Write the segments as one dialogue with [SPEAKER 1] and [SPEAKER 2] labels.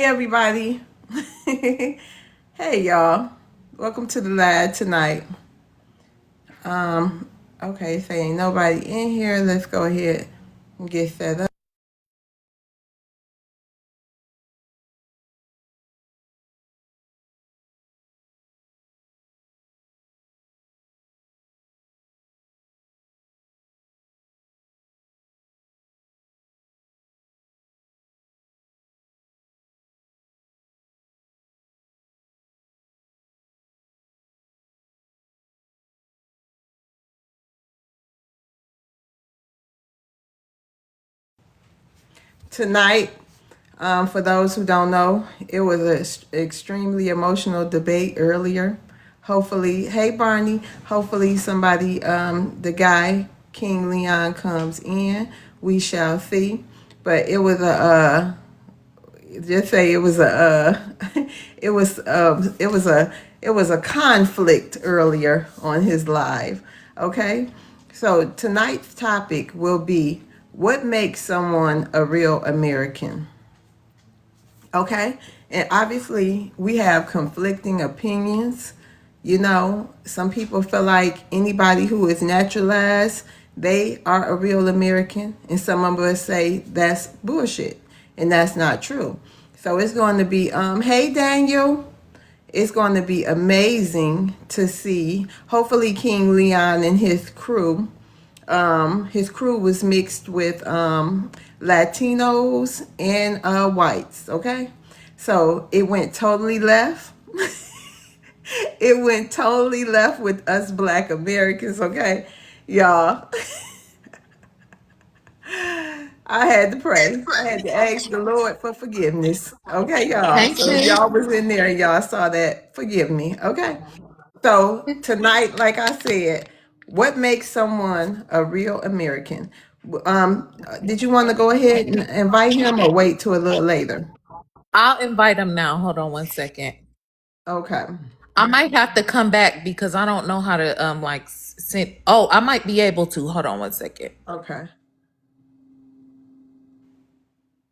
[SPEAKER 1] Hey everybody. Hey y'all. Welcome to the live tonight. Um, okay, so ain't nobody in here. Let's go ahead and get set up. Tonight, for those who don't know, it was an extremely emotional debate earlier. Hopefully, hey Barney, hopefully somebody, the guy, King Leon comes in. We shall see. But it was a just say it was a it was a conflict earlier on his live. Okay, so tonight's topic will be what makes someone a real American. Okay, and obviously we have conflicting opinions. You know, some people feel like anybody who is naturalized, they are a real American, and some of us say that's bullshit, and that's not true. So it's going to be, hey Daniel, it's going to be amazing to see. Hopefully, King Leon and his crew was mixed with Latinos and whites. Okay, so it went totally left. It went totally left with us Black Americans. Okay, y'all. I had to pray. I had to ask the Lord for forgiveness. Okay, y'all.
[SPEAKER 2] Hey,
[SPEAKER 1] So if
[SPEAKER 2] Q.
[SPEAKER 1] y'all was in there, y'all saw that. Forgive me. Okay. So tonight, like I said, what makes someone a real American? Did you want to go ahead and invite him or wait till a little later?
[SPEAKER 2] I'll invite him now. Hold on one second.
[SPEAKER 1] Okay.
[SPEAKER 2] I might have to come back because I don't know how to send. Oh, I might be able to. Hold on one second.
[SPEAKER 1] Okay.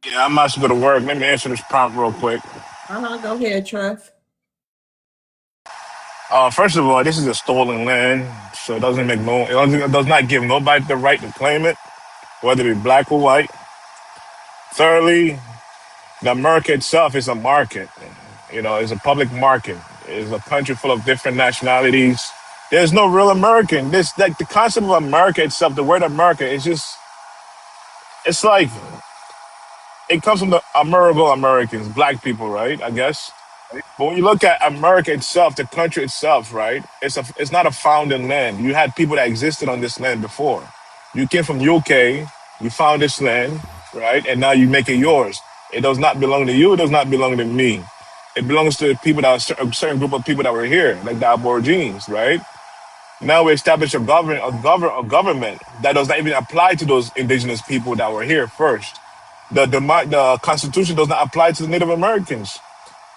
[SPEAKER 3] Yeah, I'm about to go to work. Let me answer this prompt real quick.
[SPEAKER 1] Go ahead, Trust.
[SPEAKER 3] First of all, this is a stolen land, so it doesn't make no. It does not give nobody the right to claim it, whether it be black or white. Thirdly, the America itself is a market. You know, it's a public market. It's a country full of different nationalities. There's no real American. This like the concept of America itself. The word America is just. It's like it comes from the Americans, black people, right? I guess. But when you look at America itself, the country itself, right? It's not a founding land. You had people that existed on this land before. You came from UK, you found this land, right? And now you make it yours. It does not belong to you. It does not belong to me. It belongs to the people that are a certain group of people that were here, like the Aborigines, right? Now we establish a government that does not even apply to those indigenous people that were here first. The Constitution does not apply to the Native Americans.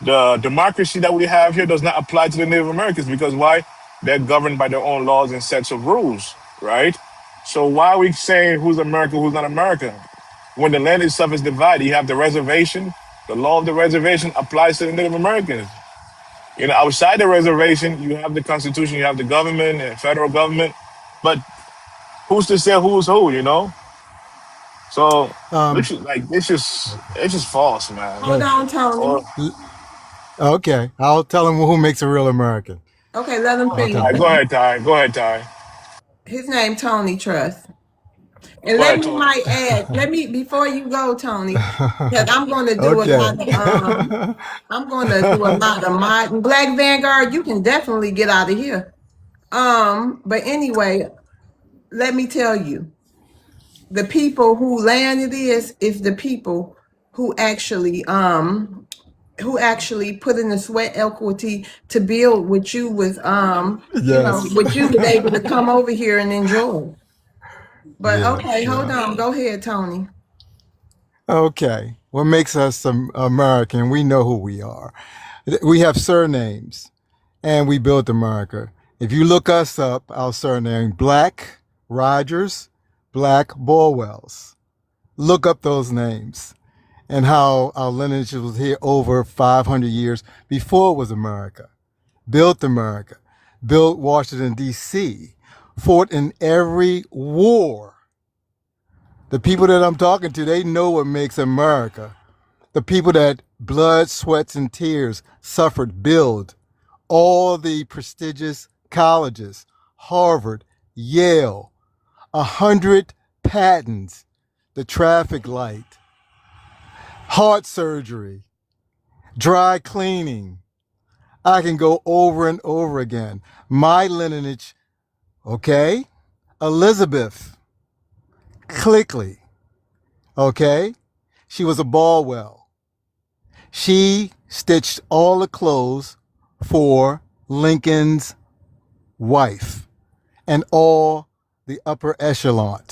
[SPEAKER 3] The democracy that we have here does not apply to the Native Americans because why? They're governed by their own laws and sets of rules, right? So why are we saying who's America, who's not America? When the land itself is divided, you have the reservation. The law of the reservation applies to the Native Americans. You know, outside the reservation, you have the Constitution, you have the government, the federal government. But who's to say who's who? You know? So
[SPEAKER 4] Um,
[SPEAKER 3] it's just false, man.
[SPEAKER 1] Hold
[SPEAKER 4] uh,
[SPEAKER 1] on, Tony.
[SPEAKER 3] Or
[SPEAKER 4] okay, I'll tell him who makes a real American.
[SPEAKER 1] Okay, let him
[SPEAKER 4] I'll
[SPEAKER 1] finish.
[SPEAKER 4] tell him.
[SPEAKER 3] go ahead, Ty. Go ahead, Ty.
[SPEAKER 1] His name Tony Trust. And
[SPEAKER 3] Go
[SPEAKER 1] let
[SPEAKER 3] ahead,
[SPEAKER 1] me
[SPEAKER 3] Tony.
[SPEAKER 1] might add, let me before you go, Tony, because I'm going to do a
[SPEAKER 4] Okay.
[SPEAKER 1] lot of I'm going to do a lot of mod. Black Vanguard, you can definitely get out of here. But anyway, let me tell you, the people who land it is the people who actually put in the sweat equity to build what you was
[SPEAKER 4] Yes.
[SPEAKER 1] what you was able to come over here and enjoy. But
[SPEAKER 4] Yeah.
[SPEAKER 1] okay, hold
[SPEAKER 4] Yeah.
[SPEAKER 1] on, go ahead, Tony.
[SPEAKER 4] Okay. What makes us American? We know who we are. We have surnames, and we built America. If you look us up, our surname Black Rogers, Black Borwells. Look up those names. and how our lineage was here over 500 years before it was America. Built America, built Washington, D.C., fought in every war. The people that I'm talking to, they know what makes America. The people that blood, sweats, and tears suffered build all the prestigious colleges, Harvard, Yale, 100 patents, the traffic light, heart surgery, dry cleaning. I can go over and over again. My lineage, okay? Elizabeth Clickley, okay? She was a Baldwell. She stitched all the clothes for Lincoln's wife and all the upper echelon.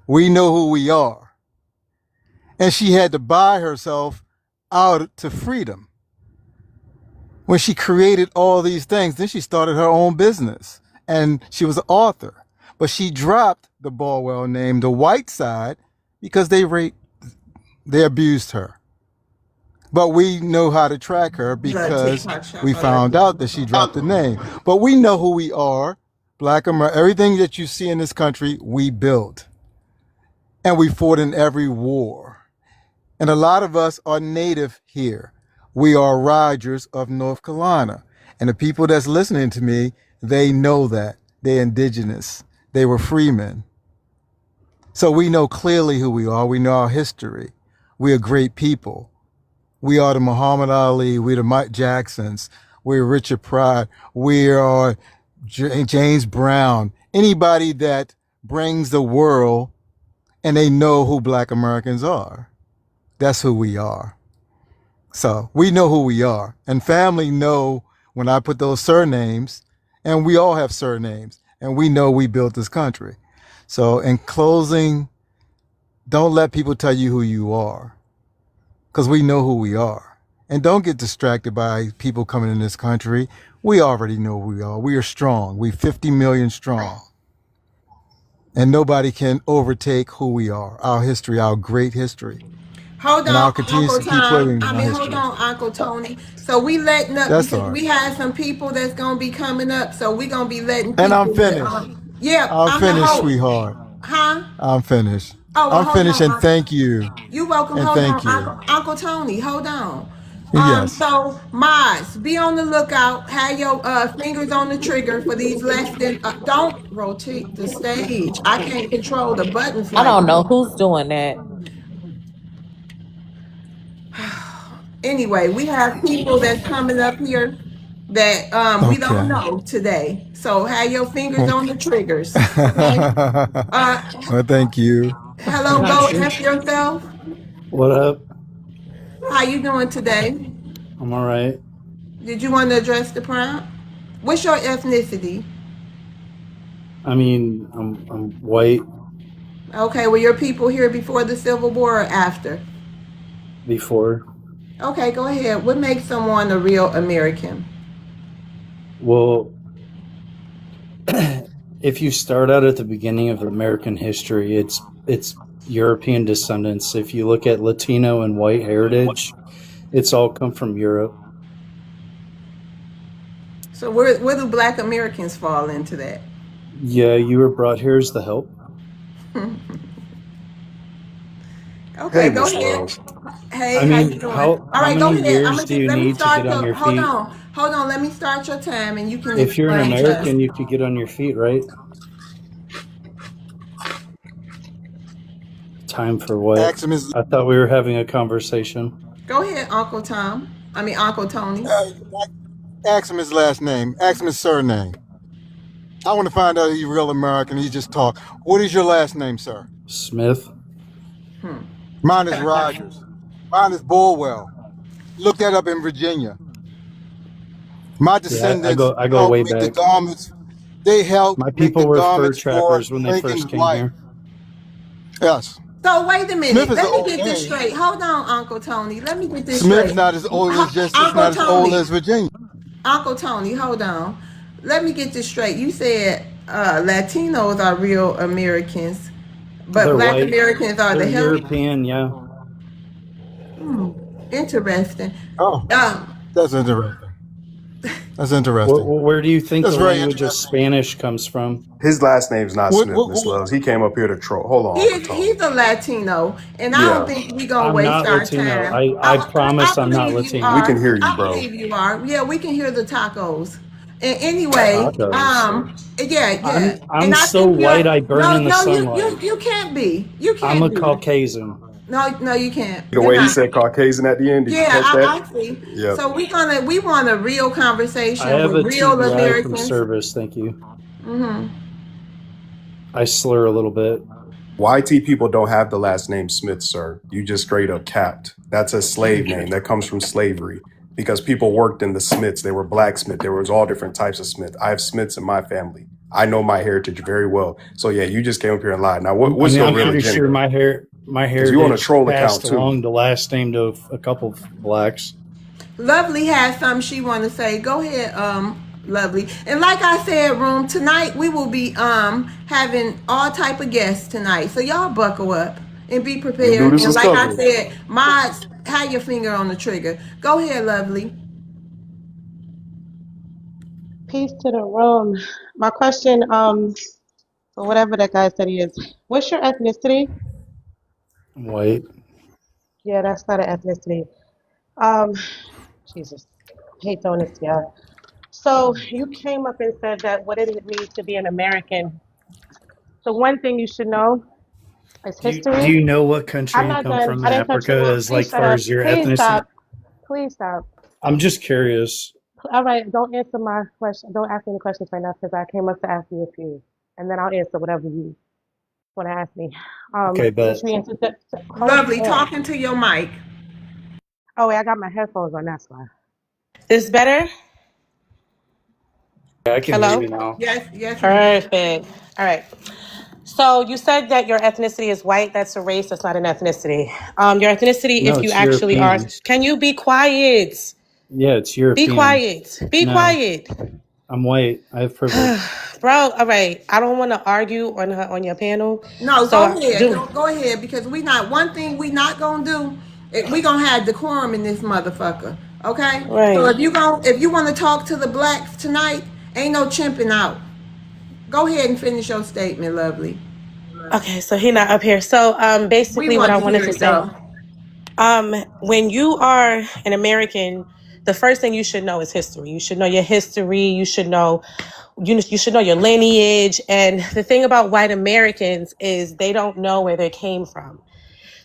[SPEAKER 4] We know who we are. And she had to buy herself out to freedom. When she created all these things, then she started her own business. And she was an author. But she dropped the Baldwell name, the white side, because they abused her. But we know how to track her because we found out that she dropped the name. But we know who we are. Black America, everything that you see in this country, we built. And we fought in every war. And a lot of us are native here. We are Rogers of North Carolina. And the people that's listening to me, they know that. They're indigenous. They were freemen. So we know clearly who we are. We know our history. We are great people. We are the Muhammad Ali. We're the Mike Jacksons. We're Richard Pryor. We are James Brown. Anybody that brings the world and they know who Black Americans are. That's who we are. So we know who we are. And family know when I put those surnames, and we all have surnames, and we know we built this country. So in closing, don't let people tell you who you are, because we know who we are. And don't get distracted by people coming in this country. We already know who we are. We are strong. We're 50 million strong. And nobody can overtake who we are, our history, our great history.
[SPEAKER 1] Hold
[SPEAKER 4] And I'll
[SPEAKER 1] on,
[SPEAKER 4] continue
[SPEAKER 1] Uncle
[SPEAKER 4] to keep
[SPEAKER 1] Tom.
[SPEAKER 4] living
[SPEAKER 1] I
[SPEAKER 4] my
[SPEAKER 1] mean, hold
[SPEAKER 4] history.
[SPEAKER 1] on, Uncle Tony. So we letting up
[SPEAKER 4] That's
[SPEAKER 1] because
[SPEAKER 4] all
[SPEAKER 1] we
[SPEAKER 4] right.
[SPEAKER 1] have some people that's gonna be coming up. So we gonna be letting
[SPEAKER 4] And I'm
[SPEAKER 1] people.
[SPEAKER 4] finished.
[SPEAKER 1] Yeah,
[SPEAKER 4] I'm
[SPEAKER 1] I'm the
[SPEAKER 4] finished,
[SPEAKER 1] host.
[SPEAKER 4] sweetheart.
[SPEAKER 1] Huh?
[SPEAKER 4] I'm finished.
[SPEAKER 1] Oh, well,
[SPEAKER 4] I'm
[SPEAKER 1] hold
[SPEAKER 4] finished,
[SPEAKER 1] on.
[SPEAKER 4] and thank you.
[SPEAKER 1] You welcome.
[SPEAKER 4] And
[SPEAKER 1] Hold
[SPEAKER 4] thank
[SPEAKER 1] on,
[SPEAKER 4] you.
[SPEAKER 1] Uncle Tony. Hold on.
[SPEAKER 4] Yes.
[SPEAKER 1] So Maz, be on the lookout. Have your fingers on the trigger for these less than. Don't rotate the stage. I can't control the buttons
[SPEAKER 2] I
[SPEAKER 1] like
[SPEAKER 2] don't know
[SPEAKER 1] that.
[SPEAKER 2] who's doing that.
[SPEAKER 1] Anyway, we have people that's coming up here that we don't
[SPEAKER 4] Okay.
[SPEAKER 1] know today. So have your fingers on
[SPEAKER 4] Okay.
[SPEAKER 1] the triggers. Okay. Uh,
[SPEAKER 4] Well, thank you.
[SPEAKER 1] hello, go F yourself.
[SPEAKER 5] What up?
[SPEAKER 1] How you doing today?
[SPEAKER 5] I'm all right.
[SPEAKER 1] Did you want to address the prompt? What's your ethnicity?
[SPEAKER 5] I mean, I'm white.
[SPEAKER 1] Okay, were your people here before the Civil War or after?
[SPEAKER 5] Before.
[SPEAKER 1] Okay, go ahead. What makes someone a real American?
[SPEAKER 5] Well, if you start out at the beginning of American history, it's European descendants. If you look at Latino and white heritage, it's all come from Europe.
[SPEAKER 1] So where do Black Americans fall into that?
[SPEAKER 5] Yeah, you were brought here as the help.
[SPEAKER 1] Okay,
[SPEAKER 6] Hey,
[SPEAKER 1] go
[SPEAKER 6] Miss
[SPEAKER 1] ahead.
[SPEAKER 6] Rose.
[SPEAKER 1] Hey,
[SPEAKER 5] I
[SPEAKER 1] how you
[SPEAKER 5] mean,
[SPEAKER 1] doing?
[SPEAKER 5] how
[SPEAKER 1] All right, go
[SPEAKER 5] many
[SPEAKER 1] ahead.
[SPEAKER 5] years do you
[SPEAKER 1] Let me
[SPEAKER 5] need to
[SPEAKER 1] start
[SPEAKER 5] get on
[SPEAKER 1] your.
[SPEAKER 5] your feet?
[SPEAKER 1] Hold on. Let me start your time, and you can
[SPEAKER 5] If you're an
[SPEAKER 1] explain to us.
[SPEAKER 5] American, you could get on your feet, right? Time for what?
[SPEAKER 4] Ask him his,
[SPEAKER 5] I thought we were having a conversation.
[SPEAKER 1] Go ahead, Uncle Tom. I mean, Uncle Tony.
[SPEAKER 4] ask him his last name. Ask him his surname. I want to find out if he's real American. He just talk. What is your last name, sir?
[SPEAKER 5] Smith.
[SPEAKER 4] Mine is Rogers. Mine is Bulwell. Look that up in Virginia. My
[SPEAKER 5] Yeah,
[SPEAKER 4] descendants
[SPEAKER 5] I go
[SPEAKER 4] helped
[SPEAKER 5] way
[SPEAKER 4] make the
[SPEAKER 5] back.
[SPEAKER 4] garments. They helped
[SPEAKER 5] My
[SPEAKER 4] make
[SPEAKER 5] people
[SPEAKER 4] the
[SPEAKER 5] were fur
[SPEAKER 4] garments for
[SPEAKER 5] trappers when they
[SPEAKER 4] Lincoln's
[SPEAKER 5] first came
[SPEAKER 4] wife.
[SPEAKER 5] here.
[SPEAKER 4] Yes.
[SPEAKER 1] So wait a minute.
[SPEAKER 4] Smith is
[SPEAKER 1] Let
[SPEAKER 4] an
[SPEAKER 1] me
[SPEAKER 4] old
[SPEAKER 1] get this
[SPEAKER 4] name.
[SPEAKER 1] straight. Hold on, Uncle Tony. Let me get this
[SPEAKER 4] Smith's
[SPEAKER 1] straight.
[SPEAKER 4] not as old as just as
[SPEAKER 1] Uncle
[SPEAKER 4] not as old
[SPEAKER 1] Tony.
[SPEAKER 4] as Virginia.
[SPEAKER 1] Uncle Tony, hold on. Let me get this straight. You said Latinos are real Americans, but
[SPEAKER 5] They're
[SPEAKER 1] Black
[SPEAKER 5] white.
[SPEAKER 1] Americans are
[SPEAKER 5] They're
[SPEAKER 1] the help.
[SPEAKER 5] European, yeah.
[SPEAKER 1] Interesting.
[SPEAKER 4] Oh,
[SPEAKER 1] Um,
[SPEAKER 4] that's interesting. That's interesting.
[SPEAKER 5] Where do you think
[SPEAKER 4] That's
[SPEAKER 5] the
[SPEAKER 4] very
[SPEAKER 5] language of
[SPEAKER 4] interesting.
[SPEAKER 5] Spanish comes from?
[SPEAKER 6] His last name's not
[SPEAKER 4] What,
[SPEAKER 6] Smith,
[SPEAKER 4] what,
[SPEAKER 6] Miss
[SPEAKER 4] what,
[SPEAKER 6] Loves. He came up here to troll. Hold on, Uncle
[SPEAKER 1] he's
[SPEAKER 6] Tony.
[SPEAKER 1] a Latino, and I don't
[SPEAKER 6] Yeah,
[SPEAKER 1] think we gonna
[SPEAKER 5] I'm
[SPEAKER 1] waste
[SPEAKER 5] not
[SPEAKER 1] our
[SPEAKER 5] Latino.
[SPEAKER 1] time.
[SPEAKER 5] I promise
[SPEAKER 1] I
[SPEAKER 5] I'm not
[SPEAKER 1] believe you
[SPEAKER 6] we
[SPEAKER 5] Latino.
[SPEAKER 6] can
[SPEAKER 1] are.
[SPEAKER 6] hear you,
[SPEAKER 1] I
[SPEAKER 6] bro.
[SPEAKER 1] believe you are. Yeah, we can hear the tacos. And anyway,
[SPEAKER 5] Tacos.
[SPEAKER 1] yeah, and
[SPEAKER 5] I'm
[SPEAKER 1] I
[SPEAKER 5] so
[SPEAKER 1] think
[SPEAKER 5] white
[SPEAKER 1] you're
[SPEAKER 5] I burn
[SPEAKER 1] no,
[SPEAKER 5] in the
[SPEAKER 1] no,
[SPEAKER 5] sunlight.
[SPEAKER 1] you can't be. You
[SPEAKER 5] I'm a
[SPEAKER 1] can't be.
[SPEAKER 5] Caucasian.
[SPEAKER 1] No, you can't.
[SPEAKER 6] The
[SPEAKER 1] You're
[SPEAKER 6] way he
[SPEAKER 1] not.
[SPEAKER 6] said Caucasian at the end, did you
[SPEAKER 1] Yeah,
[SPEAKER 6] catch that?
[SPEAKER 1] I see.
[SPEAKER 6] Yep.
[SPEAKER 1] So we want a real
[SPEAKER 5] I
[SPEAKER 1] conversation
[SPEAKER 5] have
[SPEAKER 1] with
[SPEAKER 5] a
[SPEAKER 1] real
[SPEAKER 5] TBI from
[SPEAKER 1] Americans.
[SPEAKER 5] service, thank you. I slur a little bit.
[SPEAKER 6] YT people don't have the last name Smith, sir. You just straight up capped. That's a slave name. That comes from slavery. Because people worked in the Smiths. They were blacksmiths. There was all different types of Smiths. I have Smiths in my family. I know my heritage very well. So yeah, you just came up here and lied. Now what's your
[SPEAKER 5] I'm
[SPEAKER 6] real
[SPEAKER 5] pretty sure
[SPEAKER 6] agenda?
[SPEAKER 5] my
[SPEAKER 6] Because you on a
[SPEAKER 5] heritage
[SPEAKER 6] troll
[SPEAKER 5] passed
[SPEAKER 6] account too.
[SPEAKER 5] along the last name to a couple of blacks.
[SPEAKER 1] Lovely has something she want to say. Go ahead, Lovely. And like I said, room tonight we will be having all type of guests tonight. So y'all buckle up and be
[SPEAKER 6] Them
[SPEAKER 1] prepared.
[SPEAKER 6] noodles
[SPEAKER 1] And
[SPEAKER 6] is
[SPEAKER 1] like I
[SPEAKER 6] covered.
[SPEAKER 1] said, mods, have your finger on the trigger. Go ahead, Lovely.
[SPEAKER 7] Peace to the room. My question, or whatever that guy said he is, what's your ethnicity?
[SPEAKER 5] White.
[SPEAKER 7] Yeah, that's not an ethnicity. Um, Jesus, I hate throwing this to y'all. So you came up and said that what does it mean to be an American? So one thing you should know is
[SPEAKER 5] Do
[SPEAKER 7] history.
[SPEAKER 5] you know what country
[SPEAKER 7] I'm
[SPEAKER 5] you
[SPEAKER 7] not
[SPEAKER 5] come
[SPEAKER 7] done.
[SPEAKER 5] from
[SPEAKER 7] I
[SPEAKER 5] in
[SPEAKER 7] didn't cut you
[SPEAKER 5] Africa
[SPEAKER 7] off.
[SPEAKER 5] as
[SPEAKER 7] Please
[SPEAKER 5] like
[SPEAKER 7] shut
[SPEAKER 5] far
[SPEAKER 7] up.
[SPEAKER 5] as your
[SPEAKER 7] Please
[SPEAKER 5] ethnicity?
[SPEAKER 7] stop. Please stop.
[SPEAKER 5] I'm just curious.
[SPEAKER 7] All right, don't answer my question. Don't ask me any questions right now because I came up to ask you a few, and then I'll answer whatever you want to ask me.
[SPEAKER 5] Okay,
[SPEAKER 7] Make
[SPEAKER 5] but
[SPEAKER 7] sure you answer. Hold
[SPEAKER 1] Lovely,
[SPEAKER 7] on.
[SPEAKER 1] talking to your mic.
[SPEAKER 7] Oh wait, I got my headphones on. That's why. This better?
[SPEAKER 5] I can hear
[SPEAKER 7] Hello.
[SPEAKER 5] you now.
[SPEAKER 1] Yes, ma'am.
[SPEAKER 7] Perfect. All right. So you said that your ethnicity is white. That's a race. That's not an ethnicity. Your ethnicity,
[SPEAKER 5] No,
[SPEAKER 7] if you
[SPEAKER 5] it's
[SPEAKER 7] actually are,
[SPEAKER 5] European.
[SPEAKER 7] can you be quiet?
[SPEAKER 5] Yeah, it's
[SPEAKER 7] Be
[SPEAKER 5] European.
[SPEAKER 7] quiet. Be
[SPEAKER 5] No,
[SPEAKER 7] quiet.
[SPEAKER 5] I'm white. I have privilege.
[SPEAKER 7] Bro, all right. I don't want to argue on your panel.
[SPEAKER 1] No,
[SPEAKER 7] So
[SPEAKER 1] go ahead.
[SPEAKER 7] do
[SPEAKER 1] Go ahead because we not one thing we not gonna do. We gonna have decorum in this motherfucker. Okay. So
[SPEAKER 7] right.
[SPEAKER 1] if you want to talk to the blacks tonight, ain't no chimping out. Go ahead and finish your statement, Lovely.
[SPEAKER 7] Okay, so he not up here. So
[SPEAKER 1] We
[SPEAKER 7] basically what
[SPEAKER 1] want
[SPEAKER 7] I
[SPEAKER 1] to
[SPEAKER 7] wanted
[SPEAKER 1] hear
[SPEAKER 7] to
[SPEAKER 1] it
[SPEAKER 7] say,
[SPEAKER 1] though.
[SPEAKER 7] when you are an American, the first thing you should know is history. You should know your history. You should know your lineage. And the thing about white Americans is they don't know where they came from.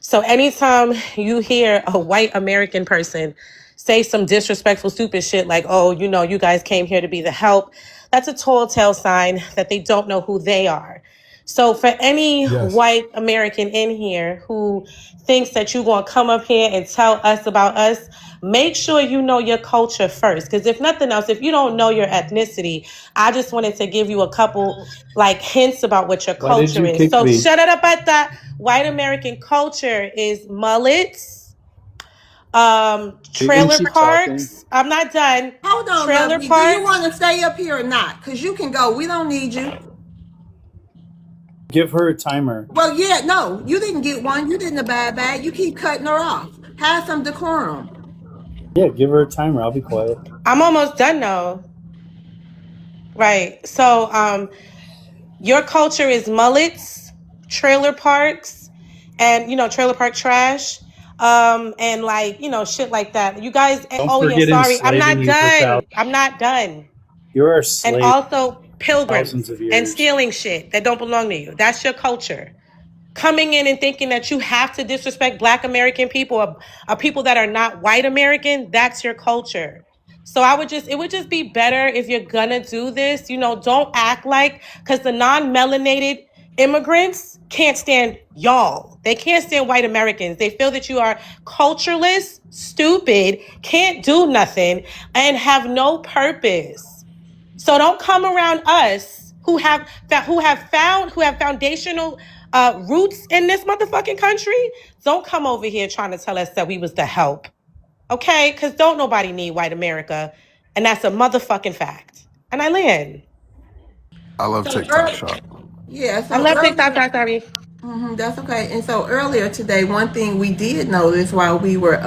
[SPEAKER 7] So anytime you hear a white American person say some disrespectful, stupid shit like, oh, you guys came here to be the help, that's a tall tale sign that they don't know who they are. So for any
[SPEAKER 4] yes.
[SPEAKER 7] white American in here who thinks that you're going to come up here and tell us about us, make sure you know your culture first. Because if nothing else, if you don't know your ethnicity, I just wanted to give you a couple like hints about what your
[SPEAKER 5] Why did
[SPEAKER 7] culture
[SPEAKER 5] you
[SPEAKER 7] is.
[SPEAKER 5] kick
[SPEAKER 7] So
[SPEAKER 5] me?
[SPEAKER 7] shut it up at that. White American culture is mullets,
[SPEAKER 5] Isn't
[SPEAKER 7] trailer
[SPEAKER 5] she talking?
[SPEAKER 7] parks. I'm not done.
[SPEAKER 1] Hold on,
[SPEAKER 7] Trailer
[SPEAKER 1] Lovely. Do you want
[SPEAKER 7] parks.
[SPEAKER 1] to stay up here or not? Cause you can go. We don't need you.
[SPEAKER 5] Give her a timer.
[SPEAKER 1] Well, yeah, no, you didn't get one. You didn't abide by it. You keep cutting her off. Have some decorum.
[SPEAKER 5] Yeah, give her a timer. I'll be quiet.
[SPEAKER 7] I'm almost done though. Right. So your culture is mullets, trailer parks, and trailer park trash. And like, shit like that. You guys,
[SPEAKER 5] Don't
[SPEAKER 7] oh yeah,
[SPEAKER 5] forget
[SPEAKER 7] sorry. I'm
[SPEAKER 5] enslaving
[SPEAKER 7] not
[SPEAKER 5] you for
[SPEAKER 7] done.
[SPEAKER 5] thousands.
[SPEAKER 7] I'm not done.
[SPEAKER 5] You are a
[SPEAKER 7] And
[SPEAKER 5] slave
[SPEAKER 7] also
[SPEAKER 5] for thousands
[SPEAKER 7] pilgrims
[SPEAKER 5] of
[SPEAKER 7] and
[SPEAKER 5] years.
[SPEAKER 7] stealing shit that don't belong to you. That's your culture. Coming in and thinking that you have to disrespect Black American people or people that are not white American, that's your culture. So it would just be better if you're gonna do this, don't act like, because the non-melanated immigrants can't stand y'all. They can't stand white Americans. They feel that you are cultureless, stupid, can't do nothing, and have no purpose. So don't come around us who have foundational roots in this motherfucking country. Don't come over here trying to tell us that we was the help, okay? Because don't nobody need white America, and that's a motherfucking fact. And I land.
[SPEAKER 6] I love
[SPEAKER 1] So
[SPEAKER 6] TikTok shop.
[SPEAKER 1] yeah.
[SPEAKER 7] I
[SPEAKER 1] So
[SPEAKER 7] love TikTok,
[SPEAKER 1] earlier,
[SPEAKER 7] sorry.
[SPEAKER 1] That's okay. And so earlier today, one thing we did notice while we were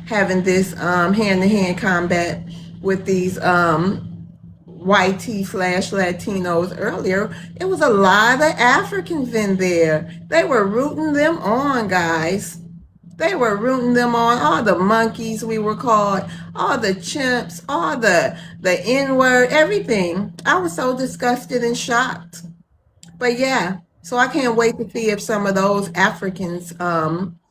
[SPEAKER 1] having this hand-to-hand combat with these YT/Latinos earlier, it was a lot of Africans in there. They were rooting them on, guys. They were rooting them on. All the monkeys we were called, all the chimps, all the N-word, everything. I was so disgusted and shocked. But yeah, so I can't wait to see if some of those Africans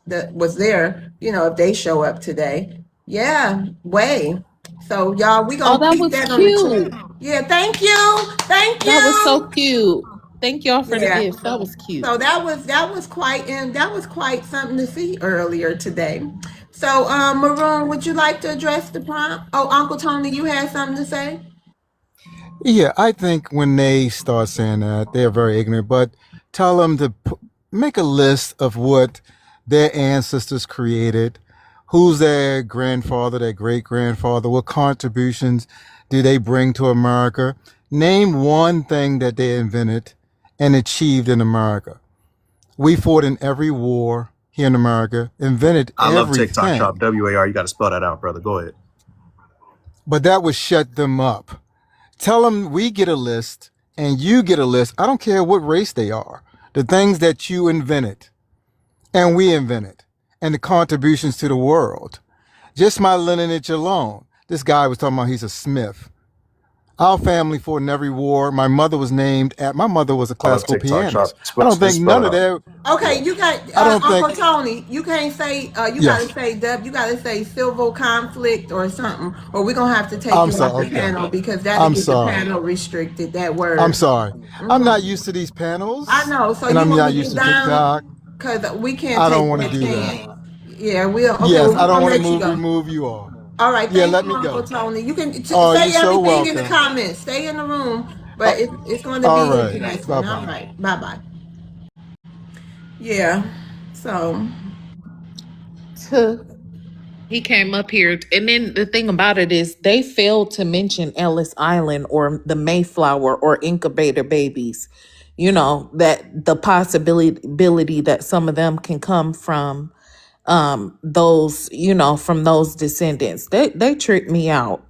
[SPEAKER 1] that was there, if they show up today. Yeah, way. So y'all, we
[SPEAKER 2] Oh,
[SPEAKER 1] gonna
[SPEAKER 2] that
[SPEAKER 1] keep
[SPEAKER 2] was
[SPEAKER 1] that on the chat.
[SPEAKER 2] cute.
[SPEAKER 1] Yeah, thank you. Thank
[SPEAKER 2] That was so
[SPEAKER 1] you.
[SPEAKER 2] cute. Thank y'all for the
[SPEAKER 1] Yeah.
[SPEAKER 2] gift. That was cute.
[SPEAKER 1] So that was quite something to see earlier today. So Maroon, would you like to address the prompt? Oh, Uncle Tony, you had something to say?
[SPEAKER 4] Yeah, I think when they start saying that, they're very ignorant, but tell them to make a list of what their ancestors created, who's their grandfather, their great grandfather, what contributions do they bring to America. Name one thing that they invented and achieved in America. We fought in every war here in America, invented
[SPEAKER 6] I love TikTok
[SPEAKER 4] everything,
[SPEAKER 6] shop. WAR. You got to spell that out, brother. Go ahead.
[SPEAKER 4] but that would shut them up. Tell them we get a list and you get a list. I don't care what race they are. The things that you invented and we invented and the contributions to the world. Just my lineage alone. This guy was talking about he's a Smith. Our family fought in every war. My mother was my mother was a
[SPEAKER 6] I love
[SPEAKER 4] classical
[SPEAKER 6] TikTok shop.
[SPEAKER 4] pianist. I don't think
[SPEAKER 6] Spell
[SPEAKER 4] none
[SPEAKER 6] it
[SPEAKER 4] of
[SPEAKER 6] out.
[SPEAKER 4] their,
[SPEAKER 1] Okay, you got
[SPEAKER 4] I don't
[SPEAKER 1] Uncle
[SPEAKER 4] think,
[SPEAKER 1] Tony. You can't say you gotta
[SPEAKER 4] yes,
[SPEAKER 1] say you gotta say civil conflict or something, or we're gonna have to take
[SPEAKER 4] I'm
[SPEAKER 1] you off
[SPEAKER 4] sorry.
[SPEAKER 1] the
[SPEAKER 4] Okay.
[SPEAKER 1] panel because that'll
[SPEAKER 4] I'm
[SPEAKER 1] get the
[SPEAKER 4] sorry.
[SPEAKER 1] panel restricted. That
[SPEAKER 4] I'm
[SPEAKER 1] word.
[SPEAKER 4] sorry. I'm
[SPEAKER 1] Hmm.
[SPEAKER 4] not used to these
[SPEAKER 1] I
[SPEAKER 4] panels
[SPEAKER 1] know. So
[SPEAKER 4] and
[SPEAKER 1] you
[SPEAKER 4] I'm
[SPEAKER 1] want
[SPEAKER 4] not
[SPEAKER 1] to
[SPEAKER 4] used
[SPEAKER 1] get
[SPEAKER 4] to
[SPEAKER 1] down
[SPEAKER 4] TikTok.
[SPEAKER 1] because we can't
[SPEAKER 4] I don't
[SPEAKER 1] take
[SPEAKER 4] want to
[SPEAKER 1] that
[SPEAKER 4] do that.
[SPEAKER 1] chance. Yeah, we'll. Okay,
[SPEAKER 4] Yes,
[SPEAKER 1] well
[SPEAKER 4] I
[SPEAKER 1] we're
[SPEAKER 4] don't
[SPEAKER 1] gonna
[SPEAKER 4] want to
[SPEAKER 1] let you go.
[SPEAKER 4] remove you all.
[SPEAKER 1] All right,
[SPEAKER 4] Yeah,
[SPEAKER 1] thank
[SPEAKER 4] let
[SPEAKER 1] you,
[SPEAKER 4] me
[SPEAKER 1] Uncle
[SPEAKER 4] go.
[SPEAKER 1] Tony. You can
[SPEAKER 4] Oh, you're
[SPEAKER 1] say
[SPEAKER 4] so
[SPEAKER 1] everything in the
[SPEAKER 4] welcome.
[SPEAKER 1] comments. Stay in the room,
[SPEAKER 4] Uh,
[SPEAKER 1] but it's going to
[SPEAKER 4] all
[SPEAKER 1] be his
[SPEAKER 4] right.
[SPEAKER 1] next
[SPEAKER 4] Bye
[SPEAKER 1] one. All
[SPEAKER 4] bye.
[SPEAKER 1] right, bye bye. Yeah. So
[SPEAKER 2] He came up here, and then the thing about it is they failed to mention Ellis Island or the Mayflower or incubator babies. That the possibility that some of them can come from those, from those descendants. They tricked me out.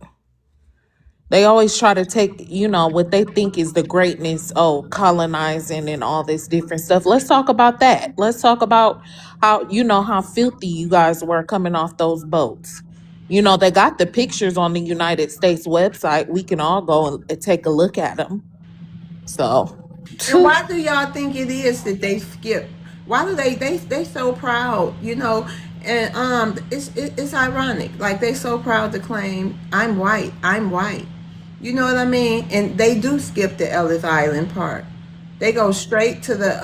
[SPEAKER 2] They always try to take, what they think is the greatness, colonizing and all this different stuff. Let's talk about that. Let's talk about how filthy you guys were coming off those boats. They got the pictures on the United States website. We can all go and take a look at them. So,
[SPEAKER 1] and why do y'all think it is that they skip? Why do they so proud? And it's ironic. Like they so proud to claim I'm white. I'm white. You know what I mean? And they do skip the Ellis Island part. They go straight to the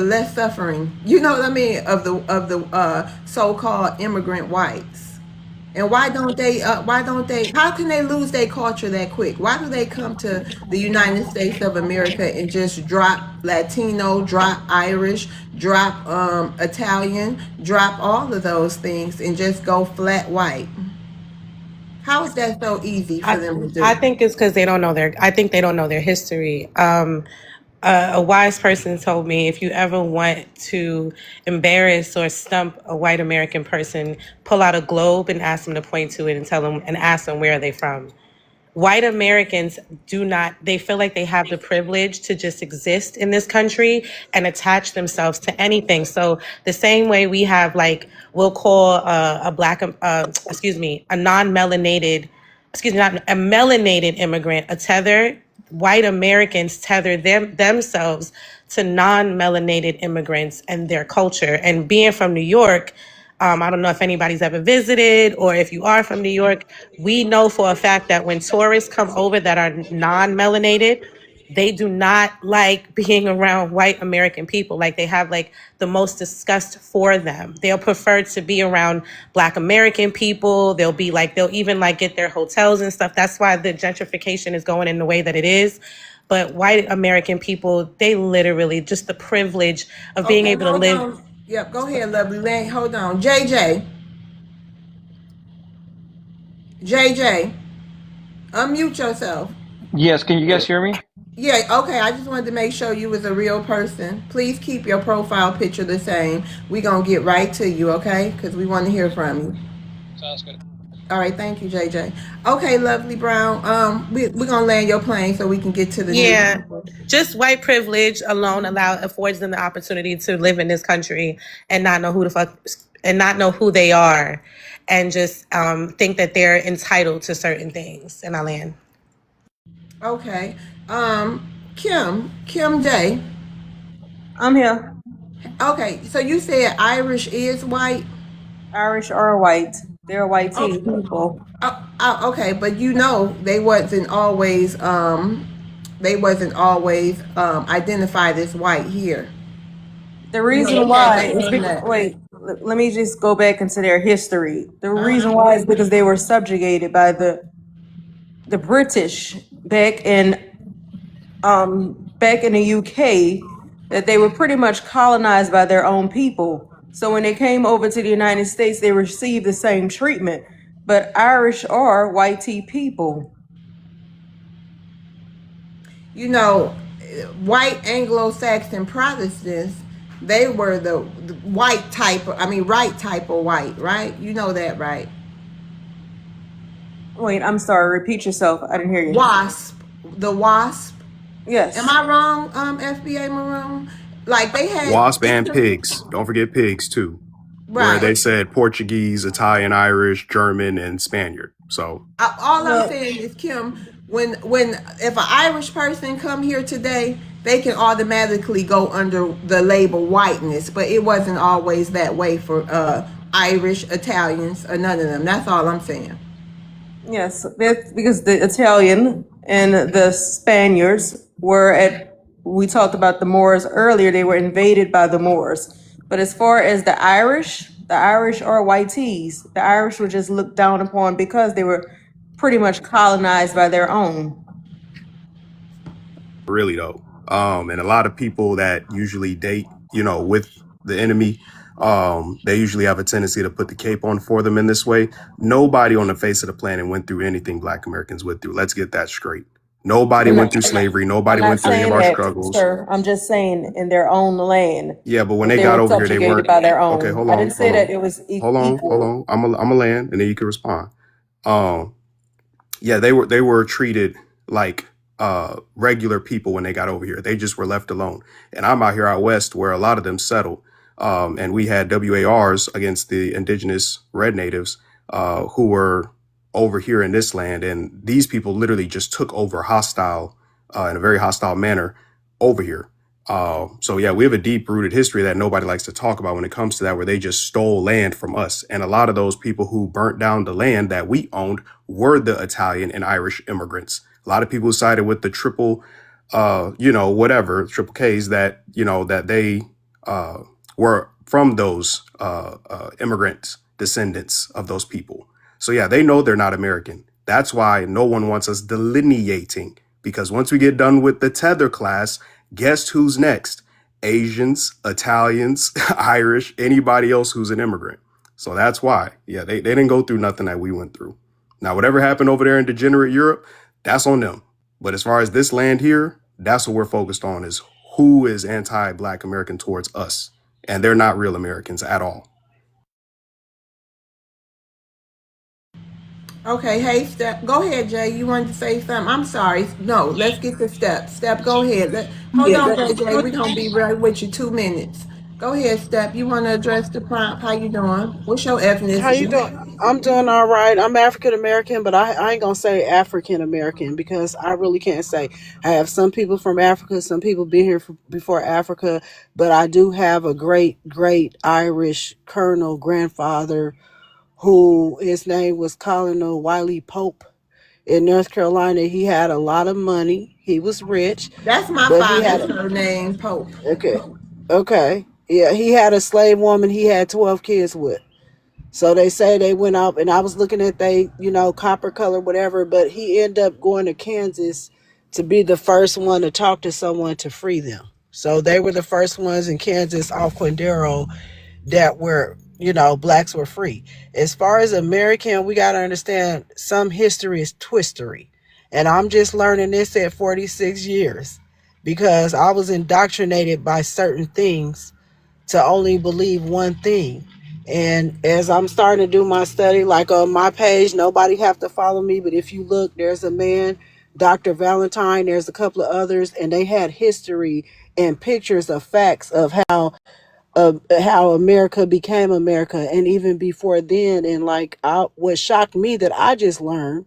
[SPEAKER 1] less suffering. You know what I mean of the so-called immigrant whites. And why don't they how can they lose their culture that quick? Why do they come to the United States of America and just drop Latino, drop Irish, drop Italian, drop all of those things and just go flat white? How is that so easy for
[SPEAKER 7] I
[SPEAKER 1] them to
[SPEAKER 7] I
[SPEAKER 1] do?
[SPEAKER 7] think it's because they don't know their. I think they don't know their history. A wise person told me if you ever want to embarrass or stump a white American person, pull out a globe and ask them to point to it and tell them and ask them where are they from. White Americans do not, they feel like they have the privilege to just exist in this country and attach themselves to anything. So the same way we have like, we'll call a black, a non-melanated, not a melanated immigrant, a tether. White Americans tether themselves to non-melanated immigrants and their culture. And being from New York, I don't know if anybody's ever visited or if you are from New York, we know for a fact that when tourists come over that are non-melanated, they do not like being around white American people. Like they have like the most disgust for them. They'll prefer to be around black American people. They'll even like get their hotels and stuff. That's why the gentrification is going in the way that it is. But white American people, they literally just the privilege of being
[SPEAKER 1] Okay,
[SPEAKER 7] able to
[SPEAKER 1] hold
[SPEAKER 7] live.
[SPEAKER 1] on. Yep, go ahead, lovely lady. Hold on. JJ. JJ. Unmute yourself.
[SPEAKER 8] Yes, can you guys hear me?
[SPEAKER 1] Yeah, okay. I just wanted to make sure you was a real person. Please keep your profile picture the same. We gonna get right to you, okay? Because we want to hear from you.
[SPEAKER 8] Sounds good.
[SPEAKER 1] All right, thank you, JJ. Okay, lovely Brown. We're gonna land your plane so we can get to the news.
[SPEAKER 7] Yeah. Just white privilege alone affords them the opportunity to live in this country and not know who the fuck and not know who they are, and just think that they're entitled to certain things. And I land.
[SPEAKER 1] Okay. Kim Day.
[SPEAKER 9] I'm here.
[SPEAKER 1] Okay, so you said Irish is white.
[SPEAKER 9] Irish are white. They're white tea
[SPEAKER 1] Oh,
[SPEAKER 9] people.
[SPEAKER 1] okay, but you know they wasn't always identified as white here.
[SPEAKER 9] The
[SPEAKER 1] You know,
[SPEAKER 9] reason
[SPEAKER 1] they had
[SPEAKER 9] why
[SPEAKER 1] to
[SPEAKER 9] is
[SPEAKER 1] earn
[SPEAKER 9] because,
[SPEAKER 1] that.
[SPEAKER 9] wait, let me just go back into their history. The reason
[SPEAKER 1] Uh-huh.
[SPEAKER 9] why is because they were subjugated by the British back in the UK, that they were pretty much colonized by their own people. So when they came over to the United States, they received the same treatment. But Irish are white tea people.
[SPEAKER 1] You know, white Anglo-Saxon Protestants, they were the white type. I mean, right type of white, right? You know that, right?
[SPEAKER 9] Wait, I'm sorry. Repeat yourself. I didn't hear you.
[SPEAKER 1] Wasp, the wasp.
[SPEAKER 9] Yes.
[SPEAKER 1] Am I wrong, FBA Maroon? Like they had
[SPEAKER 6] Wasp and pigs. Don't forget pigs too, where
[SPEAKER 1] right.
[SPEAKER 6] they said Portuguese, Italian, Irish, German, and Spaniard. So
[SPEAKER 1] All I'm
[SPEAKER 9] Well,
[SPEAKER 1] saying is, Kim, when if an Irish person come here today, they can automatically go under the label whiteness, but it wasn't always that way for Irish, Italians, or none of them. That's all I'm saying.
[SPEAKER 9] yes, that's because the Italian and the Spaniards we talked about the Moors earlier, they were invaded by the Moors. But as far as the Irish are white teas. The Irish were just looked down upon because they were pretty much colonized by their own.
[SPEAKER 6] really though, and a lot of people that usually date, with the enemy, they usually have a tendency to put the cape on for them in this way. Nobody on the face of the planet went through anything Black Americans went through. Let's get that straight. Nobody
[SPEAKER 9] I'm
[SPEAKER 6] went
[SPEAKER 9] not,
[SPEAKER 6] through slavery.
[SPEAKER 9] I'm
[SPEAKER 6] Nobody
[SPEAKER 9] not
[SPEAKER 6] went through any of
[SPEAKER 9] saying
[SPEAKER 6] our
[SPEAKER 9] that,
[SPEAKER 6] struggles.
[SPEAKER 9] sir. I'm just saying in their own land
[SPEAKER 6] Yeah, but when
[SPEAKER 9] that
[SPEAKER 6] they
[SPEAKER 9] they
[SPEAKER 6] got
[SPEAKER 9] were
[SPEAKER 6] over here, they
[SPEAKER 9] subjugated
[SPEAKER 6] weren't.
[SPEAKER 9] by their
[SPEAKER 6] Okay,
[SPEAKER 9] own.
[SPEAKER 6] hold
[SPEAKER 9] I didn't
[SPEAKER 6] on,
[SPEAKER 9] say
[SPEAKER 6] hold
[SPEAKER 9] that
[SPEAKER 6] on,
[SPEAKER 9] it was
[SPEAKER 6] hold
[SPEAKER 9] equal.
[SPEAKER 6] on. I'm a land, and then you can respond. Um, yeah, they were treated like regular people when they got over here. They just were left alone. And I'm out here out west where a lot of them settled. And we had WARs against the indigenous red natives who were over here in this land. And these people literally just took over in a very hostile manner over here. So yeah, we have a deep rooted history that nobody likes to talk about when it comes to that, where they just stole land from us. And a lot of those people who burnt down the land that we owned were the Italian and Irish immigrants. A lot of people sided with the triple, triple Ks that they were from those immigrant descendants of those people. So yeah, they know they're not American. That's why no one wants us delineating, because once we get done with the tether class, guess who's next? Asians, Italians, Irish, anybody else who's an immigrant. So that's why, yeah, they didn't go through nothing that we went through. Now, whatever happened over there in degenerate Europe, that's on them. But as far as this land here, that's what we're focused on, is who is anti-Black American towards us. And they're not real Americans at all.
[SPEAKER 1] Okay, hey, Step. Go ahead, Jay. You wanted to say something? I'm sorry. No, let's get to Step. Step, go ahead. Hold
[SPEAKER 9] Yeah,
[SPEAKER 1] on, JJ. We're going to be right with you 2 minutes. Go ahead, Step. You want to address the prompt? How you doing? What's your
[SPEAKER 10] How you
[SPEAKER 1] ethnicity?
[SPEAKER 10] doing? I'm doing all right. I'm African American, but I ain't gonna say African American because I really can't say. I have some people from Africa, some people been here before Africa, but I do have a great Irish colonel grandfather who his name was Colonel Wiley Pope in North Carolina. He had a lot of money. He was rich,
[SPEAKER 1] That's my
[SPEAKER 10] but he had
[SPEAKER 1] father's surname, Pope.
[SPEAKER 10] okay, okay, yeah. He had a slave woman. He had 12 kids with. So they say they went up, and I was looking at copper color, whatever, but he ended up going to Kansas to be the first one to talk to someone to free them. So they were the first ones in Kansas off Quindaro that were, blacks were free. As far as American, we got to understand some history is twistery. And I'm just learning this at 46 years because I was indoctrinated by certain things to only believe one thing. And as I'm starting to do my study, like on my page, nobody have to follow me, but if you look, there's a man, Dr. Valentine, there's a couple of others, and they had history and pictures of facts of how America became America, and even before then. And like, what shocked me that I just learned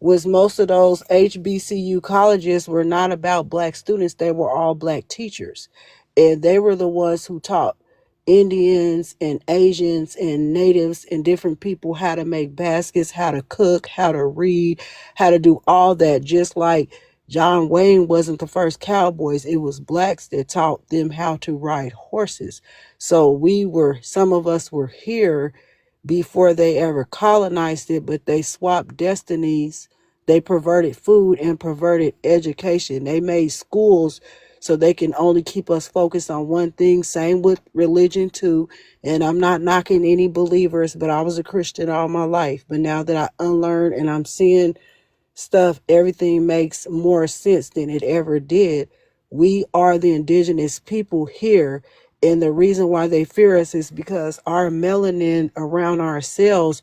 [SPEAKER 10] was most of those HBCU colleges were not about black students. They were all black teachers. And they were the ones who taught Indians and Asians and natives and different people how to make baskets, how to cook, how to read, how to do all that. Just like John Wayne wasn't the first cowboys, it was blacks that taught them how to ride horses. So some of us were here before they ever colonized it, but they swapped destinies. They perverted food and perverted education. They made schools so they can only keep us focused on one thing. Same with religion too. And I'm not knocking any believers, but I was a Christian all my life. But now that I unlearned and I'm seeing stuff, everything makes more sense than it ever did. We are the indigenous people here. And the reason why they fear us is because our melanin around our cells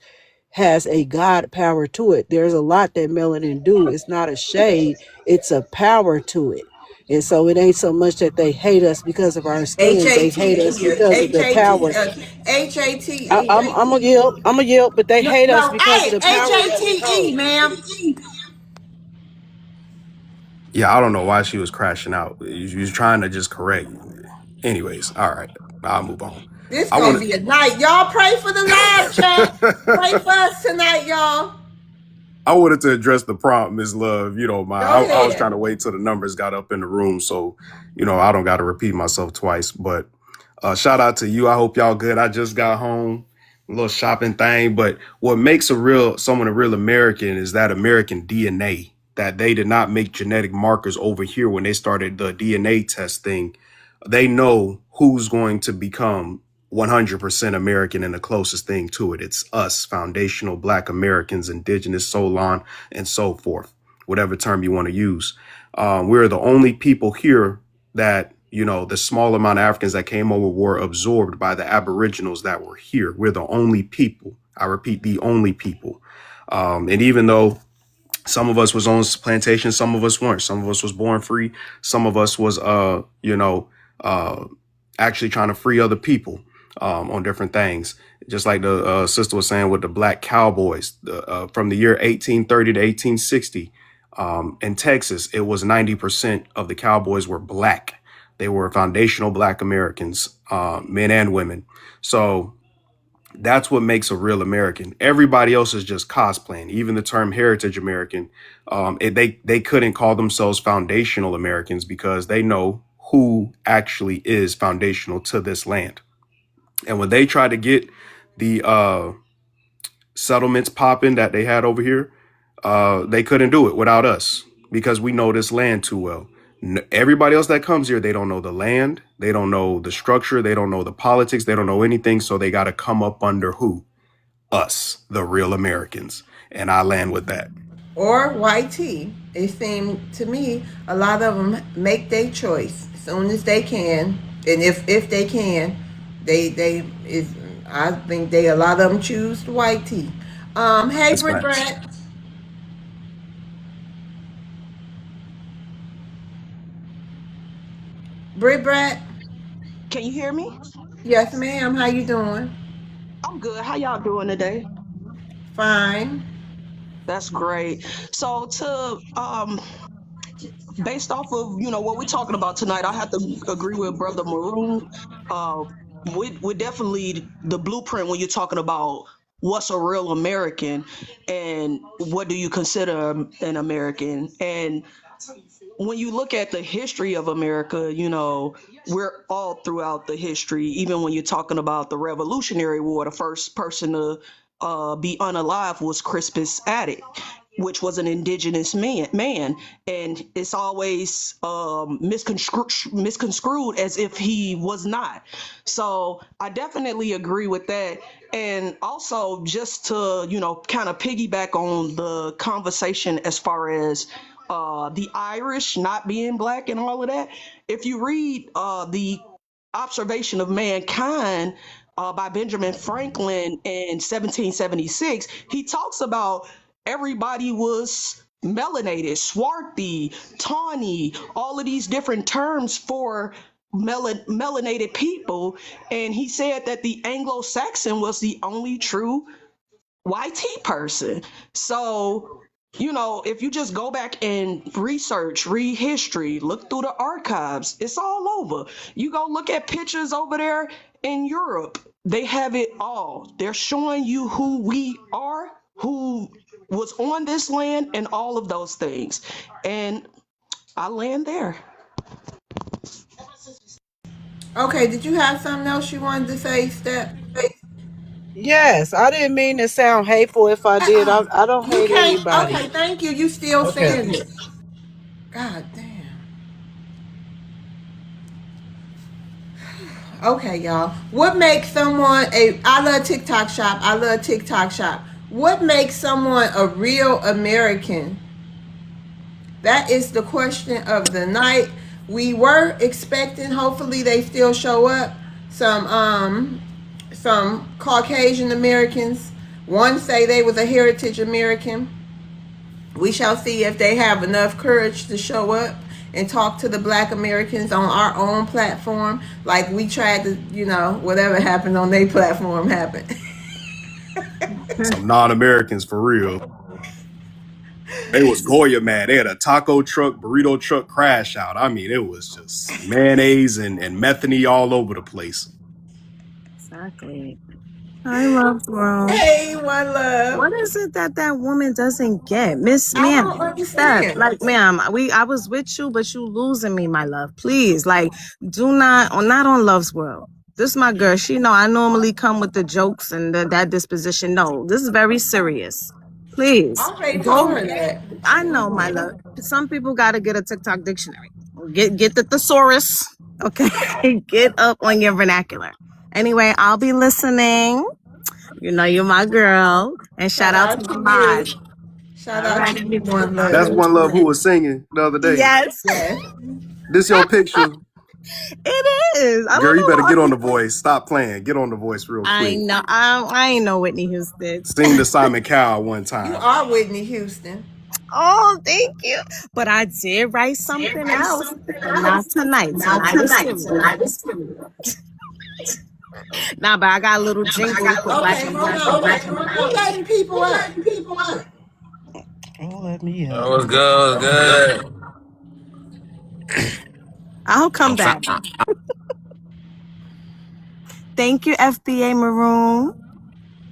[SPEAKER 10] has a God power to it. There's a lot that melanin do. It's not a shade, it's a power to it. And so it ain't so much that they hate us because of our skin. They hate us
[SPEAKER 1] H-A-T-E,
[SPEAKER 10] because of the
[SPEAKER 1] H-A-T,
[SPEAKER 10] power.
[SPEAKER 1] H-A-T-E.
[SPEAKER 10] I'm gonna yield. I'm gonna yield, but they
[SPEAKER 1] No,
[SPEAKER 10] hate us
[SPEAKER 1] no,
[SPEAKER 10] because of
[SPEAKER 1] hey,
[SPEAKER 10] the power that we
[SPEAKER 1] H-A-T-E,
[SPEAKER 10] hold.
[SPEAKER 1] ma'am.
[SPEAKER 6] Yeah, I don't know why she was crashing out. She was trying to just correct. Anyways, all right, I'll move on.
[SPEAKER 1] This
[SPEAKER 6] I
[SPEAKER 1] gonna
[SPEAKER 6] want
[SPEAKER 1] be a night. Y'all pray for the live chat. Pray
[SPEAKER 6] to.
[SPEAKER 1] for us tonight, y'all.
[SPEAKER 6] I wanted to address the prompt, Ms. Love. You don't mind.
[SPEAKER 1] Go
[SPEAKER 6] I was
[SPEAKER 1] ahead.
[SPEAKER 6] trying to wait till the numbers got up in the room, so I don't got to repeat myself twice. But shout out to you. I hope y'all good. I just got home, a little shopping thing. But what makes someone a real American is that American DNA. That they did not make genetic markers over here when they started the DNA test thing. They know who's going to become 100% American, and the closest thing to it. It's us, foundational Black Americans, indigenous, so on and so forth, whatever term you want to use. We're the only people here that, the small amount of Africans that came over were absorbed by the Aboriginals that were here. We're the only people. I repeat, the only people. And even though some of us was on plantations, some of us weren't. Some of us was born free. Some of us was, uh, actually trying to free other people on different things. Just like the sister was saying with the black cowboys from the year 1830 to 1860 in Texas, it was 90% of the cowboys were black. They were foundational Black Americans, men and women. So that's what makes a real American. Everybody else is just cosplaying. Even the term heritage American, they couldn't call themselves foundational Americans because they know who actually is foundational to this land. And when they tried to get the settlements popping that they had over here, they couldn't do it without us because we know this land too well. Everybody else that comes here, they don't know the land, they don't know the structure, they don't know the politics, they don't know anything. So they got to come up under who? Us, the real Americans. And I land with that.
[SPEAKER 1] Or YT. It seemed to me a lot of them make their choice as soon as they can, and if they can, they is. I think a lot of them choose the YT. Hey,
[SPEAKER 6] That's
[SPEAKER 1] Britt
[SPEAKER 6] facts.
[SPEAKER 1] Brett. Britt Brett.
[SPEAKER 11] Can you hear me?
[SPEAKER 1] Yes, ma'am. How you doing?
[SPEAKER 11] I'm good. How y'all doing today?
[SPEAKER 1] Fine.
[SPEAKER 11] That's great. So to based off of what we're talking about tonight, I have to agree with Brother Maroon. Uh, we're definitely the blueprint when you're talking about what's a real American and what do you consider an American. And when you look at the history of America, we're all throughout the history. Even when you're talking about the Revolutionary War, the first person to be unalive was Crispus Attucks, which was an indigenous man, and it's always misconstrued as if he was not. So I definitely agree with that. And also, just to, kind of piggyback on the conversation as far as the Irish not being black and all of that, if you read the Observation of Mankind by Benjamin Franklin in 1776, he talks about everybody was melanated, swarthy, tawny, all of these different terms for melanated people. And he said that the Anglo-Saxon was the only true YT person. So, if you just go back and research, read history, look through the archives, it's all over. You go look at pictures over there in Europe, they have it all. They're showing you who we are, who was on this land, and all of those things. And I land there.
[SPEAKER 1] Okay, did you have something else you wanted to say, Step?
[SPEAKER 10] Yes, I didn't mean to sound hateful. If I did, I don't
[SPEAKER 1] You
[SPEAKER 10] hate
[SPEAKER 1] can't.
[SPEAKER 10] anybody.
[SPEAKER 1] Okay, thank you. You still
[SPEAKER 5] Okay.
[SPEAKER 1] saying it. God damn. Okay, y'all. What makes someone I love TikTok shop. I love TikTok shop. What makes someone a real American? That is the question of the night. We were expecting, hopefully they still show up, some Caucasian Americans. One say they was a heritage American. We shall see if they have enough courage to show up and talk to the black Americans on our own platform, like we tried to, whatever happened on their platform happened.
[SPEAKER 6] Some non-Americans for real. They was Goya mad. They had a taco truck, burrito truck crash out. I mean, it was just mayonnaise and methany all over the place.
[SPEAKER 12] Exactly. I love world.
[SPEAKER 1] Hey, one love.
[SPEAKER 12] What is it that woman doesn't get, Miss
[SPEAKER 1] I
[SPEAKER 12] Ma'am?
[SPEAKER 1] don't
[SPEAKER 12] Steph,
[SPEAKER 1] understand.
[SPEAKER 12] like, ma'am, I was with you, but you losing me, my love. Please, like, do not, or not on Love's World. This my girl. She know I normally come with the jokes and that disposition. No, this is very serious. Please,
[SPEAKER 1] I already told
[SPEAKER 12] go.
[SPEAKER 1] her that.
[SPEAKER 12] I know, my love. Some people got to get a TikTok dictionary. Get the thesaurus. Okay, get up on your vernacular. Anyway, I'll be listening. You know you're my girl. And shout
[SPEAKER 1] Shout
[SPEAKER 12] out
[SPEAKER 1] out
[SPEAKER 12] to
[SPEAKER 1] to
[SPEAKER 12] my
[SPEAKER 1] you.
[SPEAKER 12] mod.
[SPEAKER 1] Shout
[SPEAKER 12] All
[SPEAKER 1] out
[SPEAKER 12] right.
[SPEAKER 1] to you, one
[SPEAKER 6] That's
[SPEAKER 1] love.
[SPEAKER 6] One Love who was singing the other day.
[SPEAKER 12] Yes,
[SPEAKER 1] Yes.
[SPEAKER 6] This your picture.
[SPEAKER 12] it is. I
[SPEAKER 6] Girl,
[SPEAKER 12] don't
[SPEAKER 6] you better
[SPEAKER 12] know
[SPEAKER 6] get on
[SPEAKER 12] what
[SPEAKER 6] The Voice. Stop playing. Get on The Voice real
[SPEAKER 12] I
[SPEAKER 6] quick.
[SPEAKER 12] know. I ain't know Whitney Houston.
[SPEAKER 6] Sing the Simon Cowell one
[SPEAKER 1] You
[SPEAKER 6] time.
[SPEAKER 1] are Whitney Houston.
[SPEAKER 12] Oh, thank you. But I did write something else, but not tonight. Tonight is serious. Nah, but I got a little jingle for Black
[SPEAKER 1] Okay, hold on.
[SPEAKER 12] Americans.
[SPEAKER 1] Who letting people up?
[SPEAKER 10] Don't let me
[SPEAKER 13] That
[SPEAKER 10] up.
[SPEAKER 13] was good. Good.
[SPEAKER 12] I'll come
[SPEAKER 13] I'm sorry.
[SPEAKER 12] back. Thank you, FBA Maroon.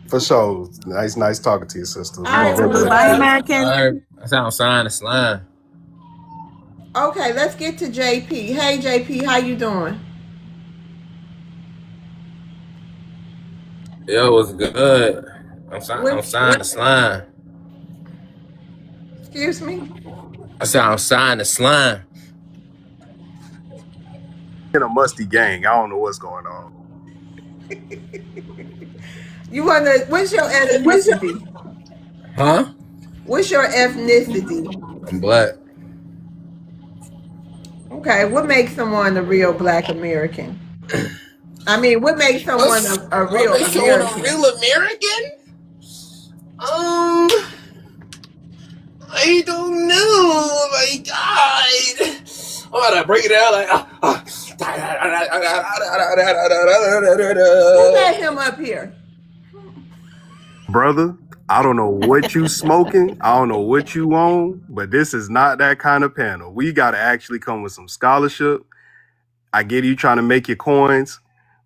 [SPEAKER 6] For sure. Nice talking to you, sister.
[SPEAKER 1] All
[SPEAKER 6] We
[SPEAKER 1] right,
[SPEAKER 6] good
[SPEAKER 1] one
[SPEAKER 6] to
[SPEAKER 12] Bye,
[SPEAKER 6] see you.
[SPEAKER 1] love.
[SPEAKER 12] American.
[SPEAKER 13] That's how I'm signing the slime.
[SPEAKER 1] Okay, let's get to JP. Hey, JP, how you doing?
[SPEAKER 13] It was good. I'm
[SPEAKER 1] What?
[SPEAKER 13] signing the slime.
[SPEAKER 1] Excuse me.
[SPEAKER 13] I said I'm signing the slime.
[SPEAKER 6] In a musty gang. I don't know what's going on.
[SPEAKER 1] You wanna? What's your ethnicity?
[SPEAKER 13] Huh?
[SPEAKER 1] What's your ethnicity?
[SPEAKER 13] I'm black.
[SPEAKER 1] Okay, what makes someone a real Black American? I mean, what makes someone a
[SPEAKER 13] What
[SPEAKER 1] real
[SPEAKER 13] makes someone a
[SPEAKER 1] American?
[SPEAKER 13] real American? I don't know. Oh my God. I'm about to break it down
[SPEAKER 1] Who let him up here?
[SPEAKER 6] Brother, I don't know what you smoking. I don't know what you on, but this is not that kind of panel. We got to actually come with some scholarship. I get you trying to make your coins,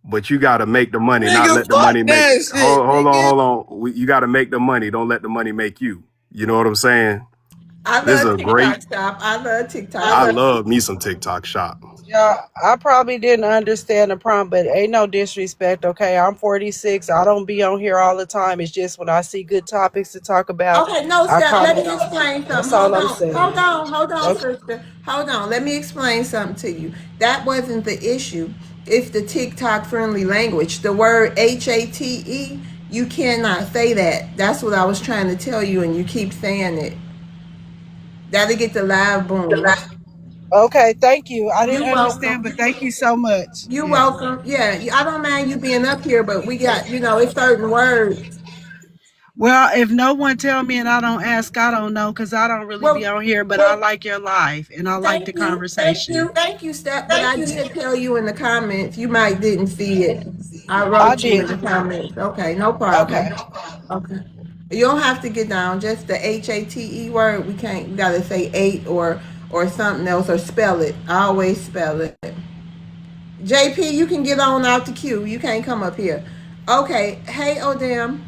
[SPEAKER 6] but you got to make the money, not
[SPEAKER 13] Nigga,
[SPEAKER 6] let the
[SPEAKER 13] fuck
[SPEAKER 6] money make.
[SPEAKER 13] that shit,
[SPEAKER 6] Hold
[SPEAKER 13] nigga.
[SPEAKER 6] on. You got to make the money. Don't let the money make you. You know what I'm saying?
[SPEAKER 1] I
[SPEAKER 6] This is
[SPEAKER 1] love
[SPEAKER 6] a great.
[SPEAKER 1] TikTok shop. I love TikTok
[SPEAKER 6] I
[SPEAKER 1] shop.
[SPEAKER 6] love me some TikTok shop.
[SPEAKER 10] Yeah, I probably didn't understand the prompt, but ain't no disrespect, okay? I'm 46. I don't be on here all the time. It's just when I see good topics to talk about,
[SPEAKER 1] Okay, no,
[SPEAKER 10] I
[SPEAKER 1] Steph, let
[SPEAKER 10] comment
[SPEAKER 1] me
[SPEAKER 10] on it.
[SPEAKER 1] explain
[SPEAKER 10] That's
[SPEAKER 1] something.
[SPEAKER 10] all I'm saying.
[SPEAKER 1] Hold on,
[SPEAKER 10] Okay.
[SPEAKER 1] sister. Hold on. Let me explain something to you. That wasn't the issue. It's the TikTok friendly language. The word HATE, You cannot say that. That's what I was trying to tell you, and you keep saying it. Gotta get the live boom.
[SPEAKER 10] Okay, thank you. I
[SPEAKER 1] You
[SPEAKER 10] didn't understand,
[SPEAKER 1] welcome.
[SPEAKER 10] but thank you so much.
[SPEAKER 1] You
[SPEAKER 10] Yeah.
[SPEAKER 1] welcome. Yeah, I don't mind you being up here, but we got, it's certain words.
[SPEAKER 10] Well, if no one tell me and I don't ask, I don't know because I don't really be
[SPEAKER 1] Well,
[SPEAKER 10] on here. But I like your live and I like the conversation.
[SPEAKER 1] thank you, Steph. But I did tell you in the comments. You might didn't see it. I
[SPEAKER 10] I
[SPEAKER 1] wrote you in
[SPEAKER 10] did.
[SPEAKER 1] the comments. Okay, no
[SPEAKER 10] Okay.
[SPEAKER 1] problem. Okay. You don't have to get down. Just the HATE word. We can't. We gotta say eight or something else or spell it. I always spell it. JP, you can get on out the queue. You can't come up here. Okay. Hey, Odam.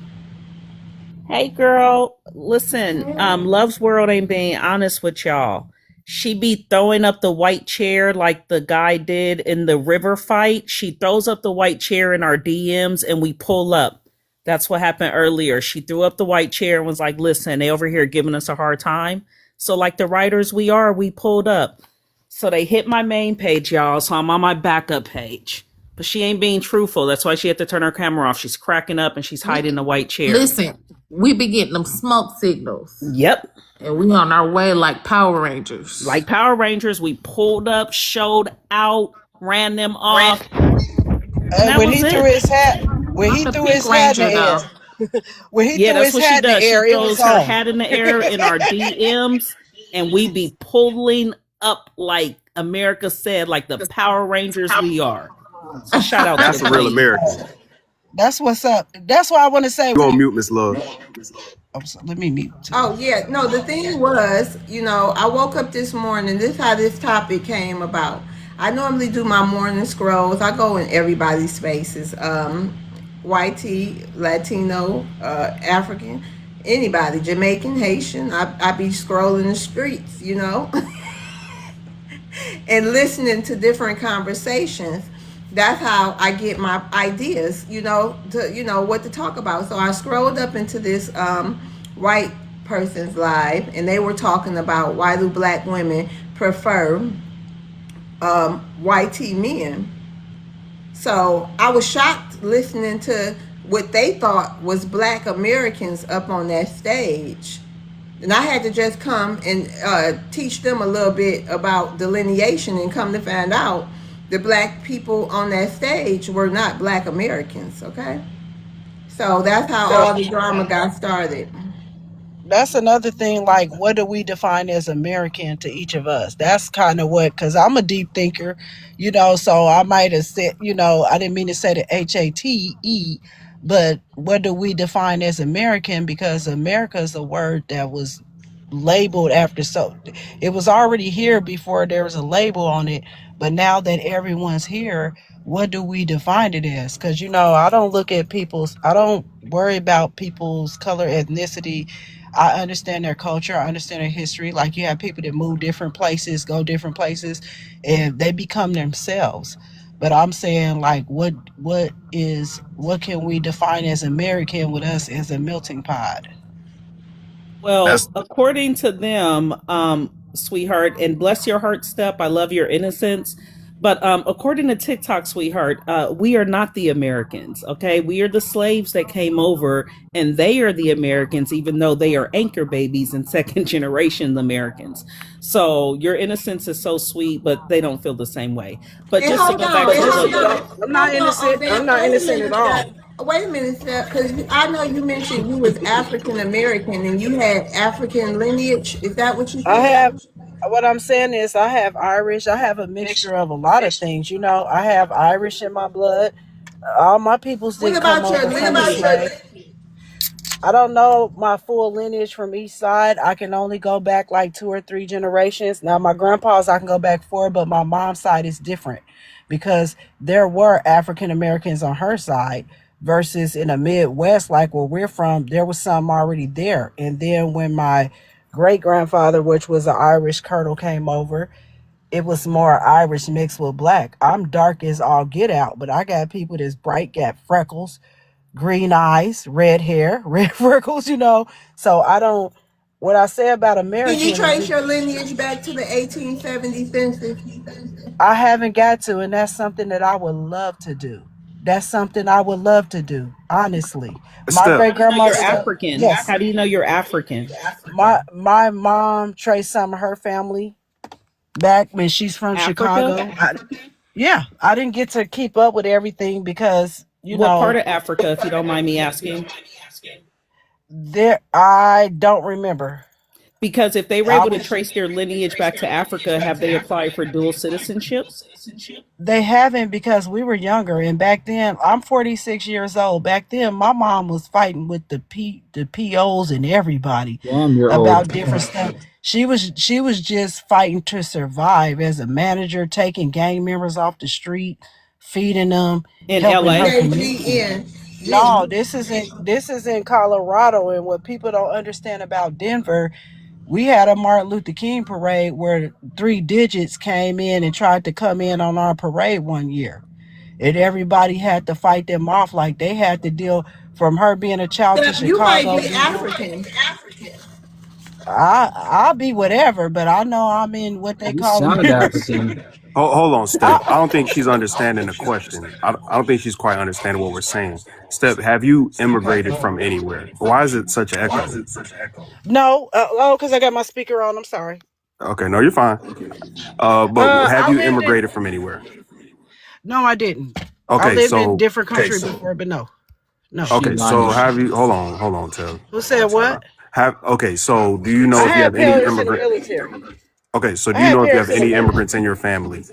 [SPEAKER 14] Hey girl, listen, Love's World ain't being honest with y'all. She be throwing up the white chair like the guy did in the river fight. She throws up the white chair in our DMs and we pull up. That's what happened earlier. She threw up the white chair and was like, listen, they over here giving us a hard time. So like the writers we are, we pulled up. So they hit my main page, y'all. So I'm on my backup page. But she ain't being truthful. That's why she had to turn her camera off. She's cracking up and she's hiding the white chair.
[SPEAKER 2] Listen, we be getting them smoke signals.
[SPEAKER 14] Yep.
[SPEAKER 2] And we on our way like Power Rangers.
[SPEAKER 14] Like Power Rangers, we pulled up, showed out, ran them off, and that
[SPEAKER 10] When
[SPEAKER 14] was
[SPEAKER 10] he threw
[SPEAKER 14] it.
[SPEAKER 10] his hat, when
[SPEAKER 2] I'm
[SPEAKER 10] he
[SPEAKER 2] the
[SPEAKER 10] threw
[SPEAKER 2] pink
[SPEAKER 10] his hat in
[SPEAKER 2] ranger
[SPEAKER 10] the
[SPEAKER 2] though.
[SPEAKER 10] air, when he
[SPEAKER 14] Yeah,
[SPEAKER 10] threw
[SPEAKER 14] that's
[SPEAKER 10] his
[SPEAKER 14] what she
[SPEAKER 10] hat in the
[SPEAKER 14] does. She
[SPEAKER 10] air, it was
[SPEAKER 14] throws her
[SPEAKER 10] on.
[SPEAKER 14] hat in the air in our DMs, and we be pulling up like America said, like the Power Rangers we are. So shout out to
[SPEAKER 6] That's
[SPEAKER 14] the
[SPEAKER 6] a real
[SPEAKER 14] queen.
[SPEAKER 6] American.
[SPEAKER 10] That's what's up. That's why I want to say
[SPEAKER 6] You
[SPEAKER 10] when
[SPEAKER 6] on
[SPEAKER 10] you.
[SPEAKER 6] mute, Miss Love.
[SPEAKER 10] Oh, so let me mute too.
[SPEAKER 1] Oh yeah, no. The thing was, I woke up this morning. This is how this topic came about. I normally do my morning scrolls. I go in everybody's spaces. YT, Latino, African, anybody, Jamaican, Haitian. I be scrolling the streets, and listening to different conversations. That's how I get my ideas, what to talk about. So I scrolled up into this white person's live, and they were talking about why do black women prefer white men. So I was shocked listening to what they thought was black Americans up on that stage. And I had to just come and teach them a little bit about delineation, and come to find out the black people on that stage were not black Americans, okay? So that's how all the drama got started.
[SPEAKER 10] That's another thing. Like, what do we define as American to each of us? That's kind of what, because I'm a deep thinker, so I might have said, I didn't mean to say the HATE, but what do we define as American? Because America is a word that was labeled after, so it was already here before there was a label on it. But now that everyone's here, what do we define it as? Because, I don't look at I don't worry about people's color, ethnicity. I understand their culture. I understand their history. Like, you have people that move different places, go different places, and they become themselves. But I'm saying, like, what can we define as American with us as a melting pot?
[SPEAKER 6] That's
[SPEAKER 14] Well, according to them, sweetheart, and bless your heart, Step. I love your innocence. But according to TikTok, sweetheart, we are not the Americans. Okay, we are the slaves that came over, and they are the Americans, even though they are anchor babies and second generation Americans. So your innocence is so sweet, but they don't feel the same way. But
[SPEAKER 1] And
[SPEAKER 14] just to
[SPEAKER 1] hold
[SPEAKER 14] go
[SPEAKER 1] on,
[SPEAKER 14] back
[SPEAKER 1] and
[SPEAKER 14] to
[SPEAKER 1] hold
[SPEAKER 14] what
[SPEAKER 1] on,
[SPEAKER 10] I'm not
[SPEAKER 1] hold on,
[SPEAKER 10] innocent. I'm
[SPEAKER 1] Odette.
[SPEAKER 10] not innocent at all.
[SPEAKER 1] Wait a minute, Steph, because I know you mentioned you was African American and you had African lineage. Is that what you
[SPEAKER 10] I
[SPEAKER 1] said?
[SPEAKER 10] have what I'm saying is I have Irish. I have a mixture of a lot of things. I have Irish in my blood. All my peoples
[SPEAKER 1] What
[SPEAKER 10] didn't come
[SPEAKER 1] about your
[SPEAKER 10] over from the
[SPEAKER 1] lineage?
[SPEAKER 10] slave. I don't know my full lineage from each side. I can only go back like 2 or 3 generations. Now my grandpa's I can go back 4, but my mom's side is different because there were African Americans on her side versus in the Midwest, like where we're from, there was some already there. And then when my great grandfather, which was an Irish colonel, came over, it was more Irish mixed with black. I'm dark as all get out, but I got people that's bright, got freckles, green eyes, red hair, red freckles. So I don't, what I say about
[SPEAKER 1] Can you
[SPEAKER 10] American is
[SPEAKER 1] trace your lineage back to the 1870 census?
[SPEAKER 10] I haven't got to, and that's something that I would love to do. That's something I would love to do, honestly. My
[SPEAKER 6] Step.
[SPEAKER 10] great
[SPEAKER 14] How do you know
[SPEAKER 10] grandma
[SPEAKER 14] you're
[SPEAKER 10] still,
[SPEAKER 14] African?
[SPEAKER 10] yes.
[SPEAKER 14] How do you know you're African?
[SPEAKER 10] My mom traced some of her family back when she's from
[SPEAKER 14] Africa?
[SPEAKER 10] Chicago. Yeah, I didn't get to keep up with everything because
[SPEAKER 14] What part of Africa, if you don't mind me asking?
[SPEAKER 10] there I don't remember.
[SPEAKER 14] Because if they were
[SPEAKER 10] I
[SPEAKER 14] able to
[SPEAKER 10] was
[SPEAKER 14] trace their lineage back to Africa, have they applied for dual citizenship?
[SPEAKER 10] They haven't because we were younger, and back then I'm 46 years old. Back then, my mom was fighting with the POs and everybody
[SPEAKER 15] Damn, you're
[SPEAKER 10] about
[SPEAKER 15] old.
[SPEAKER 10] different stuff. She was just fighting to survive as a manager, taking gang members off the street, feeding them,
[SPEAKER 14] In
[SPEAKER 10] helping her
[SPEAKER 14] LA?
[SPEAKER 10] community.
[SPEAKER 1] GGN.
[SPEAKER 10] No, this is in Colorado, and what people don't understand about Denver, we had a Martin Luther King parade where three digits came in and tried to come in on our parade one year. And everybody had to fight them off like they had to deal from her being a child to
[SPEAKER 1] You might
[SPEAKER 10] Chicago.
[SPEAKER 1] be African.
[SPEAKER 10] I'll be whatever, but I know I'm in what they
[SPEAKER 15] You
[SPEAKER 10] call
[SPEAKER 15] sound
[SPEAKER 10] America.
[SPEAKER 15] African.
[SPEAKER 6] Hold on, Step. I don't think she's understanding the question. I don't think she's quite understanding what we're saying. Step, have you immigrated from anywhere? Why is it such an echo?
[SPEAKER 10] No, because I got my speaker on. I'm sorry.
[SPEAKER 6] Okay, no, you're fine. But have
[SPEAKER 10] I
[SPEAKER 6] you
[SPEAKER 10] lived in.
[SPEAKER 6] immigrated from anywhere?
[SPEAKER 10] No, I didn't. I
[SPEAKER 6] Okay,
[SPEAKER 10] lived in
[SPEAKER 6] so
[SPEAKER 10] different countries before, but no, no.
[SPEAKER 15] She
[SPEAKER 6] okay, so
[SPEAKER 15] lying.
[SPEAKER 6] have you? Hold on, Ted.
[SPEAKER 10] Who said what?
[SPEAKER 6] Have okay, so do you
[SPEAKER 10] I
[SPEAKER 6] know if you
[SPEAKER 10] had
[SPEAKER 6] have any
[SPEAKER 10] parents in the
[SPEAKER 6] immigrant?
[SPEAKER 10] military.
[SPEAKER 6] Okay, so
[SPEAKER 10] I
[SPEAKER 6] do you
[SPEAKER 10] had
[SPEAKER 6] know if you have
[SPEAKER 10] parents in the
[SPEAKER 6] any
[SPEAKER 10] military.
[SPEAKER 6] immigrants in your family?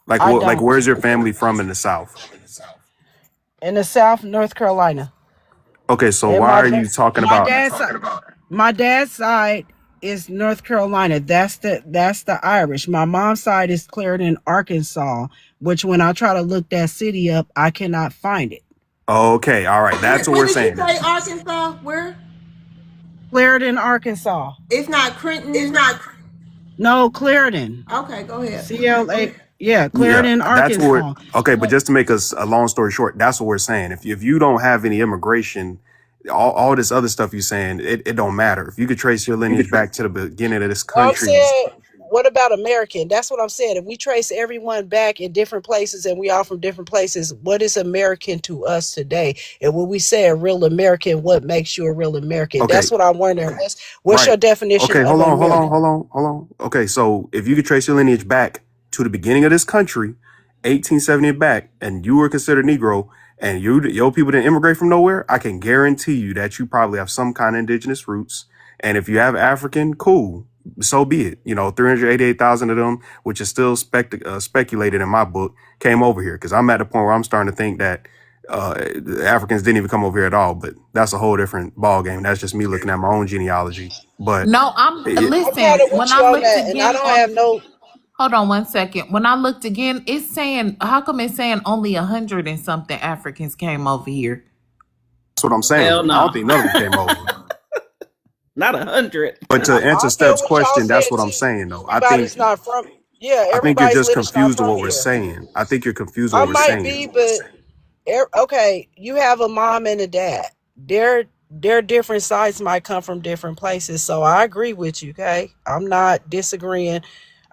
[SPEAKER 6] Like
[SPEAKER 10] I
[SPEAKER 6] what? Like
[SPEAKER 10] don't.
[SPEAKER 6] where's your family from in the South?
[SPEAKER 10] In the South, North Carolina.
[SPEAKER 6] Okay, so
[SPEAKER 10] And
[SPEAKER 6] why are you talking
[SPEAKER 10] my
[SPEAKER 6] about?
[SPEAKER 10] dad's side, my dad's side is North Carolina. That's the Irish. My mom's side is Clarendon, Arkansas, which when I try to look that city up, I cannot find it.
[SPEAKER 6] Okay, all right, that's what
[SPEAKER 1] Where
[SPEAKER 6] we're
[SPEAKER 1] did you
[SPEAKER 6] saying then.
[SPEAKER 1] say Arkansas? Where?
[SPEAKER 10] Clarendon, Arkansas.
[SPEAKER 1] It's not Clinton.
[SPEAKER 10] No, Clarendon.
[SPEAKER 1] Okay, go ahead.
[SPEAKER 10] CLA. Yeah,
[SPEAKER 6] Yeah,
[SPEAKER 10] Clarendon,
[SPEAKER 6] that's what.
[SPEAKER 10] Arkansas.
[SPEAKER 6] Okay, but
[SPEAKER 10] But
[SPEAKER 6] just to make us a long story short, that's what we're saying. If you don't have any immigration, all this other stuff you're saying, it don't matter. If you could trace your lineage back to the beginning of this
[SPEAKER 10] I'm
[SPEAKER 6] country.
[SPEAKER 10] saying, what about American? That's what I'm saying. If we trace everyone back in different places and we all from different places, what is American to us today? And when we say a real American, what makes you a real American?
[SPEAKER 6] Okay,
[SPEAKER 10] That's what I'm wondering. What's
[SPEAKER 6] right.
[SPEAKER 10] your definition
[SPEAKER 6] Okay,
[SPEAKER 10] of American?
[SPEAKER 6] hold on. Okay, so if you could trace your lineage back to the beginning of this country, 1870 and back, and you were considered Negro, and your people didn't immigrate from nowhere, I can guarantee you that you probably have some kind of indigenous roots. And if you have African, cool, so be it. 388,000 of them, which is still speculated in my book, came over here because I'm at the point where I'm starting to think that the Africans didn't even come over here at all. But that's a whole different ball game. That's just me looking at my own genealogy. But
[SPEAKER 2] No, I'm
[SPEAKER 10] I'm kind
[SPEAKER 2] listen.
[SPEAKER 10] of
[SPEAKER 2] When
[SPEAKER 10] with you
[SPEAKER 2] I
[SPEAKER 10] on
[SPEAKER 2] looked
[SPEAKER 10] that, and I
[SPEAKER 2] again
[SPEAKER 10] don't
[SPEAKER 2] on,
[SPEAKER 10] have no.
[SPEAKER 2] hold on one second. When I looked again, it's saying, how come it's saying only 100 and something Africans came over here?
[SPEAKER 6] that's what I'm
[SPEAKER 14] Hell
[SPEAKER 6] saying. I don't
[SPEAKER 14] no.
[SPEAKER 6] think none of them came over.
[SPEAKER 14] Not 100.
[SPEAKER 6] But to answer
[SPEAKER 10] I get
[SPEAKER 6] Steph's
[SPEAKER 10] what y'all
[SPEAKER 6] question, that's
[SPEAKER 10] saying
[SPEAKER 6] what I'm
[SPEAKER 10] too.
[SPEAKER 6] saying though.
[SPEAKER 10] Everybody's not from. Yeah,
[SPEAKER 6] I think you're
[SPEAKER 10] everybody's
[SPEAKER 6] just
[SPEAKER 10] lineage not
[SPEAKER 6] confused with
[SPEAKER 10] from
[SPEAKER 6] what we're
[SPEAKER 10] here.
[SPEAKER 6] saying. I think you're confused with
[SPEAKER 10] I
[SPEAKER 6] what we're
[SPEAKER 10] might
[SPEAKER 6] saying.
[SPEAKER 10] be, but okay, you have a mom and a dad. Their different sides might come from different places. So I agree with you, okay? I'm not disagreeing.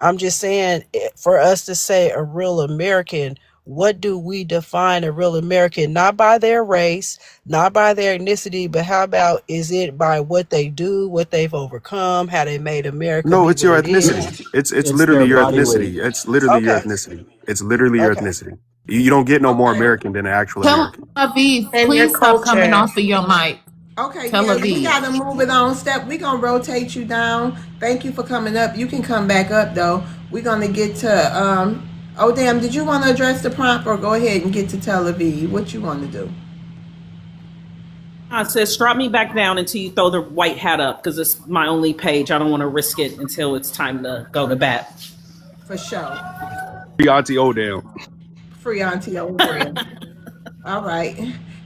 [SPEAKER 10] I'm just saying for us to say a real American, what do we define a real American? Not by their race, not by their ethnicity, but how about is it by what they do, what they've overcome, how they made America
[SPEAKER 6] No,
[SPEAKER 10] be
[SPEAKER 6] it's
[SPEAKER 10] what
[SPEAKER 6] your
[SPEAKER 10] it is?
[SPEAKER 6] ethnicity. It's
[SPEAKER 15] It's
[SPEAKER 6] literally
[SPEAKER 15] their
[SPEAKER 6] your
[SPEAKER 15] body weight.
[SPEAKER 6] ethnicity. It's literally your
[SPEAKER 10] Okay,
[SPEAKER 6] ethnicity. It's literally your
[SPEAKER 10] okay.
[SPEAKER 6] ethnicity. You don't get no more American than an actual
[SPEAKER 2] Tel
[SPEAKER 6] American.
[SPEAKER 2] Aviv,
[SPEAKER 9] And your
[SPEAKER 2] please stop coming
[SPEAKER 9] culture.
[SPEAKER 2] off of your mic.
[SPEAKER 1] Okay,
[SPEAKER 2] Tel
[SPEAKER 1] yeah, we
[SPEAKER 2] Aviv.
[SPEAKER 1] gotta move it on. Step. We gonna rotate you down. Thank you for coming up. You can come back up though. We're gonna get to. Oh damn! Did you want to address the prompt or go ahead and get to Tel Aviv? What you want to do?
[SPEAKER 14] I says, drop me back down until you throw the white hat up because it's my only page. I don't want to risk it until it's time to go to bat.
[SPEAKER 1] For sure.
[SPEAKER 6] Auntie Odell.
[SPEAKER 1] Free Auntie O'Dell. All right.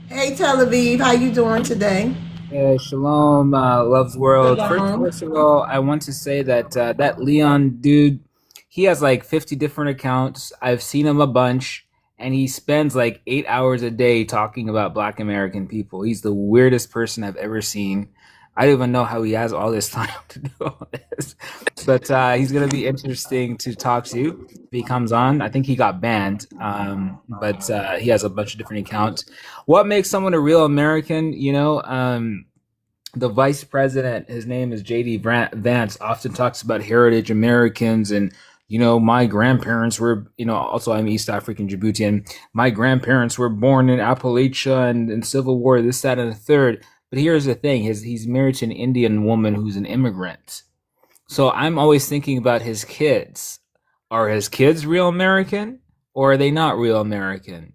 [SPEAKER 1] Hey Tel Aviv, how you doing today?
[SPEAKER 15] Yeah, shalom, loves world.
[SPEAKER 1] Shalom.
[SPEAKER 15] First of all, I want to say that that Leon dude, he has like 50 different accounts. I've seen him a bunch, and he spends like 8 hours a day talking about Black American people. He's the weirdest person I've ever seen. I don't even know how he has all this time to do all this. But he's gonna be interesting to talk to if he comes on. I think he got banned, but he has a bunch of different accounts. What makes someone a real American? The vice president, his name is JD Vance, often talks about heritage Americans and my grandparents were, also I'm East African Djiboutian. My grandparents were born in Appalachia and Civil War, this, that, and the third. But here's the thing: he's married to an Indian woman who's an immigrant. So I'm always thinking about his kids. Are his kids real American, or are they not real American?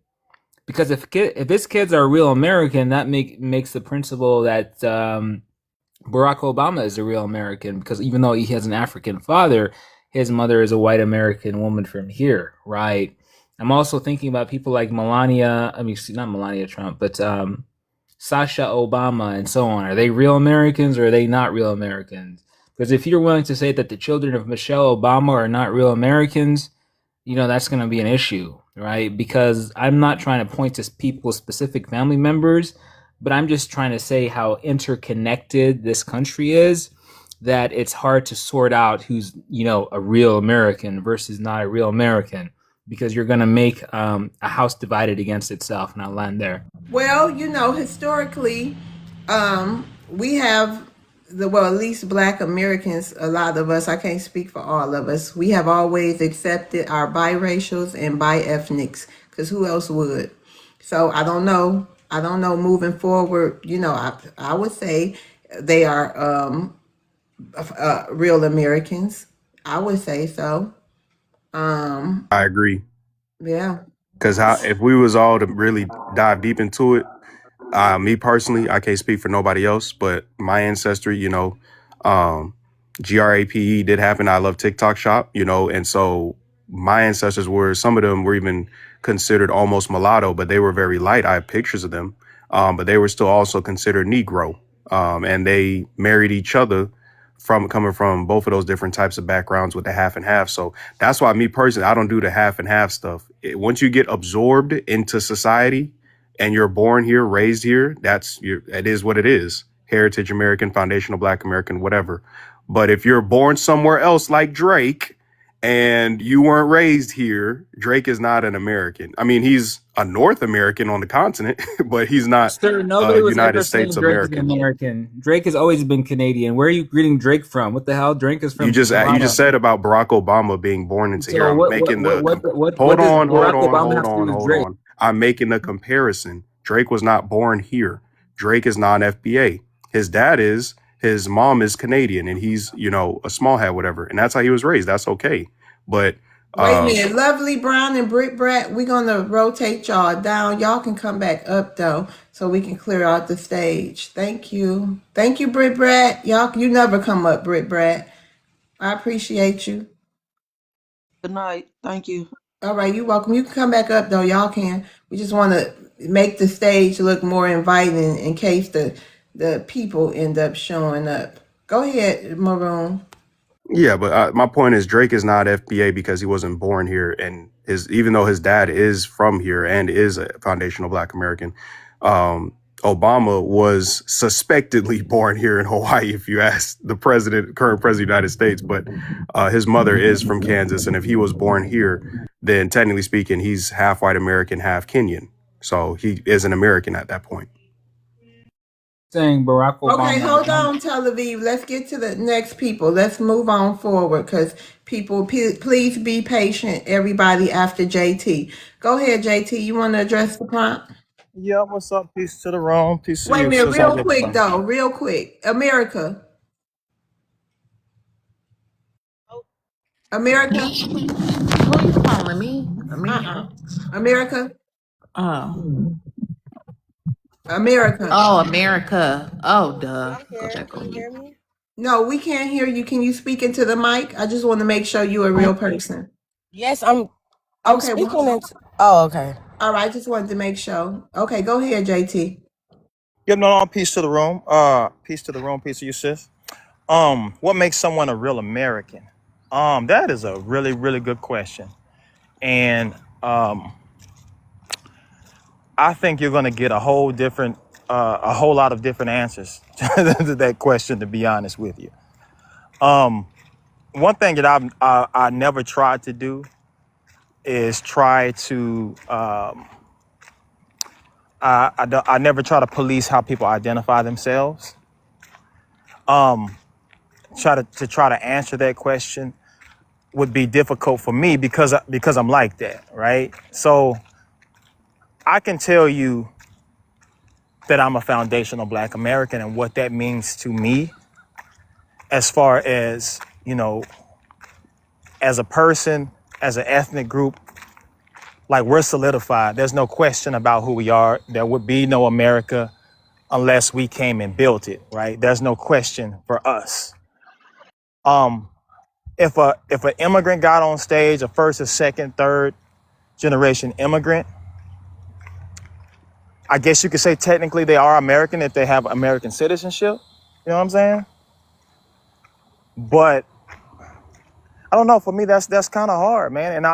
[SPEAKER 15] Because if his kids are real American, that makes the principle that Barack Obama is a real American, because even though he has an African father, his mother is a white American woman from here, right? I'm also thinking about people like Melania, I mean, not Melania Trump, but Sasha Obama and so on. Are they real Americans or are they not real Americans? Because if you're willing to say that the children of Michelle Obama are not real Americans, that's going to be an issue, right? Because I'm not trying to point to people's specific family members, but I'm just trying to say how interconnected this country is, that it's hard to sort out who's, a real American versus not a real American, because you're going to make a house divided against itself. And I'll land there.
[SPEAKER 1] Well, historically, we have at least Black Americans, a lot of us, I can't speak for all of us, we have always accepted our biracials and bi-ethnics, because who else would? So I don't know moving forward, I would say they are real Americans. I would say so.
[SPEAKER 6] I agree.
[SPEAKER 1] Yeah.
[SPEAKER 6] Because if we was all to really dive deep into it, me personally, I can't speak for nobody else, but my ancestry, GRAPE did happen. I love TikTok shop, and so my ancestors some of them were even considered almost mulatto, but they were very light. I have pictures of them, but they were still also considered Negro, and they married each other coming from both of those different types of backgrounds with the half and half. So that's why me personally, I don't do the half and half stuff. Once you get absorbed into society and you're born here, raised here, it is what it is. Heritage American, foundational Black American, whatever. But if you're born somewhere else like Drake and you weren't raised here, Drake is not an American. I mean, he's a North American on the continent, but he's not
[SPEAKER 15] Sir, nobody was
[SPEAKER 6] United
[SPEAKER 15] ever
[SPEAKER 6] States
[SPEAKER 15] saying Drake is
[SPEAKER 6] American.
[SPEAKER 15] American. Drake has always been Canadian. Where are you getting Drake from? What the hell? Drake is from
[SPEAKER 6] You just
[SPEAKER 15] Toronto.
[SPEAKER 6] said about Barack Obama being born into here. I'm making
[SPEAKER 15] What does Barack Obama have to do with
[SPEAKER 6] hold
[SPEAKER 15] Drake?
[SPEAKER 6] on. I'm making a comparison. Drake was not born here. Drake is non-FBA. His dad is. His mom is Canadian, and he's, a small hat, whatever. And that's how he was raised. That's okay. But
[SPEAKER 1] wait a minute, Lovely Brown and Britt Brat, we're gonna rotate y'all down. Y'all can come back up though, so we can clear out the stage. Thank you, Britt Brat. You never come up, Britt Brat. I appreciate you.
[SPEAKER 11] Good night. Thank you.
[SPEAKER 1] All right, you're welcome. You can come back up though. Y'all can. We just want to make the stage look more inviting in case the people end up showing up. Go ahead, Maroon.
[SPEAKER 6] yeah, but my point is Drake is not FBA because he wasn't born here, and even though his dad is from here and is a foundational Black American, Obama was suspectedly born here in Hawaii, if you ask the current president of the United States. But his mother is from Kansas, and if he was born here, then technically speaking, he's half white American, half Kenyan. So he is an American at that point.
[SPEAKER 15] Saying Barack Obama.
[SPEAKER 1] Okay, hold on, Tel Aviv. Let's get to the next people. Let's move on forward because people, please be patient, everybody, after JT. Go ahead, JT. You want to address the prompt?
[SPEAKER 16] Yeah, what's up? Peace to the room. Peace to
[SPEAKER 1] Wait a
[SPEAKER 16] you.
[SPEAKER 1] minute,
[SPEAKER 16] Sis.
[SPEAKER 1] real quick, though. Real quick. America. America.
[SPEAKER 2] Who you calling me?
[SPEAKER 1] America.
[SPEAKER 2] Oh.
[SPEAKER 1] America.
[SPEAKER 2] Oh, America. Oh, duh.
[SPEAKER 9] I'm here. Can you hear me?
[SPEAKER 1] No, we can't hear you. Can you speak into the mic? I just want to make sure you're a real person.
[SPEAKER 9] Yes, I'm
[SPEAKER 1] Okay.
[SPEAKER 9] speaking into. Oh, okay.
[SPEAKER 1] All right. Just wanted to make sure. Okay, go ahead, JT.
[SPEAKER 16] Yeah, no, peace to the room. Peace to the room. Peace to you, sis. What makes someone a real American? That is a really, really good question, and I think you're gonna get a whole different a whole lot of different answers to that question, to be honest with you. One thing that I never tried to do is try to I never try to police how people identify themselves. Try to answer that question would be difficult for me because I'm like that, right? So I can tell you that I'm a foundational Black American and what that means to me, as far as, as a person, as an ethnic group. Like, we're solidified. There's no question about who we are. There would be no America unless we came and built it, right? There's no question for us. Um, if an immigrant got on stage, a first or second, third generation immigrant, I guess you could say technically they are American if they have American citizenship. You know what I'm saying? But I don't know. For me, that's kind of hard, man. And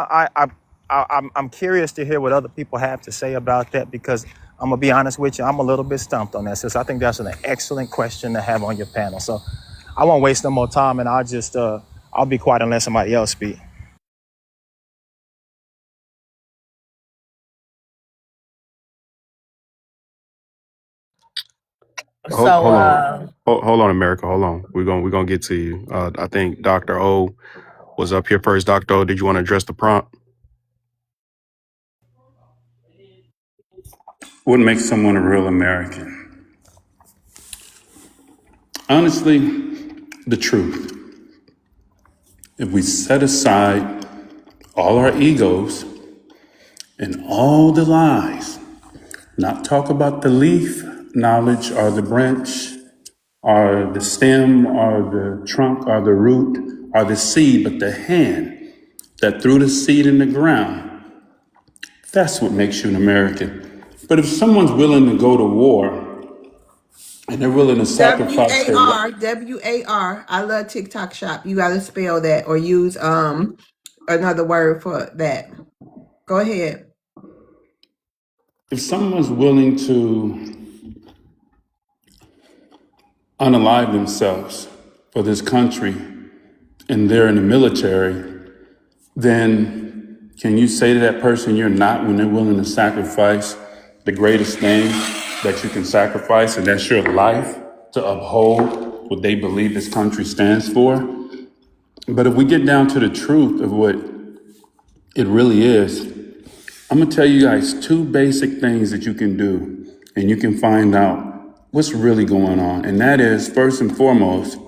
[SPEAKER 16] I'm curious to hear what other people have to say about that, because I'm gonna be honest with you, I'm a little bit stumped on that. Sis, I think that's an excellent question to have on your panel. So I won't waste no more time, and I'll be quiet and let somebody else speak.
[SPEAKER 14] So,
[SPEAKER 6] Hold on, America. Hold on. We're gonna get to you. I think Dr. O was up here first. Dr. O, did you want to address the prompt?
[SPEAKER 17] What makes someone a real American? Honestly, the truth. If we set aside all our egos and all the lies, not talk about the leaf, knowledge, or the branch, or the stem, or the trunk, or the root, or the seed, but the hand that threw the seed in the ground, that's what makes you an American. But if someone's willing to go to war and they're willing to
[SPEAKER 1] W
[SPEAKER 17] sacrifice
[SPEAKER 1] A
[SPEAKER 17] their life,
[SPEAKER 1] R W A R. I love TikTok shop. You gotta spell that or use another word for that. Go ahead.
[SPEAKER 17] if someone's willing to unalive themselves for this country and they're in the military, then can you say to that person you're not when they're willing to sacrifice the greatest thing that you can sacrifice, and that's your life to uphold what they believe this country stands for? But if we get down to the truth of what it really is, I'm gonna tell you guys two basic things that you can do, and you can find out what's really going on. And that is, first and foremost,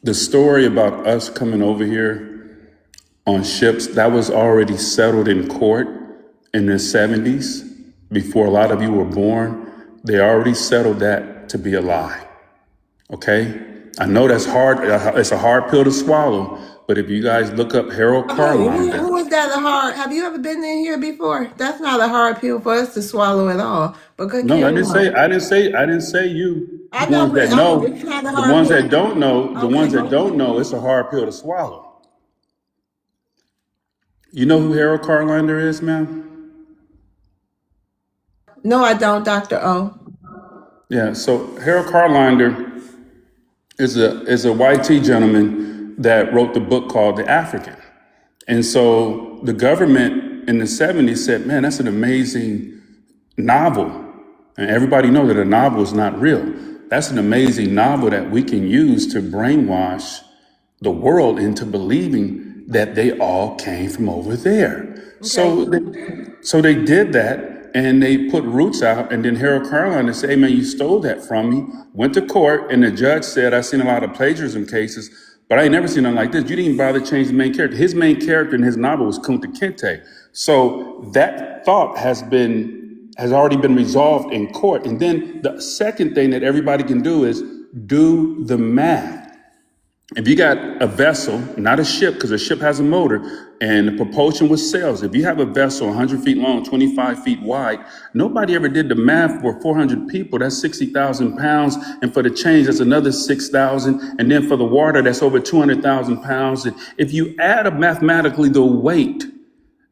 [SPEAKER 17] the story about us coming over here on ships, that was already settled in court in the 70s, before a lot of you were born. They already settled that to be a lie, okay? I know that's hard, it's a hard pill to swallow, but if you guys look up Harold
[SPEAKER 1] Oh,
[SPEAKER 17] Carlyle,
[SPEAKER 1] who is that a hard? Have you ever been in here before? That's not a hard pill for us to swallow at all. But good
[SPEAKER 17] no,
[SPEAKER 1] carry on.
[SPEAKER 17] I didn't say you.
[SPEAKER 1] I know, but it's not a
[SPEAKER 17] The
[SPEAKER 1] hard
[SPEAKER 17] ones
[SPEAKER 1] pill.
[SPEAKER 17] that don't know,
[SPEAKER 1] Okay, go ahead.
[SPEAKER 17] it's a hard pill to swallow. You know who Harold Carliner is, ma'am?
[SPEAKER 1] No, I don't, Dr. O.
[SPEAKER 17] Yeah, so Harold Carliner is a YT gentleman that wrote the book called The African. And so the government in the 70s said, man, that's an amazing novel. And everybody knows that a novel is not real. That's an amazing novel that we can use to brainwash the world into believing that they all came from over there.
[SPEAKER 1] Okay.
[SPEAKER 17] So they did that, and they put roots out, and then Harold Carolina said, hey man, you stole that from me. Went to court, and the judge said, I've seen a lot of plagiarism cases, but I ain't never seen nothing like this. You didn't even bother to change the main character. His main character in his novel was Kunta Kinte. So that thought has already been resolved in court. And then the second thing that everybody can do is do the math. If you got a vessel, not a ship, because a ship has a motor, and the propulsion with sails, if you have a vessel 100 feet long, 25 feet wide, nobody ever did the math for 400 people. That's 60,000 pounds. And for the change, that's another 6,000. And then for the water, that's over 200,000 pounds. And if you add up mathematically the weight,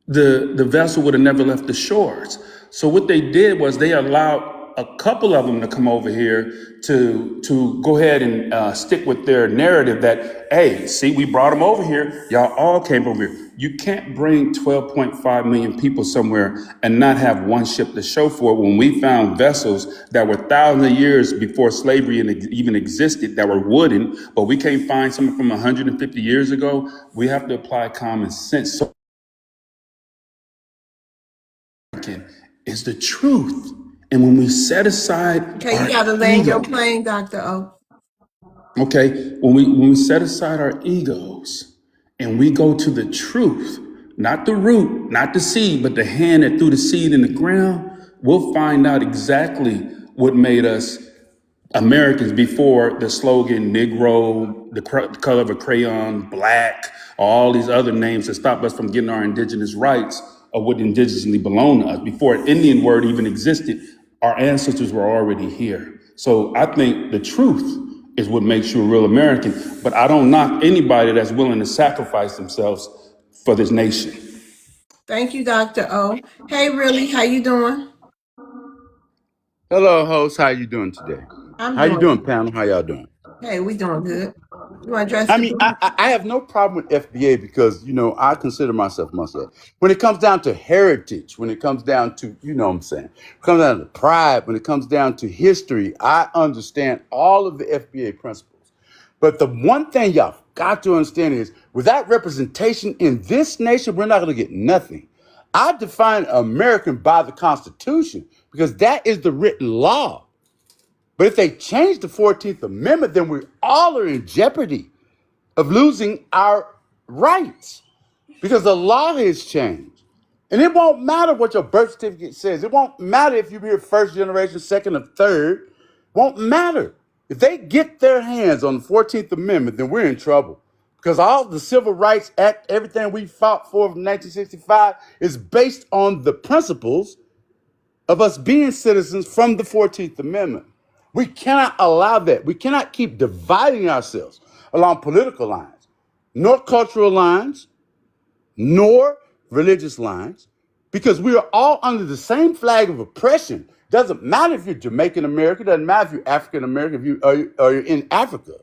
[SPEAKER 17] the vessel would have never left the shores. So what they did was they allowed a couple of them to come over here to go ahead and stick with their narrative that, hey, see, we brought them over here. Y'all all came over here. You can't bring 12.5 million people somewhere and not have one ship to show for it when we found vessels that were thousands of years before slavery even existed that were wooden, but we can't find something from 150 years ago. We have to apply common sense. So is the truth. And when we set aside
[SPEAKER 1] Okay, you
[SPEAKER 17] our
[SPEAKER 1] gotta land your
[SPEAKER 17] ego,
[SPEAKER 1] plane, Dr. O.
[SPEAKER 17] okay, when we set aside our egos and we go to the truth, not the root, not the seed, but the hand that threw the seed in the ground, we'll find out exactly what made us Americans before the slogan Negro, the color of a crayon, black, all these other names that stop us from getting our indigenous rights of what indigenously belong to us. Before an Indian word even existed, our ancestors were already here. So I think the truth is what makes you a real American. But I don't knock anybody that's willing to sacrifice themselves for this nation.
[SPEAKER 1] Thank you, Dr. O. Hey, really, how you doing?
[SPEAKER 18] Hello, host. How you doing today?
[SPEAKER 1] I'm
[SPEAKER 18] How you
[SPEAKER 1] doing
[SPEAKER 18] doing,
[SPEAKER 1] good.
[SPEAKER 18] panel? How y'all doing?
[SPEAKER 1] Hey, we doing good. You want to address
[SPEAKER 18] I
[SPEAKER 1] the
[SPEAKER 18] mean, I,
[SPEAKER 1] group?
[SPEAKER 18] I I have no problem with FBA because I consider myself Muslim. When it comes down to heritage, when it comes down to what I'm saying, when it comes down to pride, when it comes down to history, I understand all of the FBA principles. But the one thing y'all got to understand is, without representation in this nation, we're not going to get nothing. I define American by the Constitution because that is the written law. But if they change the 14th Amendment, then we all are in jeopardy of losing our rights because the law has changed. And it won't matter what your birth certificate says. It won't matter if you're here first generation, second, or third. Won't matter. If they get their hands on the 14th Amendment, then we're in trouble. Because all the Civil Rights Act, everything we fought for from 1965 is based on the principles of us being citizens from the 14th Amendment. We cannot allow that. We cannot keep dividing ourselves along political lines, nor cultural lines, nor religious lines, because we are all under the same flag of oppression. Doesn't matter if you're Jamaican American, doesn't matter if you're African American, if you or you're in Africa.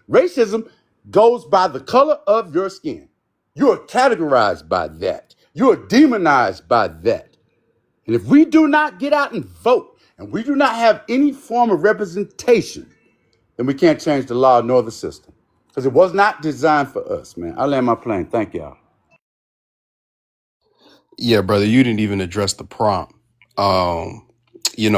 [SPEAKER 18] Racism goes by the color of your skin. You are categorized by that. You are demonized by that. And if we do not get out and vote, and we do not have any form of representation, then we can't change the law nor the system. Because it was not designed for us, man. I land my plane. Thank y'all.
[SPEAKER 6] Yeah, brother, you didn't even address the prompt.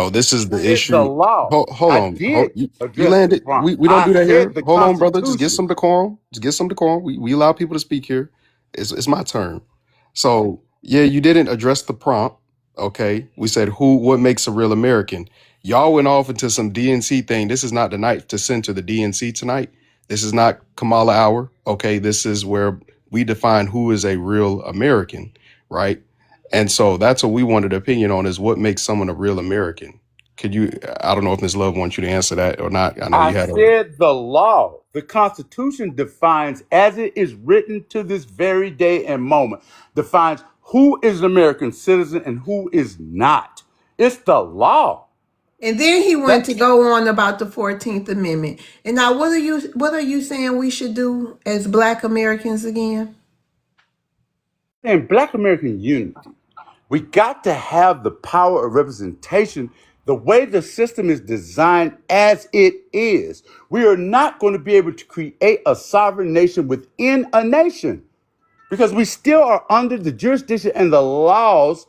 [SPEAKER 6] This is the
[SPEAKER 18] Said the
[SPEAKER 6] issue.
[SPEAKER 18] law.
[SPEAKER 6] Hold
[SPEAKER 18] I
[SPEAKER 6] on.
[SPEAKER 18] did
[SPEAKER 6] You
[SPEAKER 18] address the
[SPEAKER 6] landed.
[SPEAKER 18] prompt.
[SPEAKER 6] We don't
[SPEAKER 18] I
[SPEAKER 6] do that
[SPEAKER 18] said
[SPEAKER 6] here.
[SPEAKER 18] the
[SPEAKER 6] Hold on, brother. Just get
[SPEAKER 18] Constitution.
[SPEAKER 6] some decorum. Just get some decorum. We allow people to speak here. It's my turn. So yeah, you didn't address the prompt. Okay. We said what makes a real American. Y'all went off into some DNC thing. This is not the night to center the DNC tonight. This is not Kamala hour. Okay. This is where we define who is a real American, right? And so that's what we wanted opinion on, is what makes someone a real American. Could you, I don't know if Ms. Love wants you to answer that or not. I know
[SPEAKER 18] I
[SPEAKER 6] you had a,
[SPEAKER 18] said the law. The Constitution defines, as it is written to this very day and moment, defines who is an American citizen and who is not. It's the law.
[SPEAKER 1] And then he went
[SPEAKER 18] That
[SPEAKER 1] to go on about the 14th Amendment. And now what are you saying we should do as Black Americans again?
[SPEAKER 18] in Black American unity. We got to have the power of representation the way the system is designed as it is. We are not going to be able to create a sovereign nation within a nation because we still are under the jurisdiction and the laws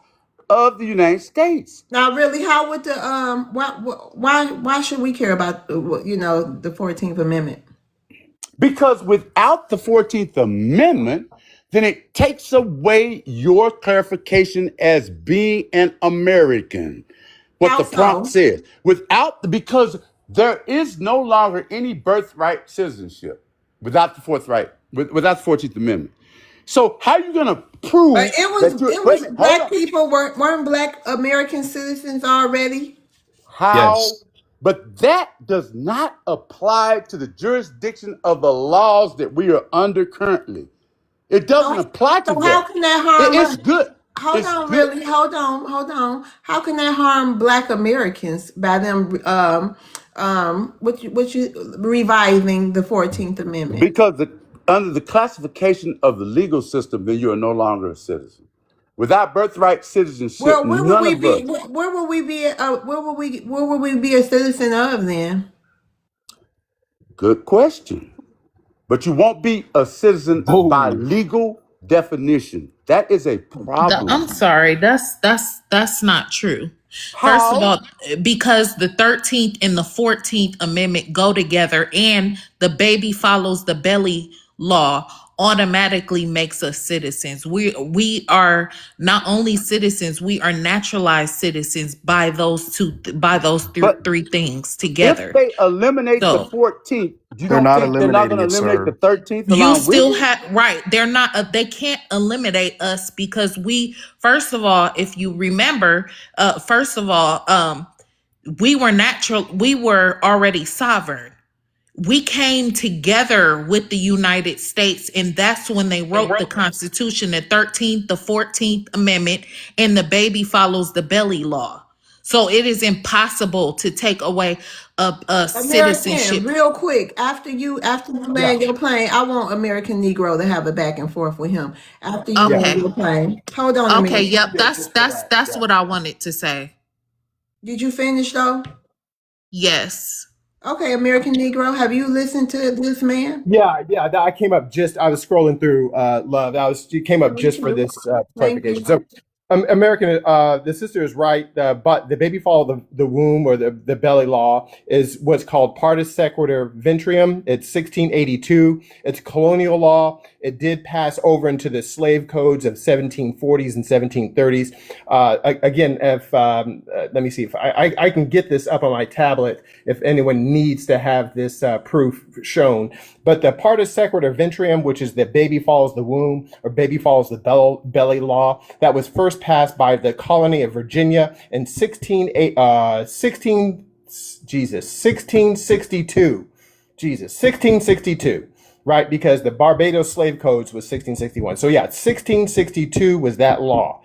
[SPEAKER 18] of the United States.
[SPEAKER 1] Now, really, how would the why should we care about the 14th Amendment?
[SPEAKER 18] Because without the 14th Amendment, then it takes away your clarification as being an American. What
[SPEAKER 1] How
[SPEAKER 18] the prompt
[SPEAKER 1] so?
[SPEAKER 18] says. Because there is no longer any birthright citizenship without the without the 14th Amendment. So how are you going to
[SPEAKER 1] But
[SPEAKER 18] prove
[SPEAKER 1] it was
[SPEAKER 18] that
[SPEAKER 1] it
[SPEAKER 18] wait a
[SPEAKER 1] was
[SPEAKER 18] minute, hold
[SPEAKER 1] Black
[SPEAKER 18] on.
[SPEAKER 1] people weren't Black American citizens already?
[SPEAKER 18] How?
[SPEAKER 6] yes.
[SPEAKER 18] But that does not apply to the jurisdiction of the laws that we are under currently. It doesn't
[SPEAKER 1] So,
[SPEAKER 18] apply to
[SPEAKER 1] so how
[SPEAKER 18] that.
[SPEAKER 1] can that harm
[SPEAKER 18] It's
[SPEAKER 1] us?
[SPEAKER 18] good.
[SPEAKER 1] Hold
[SPEAKER 18] It's
[SPEAKER 1] on,
[SPEAKER 18] good.
[SPEAKER 1] really. Hold on. How can that harm Black Americans by them what you reviving the 14th Amendment?
[SPEAKER 18] Because under the classification of the legal system, then you are no longer a citizen. Without birthright citizenship,
[SPEAKER 1] Well, where would
[SPEAKER 18] none
[SPEAKER 1] we
[SPEAKER 18] of
[SPEAKER 1] be?
[SPEAKER 18] us.
[SPEAKER 1] Where would we be? Where would we be a citizen of then?
[SPEAKER 18] Good question. But you won't be a citizen by
[SPEAKER 16] Boom.
[SPEAKER 18] legal definition. That is a
[SPEAKER 2] I'm
[SPEAKER 18] problem.
[SPEAKER 2] sorry, that's not true. First of
[SPEAKER 18] How?
[SPEAKER 2] all, because the 13th and the 14th Amendment go together, and the baby follows the belly law automatically makes us citizens. We are not only citizens, we are naturalized citizens by those
[SPEAKER 18] But
[SPEAKER 2] three things
[SPEAKER 18] if
[SPEAKER 2] together.
[SPEAKER 18] they eliminate the
[SPEAKER 2] So
[SPEAKER 18] 14th, you
[SPEAKER 6] They're
[SPEAKER 18] don't
[SPEAKER 6] not
[SPEAKER 18] think they're not going
[SPEAKER 6] eliminating
[SPEAKER 18] to
[SPEAKER 6] it,
[SPEAKER 18] eliminate the
[SPEAKER 6] sir.
[SPEAKER 18] 13th
[SPEAKER 2] you
[SPEAKER 18] along with
[SPEAKER 2] still
[SPEAKER 18] it?
[SPEAKER 2] have right, they're not they can't eliminate us because we, first of all, if you remember, first of all, we were already sovereign. We came together with the United States, and that's when they wrote the Constitution, the 13th, the 14th Amendment, and the baby follows the belly law. So it is impossible to take away a
[SPEAKER 1] American,
[SPEAKER 2] citizenship.
[SPEAKER 1] real quick. After you
[SPEAKER 6] Yeah,
[SPEAKER 1] land your plane, I want American Negro to have a back and forth with him. After you
[SPEAKER 6] yeah.
[SPEAKER 1] land
[SPEAKER 2] Okay.
[SPEAKER 1] your plane, hold on a
[SPEAKER 2] Okay,
[SPEAKER 1] minute.
[SPEAKER 2] yep,
[SPEAKER 6] Yeah,
[SPEAKER 2] that's
[SPEAKER 6] just for
[SPEAKER 2] that's
[SPEAKER 6] that.
[SPEAKER 2] that's
[SPEAKER 6] Yeah.
[SPEAKER 2] what I wanted to say.
[SPEAKER 1] Did you finish though?
[SPEAKER 2] Yes.
[SPEAKER 1] Okay, American Negro, have you listened to this man?
[SPEAKER 6] Yeah, yeah. I came up just. I was scrolling through love. You came up
[SPEAKER 1] Thank
[SPEAKER 6] just for
[SPEAKER 1] you.
[SPEAKER 6] this
[SPEAKER 1] Thank
[SPEAKER 6] clarification.
[SPEAKER 1] you.
[SPEAKER 6] So, American, the sister is right. But the baby fall of the womb or the belly law is what's called partus sequitur ventrium. It's 1682. It's colonial law. It did pass over into the slave codes of 1740s and 1730s. Again, if let me see if I can get this up on my tablet if anyone needs to have this proof shown. But the partus sequitur ventrium, which is the baby follows the womb or baby follows the belly law, that was first passed by the colony of Virginia in 1662. Right, because the Barbados slave codes was 1661. So yeah, 1662 was that law.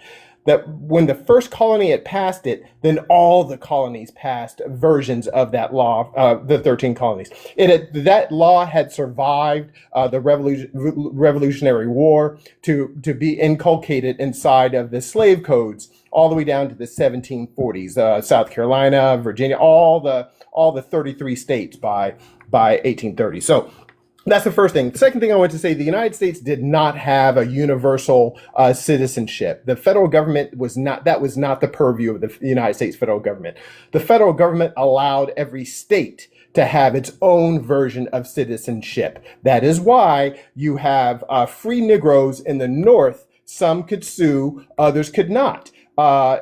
[SPEAKER 6] That when the first colony had passed it, then all the colonies passed versions of that law, the 13 colonies. That law had survived the Revolutionary War to be inculcated inside of the slave codes all the way down to the 1740s. South Carolina, Virginia, all the 33 states by 1830. So that's the first thing. The second thing I want to say, the United States did not have a universal citizenship. The federal government that was not the purview of the United States federal government. The federal government allowed every state to have its own version of citizenship. That is why you have free Negroes in the North. Some could sue, others could not.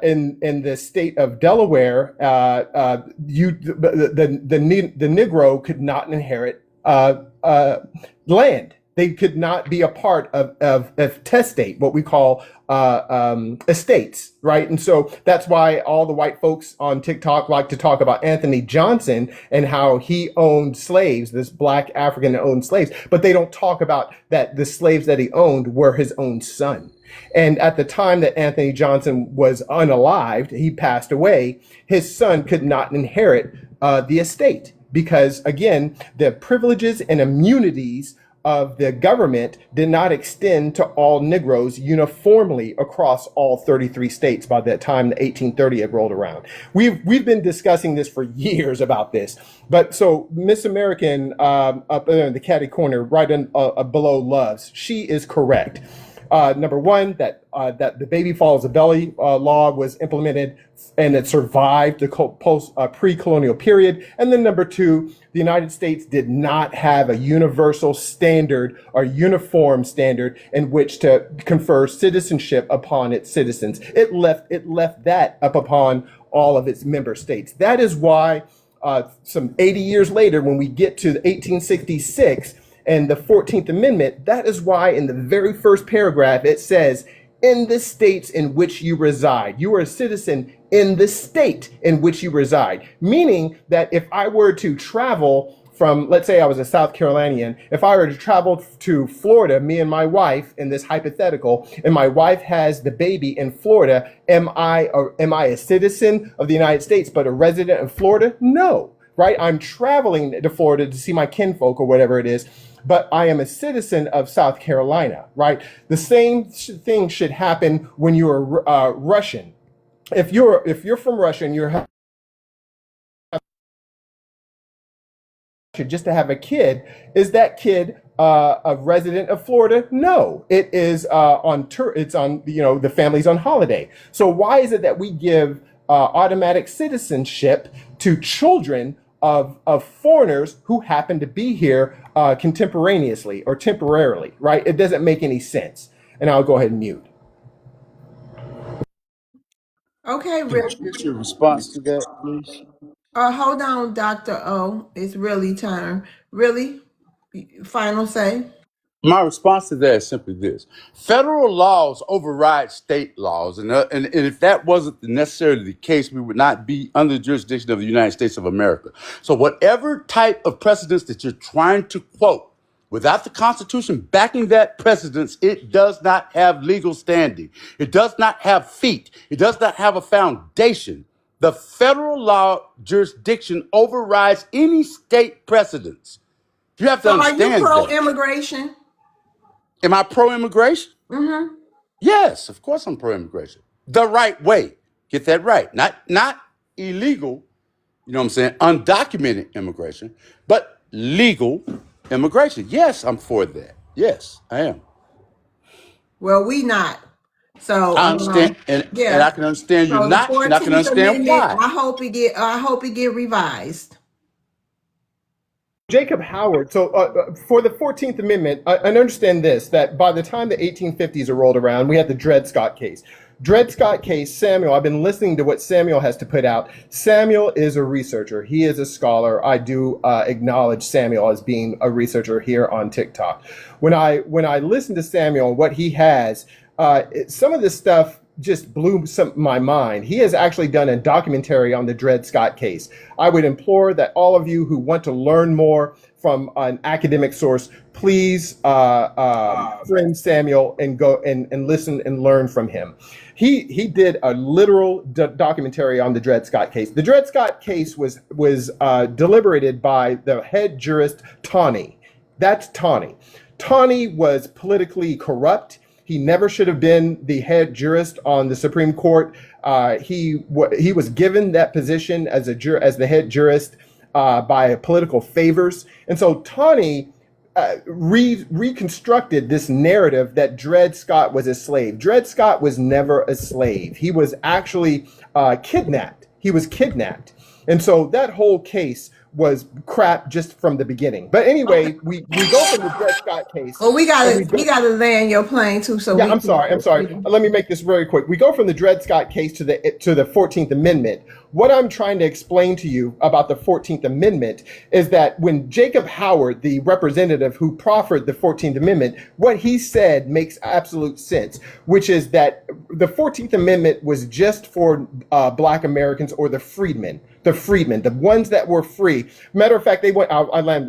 [SPEAKER 6] In the state of Delaware, the Negro could not inherit land. They could not be a part of testate, what we call estates, right? And so that's why all the white folks on TikTok like to talk about Anthony Johnson and how he owned slaves, this black African owned slaves, but they don't talk about that the slaves that he owned were his own son. And at the time that Anthony Johnson was unalived, he passed away, his son could not inherit the estate because, again, the privileges and immunities of the government did not extend to all Negroes uniformly across all 33 states by that time the 1830 had rolled around. We've been discussing this for years about this. But so Miss American up in the catty corner right below Loves, she is correct. Number one, that the baby follows the belly law was implemented and it survived the post pre-colonial period. And then number two, the United States did not have a universal standard or uniform standard in which to confer citizenship upon its citizens. It left that up upon all of its member states. That is why some 80 years later, when we get to 1866, and the 14th Amendment, that is why in the very first paragraph it says, in the states in which you reside. You are a citizen in the state in which you reside. Meaning that if I were to travel
[SPEAKER 19] from, let's say I was a South Carolinian, if I were to travel to Florida, me and my wife in this hypothetical, and my wife has the baby in Florida, am I a citizen of the United States but a resident of Florida? No, right? I'm traveling to Florida to see my kinfolk or whatever it is, but I am a citizen of South Carolina, right? The same thing should happen when you're Russian. If you're from Russia and you're just to have a kid, is that kid a resident of Florida? No, it is on tour. It's on, the family's on holiday. So why is it that we give automatic citizenship to children of foreigners who happen to be here contemporaneously or temporarily? Right? It doesn't make any sense. And I'll go ahead and mute.
[SPEAKER 1] Okay,
[SPEAKER 18] Can
[SPEAKER 1] Rick.
[SPEAKER 18] I get your response to that, please?
[SPEAKER 1] Hold on, Dr. O. It's really time. Really? Final say?
[SPEAKER 18] My response to that is simply this: federal laws override state laws, and if that wasn't necessarily the case, we would not be under the jurisdiction of the United States of America. So, whatever type of precedents that you're trying to quote, without the Constitution backing that precedence, it does not have legal standing. It does not have feet. It does not have a foundation. The federal law jurisdiction overrides any state precedents. You have to
[SPEAKER 1] So are you
[SPEAKER 18] understand that.
[SPEAKER 1] pro-immigration?
[SPEAKER 18] Am I pro-immigration?
[SPEAKER 1] Mm-hmm.
[SPEAKER 18] Yes, of course I'm pro-immigration. The right way. Get that right. Not illegal, you know what I'm saying, undocumented immigration, but legal immigration. Yes, I'm for that. Yes, I am.
[SPEAKER 1] Well, we not. So
[SPEAKER 18] I understand, and
[SPEAKER 1] yeah.
[SPEAKER 18] I can understand you're
[SPEAKER 1] So the
[SPEAKER 18] not, and I can
[SPEAKER 1] 14th
[SPEAKER 18] understand
[SPEAKER 1] Amendment,
[SPEAKER 18] why.
[SPEAKER 1] I hope it get revised.
[SPEAKER 19] Jacob Howard. So for the 14th Amendment, I understand this, that by the time the 1850s are rolled around, we had the Dred Scott case. Dred Scott case, Samuel, I've been listening to what Samuel has to put out. Samuel is a researcher. He is a scholar. I do acknowledge Samuel as being a researcher here on TikTok. When I listen to Samuel and what he has, some of this stuff just blew my mind. He has actually done a documentary on the Dred Scott case. I would implore that all of you who want to learn more from an academic source, please friend Samuel and go and listen and learn from him. He did a literal documentary on the Dred Scott case. The Dred Scott case was deliberated by the head jurist Tawney. That's Tawney. Tawney was politically corrupt. He never should have been the head jurist on the Supreme Court. He was given that position as the head jurist by political favors, and so Tawney reconstructed this narrative that Dred Scott was a slave. Dred Scott was never a slave. He was actually kidnapped. He was kidnapped, and so that whole case was crap just from the beginning. But anyway, we go from the Dred Scott case.
[SPEAKER 1] Well, we gotta land your plane too. So
[SPEAKER 19] yeah, I'm sorry. Let me make this very quick. We go from the Dred Scott case to the 14th Amendment. What I'm trying to explain to you about the 14th Amendment is that when Jacob Howard, the representative who proffered the 14th Amendment, what he said makes absolute sense, which is that the 14th Amendment was just for Black Americans or the freedmen, the ones that were free. Matter of fact, they went,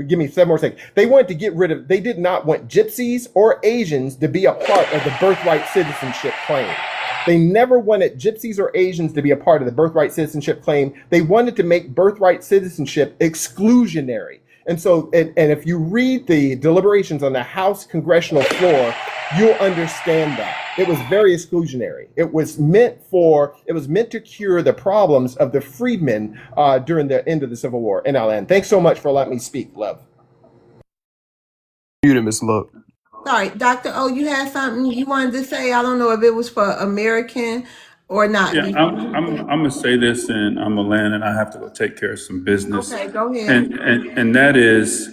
[SPEAKER 19] give me 7 more seconds. They wanted to they did not want gypsies or Asians to be a part of the birthright citizenship claim. They never wanted gypsies or Asians to be a part of the birthright citizenship claim. They wanted to make birthright citizenship exclusionary. And so, and if you read the deliberations on the House congressional floor, you'll understand that. It was very exclusionary. It was meant to cure the problems of the freedmen during the end of the Civil War. And I'll end. Thanks so much for letting me speak, love.
[SPEAKER 6] Muted, Miss Look.
[SPEAKER 1] All right, Dr. O, you had something you wanted to say? I don't know if it was for American or not.
[SPEAKER 17] Yeah, I'm gonna say this, and I'm gonna land, and I have to go take care of some business.
[SPEAKER 1] Okay, go ahead.
[SPEAKER 17] And that is,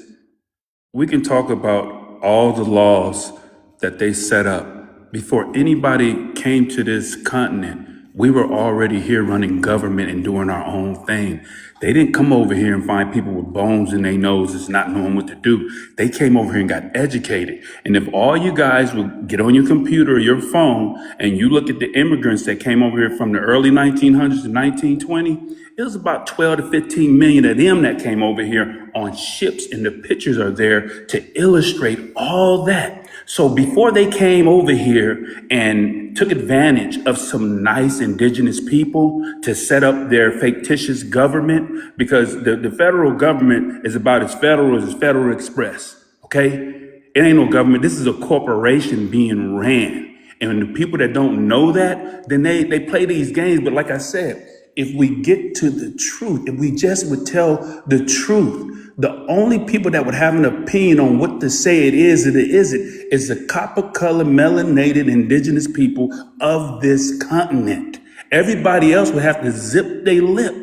[SPEAKER 17] we can talk about all the laws that they set up before anybody came to this continent. We were already here running government and doing our own thing. They didn't come over here and find people with bones in their noses not knowing what to do. They came over here and got educated. And if all you guys would get on your computer or your phone and you look at the immigrants that came over here from the early 1900s to 1920, It was about 12 to 15 million of them that came over here on ships, and the pictures are there to illustrate all that. So before they came over here and took advantage of some nice indigenous people to set up their fictitious government, because the federal government is about as Federal Express, okay? It ain't no government. This is a corporation being ran. And the people that don't know that, then they play these games. But like I said, if we get to the truth, if we just would tell the truth, the only people that would have an opinion on what to say it is and it isn't is the copper colored melanated indigenous people of this continent. Everybody else would have to zip their lip.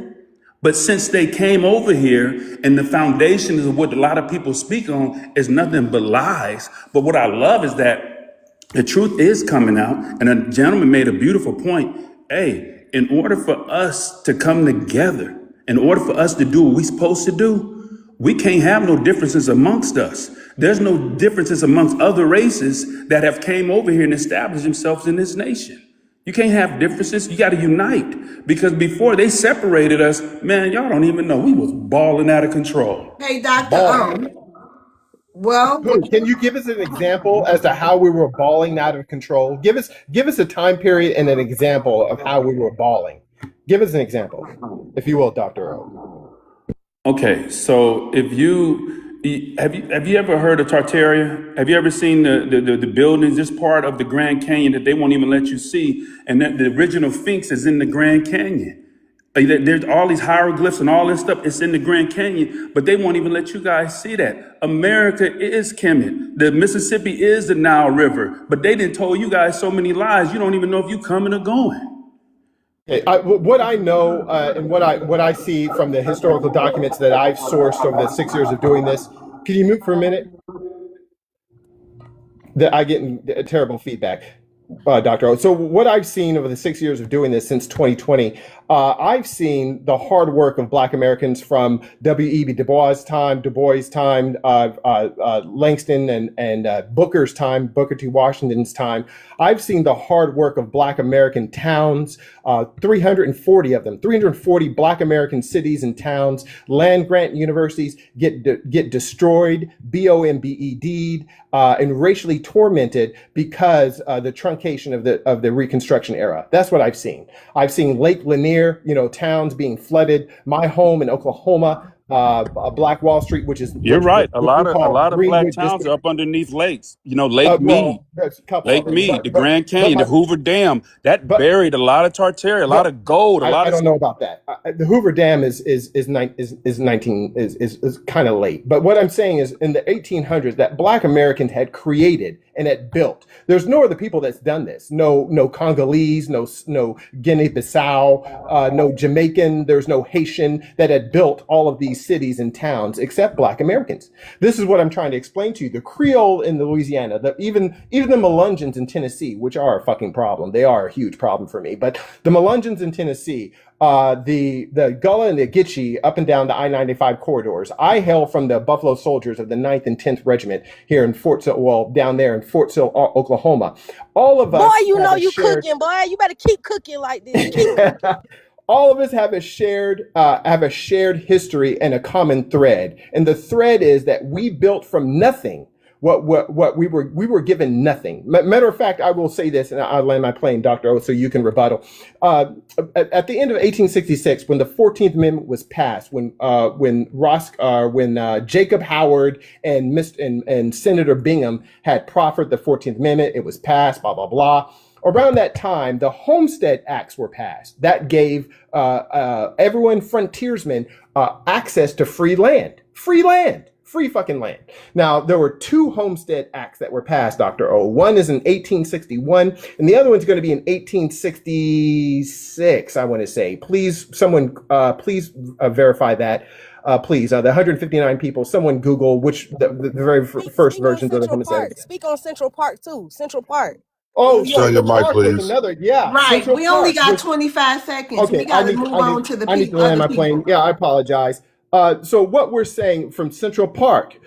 [SPEAKER 17] But since they came over here and the foundation of what a lot of people speak on is nothing but lies. But what I love is that the truth is coming out. And a gentleman made a beautiful point. Hey, in order for us to come together, in order for us to do what we're supposed to do, we can't have no differences amongst us. There's no differences amongst other races that have came over here and established themselves in this nation. You can't have differences. You got to unite, because before they separated us, man, y'all don't even know we was balling out of control.
[SPEAKER 1] Hey, Dr.
[SPEAKER 19] Balling.
[SPEAKER 1] Well,
[SPEAKER 19] Can you give us an example as to how we were balling out of control? Give us a time period and an example of how we were balling. Give us an example, if you will, Dr. O.
[SPEAKER 17] Okay, so if have you ever heard of Tartaria? Have you ever seen the buildings? This part of the Grand Canyon that they won't even let you see, and that the original Sphinx is in the Grand Canyon. There's all these hieroglyphs and all this stuff. It's in the Grand Canyon, but they won't even let you guys see that. America is Kemet. The Mississippi is the Nile River, but they didn't told you guys so many lies. You don't even know if you coming or going.
[SPEAKER 19] Okay, what I know and what I see from the historical documents that I've sourced over the 6 years of doing this. Can you mute for a minute? That I get terrible feedback, Dr. O. So what I've seen over the 6 years of doing this since 2020, I've seen the hard work of Black Americans from W.E.B. Du Bois' time, Langston and Booker's time, Booker T. Washington's time. I've seen the hard work of Black American towns, 340 of them, 340 Black American cities and towns, land grant universities get destroyed, BOMBED'd, and racially tormented because the truncation of the Reconstruction era. That's what I've seen. I've seen Lake Lanier, towns being flooded. My home in Oklahoma, Black Wall Street, which
[SPEAKER 17] You're right. A
[SPEAKER 19] what we
[SPEAKER 17] lot
[SPEAKER 19] call
[SPEAKER 17] of black
[SPEAKER 19] Greenwood
[SPEAKER 17] towns are
[SPEAKER 19] District.
[SPEAKER 17] up underneath lakes. Lake Mead.
[SPEAKER 19] Well, there's a couple
[SPEAKER 17] Lake
[SPEAKER 19] of them,
[SPEAKER 17] Mead, the
[SPEAKER 19] but
[SPEAKER 17] Grand
[SPEAKER 19] but
[SPEAKER 17] Canyon, the Hoover Dam, that
[SPEAKER 19] but
[SPEAKER 17] buried a lot of Tartaria, a lot
[SPEAKER 19] but
[SPEAKER 17] of gold, a lot
[SPEAKER 19] I
[SPEAKER 17] of
[SPEAKER 19] don't
[SPEAKER 17] stuff.
[SPEAKER 19] know about that. The Hoover Dam is 19 is kind of late. But what I'm saying is, in the 1800s, that Black Americans had created and had built. There's no other people that's done this. No Congolese, no Guinea-Bissau, no Jamaican. There's no Haitian that had built all of these cities and towns except Black Americans. This is what I'm trying to explain to you. The Creole in Louisiana, even the Melungeons in Tennessee, which are a fucking problem. They are a huge problem for me. But the Melungeons in Tennessee, the Gullah and the Geechee up and down the I-95 corridors. I hail from the Buffalo Soldiers of the 9th and 10th Regiment here in down there in Fort Sill, Oklahoma. All of us,
[SPEAKER 12] boy, you know you cooking, boy. You better keep cooking like this.
[SPEAKER 19] All of us have a shared history and a common thread, and the thread is that we built from nothing. What we were given nothing. Matter of fact, I will say this, and I'll land my plane, Dr. O, so you can rebuttal. At the end of 1866, when the 14th Amendment was passed, when Jacob Howard and Senator Bingham had proffered the 14th Amendment, it was passed, blah blah blah. Around that time, the Homestead Acts were passed. That gave everyone, frontiersmen, access to free land. Free fucking land. Now, there were two Homestead Acts that were passed, Dr. O. One is in 1861, and the other one's going to be in 1866, I want to say. Please, someone, verify that. Please, the 159 people, someone Google which the very first versions of the Homestead.
[SPEAKER 12] Speak on Central Park, too. Central Park.
[SPEAKER 19] Oh,
[SPEAKER 18] Your mic,
[SPEAKER 19] Park was
[SPEAKER 18] please.
[SPEAKER 19] another, yeah.
[SPEAKER 1] right.
[SPEAKER 19] Central
[SPEAKER 1] We only
[SPEAKER 19] Park
[SPEAKER 1] got
[SPEAKER 19] was-
[SPEAKER 1] 25 seconds.
[SPEAKER 19] Okay,
[SPEAKER 1] We got to move on to the people.
[SPEAKER 19] I need to land my plane. Yeah, I apologize. So what we're saying from Central Park,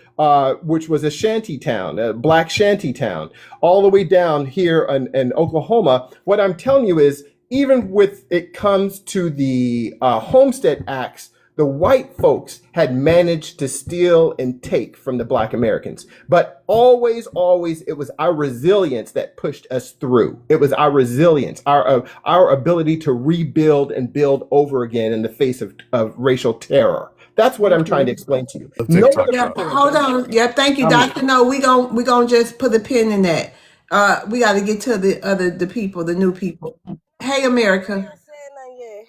[SPEAKER 19] which was a shanty town, a black shanty town, all the way down here in Oklahoma, what I'm telling you is even with it comes to the Homestead Acts, the white folks had managed to steal and take from the Black Americans. But always, always, it was our resilience that pushed us through. It was our resilience, our ability to rebuild and build over again in the face of racial terror. That's what I'm trying to explain to you.
[SPEAKER 6] The
[SPEAKER 19] No one
[SPEAKER 6] TikTok
[SPEAKER 1] Yeah,
[SPEAKER 6] shop.
[SPEAKER 19] before
[SPEAKER 1] hold
[SPEAKER 19] them.
[SPEAKER 1] on. Yeah, thank you, Doctor. No, we gonna just put a pin in that. We got to get to the people, the new people. Hey, America.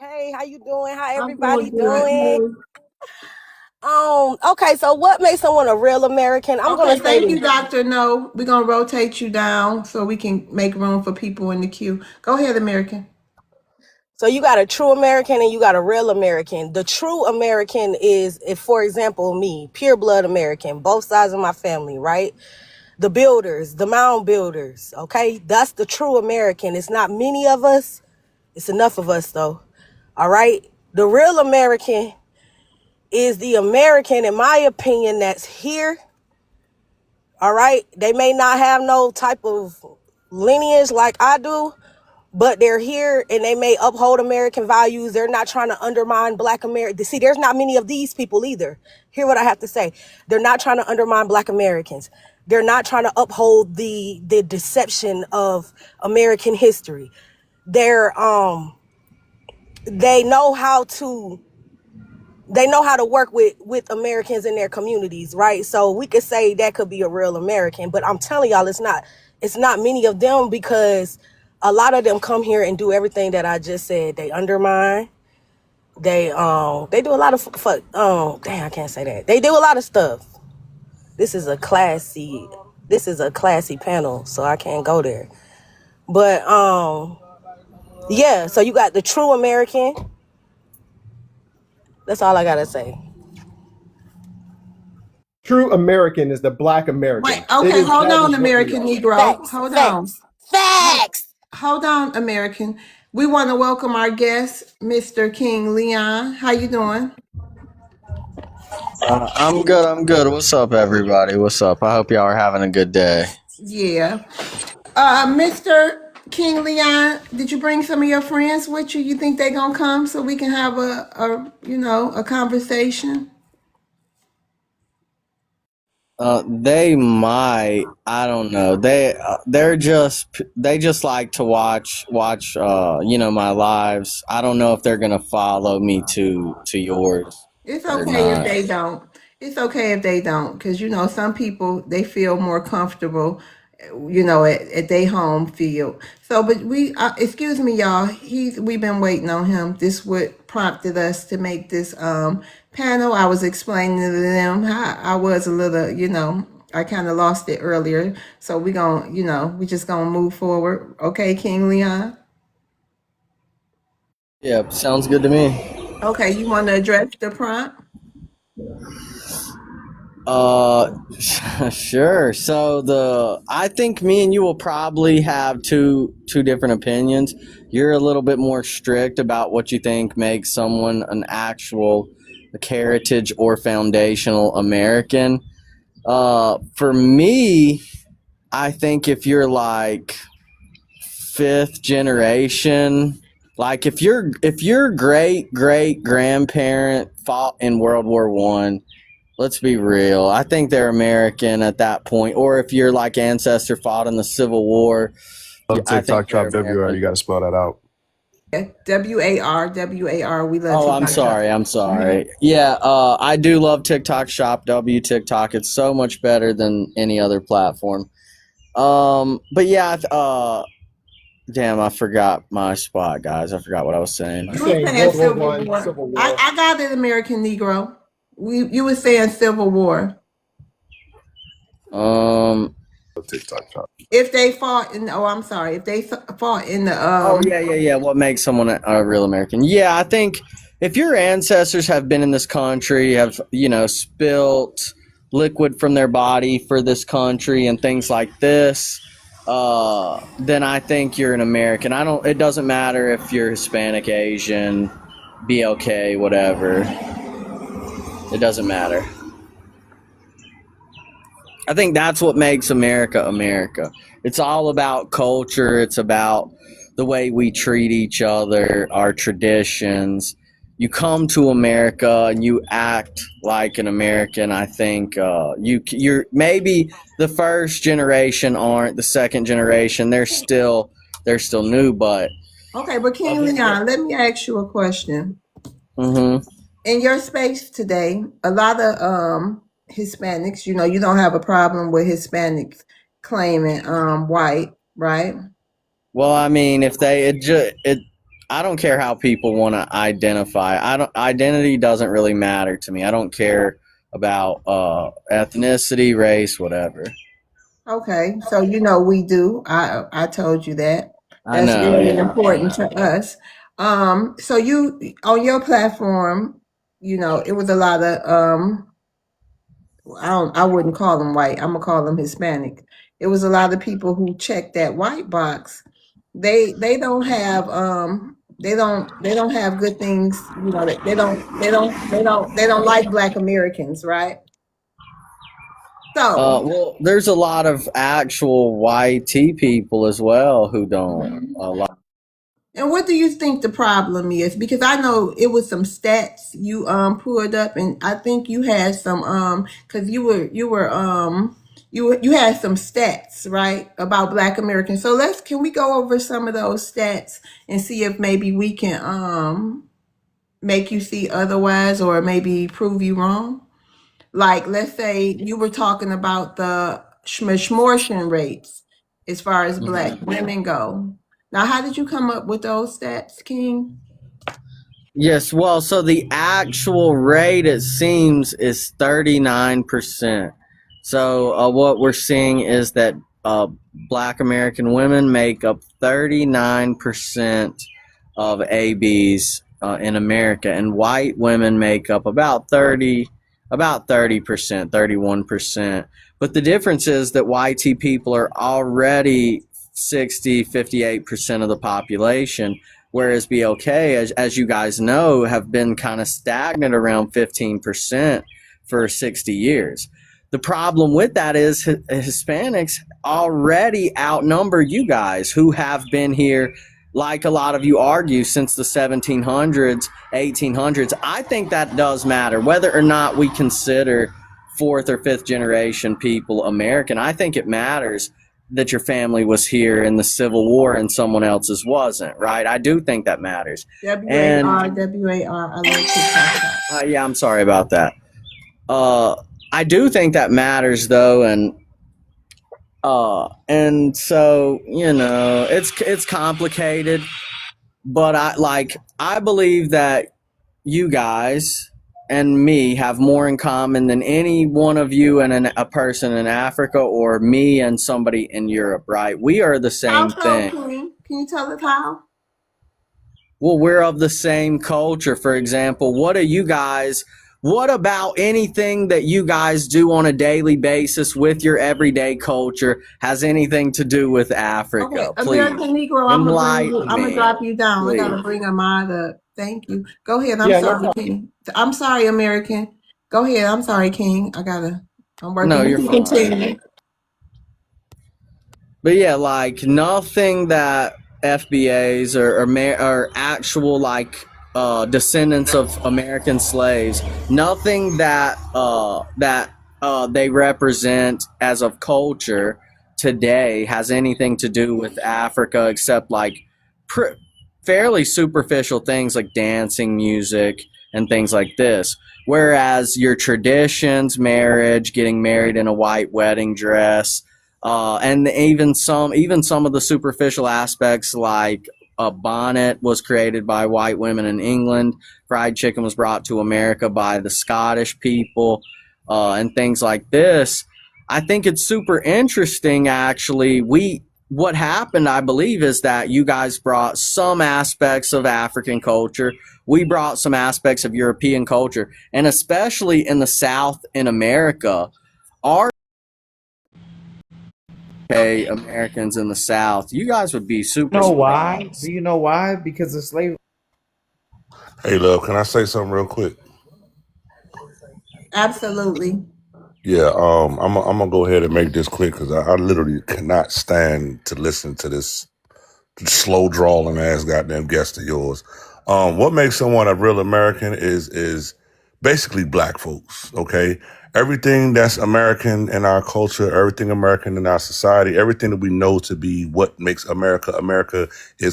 [SPEAKER 20] Hey, how you doing? How
[SPEAKER 1] I'm doing
[SPEAKER 20] everybody doing?
[SPEAKER 1] good.
[SPEAKER 20] Okay, so what makes someone a real American? I'm gonna
[SPEAKER 1] Okay,
[SPEAKER 20] say
[SPEAKER 1] thank
[SPEAKER 20] this.
[SPEAKER 1] you, Doctor. No, we're gonna rotate you down so we can make room for people in the queue. Go ahead, American.
[SPEAKER 20] So you got a true American and you got a real American. The true American is, if for example, me, pure blood American, both sides of my family, right? The builders, the mound builders, okay? That's the true American. It's not many of us. It's enough of us though. All right? The real American is the American, in my opinion, that's here. All right. They may not have no type of lineage like I do, but they're here and they may uphold American values. They're not trying to undermine Black America. See, there's not many of these people either. Hear what I have to say. They're not trying to undermine Black Americans. They're not trying to uphold the deception of American history. They're they know how to work with Americans in their communities, right? So we could say that could be a real American, but I'm telling y'all, it's not many of them, because a lot of them come here and do everything that I just said. They undermine. They do a lot of I can't say that. They do a lot of stuff. This is a classy panel, so I can't go there. But yeah, so you got the true American. That's all I gotta say.
[SPEAKER 19] True American is the Black
[SPEAKER 1] Wait,
[SPEAKER 19] American.
[SPEAKER 1] okay, hold
[SPEAKER 19] That
[SPEAKER 1] on,
[SPEAKER 19] is what we
[SPEAKER 1] American
[SPEAKER 19] are.
[SPEAKER 1] Negro.
[SPEAKER 20] Facts,
[SPEAKER 1] Hold on.
[SPEAKER 20] facts, facts.
[SPEAKER 1] Hold on, American. We want to welcome our guest, Mr. King Leon. How you doing?
[SPEAKER 21] I'm good. I'm good. What's up, everybody? What's up? I hope y'all are having a good day.
[SPEAKER 1] Yeah. Mr. King Leon, did you bring some of your friends with you? You think they gonna come so we can have a conversation?
[SPEAKER 21] They might. I don't know. They just like to watch. My lives. I don't know if they're gonna follow me to yours
[SPEAKER 1] It's
[SPEAKER 21] or
[SPEAKER 1] okay if
[SPEAKER 21] not.
[SPEAKER 1] they don't. It's okay if they don't, because some people they feel more comfortable, at their home field. So, but excuse me, y'all. We've been waiting on him. This what prompted us to make this panel. I was explaining to them how I was a little, I kind of lost it earlier. So we just gonna move forward. Okay, King Leon.
[SPEAKER 21] Yeah, sounds good to me.
[SPEAKER 1] Okay, you want to address the prompt?
[SPEAKER 21] Uh, sure. So I think me and you will probably have two different opinions. You're a little bit more strict about what you think makes someone an actual heritage or foundational American. For me, I think if you're like fifth generation, like if your great grandparent fought in World War I, let's be real, I think they're American at that point. Or if your like ancestor fought in the Civil War,
[SPEAKER 6] The
[SPEAKER 21] I think
[SPEAKER 6] TikTok
[SPEAKER 21] they're
[SPEAKER 6] shop WR.
[SPEAKER 21] American.
[SPEAKER 6] You got to spell that out.
[SPEAKER 1] WAR. We love
[SPEAKER 21] Oh, I'm
[SPEAKER 1] TikTok Shop.
[SPEAKER 21] sorry. I'm sorry. Yeah, I do love TikTok Shop, TikTok. It's so much better than any other platform. But yeah, damn, I forgot my spot, guys. I forgot what I was saying.
[SPEAKER 19] You're
[SPEAKER 1] You were
[SPEAKER 19] saying
[SPEAKER 1] saying
[SPEAKER 19] World War
[SPEAKER 1] Civil
[SPEAKER 19] One,
[SPEAKER 1] War.
[SPEAKER 19] Civil
[SPEAKER 1] I,
[SPEAKER 19] War.
[SPEAKER 1] I got it, American Negro. You were saying Civil War.
[SPEAKER 21] Um.
[SPEAKER 6] The TikTok shop.
[SPEAKER 1] If they fought in, oh, I'm sorry. If they fought in the
[SPEAKER 21] Oh yeah. What makes someone a real American? Yeah, I think if your ancestors have been in this country, have spilt liquid from their body for this country and things like this, then I think you're an American. It doesn't matter if you're Hispanic, Asian, BLK, whatever. It doesn't matter. I think that's what makes America America. It's all about culture. It's about the way we treat each other, our traditions. You come to America and you act like an American. I think you're maybe the first generation aren't, the second generation they're still new, but
[SPEAKER 1] Okay, but King Leon, let me ask you a question.
[SPEAKER 21] mm-hmm.
[SPEAKER 1] In your space today, a lot of Hispanics, you know, you don't have a problem with Hispanics claiming white, right?
[SPEAKER 21] Well, I mean, if they it I don't care how people want to identify. I don't Identity doesn't really matter to me. I don't care about ethnicity, race, whatever.
[SPEAKER 1] Okay, so you know we do. I told you that.
[SPEAKER 21] I
[SPEAKER 1] That's
[SPEAKER 21] know,
[SPEAKER 1] really
[SPEAKER 21] yeah.
[SPEAKER 1] important to us. So you on your platform, you know, it was a lot of I wouldn't call them white. I'm gonna call them Hispanic. It was a lot of people who checked that white box. They don't have they don't have good things, you know, they don't like black Americans, right? So
[SPEAKER 21] Well, there's a lot of actual YT people as well who don't. A lot.
[SPEAKER 1] and what do you think the problem is? Because I know it was some stats you pulled up, and I think you had some because you had some stats, right, about Black Americans. So can we go over some of those stats and see if maybe we can make you see otherwise, or maybe prove you wrong? Like, let's say you were talking about the schmortion rates as far as Black women go. Now, how did you come up with those stats, King?
[SPEAKER 21] Yes, well, so the actual rate, it seems, is 39%. So what we're seeing is that Black American women make up 39% of ABs in America, and white women make up about 30%, 31%. But the difference is that YT people are already 58% of the population, whereas BLK, as you guys know, have been kind of stagnant around 15% for 60 years. The problem with that is Hispanics already outnumber you guys who have been here, like a lot of you argue, since the 1700s, 1800s. I think that does matter, whether or not we consider fourth or fifth generation people American. I think it matters that your family was here in the Civil War and someone else's wasn't, right? I do think that matters.
[SPEAKER 1] WAR, WAR, I love TikTok.
[SPEAKER 21] Yeah, I'm sorry about that. I do think that matters, though, and so, you know, it's complicated, but I believe that you guys and me have more in common than any one of you and a person in Africa, or me and somebody in Europe, right? We are the same thing.
[SPEAKER 1] Can you tell us how?
[SPEAKER 21] Well, we're of the same culture. For example, what about anything that you guys do on a daily basis with your everyday culture has anything to do with Africa?
[SPEAKER 1] Okay,
[SPEAKER 21] please.
[SPEAKER 1] American Negro, I'm gonna drop you down. Please. I gotta bring a mod up. Thank you. Go ahead. I'm sorry, King. I'm sorry, American. Go ahead. I'm sorry, King. I'm working.
[SPEAKER 21] No, you're fine. Continue. But yeah, like nothing that FBAs or actual descendants of American slaves, nothing that they represent as of culture today has anything to do with Africa, except fairly superficial things like dancing, music, and things like this. Whereas your traditions, marriage, getting married in a white wedding dress, and even some of the superficial aspects, like a bonnet was created by white women in England, fried chicken was brought to America by the Scottish people, and things like this. I think it's super interesting, actually. What happened, I believe, is that you guys brought some aspects of African culture. We brought some aspects of European culture, and especially in the South in America, our Americans in the South, you guys would be super.
[SPEAKER 3] You know why? Do you know why? Because of slavery.
[SPEAKER 22] Hey, love, can I say something real quick?
[SPEAKER 1] Absolutely.
[SPEAKER 22] Yeah, I'm gonna go ahead and make this quick because I literally cannot stand to listen to this slow drawling ass goddamn guest of yours. What makes someone a real American is basically black folks, okay? Everything that's American in our culture, everything American in our society, everything that we know to be what makes America America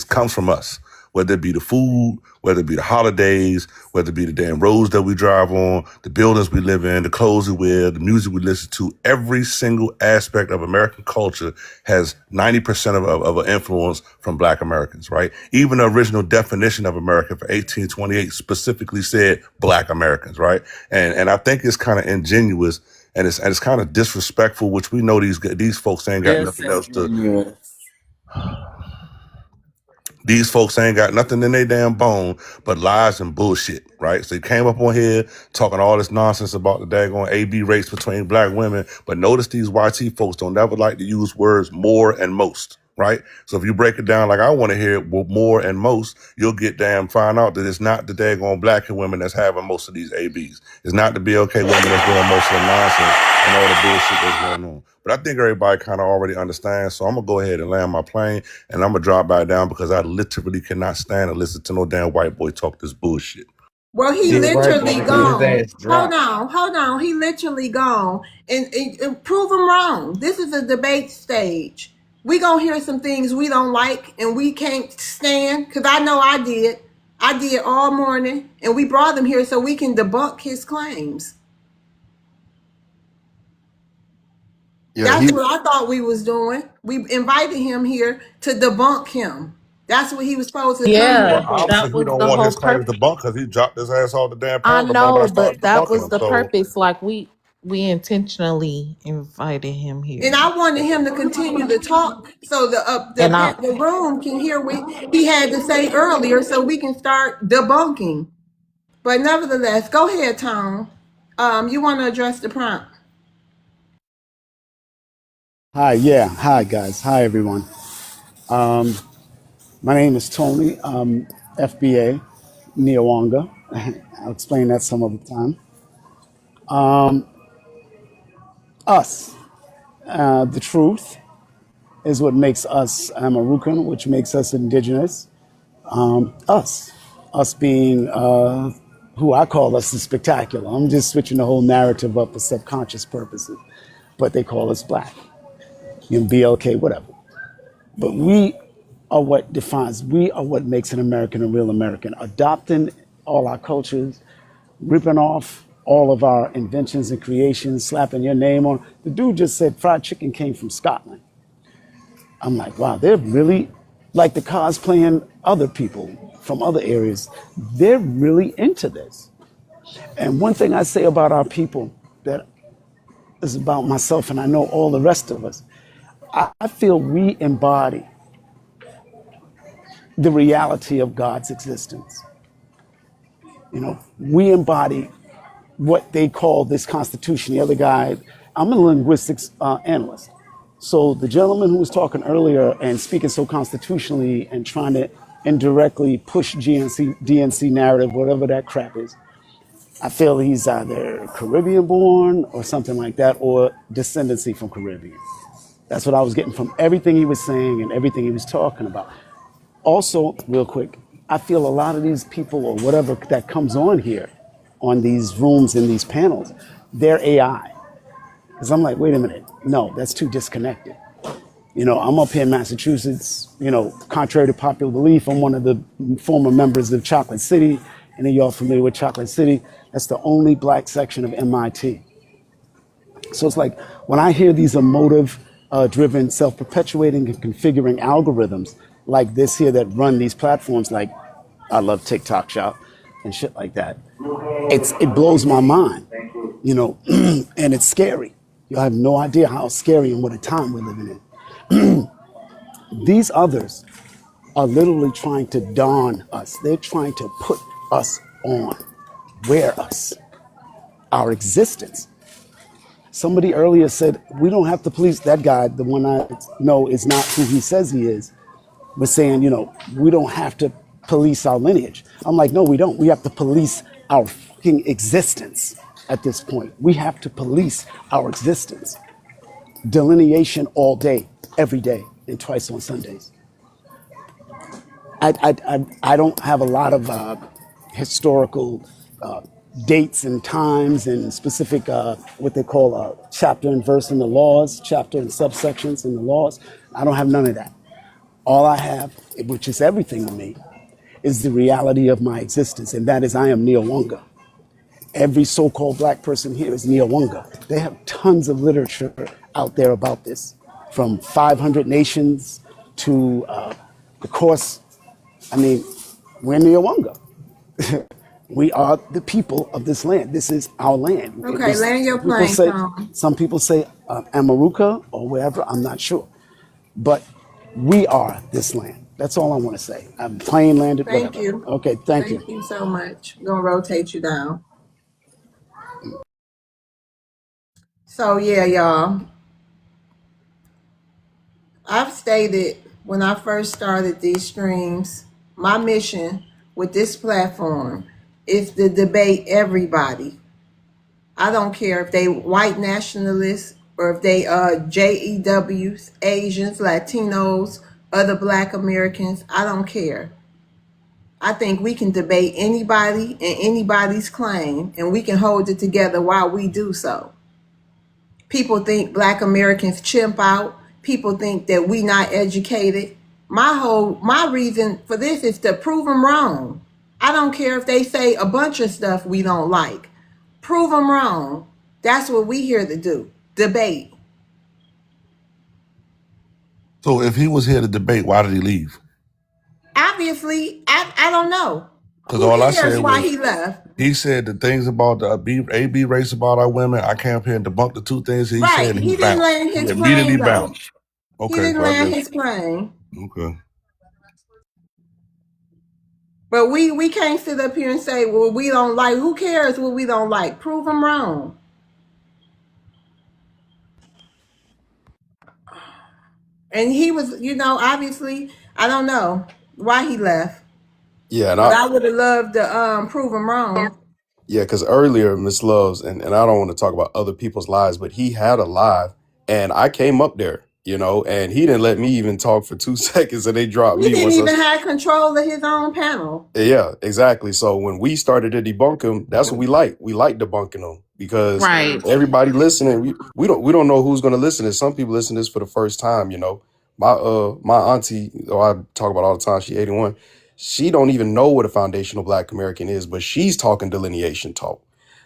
[SPEAKER 22] comes from us. Whether it be the food, whether it be the holidays, whether it be the damn roads that we drive on, the buildings we live in, the clothes we wear, the music we listen to, every single aspect of American culture has 90% of an influence from black Americans, right? Even the original definition of America for 1828 specifically said black Americans, right? And I think it's kind of ingenuous and it's kind of disrespectful, which we know these folks ain't got nothing else to. These folks ain't got nothing in their damn bone but lies and bullshit, right? So they came up on here talking all this nonsense about the daggone AB rates between black women, but notice these YT folks don't never like to use words more and most, right? So if you break it down like I want to hear it, well, more and most, you'll find out that it's not the daggone black women that's having most of these ABs. It's not the BLK women that's doing most of the nonsense and all the bullshit that's going on. But I think everybody kind of already understands. So I'm going to go ahead and land my plane and I'm going to drop back down because I literally cannot stand to listen to no damn white boy talk this bullshit.
[SPEAKER 1] Well, he
[SPEAKER 3] This white
[SPEAKER 1] literally
[SPEAKER 3] boy get his
[SPEAKER 1] gone.
[SPEAKER 3] ass dropped.
[SPEAKER 1] Hold on. He literally gone. And prove him wrong. This is a debate stage. We gonna hear some things we don't like and we can't stand. Because I know I did. I did all morning. And we brought him here so we can debunk his claims.
[SPEAKER 18] Yeah,
[SPEAKER 1] That's what I thought we was doing. We invited him here to debunk him. That's what he was supposed to come here
[SPEAKER 22] Well,
[SPEAKER 2] Yeah,
[SPEAKER 1] for.
[SPEAKER 2] that
[SPEAKER 22] obviously we
[SPEAKER 2] was
[SPEAKER 22] don't
[SPEAKER 2] the
[SPEAKER 22] want
[SPEAKER 2] whole
[SPEAKER 22] his claims
[SPEAKER 2] purpose.
[SPEAKER 22] debunked because he dropped his ass off the damn
[SPEAKER 2] I
[SPEAKER 22] panel the moment I
[SPEAKER 2] know,
[SPEAKER 22] started
[SPEAKER 2] but that
[SPEAKER 22] debunking
[SPEAKER 2] was
[SPEAKER 22] him.
[SPEAKER 2] the
[SPEAKER 22] So
[SPEAKER 2] purpose. Like we intentionally invited him
[SPEAKER 1] And
[SPEAKER 2] here,
[SPEAKER 1] I wanted him to continue to talk so
[SPEAKER 2] and I
[SPEAKER 1] the room can hear what he had to say earlier so we can start debunking. But nevertheless, go ahead, Tom. You want to address the prompt?
[SPEAKER 4] Hi, yeah. Hi, guys. Hi, everyone. My name is Tony, FBA, Neowanga. I'll explain that some other time. Us, the truth is what makes us Amarucan, which makes us indigenous. Us, us being who I call us the spectacular. I'm just switching the whole narrative up for subconscious purposes, but they call us black, BLK, whatever. But we are what defines, we are what makes an American a real American. Adopting all our cultures, ripping off all of our inventions and creations, slapping your name on. The dude just said fried chicken came from Scotland. I'm like, wow, they're really like the cosplaying other people from other areas. They're really into this. And one thing I say about our people that is about myself, and I know all the rest of us, I feel we embody the reality of God's existence. We embody what they call this Constitution. The other guy, I'm a linguistics analyst. So the gentleman who was talking earlier and speaking so constitutionally and trying to indirectly push DNC narrative, whatever that crap is, I feel he's either Caribbean born or something like that, or descendancy from Caribbean. That's what I was getting from everything he was saying and everything he was talking about. Also, real quick, I feel a lot of these people or whatever that comes on here, on these rooms and these panels, they're AI. Because I'm like, wait a minute, no, that's too disconnected. I'm up here in Massachusetts, contrary to popular belief, I'm one of the former members of Chocolate City. Any of y'all familiar with Chocolate City? That's the only black section of MIT. So it's like when I hear these emotive driven, self-perpetuating and configuring algorithms like this here that run these platforms like I love TikTok Shop and shit like that, it blows my mind, and it's scary. You have no idea how scary and what a time we're living in. These others are literally trying to don us. They're trying to put us on, wear us, our existence. Somebody earlier said, we don't have to police that guy. The one I know is not who he says he is. Was saying, we don't have to police our lineage. I'm like, no, we don't. We have to police our fucking existence at this point. We have to police our existence. Delineation all day, every day, and twice on Sundays. I don't have a lot of historical dates and times and specific what they call chapter and verse in the laws, chapter and subsections in the laws. I don't have none of that. All I have, which is everything to me, is the reality of my existence, and that is I am Neowunga. Every so-called black person here is Neowunga. They have tons of literature out there about this, from 500 nations to the course. I mean, we're Neowunga. We are the people of this land. This is our land.
[SPEAKER 1] Okay, land your plane, Tom.
[SPEAKER 4] Some people say Amaruka or wherever. I'm not sure, but we are this land. That's all I want to say. I'm plain landed,
[SPEAKER 1] Thank
[SPEAKER 4] whatever.
[SPEAKER 1] you.
[SPEAKER 4] Okay, thank you.
[SPEAKER 1] Thank you so much. I'm gonna rotate you down. So yeah, y'all. I've stated when I first started these streams, my mission with this platform is to debate everybody. I don't care if they white nationalists or if they JEWs, Asians, Latinos, other black Americans. I don't care. I think we can debate anybody and anybody's claim, and we can hold it together while we do so. People think black Americans chimp out. People think that we not educated. My reason for this is to prove them wrong. I don't care if they say a bunch of stuff we don't like. Prove them wrong. That's what we here to do. Debate.
[SPEAKER 22] So if he was here to debate, why did he leave?
[SPEAKER 1] Obviously, I don't know.
[SPEAKER 22] Because
[SPEAKER 1] Who
[SPEAKER 22] all I
[SPEAKER 1] cares
[SPEAKER 22] said
[SPEAKER 1] why
[SPEAKER 22] was
[SPEAKER 1] he left?
[SPEAKER 22] he said the things about the AB race about our women. I came up here and debunked the two things he
[SPEAKER 1] Right.
[SPEAKER 22] said, and he
[SPEAKER 1] He didn't
[SPEAKER 22] bounced.
[SPEAKER 1] land
[SPEAKER 22] He
[SPEAKER 1] his
[SPEAKER 22] immediately
[SPEAKER 1] plane though.
[SPEAKER 22] bounced.
[SPEAKER 1] He
[SPEAKER 22] Okay,
[SPEAKER 1] didn't
[SPEAKER 22] so I
[SPEAKER 1] land
[SPEAKER 22] guess
[SPEAKER 1] his plane.
[SPEAKER 22] okay.
[SPEAKER 1] But we can't sit up here and say, well, we don't like. Who cares what we don't like? Prove them wrong. And he was, obviously, I don't know why he left,
[SPEAKER 6] Yeah, and
[SPEAKER 1] but I would have loved to prove him wrong.
[SPEAKER 6] yeah, because earlier, Miss Loves, and I don't want to talk about other people's lives, but he had a live, and I came up there, and he didn't let me even talk for 2 seconds, and they dropped
[SPEAKER 1] He
[SPEAKER 6] me
[SPEAKER 1] didn't
[SPEAKER 6] once
[SPEAKER 1] even have control of his own panel.
[SPEAKER 6] Yeah, exactly. So when we started to debunk him, that's what we like. We like debunking them because
[SPEAKER 2] Right.
[SPEAKER 6] everybody listening, we don't know who's going to listen. And some people listen to this for the first time. My auntie, I talk about all the time. She 81. She don't even know what a foundational Black American is, but she's talking delineation talk.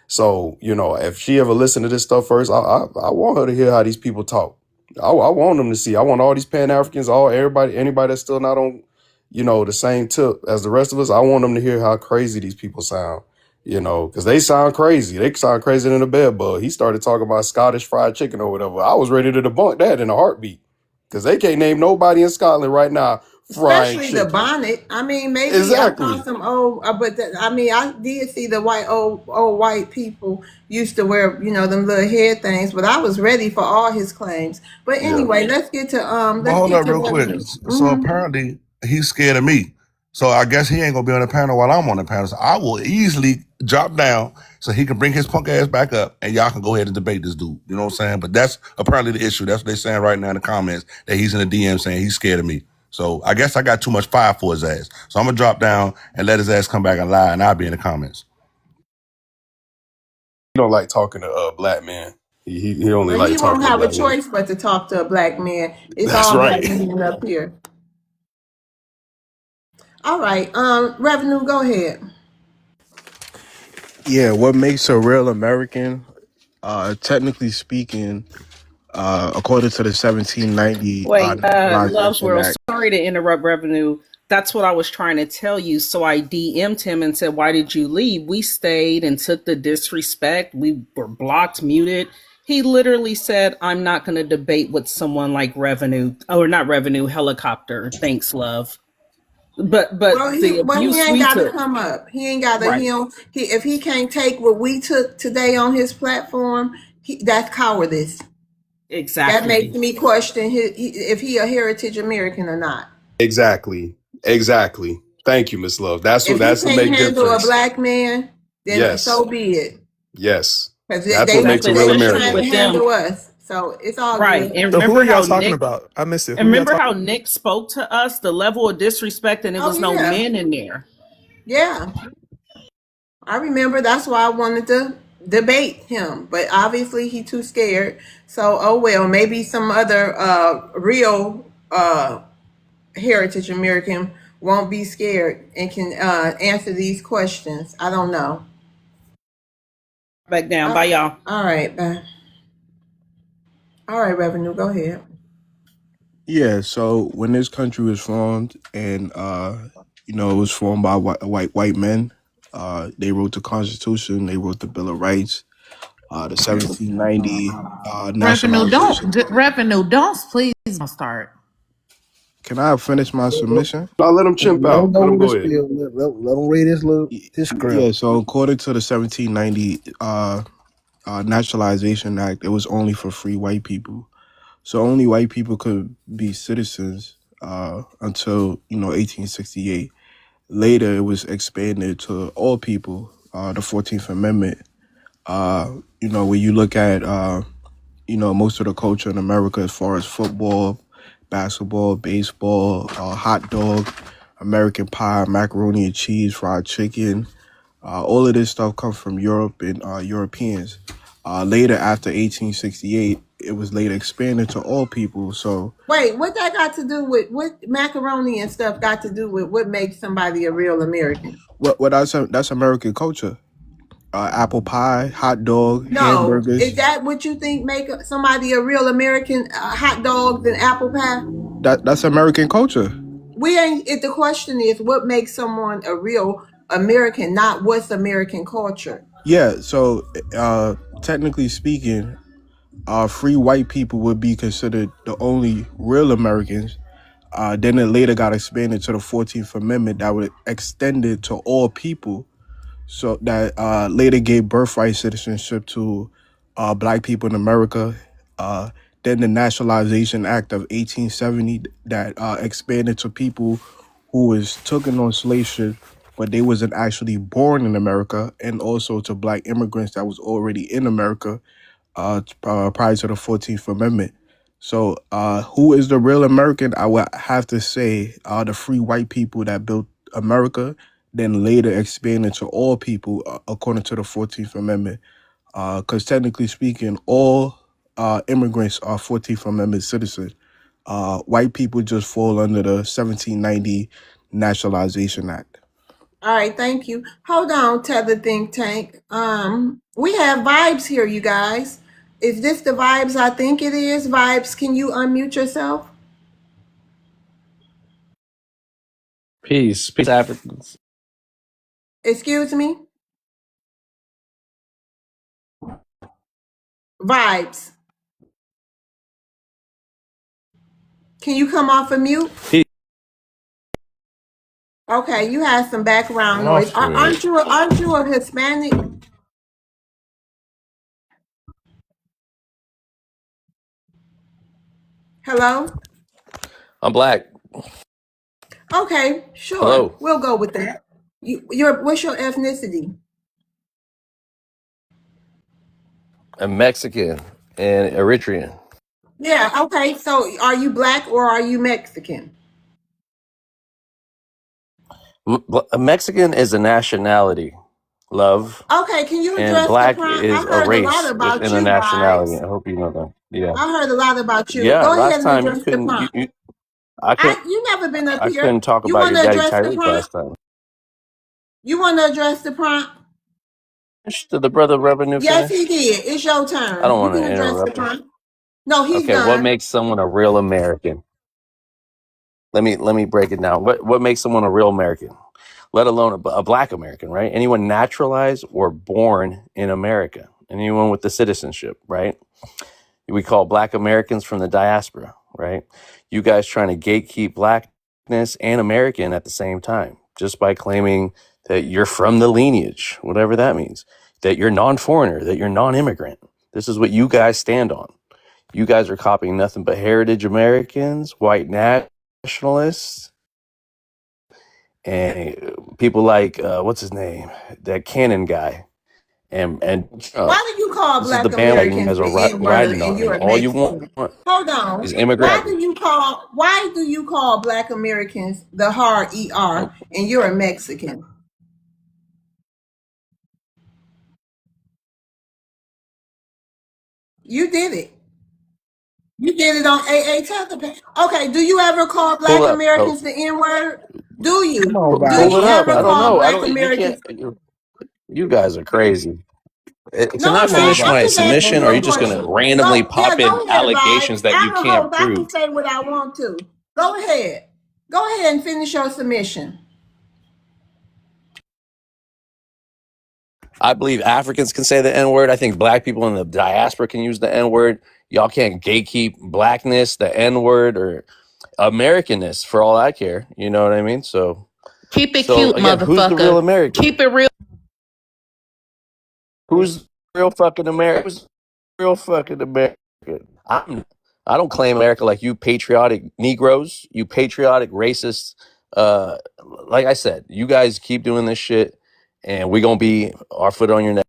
[SPEAKER 6] So if she ever listened to this stuff first, I want her to hear how these people talk. I want them to see. I want all these Pan Africans, anybody that's still not on the same tip as the rest of us. I want them to hear how crazy these people sound, because they sound crazy. They sound crazier than a bed bug. He started talking about Scottish fried chicken or whatever. I was ready to debunk that in a heartbeat because they can't name nobody in Scotland right now frying
[SPEAKER 1] Especially the
[SPEAKER 6] chicken.
[SPEAKER 1] bonnet. I mean, maybe
[SPEAKER 6] Exactly.
[SPEAKER 1] I saw some old, I did see the old white people used to wear, them little head things. But I was ready for all his claims. But
[SPEAKER 6] Yeah.
[SPEAKER 1] anyway, let's get to
[SPEAKER 22] But hold up real quick.
[SPEAKER 1] revenue.
[SPEAKER 22] So apparently he's scared of me. So I guess he ain't gonna be on the panel while I'm on the panel. So I will easily drop down so he can bring his punk ass back up and y'all can go ahead and debate this dude. You know what I'm saying? But that's apparently the issue. That's what they're saying right now in the comments, that he's in the DM saying he's scared of me. So I guess I got too much fire for his ass. So I'm gonna drop down and let his ass come back and lie, and I'll be in the comments.
[SPEAKER 6] He don't like talking to black men. He only
[SPEAKER 1] But
[SPEAKER 6] like
[SPEAKER 1] he
[SPEAKER 6] talking
[SPEAKER 1] won't
[SPEAKER 6] to
[SPEAKER 1] have a
[SPEAKER 6] black men.
[SPEAKER 1] choice but to talk to a black man. It's
[SPEAKER 6] That's
[SPEAKER 1] all
[SPEAKER 6] right.
[SPEAKER 1] black men up here. All right, revenue, go ahead.
[SPEAKER 7] Yeah, what makes a real American? Technically speaking, according to the 1790
[SPEAKER 14] Wait, Love's
[SPEAKER 7] Naturalization
[SPEAKER 14] World,
[SPEAKER 7] Act.
[SPEAKER 14] sorry to interrupt revenue. That's what I was trying to tell you. So I DM'd him and said, why did you leave? We stayed and took the disrespect. We were blocked, muted. He literally said, I'm not going to debate with someone like Revenue, or not Revenue, Helicopter. Thanks, love. But
[SPEAKER 1] Well,
[SPEAKER 14] the
[SPEAKER 1] he
[SPEAKER 14] abuse
[SPEAKER 1] ain't
[SPEAKER 14] we
[SPEAKER 1] got to
[SPEAKER 14] took,
[SPEAKER 1] come up. He ain't got to.
[SPEAKER 14] right?
[SPEAKER 1] If he can't take what we took today on his platform, that's cowardice. That
[SPEAKER 14] Exactly.
[SPEAKER 1] makes me question if he a heritage American or not.
[SPEAKER 6] Exactly. Thank you, Miss Love. That's
[SPEAKER 1] If he
[SPEAKER 6] the
[SPEAKER 1] can't
[SPEAKER 6] big
[SPEAKER 1] handle a
[SPEAKER 6] difference.
[SPEAKER 1] black man, then
[SPEAKER 6] Yes.
[SPEAKER 1] so be it.
[SPEAKER 6] Yes.
[SPEAKER 1] Because
[SPEAKER 6] That's what makes a
[SPEAKER 1] they
[SPEAKER 6] real
[SPEAKER 1] was
[SPEAKER 6] American.
[SPEAKER 1] trying to handle us. So it's all
[SPEAKER 14] Right.
[SPEAKER 1] good.
[SPEAKER 14] And
[SPEAKER 6] So who are
[SPEAKER 14] remember
[SPEAKER 6] y'all
[SPEAKER 14] how
[SPEAKER 6] talking
[SPEAKER 14] Nick
[SPEAKER 6] about? I missed it.
[SPEAKER 14] and
[SPEAKER 6] Who y'all
[SPEAKER 14] remember
[SPEAKER 6] talking?
[SPEAKER 14] how Nick spoke to us, the level of disrespect, and there
[SPEAKER 1] Oh
[SPEAKER 14] was no
[SPEAKER 1] yeah,
[SPEAKER 14] men in there.
[SPEAKER 1] yeah. I remember. That's why I wanted to debate him, but obviously he too scared. So oh well. Maybe some other real heritage American won't be scared and can answer these questions. I don't know.
[SPEAKER 14] Back down. Bye, y'all.
[SPEAKER 1] All right, bye. All right, Revenue, go ahead.
[SPEAKER 7] Yeah, so when this country was formed, and it was formed by white men. They wrote the Constitution. They wrote the Bill of Rights. The 1790 nationalization.
[SPEAKER 2] Revenue, don't please don't start.
[SPEAKER 7] Can I finish my submission?
[SPEAKER 5] Now let him chimp
[SPEAKER 3] Let him
[SPEAKER 5] out.
[SPEAKER 3] go
[SPEAKER 5] Let him
[SPEAKER 3] with
[SPEAKER 5] go
[SPEAKER 3] his
[SPEAKER 5] ahead.
[SPEAKER 3] spiel. Let him read his script.
[SPEAKER 7] Yeah, so according to the 1790 Naturalization Act, it was only for free white people. So only white people could be citizens until 1868. Later, it was expanded to all people. The 14th Amendment. When you look at most of the culture in America, as far as football, basketball, baseball, hot dog, American pie, macaroni and cheese, fried chicken. All of this stuff comes from Europe and Europeans. Later, after 1868, it was later expanded to all people. So
[SPEAKER 1] Wait, what that got to do with what macaroni and stuff got to do with what makes somebody a real American?
[SPEAKER 7] that's American culture. Apple pie, hot dog,
[SPEAKER 1] No, is
[SPEAKER 7] hamburgers.
[SPEAKER 1] that what you think make somebody a real American? Hot dogs and apple pie?
[SPEAKER 7] That's American culture.
[SPEAKER 1] We ain't. If the question is what makes someone a real American, not what's American culture.
[SPEAKER 7] Yeah. So technically speaking, free white people would be considered the only real Americans. Then it later got expanded to the 14th Amendment that would extend it to all people. So that later gave birthright citizenship to black people in America. Uh, then the Naturalization Act of 1870 that expanded to people who was taken on slave ship, but they wasn't actually born in America, and also to black immigrants that was already in America prior to the 14th Amendment. So who is the real American? I would have to say the free white people that built America, then later expanded to all people according to the 14th Amendment. Because technically speaking, all immigrants are 14th Amendment citizens. White people just fall under the 1790 Naturalization Act.
[SPEAKER 1] All right, thank you. Hold on, Tether Think Tank. We have vibes here, you guys. Is this the vibes I think it is? Vibes, can you unmute yourself?
[SPEAKER 8] Peace, Africans.
[SPEAKER 1] Excuse me? Vibes. Can you come off of mute?
[SPEAKER 8] Peace.
[SPEAKER 1] Okay, you had some background noise.
[SPEAKER 5] Lost you at.
[SPEAKER 1] Aren't you a Hispanic? Hello?
[SPEAKER 8] I'm black.
[SPEAKER 1] Okay, sure.
[SPEAKER 8] Hello.
[SPEAKER 1] We'll go with that. What's your ethnicity?
[SPEAKER 8] I'm Mexican and Eritrean.
[SPEAKER 1] Yeah, okay. So are you black or are you Mexican?
[SPEAKER 8] A Mexican is a nationality, love,
[SPEAKER 1] Okay, can you
[SPEAKER 8] and
[SPEAKER 1] address the
[SPEAKER 8] black
[SPEAKER 1] prompt? I
[SPEAKER 8] is a
[SPEAKER 1] heard a lot
[SPEAKER 8] race
[SPEAKER 1] about
[SPEAKER 8] within a
[SPEAKER 1] you,
[SPEAKER 8] nationality.
[SPEAKER 1] Vibes.
[SPEAKER 8] I hope you know that. Yeah.
[SPEAKER 1] I heard a lot about you.
[SPEAKER 8] Yeah.
[SPEAKER 1] Go ahead
[SPEAKER 8] Last
[SPEAKER 1] and
[SPEAKER 8] time you
[SPEAKER 1] address the
[SPEAKER 8] couldn't.
[SPEAKER 1] prompt.
[SPEAKER 8] I couldn't.
[SPEAKER 1] You never been up
[SPEAKER 8] I
[SPEAKER 1] here.
[SPEAKER 8] couldn't talk
[SPEAKER 1] You
[SPEAKER 8] about
[SPEAKER 1] want
[SPEAKER 8] your
[SPEAKER 1] to
[SPEAKER 8] daddy
[SPEAKER 1] address the
[SPEAKER 8] Tyreek
[SPEAKER 1] prompt?
[SPEAKER 8] last time.
[SPEAKER 1] You want to address the prompt?
[SPEAKER 8] Did the brother Revenue
[SPEAKER 1] Yes, he
[SPEAKER 8] finish?
[SPEAKER 1] did. It's your
[SPEAKER 8] I
[SPEAKER 1] turn.
[SPEAKER 8] don't
[SPEAKER 1] You
[SPEAKER 8] want
[SPEAKER 1] can
[SPEAKER 8] to
[SPEAKER 1] address the
[SPEAKER 8] interrupt him.
[SPEAKER 1] prompt. No, he's
[SPEAKER 8] Okay. What
[SPEAKER 1] done.
[SPEAKER 8] makes someone a real American? Let me break it down. What makes someone a real American? Let alone a black American, right? Anyone naturalized or born in America, anyone with the citizenship, right? We call black Americans from the diaspora, right? You guys trying to gatekeep blackness and American at the same time, just by claiming that you're from the lineage, whatever that means, that you're non-foreigner, that you're non-immigrant. This is what you guys stand on. You guys are copying nothing but heritage Americans, white nationalists, and people like what's his name, that Cannon guy, and
[SPEAKER 1] Why
[SPEAKER 8] Trump.
[SPEAKER 1] do you call call
[SPEAKER 8] This is the
[SPEAKER 1] Black
[SPEAKER 8] bandwagon you
[SPEAKER 1] Americans
[SPEAKER 8] guys are
[SPEAKER 1] the N word
[SPEAKER 8] riding
[SPEAKER 1] and
[SPEAKER 8] on,
[SPEAKER 1] you're
[SPEAKER 8] and
[SPEAKER 1] a
[SPEAKER 8] all you
[SPEAKER 1] Mexican?
[SPEAKER 8] want
[SPEAKER 1] Hold on.
[SPEAKER 8] is immigrant.
[SPEAKER 1] Why do you call Black Americans the hard
[SPEAKER 8] Oh,
[SPEAKER 1] ER and you're a Mexican? You did it. You did it on AA Television. Okay, do you ever call
[SPEAKER 8] pull
[SPEAKER 1] Black
[SPEAKER 8] up. Oh,
[SPEAKER 1] Americans the N word? Do
[SPEAKER 3] Come
[SPEAKER 1] you?
[SPEAKER 3] on,
[SPEAKER 1] Do
[SPEAKER 8] pull
[SPEAKER 3] Vibes,
[SPEAKER 8] it
[SPEAKER 1] you
[SPEAKER 3] let's
[SPEAKER 8] up.
[SPEAKER 1] ever
[SPEAKER 8] I
[SPEAKER 3] go.
[SPEAKER 8] don't
[SPEAKER 1] call
[SPEAKER 8] know. I
[SPEAKER 1] Black
[SPEAKER 8] don't. You
[SPEAKER 1] Americans?
[SPEAKER 8] can't. You guys are crazy. Can
[SPEAKER 1] No,
[SPEAKER 8] I
[SPEAKER 1] I'm
[SPEAKER 3] Come on,
[SPEAKER 1] not.
[SPEAKER 8] finish
[SPEAKER 1] I'm
[SPEAKER 8] my
[SPEAKER 3] Vibes.
[SPEAKER 1] just
[SPEAKER 8] submission,
[SPEAKER 1] asking
[SPEAKER 8] or are
[SPEAKER 1] you
[SPEAKER 8] you
[SPEAKER 1] a
[SPEAKER 8] just gonna
[SPEAKER 1] question.
[SPEAKER 8] randomly
[SPEAKER 1] Go, yeah,
[SPEAKER 8] pop in
[SPEAKER 1] go ahead,
[SPEAKER 8] allegations
[SPEAKER 1] vibes.
[SPEAKER 8] that you
[SPEAKER 1] I'm a
[SPEAKER 8] can't
[SPEAKER 1] host. I
[SPEAKER 8] prove?
[SPEAKER 1] can say what I want to. Go ahead. Go ahead and finish your submission.
[SPEAKER 8] I believe Africans can say the N word. I think black people in the diaspora can use the N word. Y'all can't gatekeep blackness, the N word, or Americanness for all I care. You know what I mean?
[SPEAKER 2] Keep it
[SPEAKER 8] So
[SPEAKER 2] cute,
[SPEAKER 8] again, who's the real
[SPEAKER 2] motherfucker.
[SPEAKER 8] American?
[SPEAKER 2] Keep it real.
[SPEAKER 8] Who's real fucking American? Who's real fucking American? I'm. I don't claim America like you patriotic Negroes, you patriotic racists. Like I said, you guys keep doing this shit, and we gonna be our foot on your neck.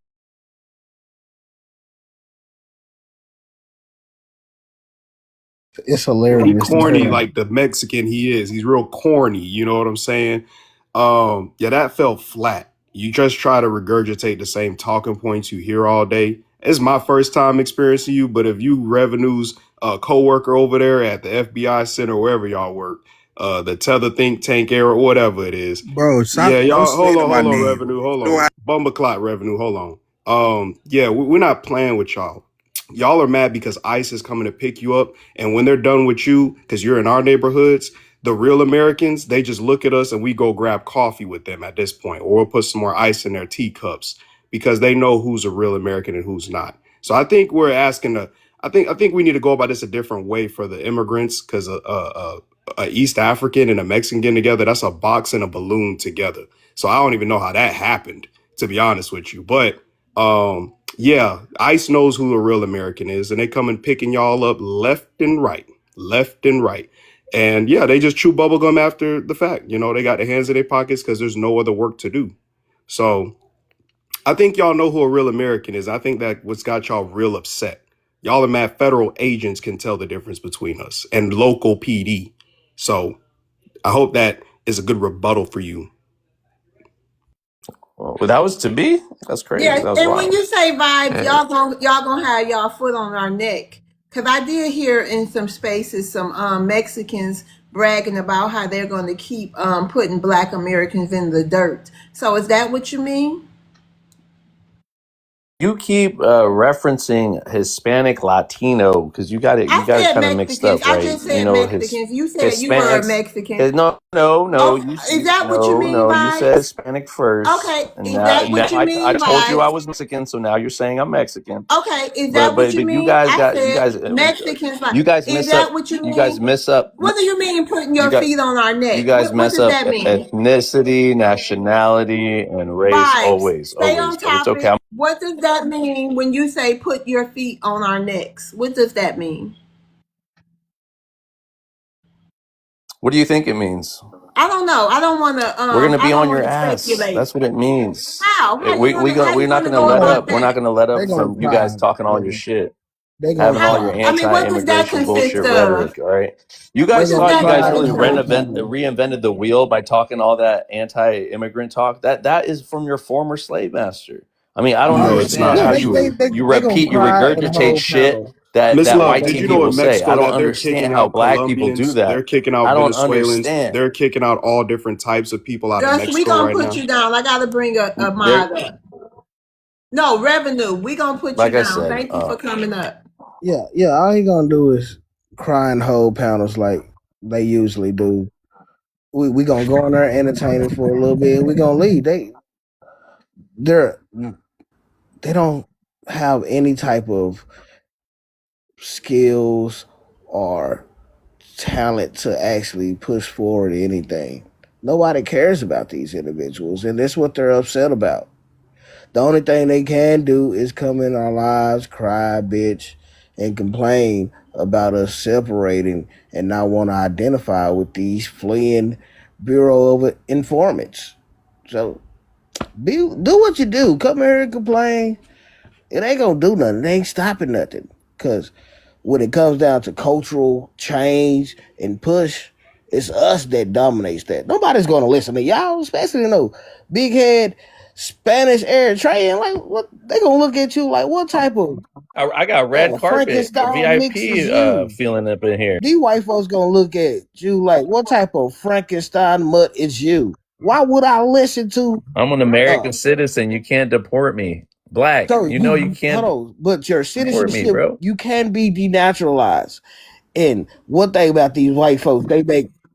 [SPEAKER 3] It's
[SPEAKER 6] He
[SPEAKER 3] hilarious as
[SPEAKER 6] corny
[SPEAKER 3] hell.
[SPEAKER 6] like the Mexican he is. He's real corny. You know what I'm saying? Yeah, that fell flat. You just try to regurgitate the same talking points you hear all day. It's my first time experiencing you, but if you revenues a coworker over there at the FBI center, wherever y'all work, the Tether think tank era, whatever it is.
[SPEAKER 7] Bro, stop.
[SPEAKER 6] Yeah,
[SPEAKER 7] Don't
[SPEAKER 6] y'all,
[SPEAKER 7] say my
[SPEAKER 6] hold on,
[SPEAKER 7] name.
[SPEAKER 6] revenue, hold
[SPEAKER 7] You know,
[SPEAKER 6] on. Bumbleclot revenue, hold on. Yeah, we're not playing with y'all. Y'all are mad because ICE is coming to pick you up. And when they're done with you, because you're in our neighborhoods, the real Americans, they just look at us and we go grab coffee with them at this point, or we'll put some more ice in their teacups because they know who's a real American and who's not. So I think we're asking I think we need to go about this a different way for the immigrants because a East African and a Mexican getting together, that's a box and a balloon together. So I don't even know how that happened, to be honest with you. But yeah, ICE knows who a real American is, and they come and picking y'all up left and right, left and right. And yeah, they just chew bubblegum after the fact. You know, they got their hands in their pockets because there's no other work to do. So I think y'all know who a real American is. I think that what's got y'all real upset. Y'all are mad federal agents can tell the difference between us and local PD. So I hope that is a good rebuttal for you.
[SPEAKER 8] Well, that was to be. That's crazy.
[SPEAKER 1] Yeah,
[SPEAKER 8] That was
[SPEAKER 1] and when
[SPEAKER 8] wild.
[SPEAKER 1] you say vibes,
[SPEAKER 8] And
[SPEAKER 1] y'all gonna have y'all foot on our neck. Cause I did hear in some spaces some Mexicans bragging about how they're going to keep putting Black Americans in the dirt. So is that what you mean?
[SPEAKER 8] you keep referencing Hispanic Latino because you
[SPEAKER 1] I
[SPEAKER 8] got it
[SPEAKER 1] said
[SPEAKER 8] kind of mixed
[SPEAKER 1] Mexicans.
[SPEAKER 8] up,
[SPEAKER 1] I
[SPEAKER 8] right?
[SPEAKER 1] just
[SPEAKER 8] You
[SPEAKER 1] said
[SPEAKER 8] know, his
[SPEAKER 1] Mexicans. You said you were a
[SPEAKER 8] Hispanics.
[SPEAKER 1] Mexican.
[SPEAKER 8] No.
[SPEAKER 1] Okay, is that what you mean,
[SPEAKER 8] You said
[SPEAKER 1] vibes?
[SPEAKER 8] Hispanic first,
[SPEAKER 1] Okay,
[SPEAKER 8] and
[SPEAKER 1] is that
[SPEAKER 8] now
[SPEAKER 1] what you
[SPEAKER 8] I
[SPEAKER 1] mean,
[SPEAKER 8] told you I
[SPEAKER 1] vibes?
[SPEAKER 8] was Mexican, so now you're saying I'm Mexican.
[SPEAKER 1] Okay, is
[SPEAKER 8] But
[SPEAKER 1] that what you
[SPEAKER 8] you
[SPEAKER 1] mean?
[SPEAKER 8] guys
[SPEAKER 1] I
[SPEAKER 8] got
[SPEAKER 1] said Mexicans. Like,
[SPEAKER 8] you guys
[SPEAKER 1] is
[SPEAKER 8] miss up
[SPEAKER 1] that what you
[SPEAKER 8] you guys
[SPEAKER 1] mean?
[SPEAKER 8] miss up
[SPEAKER 1] What do you mean putting
[SPEAKER 8] you
[SPEAKER 1] your
[SPEAKER 8] got
[SPEAKER 1] feet on our
[SPEAKER 8] you
[SPEAKER 1] neck?
[SPEAKER 8] guys
[SPEAKER 1] What
[SPEAKER 8] mess
[SPEAKER 1] does
[SPEAKER 8] up
[SPEAKER 1] that mean?
[SPEAKER 8] ethnicity, nationality, and race
[SPEAKER 1] Vibes. Stay
[SPEAKER 8] always.
[SPEAKER 1] on
[SPEAKER 8] But it's okay.
[SPEAKER 1] topic. What does that mean when you say put your feet on our necks? What does that mean?
[SPEAKER 8] What do you think it means?
[SPEAKER 1] I don't know. I don't want to.
[SPEAKER 8] We're gonna
[SPEAKER 1] I
[SPEAKER 8] be
[SPEAKER 1] don't
[SPEAKER 8] on your
[SPEAKER 1] want to
[SPEAKER 8] ass.
[SPEAKER 1] speculate.
[SPEAKER 8] That's what it means.
[SPEAKER 1] How? How
[SPEAKER 8] We're
[SPEAKER 1] you
[SPEAKER 8] not
[SPEAKER 1] gonna
[SPEAKER 8] gonna
[SPEAKER 1] go
[SPEAKER 8] let
[SPEAKER 1] about
[SPEAKER 8] up. We're not
[SPEAKER 1] that?
[SPEAKER 8] gonna let
[SPEAKER 3] They
[SPEAKER 8] up
[SPEAKER 3] gonna
[SPEAKER 8] from you
[SPEAKER 3] try,
[SPEAKER 8] guys talking all your
[SPEAKER 3] man.
[SPEAKER 8] shit,
[SPEAKER 3] They gonna
[SPEAKER 8] having all
[SPEAKER 3] try.
[SPEAKER 8] your
[SPEAKER 1] How? I mean, what does that
[SPEAKER 8] anti-immigration
[SPEAKER 1] consist
[SPEAKER 8] bullshit
[SPEAKER 1] of?
[SPEAKER 8] rhetoric. All right, you
[SPEAKER 1] What
[SPEAKER 8] guys
[SPEAKER 3] They
[SPEAKER 1] does
[SPEAKER 3] gonna
[SPEAKER 8] thought you
[SPEAKER 1] that
[SPEAKER 8] guys
[SPEAKER 3] try
[SPEAKER 8] really
[SPEAKER 3] and
[SPEAKER 1] consist
[SPEAKER 3] hold
[SPEAKER 1] of?
[SPEAKER 3] power.
[SPEAKER 8] reinvented the wheel by talking all that anti-immigrant talk. That is from your former slave master. I mean, I don't
[SPEAKER 6] No,
[SPEAKER 3] Yeah,
[SPEAKER 6] it's
[SPEAKER 8] understand
[SPEAKER 6] not
[SPEAKER 3] yeah.
[SPEAKER 8] how
[SPEAKER 3] They
[SPEAKER 6] actually.
[SPEAKER 3] they they gonna
[SPEAKER 8] you
[SPEAKER 3] cry and
[SPEAKER 8] regurgitate
[SPEAKER 3] hold
[SPEAKER 8] shit
[SPEAKER 3] power.
[SPEAKER 6] Miss
[SPEAKER 8] that
[SPEAKER 6] Love,
[SPEAKER 8] white
[SPEAKER 6] did
[SPEAKER 8] team
[SPEAKER 6] you know
[SPEAKER 8] people
[SPEAKER 6] in
[SPEAKER 8] say. I
[SPEAKER 6] Mexico
[SPEAKER 8] don't
[SPEAKER 6] that they're
[SPEAKER 8] understand
[SPEAKER 6] kicking
[SPEAKER 8] how
[SPEAKER 6] out
[SPEAKER 8] black people do
[SPEAKER 6] Colombians, they're
[SPEAKER 8] that.
[SPEAKER 6] kicking
[SPEAKER 8] I
[SPEAKER 6] out
[SPEAKER 8] don't
[SPEAKER 6] Venezuelans,
[SPEAKER 8] understand.
[SPEAKER 6] they're kicking out all different types of people out of
[SPEAKER 1] Gus, we
[SPEAKER 6] Mexico
[SPEAKER 1] gonna
[SPEAKER 6] right
[SPEAKER 1] put
[SPEAKER 6] now?
[SPEAKER 1] you down. I gotta bring a
[SPEAKER 8] They're
[SPEAKER 1] mod up. No revenue. We gonna put you
[SPEAKER 8] like I
[SPEAKER 1] down.
[SPEAKER 8] said.
[SPEAKER 1] Thank you for coming up.
[SPEAKER 3] Yeah. All he gonna do is cry and hold panels like they usually do. We gonna go in there entertaining for a little bit. We gonna leave. They're they don't have any type of skills or talent to actually push forward anything. Nobody cares about these individuals, and that's what they're upset about. The only thing they can do is come in our lives, cry, bitch, and complain about us separating and not want to identify with these fleeing Bureau of Informants. So do what you do. Come here and complain. It ain't gonna do nothing. It ain't stopping nothing. Cause when it comes down to cultural change and push, it's us that dominates that. Nobody's gonna listen to y'all, especially big head Spanish Eritrean. Like what they gonna look at you like what type of
[SPEAKER 8] I got red carpet
[SPEAKER 3] Frankenstein mix is
[SPEAKER 8] VIP
[SPEAKER 3] you?
[SPEAKER 8] feeling up in here.
[SPEAKER 3] These white folks gonna look at you like what type of Frankenstein mutt is you? Why would I listen to
[SPEAKER 8] I'm an American citizen. You can't deport me. Black,
[SPEAKER 3] so
[SPEAKER 8] you know you
[SPEAKER 3] you
[SPEAKER 8] can't
[SPEAKER 3] hold on, but your
[SPEAKER 8] deport me,
[SPEAKER 3] citizenship
[SPEAKER 8] bro.
[SPEAKER 3] you can be denaturalized. And one thing about these white folks, they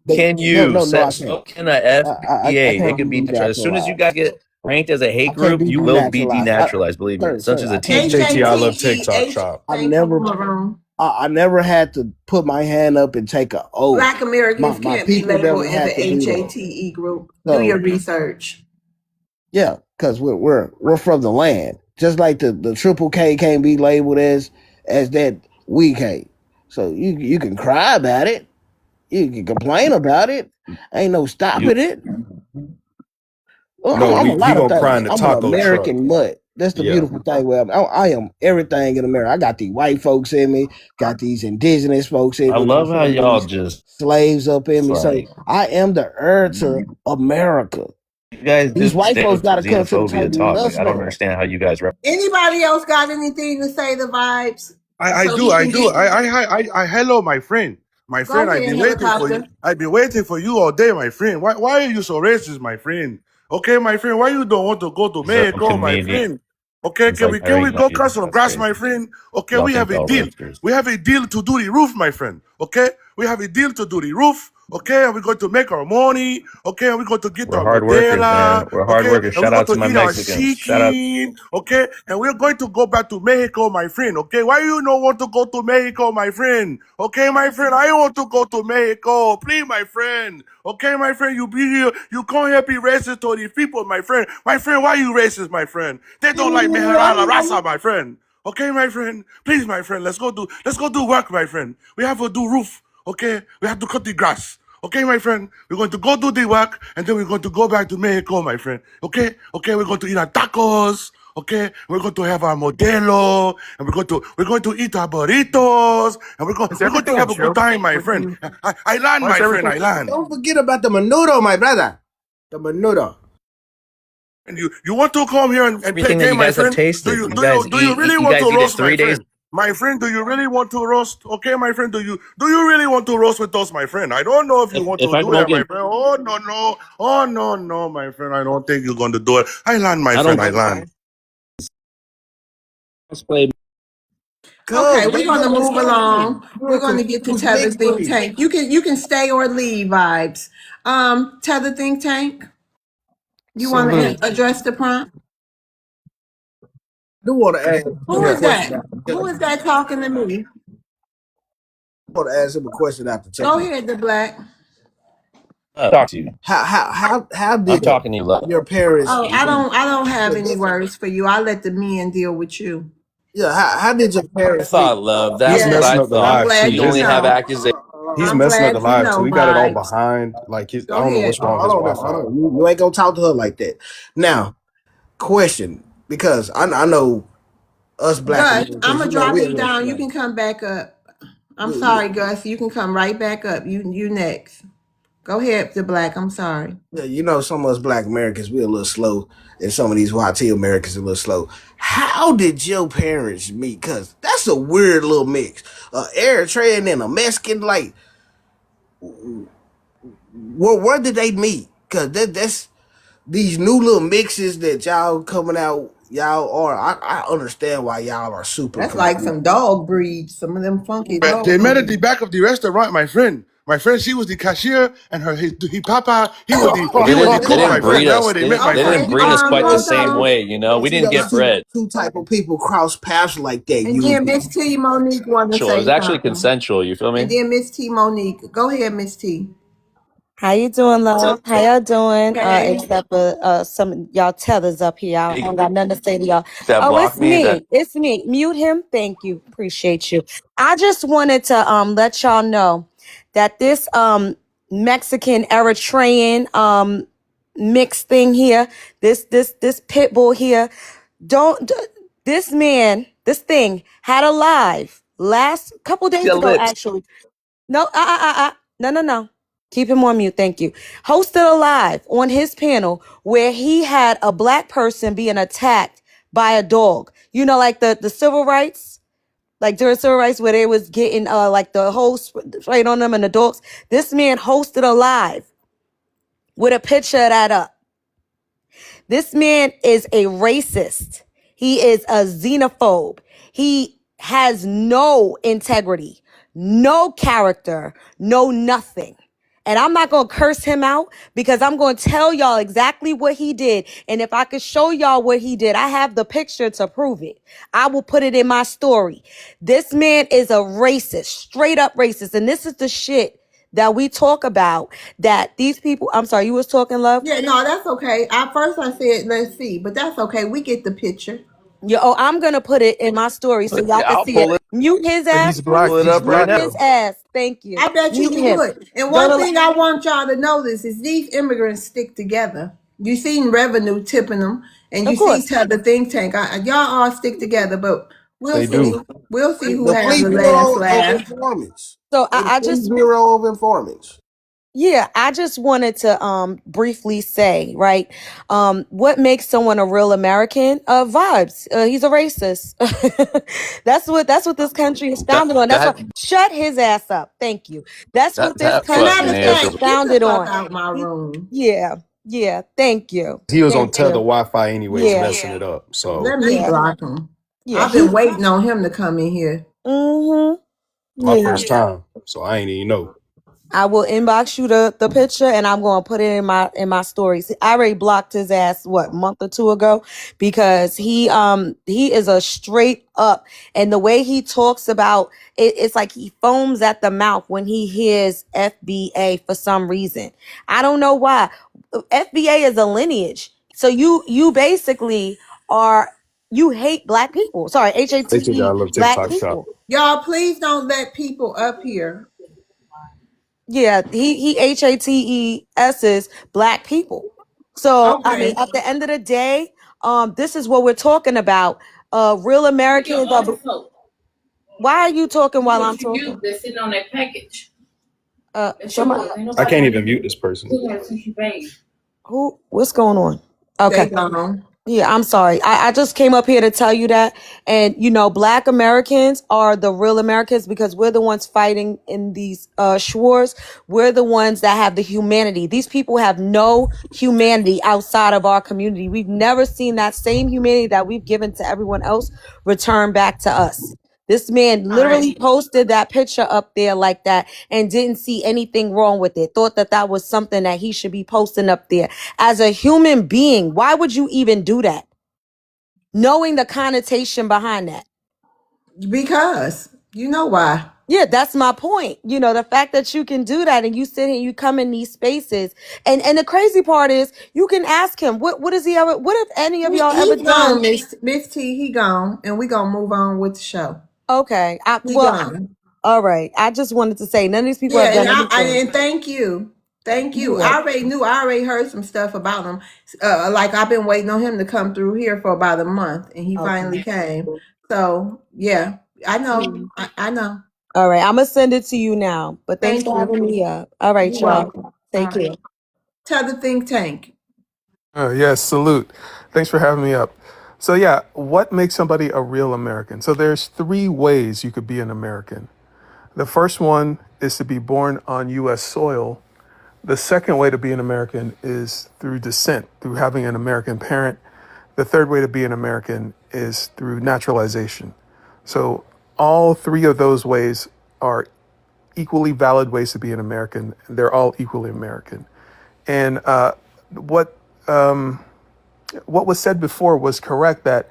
[SPEAKER 8] Can
[SPEAKER 3] no
[SPEAKER 8] you?
[SPEAKER 3] no no I
[SPEAKER 8] So
[SPEAKER 3] can't.
[SPEAKER 8] can a
[SPEAKER 3] I
[SPEAKER 8] FBA. It
[SPEAKER 3] can't
[SPEAKER 8] could
[SPEAKER 3] be
[SPEAKER 8] be naturalized. As soon as you
[SPEAKER 3] denaturalized.
[SPEAKER 8] guys get ranked as a hate
[SPEAKER 3] I can't
[SPEAKER 8] group,
[SPEAKER 3] be
[SPEAKER 8] you will be
[SPEAKER 3] denaturalized.
[SPEAKER 8] denaturalized. Believe me. Such as a
[SPEAKER 3] I can't
[SPEAKER 8] teacher.
[SPEAKER 3] be
[SPEAKER 6] JT, I love
[SPEAKER 1] HATE,
[SPEAKER 6] TikTok shop.
[SPEAKER 3] I
[SPEAKER 1] thank you,
[SPEAKER 3] never
[SPEAKER 1] Maroon.
[SPEAKER 3] I never had to put my hand up and take an oath.
[SPEAKER 1] Black Americans
[SPEAKER 3] My
[SPEAKER 1] can't be
[SPEAKER 3] people
[SPEAKER 1] labeled
[SPEAKER 3] never
[SPEAKER 1] as an
[SPEAKER 3] had to do that.
[SPEAKER 1] HATE group. Do your
[SPEAKER 3] So
[SPEAKER 1] research.
[SPEAKER 3] yeah, because we're from the land. Just like the triple K can't be labeled as that we can't. So you can cry about it. You can complain about it. Ain't no
[SPEAKER 8] You
[SPEAKER 3] stopping it. Well,
[SPEAKER 6] No,
[SPEAKER 3] I'm a
[SPEAKER 6] he
[SPEAKER 3] lot of
[SPEAKER 6] gonna cry in
[SPEAKER 3] things.
[SPEAKER 6] the
[SPEAKER 3] I'm an
[SPEAKER 6] taco truck.
[SPEAKER 3] American mutt. That's the
[SPEAKER 6] Yeah.
[SPEAKER 3] beautiful thing. Where I am everything in America. I got these white folks in me, got these indigenous folks in
[SPEAKER 8] I
[SPEAKER 3] me, got
[SPEAKER 8] love
[SPEAKER 3] some
[SPEAKER 8] how
[SPEAKER 3] of
[SPEAKER 8] y'all
[SPEAKER 3] these
[SPEAKER 8] just
[SPEAKER 3] slaves up in me. So
[SPEAKER 8] like
[SPEAKER 3] I am the heir to America.
[SPEAKER 8] you guys
[SPEAKER 3] These
[SPEAKER 8] do
[SPEAKER 3] white
[SPEAKER 8] stand
[SPEAKER 3] folks
[SPEAKER 8] up for
[SPEAKER 3] got to come to the
[SPEAKER 8] xenophobia
[SPEAKER 3] table with
[SPEAKER 8] talk. Like
[SPEAKER 3] us
[SPEAKER 8] I don't
[SPEAKER 3] now.
[SPEAKER 8] understand how you guys
[SPEAKER 1] Anybody else got anything to say? The vibes,
[SPEAKER 22] I
[SPEAKER 1] so
[SPEAKER 22] do,
[SPEAKER 1] he
[SPEAKER 22] I
[SPEAKER 1] can
[SPEAKER 22] do.
[SPEAKER 1] get.
[SPEAKER 22] Hello, my friend. My
[SPEAKER 1] Go
[SPEAKER 22] friend, I've
[SPEAKER 1] ahead,
[SPEAKER 22] been waiting for you.
[SPEAKER 1] helicopter.
[SPEAKER 22] I've been waiting for you all day, my friend. Why are you so racist, my friend? Okay, my friend, why you don't want to go to
[SPEAKER 8] some
[SPEAKER 22] Mexico, my
[SPEAKER 8] comedians
[SPEAKER 22] friend? Okay, can
[SPEAKER 8] like
[SPEAKER 22] we
[SPEAKER 8] Larry
[SPEAKER 22] go
[SPEAKER 8] Knight.
[SPEAKER 22] cut some
[SPEAKER 8] That's
[SPEAKER 22] grass, my
[SPEAKER 8] crazy.
[SPEAKER 22] friend? Okay,
[SPEAKER 8] Y'all
[SPEAKER 22] we
[SPEAKER 8] think
[SPEAKER 22] have a
[SPEAKER 8] y'all
[SPEAKER 22] deal.
[SPEAKER 8] roasters.
[SPEAKER 22] We have a deal to do the roof, my friend. Okay, we have a deal to do the roof. Okay, and we're going to make our money. Okay, and we're going to get
[SPEAKER 8] We're
[SPEAKER 22] our
[SPEAKER 8] hard workers,
[SPEAKER 22] Modela.
[SPEAKER 8] man. We're hard
[SPEAKER 22] Okay,
[SPEAKER 8] workers.
[SPEAKER 22] and we're
[SPEAKER 8] Shout
[SPEAKER 22] going
[SPEAKER 8] out to
[SPEAKER 22] to
[SPEAKER 8] my
[SPEAKER 22] eat our
[SPEAKER 8] Mexicans. Shout out.
[SPEAKER 22] chicken. Okay, and we're going to go back to Mexico, my friend. Okay, why you don't want to go to Mexico, my friend? Okay, my friend, I want to go to Mexico. Please, my friend. Okay, my friend, you can't help be racist to these people, my friend. My friend, why you racist, my friend? They don't like Mejara la Raza, my friend. Okay, my friend. Please, my friend, let's go do work, my friend. We have to do roof. Okay, we have to cut the grass. Okay, my friend, we're going to go do the work, and then we're going to go back to Mexico, my friend. Okay, we're going to eat our tacos. Okay, we're going to have our Modelo, and we're going to eat our burritos, and
[SPEAKER 6] Is
[SPEAKER 22] we're going to
[SPEAKER 6] everything a
[SPEAKER 22] have a good
[SPEAKER 6] joke
[SPEAKER 22] time, my
[SPEAKER 6] with
[SPEAKER 22] friend.
[SPEAKER 6] you?
[SPEAKER 22] I land,
[SPEAKER 6] Why is
[SPEAKER 22] my friend,
[SPEAKER 6] everything?
[SPEAKER 22] I land.
[SPEAKER 3] Don't forget about the menudo, my brother. The menudo.
[SPEAKER 22] And you want to come here and play
[SPEAKER 8] Everything that
[SPEAKER 22] game,
[SPEAKER 8] you
[SPEAKER 22] my
[SPEAKER 8] guys have
[SPEAKER 22] friend?
[SPEAKER 8] tasted. You guys
[SPEAKER 22] Do you really
[SPEAKER 8] you
[SPEAKER 22] want to
[SPEAKER 8] guys eat it
[SPEAKER 22] roast, my
[SPEAKER 8] 3 days.
[SPEAKER 22] friend? My friend, do you really want to roast? Okay, my friend, do you really want to roast with us, my friend? I don't know if you want
[SPEAKER 8] If
[SPEAKER 22] to
[SPEAKER 8] I
[SPEAKER 22] do
[SPEAKER 8] can
[SPEAKER 22] that, my
[SPEAKER 8] get
[SPEAKER 22] friend. Oh no, no, oh no, my friend. I don't think you're going to do it. I land, my
[SPEAKER 8] I
[SPEAKER 22] friend.
[SPEAKER 8] don't
[SPEAKER 22] I land.
[SPEAKER 8] play.
[SPEAKER 1] Okay,
[SPEAKER 3] Cuz
[SPEAKER 1] we're
[SPEAKER 3] they
[SPEAKER 1] gonna
[SPEAKER 3] doing
[SPEAKER 1] move along. We're
[SPEAKER 3] You're a
[SPEAKER 1] gonna get to
[SPEAKER 3] confused
[SPEAKER 1] Tether
[SPEAKER 3] mixed
[SPEAKER 1] Think
[SPEAKER 3] breed.
[SPEAKER 1] Tank. You can stay or leave, vibes. Tether Think Tank. You want to
[SPEAKER 6] Salute.
[SPEAKER 1] address the prompt?
[SPEAKER 3] I do want to ask
[SPEAKER 1] Who
[SPEAKER 3] him a
[SPEAKER 1] is
[SPEAKER 3] question
[SPEAKER 1] that?
[SPEAKER 3] after
[SPEAKER 1] Who
[SPEAKER 3] Taylor.
[SPEAKER 1] is that talking to me?
[SPEAKER 3] I want to ask him a question after
[SPEAKER 1] Go
[SPEAKER 3] Taylor.
[SPEAKER 1] ahead, the black.
[SPEAKER 8] Talk to you.
[SPEAKER 3] How
[SPEAKER 8] I'm
[SPEAKER 3] did
[SPEAKER 8] talking to you, love.
[SPEAKER 3] your parents
[SPEAKER 1] Oh, I don't have
[SPEAKER 3] yeah,
[SPEAKER 1] any words for you. I'll let the men deal with you.
[SPEAKER 3] yeah, how did your
[SPEAKER 8] I
[SPEAKER 3] parents meet?
[SPEAKER 8] thought, love.
[SPEAKER 6] He's
[SPEAKER 8] That's what
[SPEAKER 1] Yes,
[SPEAKER 6] messing
[SPEAKER 8] I
[SPEAKER 6] up the
[SPEAKER 1] I'm
[SPEAKER 8] thought.
[SPEAKER 6] live too.
[SPEAKER 1] glad
[SPEAKER 8] You
[SPEAKER 1] you
[SPEAKER 8] only have
[SPEAKER 1] know.
[SPEAKER 8] accusations.
[SPEAKER 6] He's
[SPEAKER 1] I'm
[SPEAKER 6] messing up the
[SPEAKER 1] glad you
[SPEAKER 6] live too.
[SPEAKER 1] know,
[SPEAKER 6] He got it all
[SPEAKER 1] vibes.
[SPEAKER 6] behind. I
[SPEAKER 1] Go
[SPEAKER 6] don't know
[SPEAKER 1] ahead.
[SPEAKER 6] what's wrong with his
[SPEAKER 3] Hold on now.
[SPEAKER 6] Wi-Fi.
[SPEAKER 3] You ain't gonna talk to her like that. Now, question, because I know us black
[SPEAKER 1] Gus, I'm
[SPEAKER 3] Americans,
[SPEAKER 1] gonna drop
[SPEAKER 3] we a
[SPEAKER 1] you
[SPEAKER 3] little
[SPEAKER 1] down. You
[SPEAKER 3] slow.
[SPEAKER 1] can come back up. I'm
[SPEAKER 3] We,
[SPEAKER 1] sorry, Gus. You can come right back up. You next. Go ahead, the black. I'm sorry.
[SPEAKER 3] yeah, some of us black Americans, we a little slow, and some of these YT Americans a little slow. How did your parents meet? Cause that's a weird little mix. Eritrean and a Mexican, like, where did they meet? Cause that's these new little mixes that y'all coming out. Y'all are. I understand why y'all are super
[SPEAKER 1] That's like
[SPEAKER 3] confused.
[SPEAKER 1] some dog breeds. Some of them funky
[SPEAKER 22] They
[SPEAKER 1] dog
[SPEAKER 22] met at the
[SPEAKER 1] breeds.
[SPEAKER 22] back of the restaurant, my friend. My friend, she was the cashier, and his papa,
[SPEAKER 8] Well,
[SPEAKER 22] he was the
[SPEAKER 8] they
[SPEAKER 22] cook,
[SPEAKER 8] didn't
[SPEAKER 22] my
[SPEAKER 8] breed
[SPEAKER 22] friend. That way
[SPEAKER 8] us.
[SPEAKER 22] they met, my
[SPEAKER 8] They
[SPEAKER 22] friend.
[SPEAKER 8] didn't
[SPEAKER 1] Okay.
[SPEAKER 8] breed us quite the
[SPEAKER 1] Hold
[SPEAKER 8] same
[SPEAKER 1] on.
[SPEAKER 8] way. You know, we
[SPEAKER 3] See
[SPEAKER 8] didn't
[SPEAKER 3] those
[SPEAKER 8] get
[SPEAKER 3] two
[SPEAKER 8] bred.
[SPEAKER 3] type of people cross paths like that.
[SPEAKER 1] And then Miss T Monique want to
[SPEAKER 8] It was
[SPEAKER 1] say
[SPEAKER 8] actually
[SPEAKER 1] something.
[SPEAKER 8] consensual. You feel
[SPEAKER 1] And
[SPEAKER 8] me?
[SPEAKER 1] then Miss T Monique. Go ahead, Miss T.
[SPEAKER 5] How you doing, love? How y'all doing?
[SPEAKER 1] Okay.
[SPEAKER 5] Except for some of y'all tethers up here. I don't got nothing to say to y'all.
[SPEAKER 8] That
[SPEAKER 5] Oh,
[SPEAKER 8] block
[SPEAKER 5] it's
[SPEAKER 8] me. That
[SPEAKER 5] me. It's me. Mute him. Thank you. Appreciate you. I just wanted to let y'all know that this Mexican Eritrean mixed thing here, this pit bull here, don't This man, this thing had a live last couple days
[SPEAKER 8] Your
[SPEAKER 5] ago,
[SPEAKER 8] lips.
[SPEAKER 5] actually. No, no. Keep him on mute. Thank you. Hosted a live on his panel where he had a black person being attacked by a dog. You know, like the civil rights, like during civil rights where they was getting like the whole sprayed on them and the dogs. This man hosted a live with a picture of that up. This man is a racist. He is a xenophobe. He has no integrity, no character, no nothing. And I'm not going to curse him out because I'm going to tell y'all exactly what he did. And if I could show y'all what he did, I have the picture to prove it. I will put it in my story. This man is a racist, straight up racist. And this is the shit that we talk about, that these people, I'm sorry, you was talking, love?
[SPEAKER 1] Yeah, no, that's okay. At first I said, let's see, but that's okay. We get the picture.
[SPEAKER 5] Yeah, oh, I'm gonna put it in my story so y'all
[SPEAKER 8] Yeah,
[SPEAKER 5] can
[SPEAKER 8] I'll
[SPEAKER 5] see it.
[SPEAKER 8] pull it.
[SPEAKER 5] Mute his
[SPEAKER 7] But
[SPEAKER 5] ass,
[SPEAKER 7] he's
[SPEAKER 5] please.
[SPEAKER 7] black.
[SPEAKER 8] Pull it
[SPEAKER 7] He's
[SPEAKER 8] up right
[SPEAKER 5] Mute
[SPEAKER 7] black
[SPEAKER 8] now.
[SPEAKER 5] his
[SPEAKER 7] though.
[SPEAKER 5] ass. Thank you.
[SPEAKER 1] I bet you
[SPEAKER 5] Mute him.
[SPEAKER 1] would. And
[SPEAKER 5] Go
[SPEAKER 1] one
[SPEAKER 5] to
[SPEAKER 1] thing I want y'all to notice is these immigrants stick together. You seen revenue tipping them, and you
[SPEAKER 5] of
[SPEAKER 1] see
[SPEAKER 5] course.
[SPEAKER 1] the think tank. Y'all all stick together, but we'll
[SPEAKER 6] They
[SPEAKER 1] see.
[SPEAKER 6] do.
[SPEAKER 1] We'll see who
[SPEAKER 3] The
[SPEAKER 1] has
[SPEAKER 3] police
[SPEAKER 1] the last
[SPEAKER 3] bureau of
[SPEAKER 1] laugh.
[SPEAKER 3] informants.
[SPEAKER 5] So
[SPEAKER 3] They the
[SPEAKER 5] I
[SPEAKER 3] police
[SPEAKER 5] just
[SPEAKER 3] bureau of informants.
[SPEAKER 5] Yeah, I just wanted to briefly say, right, what makes someone a real American? Vibes. He's a racist. That's what this country is
[SPEAKER 8] That
[SPEAKER 5] founded on. That's why
[SPEAKER 8] that
[SPEAKER 5] shut his ass up. Thank you. That's what this
[SPEAKER 8] that
[SPEAKER 1] And
[SPEAKER 8] fucking
[SPEAKER 1] matter
[SPEAKER 5] country
[SPEAKER 1] of
[SPEAKER 5] is
[SPEAKER 8] answer.
[SPEAKER 1] fact, get the
[SPEAKER 5] founded
[SPEAKER 1] fuck
[SPEAKER 5] on.
[SPEAKER 1] out my room.
[SPEAKER 5] Yeah, yeah. Thank you.
[SPEAKER 6] He was on
[SPEAKER 5] Thank
[SPEAKER 6] tether
[SPEAKER 5] you.
[SPEAKER 6] Wi-Fi anyways,
[SPEAKER 5] Yeah,
[SPEAKER 6] messing it up. So
[SPEAKER 1] Let me
[SPEAKER 5] yeah,
[SPEAKER 1] block him.
[SPEAKER 5] yeah.
[SPEAKER 1] I've been waiting on him to come in here.
[SPEAKER 5] Mm-hmm.
[SPEAKER 6] my
[SPEAKER 5] Yeah.
[SPEAKER 6] first time. So I ain't even know.
[SPEAKER 5] I will inbox you the picture and I'm gonna put it in my stories. I already blocked his ass a month or two ago because he is a straight up, and the way he talks about it, it's like he foams at the mouth when he hears FBA for some reason. I don't know why. FBA is a lineage. So you basically you hate black people. Sorry,
[SPEAKER 6] They took
[SPEAKER 5] HATE
[SPEAKER 6] our little
[SPEAKER 5] black
[SPEAKER 6] TikTok shop.
[SPEAKER 5] people.
[SPEAKER 1] Y'all, please don't let people up here.
[SPEAKER 5] Yeah, he HATES's black people. So I mean,
[SPEAKER 1] Okay.
[SPEAKER 5] at the end of the day, this is what we're talking about. Real Americans are. Why are you talking while I'm talking? They're sitting on that package. Somebody.
[SPEAKER 6] I can't even mute this person.
[SPEAKER 5] Who? What's going on?
[SPEAKER 1] They
[SPEAKER 5] Okay.
[SPEAKER 1] gone.
[SPEAKER 5] Yeah, I'm sorry. I just came up here to tell you that. And, black Americans are the real Americans because we're the ones fighting in these wars. We're the ones that have the humanity. These people have no humanity outside of our community. We've never seen that same humanity that we've given to everyone else return back to us. This man
[SPEAKER 1] All right.
[SPEAKER 5] literally posted that picture up there like that and didn't see anything wrong with it. Thought that was something that he should be posting up there. As a human being, why would you even do that? Knowing the connotation behind that.
[SPEAKER 1] Because you know why.
[SPEAKER 5] Yeah, that's my point. The fact that you can do that and you sit here, you come in these spaces. And the crazy part is you can ask him, what if any of y'all ever
[SPEAKER 1] He's
[SPEAKER 5] done?
[SPEAKER 1] gone, Miss T. He gone, and we gonna move on with the show.
[SPEAKER 5] Okay.
[SPEAKER 1] He gone.
[SPEAKER 5] All right. I just wanted to say none of these people have
[SPEAKER 1] Yeah,
[SPEAKER 5] done anything.
[SPEAKER 1] and thank you. Thank you.
[SPEAKER 5] Yeah.
[SPEAKER 1] I already heard some stuff about him. Like I've been waiting on him to come through here for about a month, and he finally came. So yeah, I know. I know.
[SPEAKER 5] All right. I'm gonna send it to you now. But thanks
[SPEAKER 1] Thank
[SPEAKER 5] for having
[SPEAKER 1] you.
[SPEAKER 5] me up. All right,
[SPEAKER 1] You're
[SPEAKER 5] y'all.
[SPEAKER 1] welcome.
[SPEAKER 5] Take
[SPEAKER 1] All
[SPEAKER 5] care.
[SPEAKER 1] right. Tell the think tank.
[SPEAKER 7] Yes, salute. Thanks for having me up. So yeah, what makes somebody a real American? So there's three ways you could be an American. The first one is to be born on U.S. soil. The second way to be an American is through descent, through having an American parent. The third way to be an American is through naturalization. So all three of those ways are equally valid ways to be an American. They're all equally American. And what what was said before was correct, that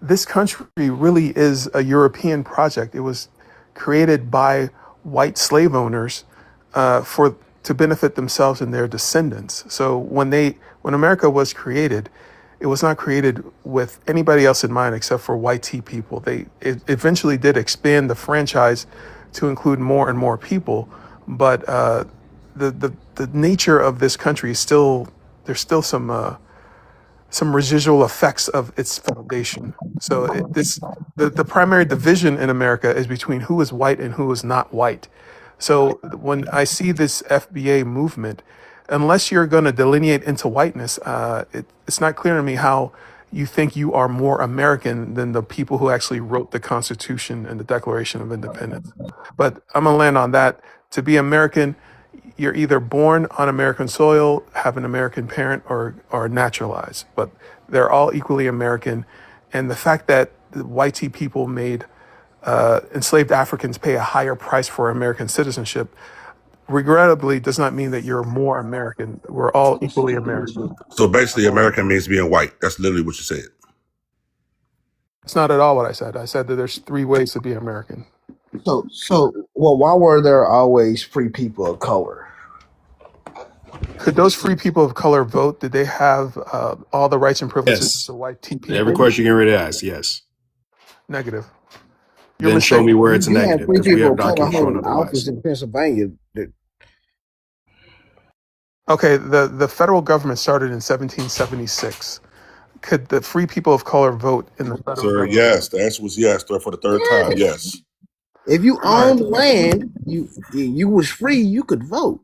[SPEAKER 7] this country really is a European project. It was created by white slave owners for to benefit themselves and their descendants. So when America was created, it was not created with anybody else in mind except for white tea people. It eventually did expand the franchise to include more and more people, but the nature of this country is still, there's still some
[SPEAKER 10] some residual effects of its foundation. So the primary division in America is between who is white and who is not white. So when I see this FBA movement, unless you're going to delineate into whiteness, it's not clear to me how you think you are more American than the people who actually wrote the Constitution and the Declaration of Independence. But I'm going to land on that. To be American, you're either born on American soil, have an American parent, or are naturalized. But they're all equally American. And the fact that the white people made enslaved Africans pay a higher price for American citizenship, regrettably, does not mean that you're more American. We're all equally American.
[SPEAKER 22] So basically, American means being white. That's literally what you said.
[SPEAKER 10] It's not at all what I said. I said that there's three ways to be American.
[SPEAKER 3] Well, why were there always free people of color?
[SPEAKER 10] Could those free people of color vote? Did they have all the rights and privileges
[SPEAKER 6] Yes.
[SPEAKER 10] the white people
[SPEAKER 6] Every
[SPEAKER 10] did?
[SPEAKER 6] question you're ready to ask, yes.
[SPEAKER 10] Negative. You're
[SPEAKER 6] Then show me
[SPEAKER 10] mistaken.
[SPEAKER 6] where it's a
[SPEAKER 3] You had
[SPEAKER 6] negative,
[SPEAKER 3] free
[SPEAKER 6] because we
[SPEAKER 3] people
[SPEAKER 6] have
[SPEAKER 3] of color
[SPEAKER 6] documents showing
[SPEAKER 3] holding
[SPEAKER 6] otherwise.
[SPEAKER 3] office in Pennsylvania.
[SPEAKER 10] Okay, the federal government started in 1776. Could the free people of color vote in the federal
[SPEAKER 22] Sir,
[SPEAKER 10] government?
[SPEAKER 22] yes. The answer was yes for the third time. Yes.
[SPEAKER 3] If you
[SPEAKER 10] All right.
[SPEAKER 3] owned land, you was free. You could vote.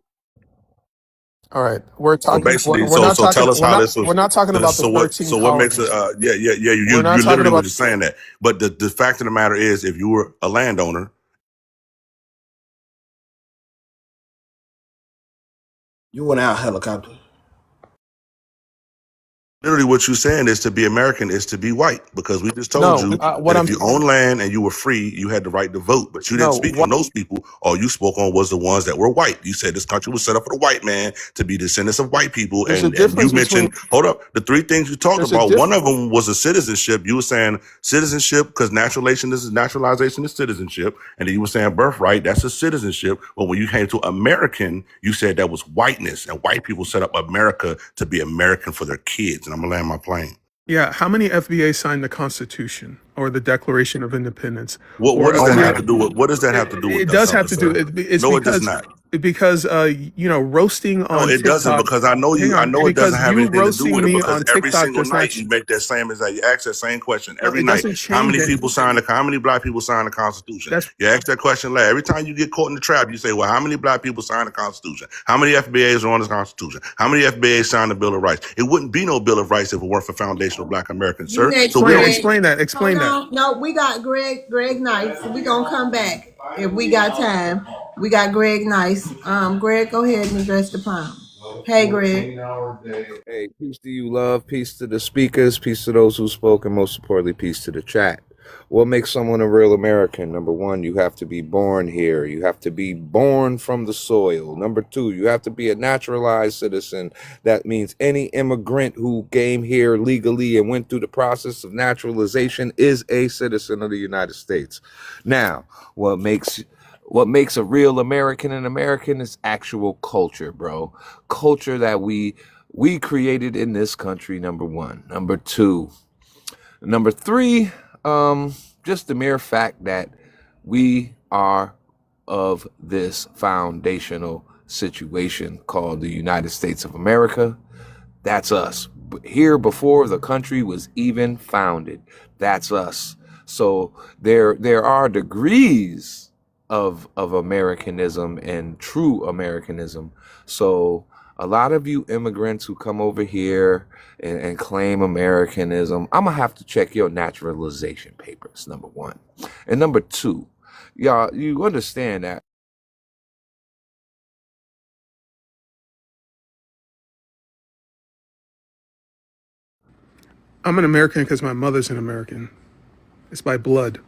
[SPEAKER 10] All right. We're
[SPEAKER 22] So
[SPEAKER 10] talking.
[SPEAKER 22] basically,
[SPEAKER 10] We're not
[SPEAKER 22] so
[SPEAKER 10] talking.
[SPEAKER 22] tell us how this was.
[SPEAKER 10] We're not talking about the
[SPEAKER 22] So what?
[SPEAKER 10] 13
[SPEAKER 22] So what makes it?
[SPEAKER 10] colonies.
[SPEAKER 22] Yeah.
[SPEAKER 10] We're not
[SPEAKER 22] You
[SPEAKER 10] talking
[SPEAKER 22] literally were
[SPEAKER 10] about.
[SPEAKER 22] just saying that. But the fact of the matter is, if you were a landowner,
[SPEAKER 3] You went out helicopter.
[SPEAKER 22] literally what you're saying is to be American is to be white, because we just told
[SPEAKER 10] No.
[SPEAKER 22] you
[SPEAKER 10] What
[SPEAKER 22] that if
[SPEAKER 10] I'm.
[SPEAKER 22] you own land and you were free, you had the right to vote. But you didn't
[SPEAKER 10] No.
[SPEAKER 22] speak on those people. All you spoke on was the ones that were white. You said this country was set up for the white man to be descendants of white people.
[SPEAKER 10] There's a
[SPEAKER 22] And you
[SPEAKER 10] difference between.
[SPEAKER 22] mentioned, hold up, the three things you talked
[SPEAKER 10] There's a
[SPEAKER 22] about.
[SPEAKER 10] diff.
[SPEAKER 22] One of them was a citizenship. You were saying citizenship because naturalization is citizenship. And then you were saying birthright, that's a citizenship. But when you came to American, you said that was whiteness. And white people set up America to be American for their kids. And I'm going to land my plane.
[SPEAKER 10] Yeah. How many FBA signed the Constitution or the Declaration of Independence?
[SPEAKER 22] What
[SPEAKER 10] Or
[SPEAKER 22] does that have
[SPEAKER 10] agreed?
[SPEAKER 22] to do with what does that have to do with
[SPEAKER 10] It does have
[SPEAKER 22] something,
[SPEAKER 10] to do.
[SPEAKER 22] sir?
[SPEAKER 10] It's
[SPEAKER 22] No, it does
[SPEAKER 10] because
[SPEAKER 22] not.
[SPEAKER 10] roasting
[SPEAKER 22] No,
[SPEAKER 10] on
[SPEAKER 22] it doesn't,
[SPEAKER 10] TikTok.
[SPEAKER 22] because I know
[SPEAKER 10] Hang
[SPEAKER 22] you. I
[SPEAKER 10] on,
[SPEAKER 22] know it doesn't
[SPEAKER 10] because
[SPEAKER 22] have
[SPEAKER 10] you
[SPEAKER 22] anything to do
[SPEAKER 10] roasting
[SPEAKER 22] with it,
[SPEAKER 10] me
[SPEAKER 22] because
[SPEAKER 10] on
[SPEAKER 22] every
[SPEAKER 10] TikTok
[SPEAKER 22] single
[SPEAKER 10] does not.
[SPEAKER 22] night you make that same as you ask that same question
[SPEAKER 10] No,
[SPEAKER 22] every
[SPEAKER 10] it
[SPEAKER 22] night.
[SPEAKER 10] doesn't
[SPEAKER 22] How
[SPEAKER 10] change
[SPEAKER 22] many
[SPEAKER 10] it.
[SPEAKER 22] people sign the? How many black people sign the Constitution?
[SPEAKER 10] That's
[SPEAKER 22] You ask that question last. Every time you get caught in the trap, you say, "Well, how many black people signed the Constitution? How many FBAs are on the Constitution? How many FBAs signed the Bill of Rights?" It wouldn't be no Bill of Rights if it weren't for foundational Black Americans,
[SPEAKER 1] You
[SPEAKER 22] sir.
[SPEAKER 1] next,
[SPEAKER 22] So we
[SPEAKER 10] explain.
[SPEAKER 22] don't.
[SPEAKER 1] Greg.
[SPEAKER 10] Explain that.
[SPEAKER 1] Hold
[SPEAKER 10] Explain that.
[SPEAKER 1] on. No, we got Greg Nice. We gonna come back if we got time. We got Greg Nice. Greg, go ahead and address the problem. Hey, Greg.
[SPEAKER 13] Hey, peace to you, love. Peace to the speakers. Peace to those who spoke, and most importantly, peace to the chat. What makes someone a real American? Number one, you have to be born here. You have to be born from the soil. Number two, you have to be a naturalized citizen. That means any immigrant who came here legally and went through the process of naturalization is a citizen of the United States. Now, what makes a real American an American is actual culture, bro. Culture that we created in this country, number one. Number two. Number three, just the mere fact that we are of this foundational situation called the United States of America. That's us. Here before the country was even founded. That's us. So there are degrees of Americanism and true Americanism. So a lot of you immigrants who come over here and claim Americanism, I'm gonna have to check your naturalization papers, number one. And number two, y'all, you understand that
[SPEAKER 10] I'm an American because my mother's an American. It's by blood.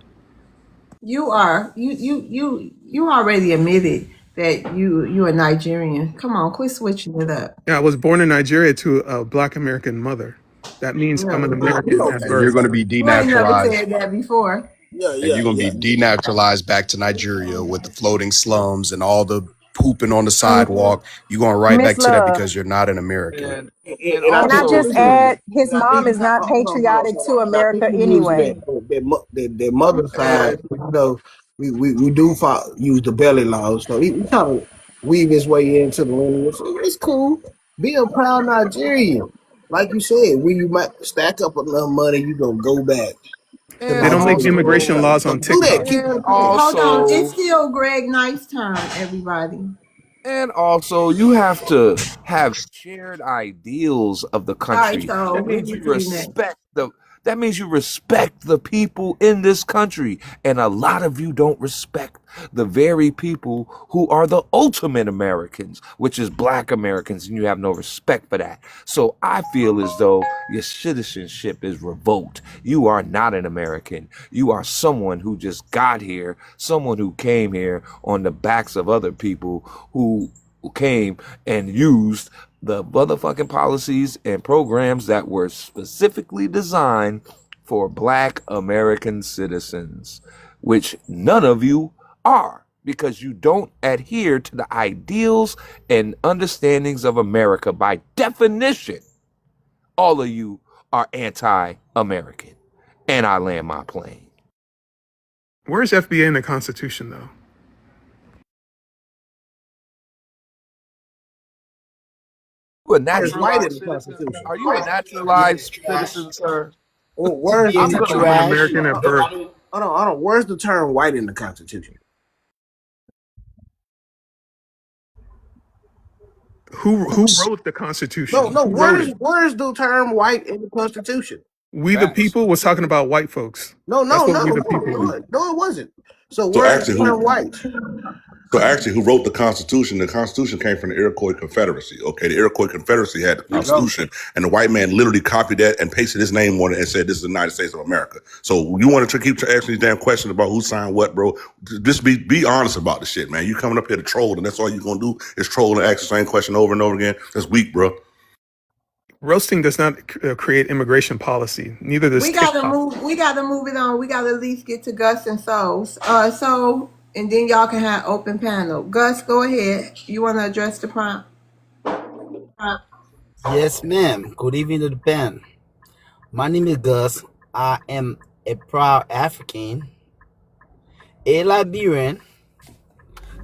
[SPEAKER 1] You are you already admitted that you're Nigerian. Come on, quit switching it up.
[SPEAKER 10] Yeah, I was born in Nigeria to a Black American mother. That means I'm an
[SPEAKER 1] No,
[SPEAKER 10] American at
[SPEAKER 6] And you're
[SPEAKER 10] birth.
[SPEAKER 6] going to be
[SPEAKER 1] you ain't never
[SPEAKER 6] denaturalized.
[SPEAKER 1] said that before.
[SPEAKER 3] Yeah,
[SPEAKER 6] And
[SPEAKER 3] yeah,
[SPEAKER 6] you're going to
[SPEAKER 3] yeah.
[SPEAKER 6] be denaturalized back to Nigeria with the floating slums and all the pooping on the
[SPEAKER 1] Mhm.
[SPEAKER 6] sidewalk. You're going right
[SPEAKER 20] Miss
[SPEAKER 6] back to that
[SPEAKER 20] Love.
[SPEAKER 6] because you're not an American.
[SPEAKER 13] and
[SPEAKER 3] And I
[SPEAKER 20] Can I
[SPEAKER 3] think
[SPEAKER 13] also
[SPEAKER 20] just
[SPEAKER 3] listen,
[SPEAKER 20] add, his
[SPEAKER 3] and I think
[SPEAKER 20] mom is not patriotic to
[SPEAKER 3] and I think
[SPEAKER 20] America
[SPEAKER 3] you using
[SPEAKER 20] anyway.
[SPEAKER 3] that mother side. You know, we do use the belly laws. So he trying to weave his way into the lineage. It's cool. Be a proud Nigerian. Like you said, when you might stack up enough money, you gonna go back to
[SPEAKER 10] They
[SPEAKER 6] And
[SPEAKER 10] don't make
[SPEAKER 3] Nigeria or
[SPEAKER 10] immigration
[SPEAKER 3] whatever.
[SPEAKER 10] laws
[SPEAKER 3] So
[SPEAKER 10] on
[SPEAKER 3] do that.
[SPEAKER 10] TikTok.
[SPEAKER 3] Keep
[SPEAKER 6] and
[SPEAKER 1] Hold on, it's
[SPEAKER 6] also
[SPEAKER 1] still Greg Knight's turn, everybody.
[SPEAKER 13] And also, you have to have shared ideals of the
[SPEAKER 1] All right,
[SPEAKER 13] country.
[SPEAKER 1] so
[SPEAKER 13] That means you
[SPEAKER 1] it's you next.
[SPEAKER 13] respect the that means you respect the people in this country. And a lot of you don't respect the very people who are the ultimate Americans, which is black Americans, and you have no respect for that. So I feel as though your citizenship is revoked. You are not an American. You are someone who just got here, someone who came here on the backs of other people who came and used the motherfucking policies and programs that were specifically designed for black American citizens, which none of you are because you don't adhere to the ideals and understandings of America. By definition, all of you are anti-American. And I land my plane.
[SPEAKER 10] Where's FBA in the Constitution, though?
[SPEAKER 13] You a
[SPEAKER 3] Where's white in
[SPEAKER 13] naturalized
[SPEAKER 3] the
[SPEAKER 13] citizen?
[SPEAKER 3] Constitution?
[SPEAKER 13] Are you a naturalized citizen, sir?
[SPEAKER 3] Well, where's
[SPEAKER 10] I'm
[SPEAKER 3] the
[SPEAKER 10] an
[SPEAKER 3] trash?
[SPEAKER 10] American at birth.
[SPEAKER 3] Hold on. Where's the term white in the Constitution?
[SPEAKER 10] Who wrote the Constitution?
[SPEAKER 3] No.
[SPEAKER 10] Who wrote it?
[SPEAKER 3] Where's the term white in the Constitution?
[SPEAKER 10] We the
[SPEAKER 13] Facts.
[SPEAKER 10] people was talking about white folks.
[SPEAKER 3] No,
[SPEAKER 10] That's
[SPEAKER 3] no,
[SPEAKER 10] what
[SPEAKER 3] no,
[SPEAKER 10] we
[SPEAKER 3] no,
[SPEAKER 10] the people
[SPEAKER 3] no,
[SPEAKER 10] is.
[SPEAKER 3] no, it wasn't. So
[SPEAKER 22] So
[SPEAKER 3] where's the
[SPEAKER 22] actually,
[SPEAKER 3] term
[SPEAKER 22] who
[SPEAKER 3] white?
[SPEAKER 22] So actually, who wrote the Constitution? The Constitution came from the Iroquois Confederacy. Okay, the Iroquois Confederacy had the
[SPEAKER 3] There you go.
[SPEAKER 22] Constitution, and the white man literally copied that and pasted his name on it and said, "This is the United States of America." So you want to keep asking these damn questions about who signed what, bro? Just be honest about the shit, man. You coming up here to troll, and that's all you're gonna do is troll and ask the same question over and over again. That's weak, bro.
[SPEAKER 10] Roasting does not create immigration policy. Neither does
[SPEAKER 1] We gotta
[SPEAKER 10] TikTok.
[SPEAKER 1] move. We gotta move it on. We gotta at least get to Gus and Souls. And then y'all can have open panel. Gus, go ahead. You want to address the prompt?
[SPEAKER 11] Yes, ma'am. Good evening to the panel. My name is Gus. I am a proud African, a Liberian,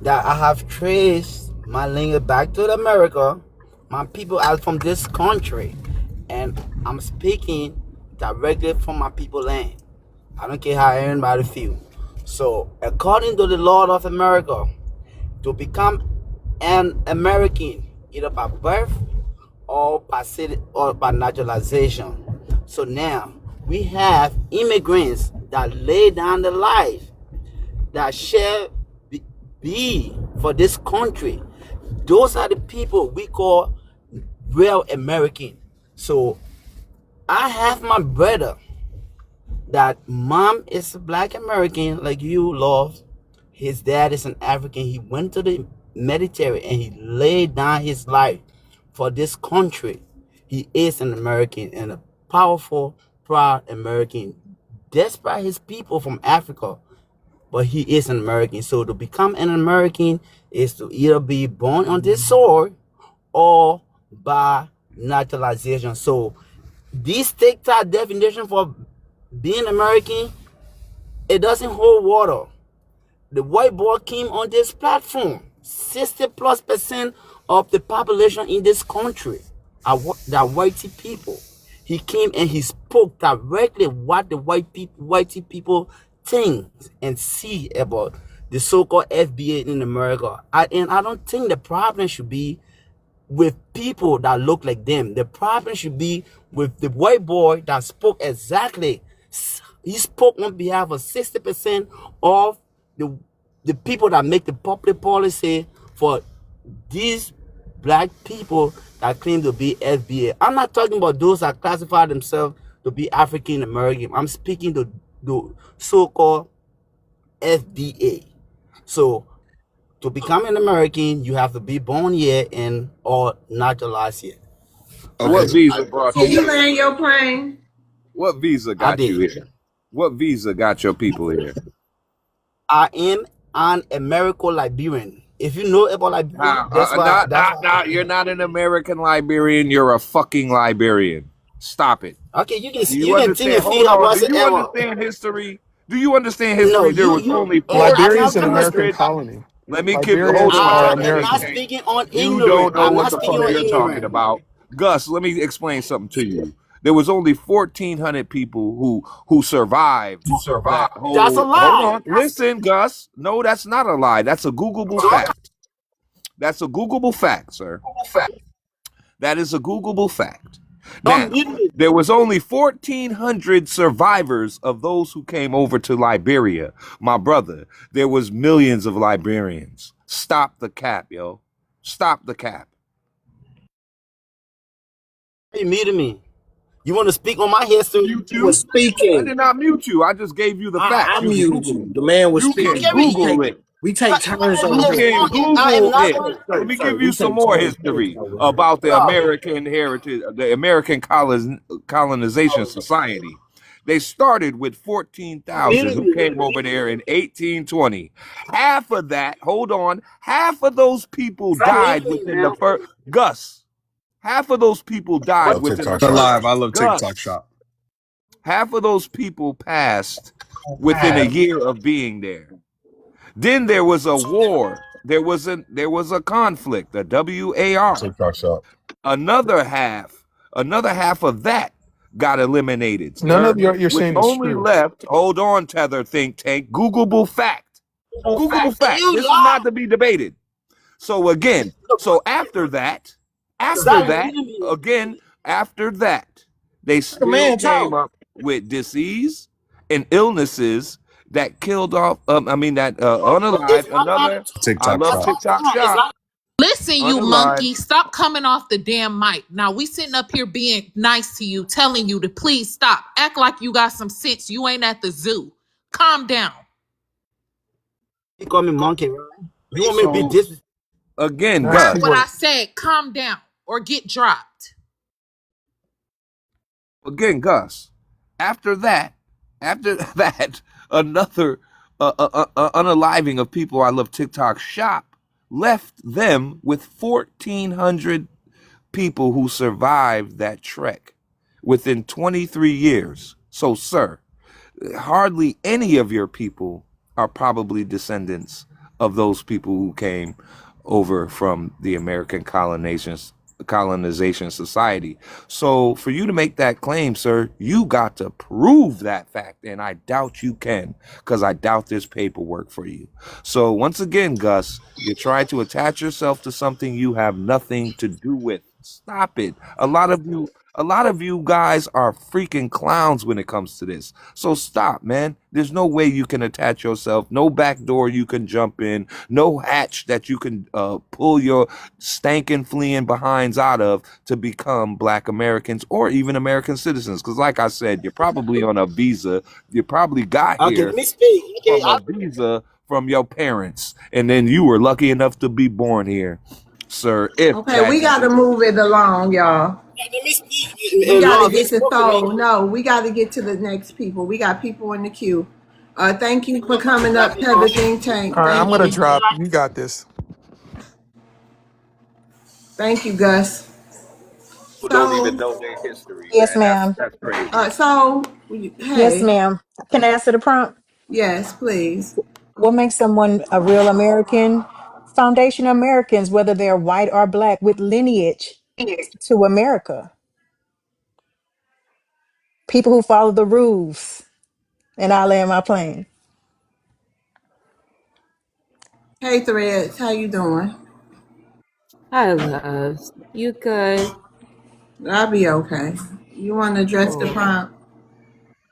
[SPEAKER 11] that I have traced my lineage back to America. My people are from this country, and I'm speaking directly from my people land. I don't care how anybody feel. So, according to the law of America, to become an American, either by birth or by naturalization. So now we have immigrants that lay down their life, that shall be for this country. Those are the people we call real American. So I have my brother that mom is a black American like you, love. His dad is an African. He went to the military and he laid down his life for this country. He is an American and a powerful, proud American, despite his people from Africa. But he is an American. So to become an American is to either be born on this soil or by naturalization. So this TikTok definition for being American, it doesn't hold water. The white boy came on this platform. 60+% of the population in this country are white people. He came and he spoke directly what the white people think and see about the so-called FBA in America. And I don't think the problem should be with people that look like them. The problem should be with the white boy that spoke exactly. He spoke on behalf of 60% of the people that make the public policy for these black people that claim to be FBA. I'm not talking about those that classify themselves to be African American. I'm speaking to the so-called FBA. So to become an American, you have to be born here and or naturalized here.
[SPEAKER 13] What visa brought
[SPEAKER 1] Can
[SPEAKER 13] you
[SPEAKER 1] you
[SPEAKER 13] here?
[SPEAKER 1] land your plane?
[SPEAKER 13] What visa
[SPEAKER 11] I
[SPEAKER 13] got you
[SPEAKER 11] did.
[SPEAKER 13] here? What visa got your people here?
[SPEAKER 11] I am an American Liberian. If you know about Liberia, that's why.
[SPEAKER 13] You're not an American Liberian. You're a fucking Liberian. Stop it.
[SPEAKER 11] Okay, you
[SPEAKER 13] Do
[SPEAKER 11] you
[SPEAKER 13] you
[SPEAKER 11] can think
[SPEAKER 13] understand?
[SPEAKER 11] and
[SPEAKER 13] Hold
[SPEAKER 11] feel
[SPEAKER 13] on. Do you
[SPEAKER 11] whatsoever.
[SPEAKER 13] understand history? Do you understand
[SPEAKER 11] No,
[SPEAKER 13] history? There was only
[SPEAKER 10] Liberia is an American
[SPEAKER 13] 1,400.
[SPEAKER 10] colony.
[SPEAKER 13] Let me keep. Hold
[SPEAKER 10] Liberians
[SPEAKER 13] on,
[SPEAKER 10] are
[SPEAKER 11] I
[SPEAKER 13] Captain.
[SPEAKER 11] am not
[SPEAKER 10] American.
[SPEAKER 11] speaking on
[SPEAKER 13] You don't
[SPEAKER 11] ignorant.
[SPEAKER 13] know
[SPEAKER 11] I'm
[SPEAKER 13] what
[SPEAKER 11] not
[SPEAKER 13] the
[SPEAKER 11] speaking
[SPEAKER 13] fuck
[SPEAKER 11] on
[SPEAKER 13] you're talking
[SPEAKER 11] ignorant.
[SPEAKER 13] about. Gus, let me explain something to you. There was only 1,400 people who survived that
[SPEAKER 11] That's a
[SPEAKER 13] whole. Hold
[SPEAKER 11] lie.
[SPEAKER 13] on, listen, Gus. No, that's not a lie. That's a Googleable fact. That's a Googleable fact, sir. That is a Googleable fact.
[SPEAKER 11] Don't
[SPEAKER 13] Now,
[SPEAKER 11] mute me.
[SPEAKER 13] there was only 1,400 survivors of those who came over to Liberia. My brother, there was millions of Liberians. Stop the cap, yo. Stop the cap.
[SPEAKER 11] You muted me. You want to speak on my history?
[SPEAKER 13] Mute
[SPEAKER 11] You were
[SPEAKER 13] you? I
[SPEAKER 11] speaking.
[SPEAKER 13] did not mute you. I just gave you the
[SPEAKER 11] I
[SPEAKER 13] facts. You can
[SPEAKER 11] muted
[SPEAKER 13] Google.
[SPEAKER 11] you.
[SPEAKER 9] The man was
[SPEAKER 13] You can
[SPEAKER 9] speaking. We
[SPEAKER 13] Google
[SPEAKER 9] take
[SPEAKER 13] it.
[SPEAKER 9] turns
[SPEAKER 11] If
[SPEAKER 9] over
[SPEAKER 13] You
[SPEAKER 9] here.
[SPEAKER 13] can
[SPEAKER 11] I am
[SPEAKER 13] Google
[SPEAKER 11] not
[SPEAKER 13] it.
[SPEAKER 11] going
[SPEAKER 13] Let me
[SPEAKER 9] Sir,
[SPEAKER 13] give you
[SPEAKER 9] we
[SPEAKER 13] some
[SPEAKER 9] take
[SPEAKER 13] more
[SPEAKER 9] turns
[SPEAKER 13] history
[SPEAKER 9] over here.
[SPEAKER 13] about the
[SPEAKER 11] to.
[SPEAKER 13] American heritage, the American colonization society. They started with 14,000
[SPEAKER 11] Muted
[SPEAKER 13] who
[SPEAKER 11] me.
[SPEAKER 13] came over there in 1820. Half of that, hold on, half of those people
[SPEAKER 11] Stop
[SPEAKER 13] died
[SPEAKER 11] muting me,
[SPEAKER 13] within the
[SPEAKER 11] man.
[SPEAKER 13] first, Gus, half of those people died
[SPEAKER 22] Love
[SPEAKER 13] within the
[SPEAKER 22] TikTok
[SPEAKER 13] first,
[SPEAKER 22] shop.
[SPEAKER 6] Alive. I love TikTok
[SPEAKER 13] Gus,
[SPEAKER 6] shop.
[SPEAKER 13] half of those people passed within a year of being there. Then there was a war. There was a conflict, a WAR.
[SPEAKER 22] TikTok shop.
[SPEAKER 13] Another half, another half of that got eliminated,
[SPEAKER 10] None
[SPEAKER 13] sir.
[SPEAKER 10] of your you're
[SPEAKER 13] Which
[SPEAKER 10] saying is
[SPEAKER 13] only
[SPEAKER 10] true.
[SPEAKER 13] left, hold on, Tether Think Tank, Googleable fact. Googleable fact.
[SPEAKER 11] You
[SPEAKER 13] This is
[SPEAKER 11] lie.
[SPEAKER 13] not to be debated. So again, so after
[SPEAKER 11] Stop
[SPEAKER 13] that,
[SPEAKER 11] muting me.
[SPEAKER 13] again, after that, they
[SPEAKER 9] The
[SPEAKER 13] still
[SPEAKER 9] man
[SPEAKER 13] came
[SPEAKER 9] talk.
[SPEAKER 13] up with disease and illnesses that killed off, that
[SPEAKER 11] It's
[SPEAKER 13] unalive
[SPEAKER 11] not.
[SPEAKER 13] another. I
[SPEAKER 6] TikTok
[SPEAKER 13] love
[SPEAKER 6] shop.
[SPEAKER 13] TikTok
[SPEAKER 11] It's
[SPEAKER 13] shop.
[SPEAKER 11] not.
[SPEAKER 2] Listen, you
[SPEAKER 13] Unalive.
[SPEAKER 2] monkey, stop coming off the damn mic. Now we sitting up here being nice to you, telling you to please stop. Act like you got some sense. You ain't at the zoo. Calm down.
[SPEAKER 11] You call me monkey, right? You want me to be
[SPEAKER 13] So
[SPEAKER 11] disrespectful?
[SPEAKER 13] again,
[SPEAKER 10] Nasty
[SPEAKER 2] Heard what I
[SPEAKER 13] Gus.
[SPEAKER 10] work.
[SPEAKER 2] said. Calm down or get dropped.
[SPEAKER 13] Again, Gus. After that, after that, another unaliving of people I love TikTok shop left them with 1,400 people who survived that trek within 23 years. So, sir, hardly any of your people are probably descendants of those people who came over from the American colonization society. So for you to make that claim, sir, you got to prove that fact, and I doubt you can, because I doubt there's paperwork for you. So once again, Gus, you try to attach yourself to something you have nothing to do with. Stop it. A lot of you guys are freaking clowns when it comes to this. So stop, man. There's no way you can attach yourself, no back door you can jump in, no hatch that you can pull your stankin' fleeing behinds out of to become black Americans or even American citizens. Because, like I said, you're probably on a visa. You probably got
[SPEAKER 11] Okay, let
[SPEAKER 13] here
[SPEAKER 11] me speak. Okay,
[SPEAKER 13] from a visa from your parents, and then you were lucky enough to be born here, sir. If
[SPEAKER 1] Okay, we
[SPEAKER 13] that's
[SPEAKER 1] got to move it along, y'all.
[SPEAKER 11] let me speak.
[SPEAKER 1] We got to
[SPEAKER 11] Love, you
[SPEAKER 1] get to
[SPEAKER 11] spoke for me.
[SPEAKER 1] Soul. No, we got to get to the next people. We got people in the queue. Thank you for coming up to the think tank.
[SPEAKER 10] All right, I'm
[SPEAKER 1] Thank
[SPEAKER 10] gonna
[SPEAKER 1] you.
[SPEAKER 10] drop. You got this.
[SPEAKER 1] Thank you, Gus.
[SPEAKER 13] Who don't even
[SPEAKER 1] So,
[SPEAKER 13] know their history,
[SPEAKER 15] Yes,
[SPEAKER 13] man. That's
[SPEAKER 15] ma'am.
[SPEAKER 13] that's crazy.
[SPEAKER 15] Yes,
[SPEAKER 1] hey,
[SPEAKER 15] ma'am. Can I answer the prompt?
[SPEAKER 1] yes, please.
[SPEAKER 15] What makes someone a real American? Foundation Americans, whether they're white or black, with lineage to America. People who follow the rules. And I land my plane.
[SPEAKER 1] Hey, Threads, how you doing?
[SPEAKER 23] Hi, loves. You good?
[SPEAKER 1] I'll be okay. You want to address the
[SPEAKER 23] Cool.
[SPEAKER 1] prompt?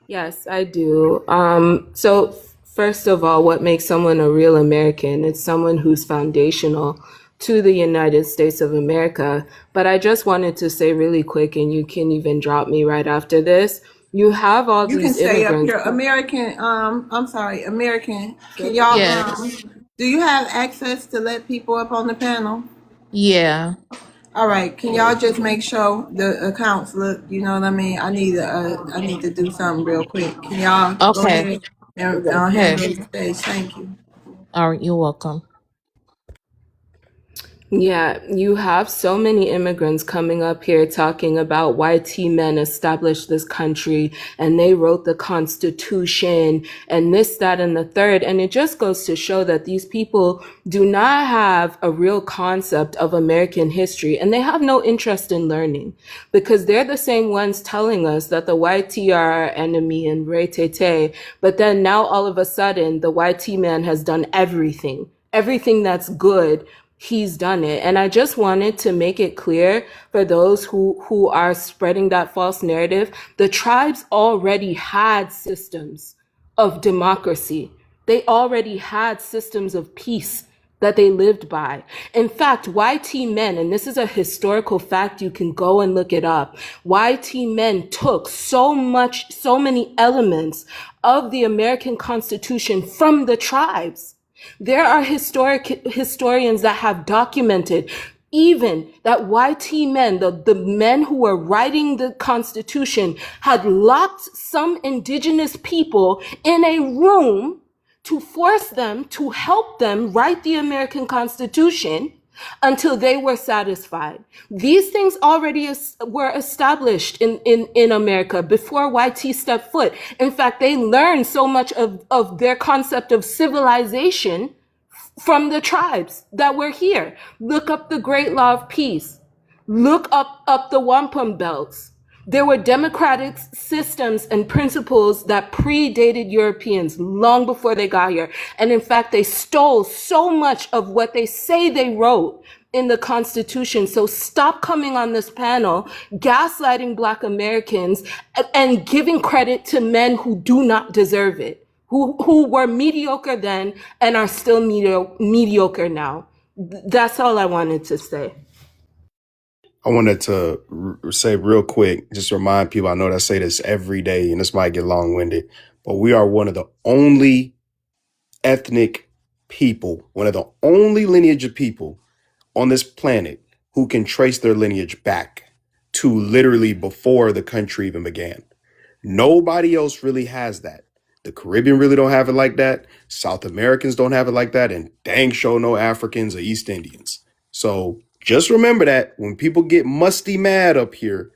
[SPEAKER 23] Yes, I do. So first of all, what makes someone a real American? It's someone who's foundational to the United States of America. But I just wanted to say really quick, and you can even drop me right after this. You have all
[SPEAKER 1] You can
[SPEAKER 23] these
[SPEAKER 1] stay up
[SPEAKER 23] immigrants.
[SPEAKER 1] here. American, I'm sorry, American. Can y'all,
[SPEAKER 2] Yes.
[SPEAKER 1] do you have access to let people up on the panel?
[SPEAKER 2] Yeah.
[SPEAKER 1] All right, can y'all just make sure the accounts look, you know what I mean? I need to do something real quick. Can y'all go
[SPEAKER 2] Okay.
[SPEAKER 1] ahead and
[SPEAKER 2] Okay.
[SPEAKER 1] handle the stage? Thank you.
[SPEAKER 2] All right. You're welcome.
[SPEAKER 23] Yeah, you have so many immigrants coming up here talking about YT men established this country and they wrote the Constitution and this, that, and the third. And it just goes to show that these people do not have a real concept of American history and they have no interest in learning because they're the same ones telling us that the YT are our enemy and re-te-te. But then now all of a sudden, the YT man has done everything that's good. He's done it. And I just wanted to make it clear for those who are spreading that false narrative, the tribes already had systems of democracy. They already had systems of peace that they lived by. In fact, YT men, and this is a historical fact, you can go and look it up. YT men took so many elements of the American Constitution from the tribes. There are historians that have documented even that YT men, the men who were writing the Constitution, had locked some indigenous people in a room to force them to help them write the American Constitution until they were satisfied. These things already were established in America before YT stepped foot. In fact, they learned so much of their concept of civilization from the tribes that were here. Look up the Great Law of Peace. Look up the wampum belts. There were democratic systems and principles that predated Europeans long before they got here. And in fact, they stole so much of what they say they wrote in the Constitution. So stop coming on this panel, gaslighting Black Americans and giving credit to men who do not deserve it, who were mediocre then and are still mediocre now. That's all I wanted to say.
[SPEAKER 6] I wanted to say real quick, just remind people, I know that I say this every day and this might get long winded, but we are one of the only ethnic people, one of the only lineage of people on this planet who can trace their lineage back to literally before the country even began. Nobody else really has that. The Caribbean really don't have it like that. South Americans don't have it like that. And dang sure no Africans or East Indians. So just remember that when people get musty mad up here,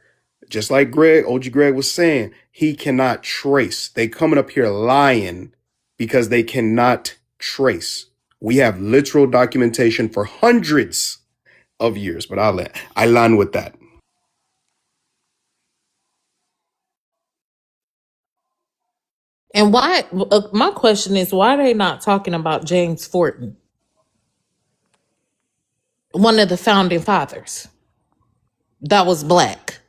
[SPEAKER 6] just like OG Greg was saying, he cannot trace. They coming up here lying because they cannot trace. We have literal documentation for hundreds of years, but I line with that.
[SPEAKER 2] And why? My question is, why are they not talking about James Forten, one of the founding fathers that was Black?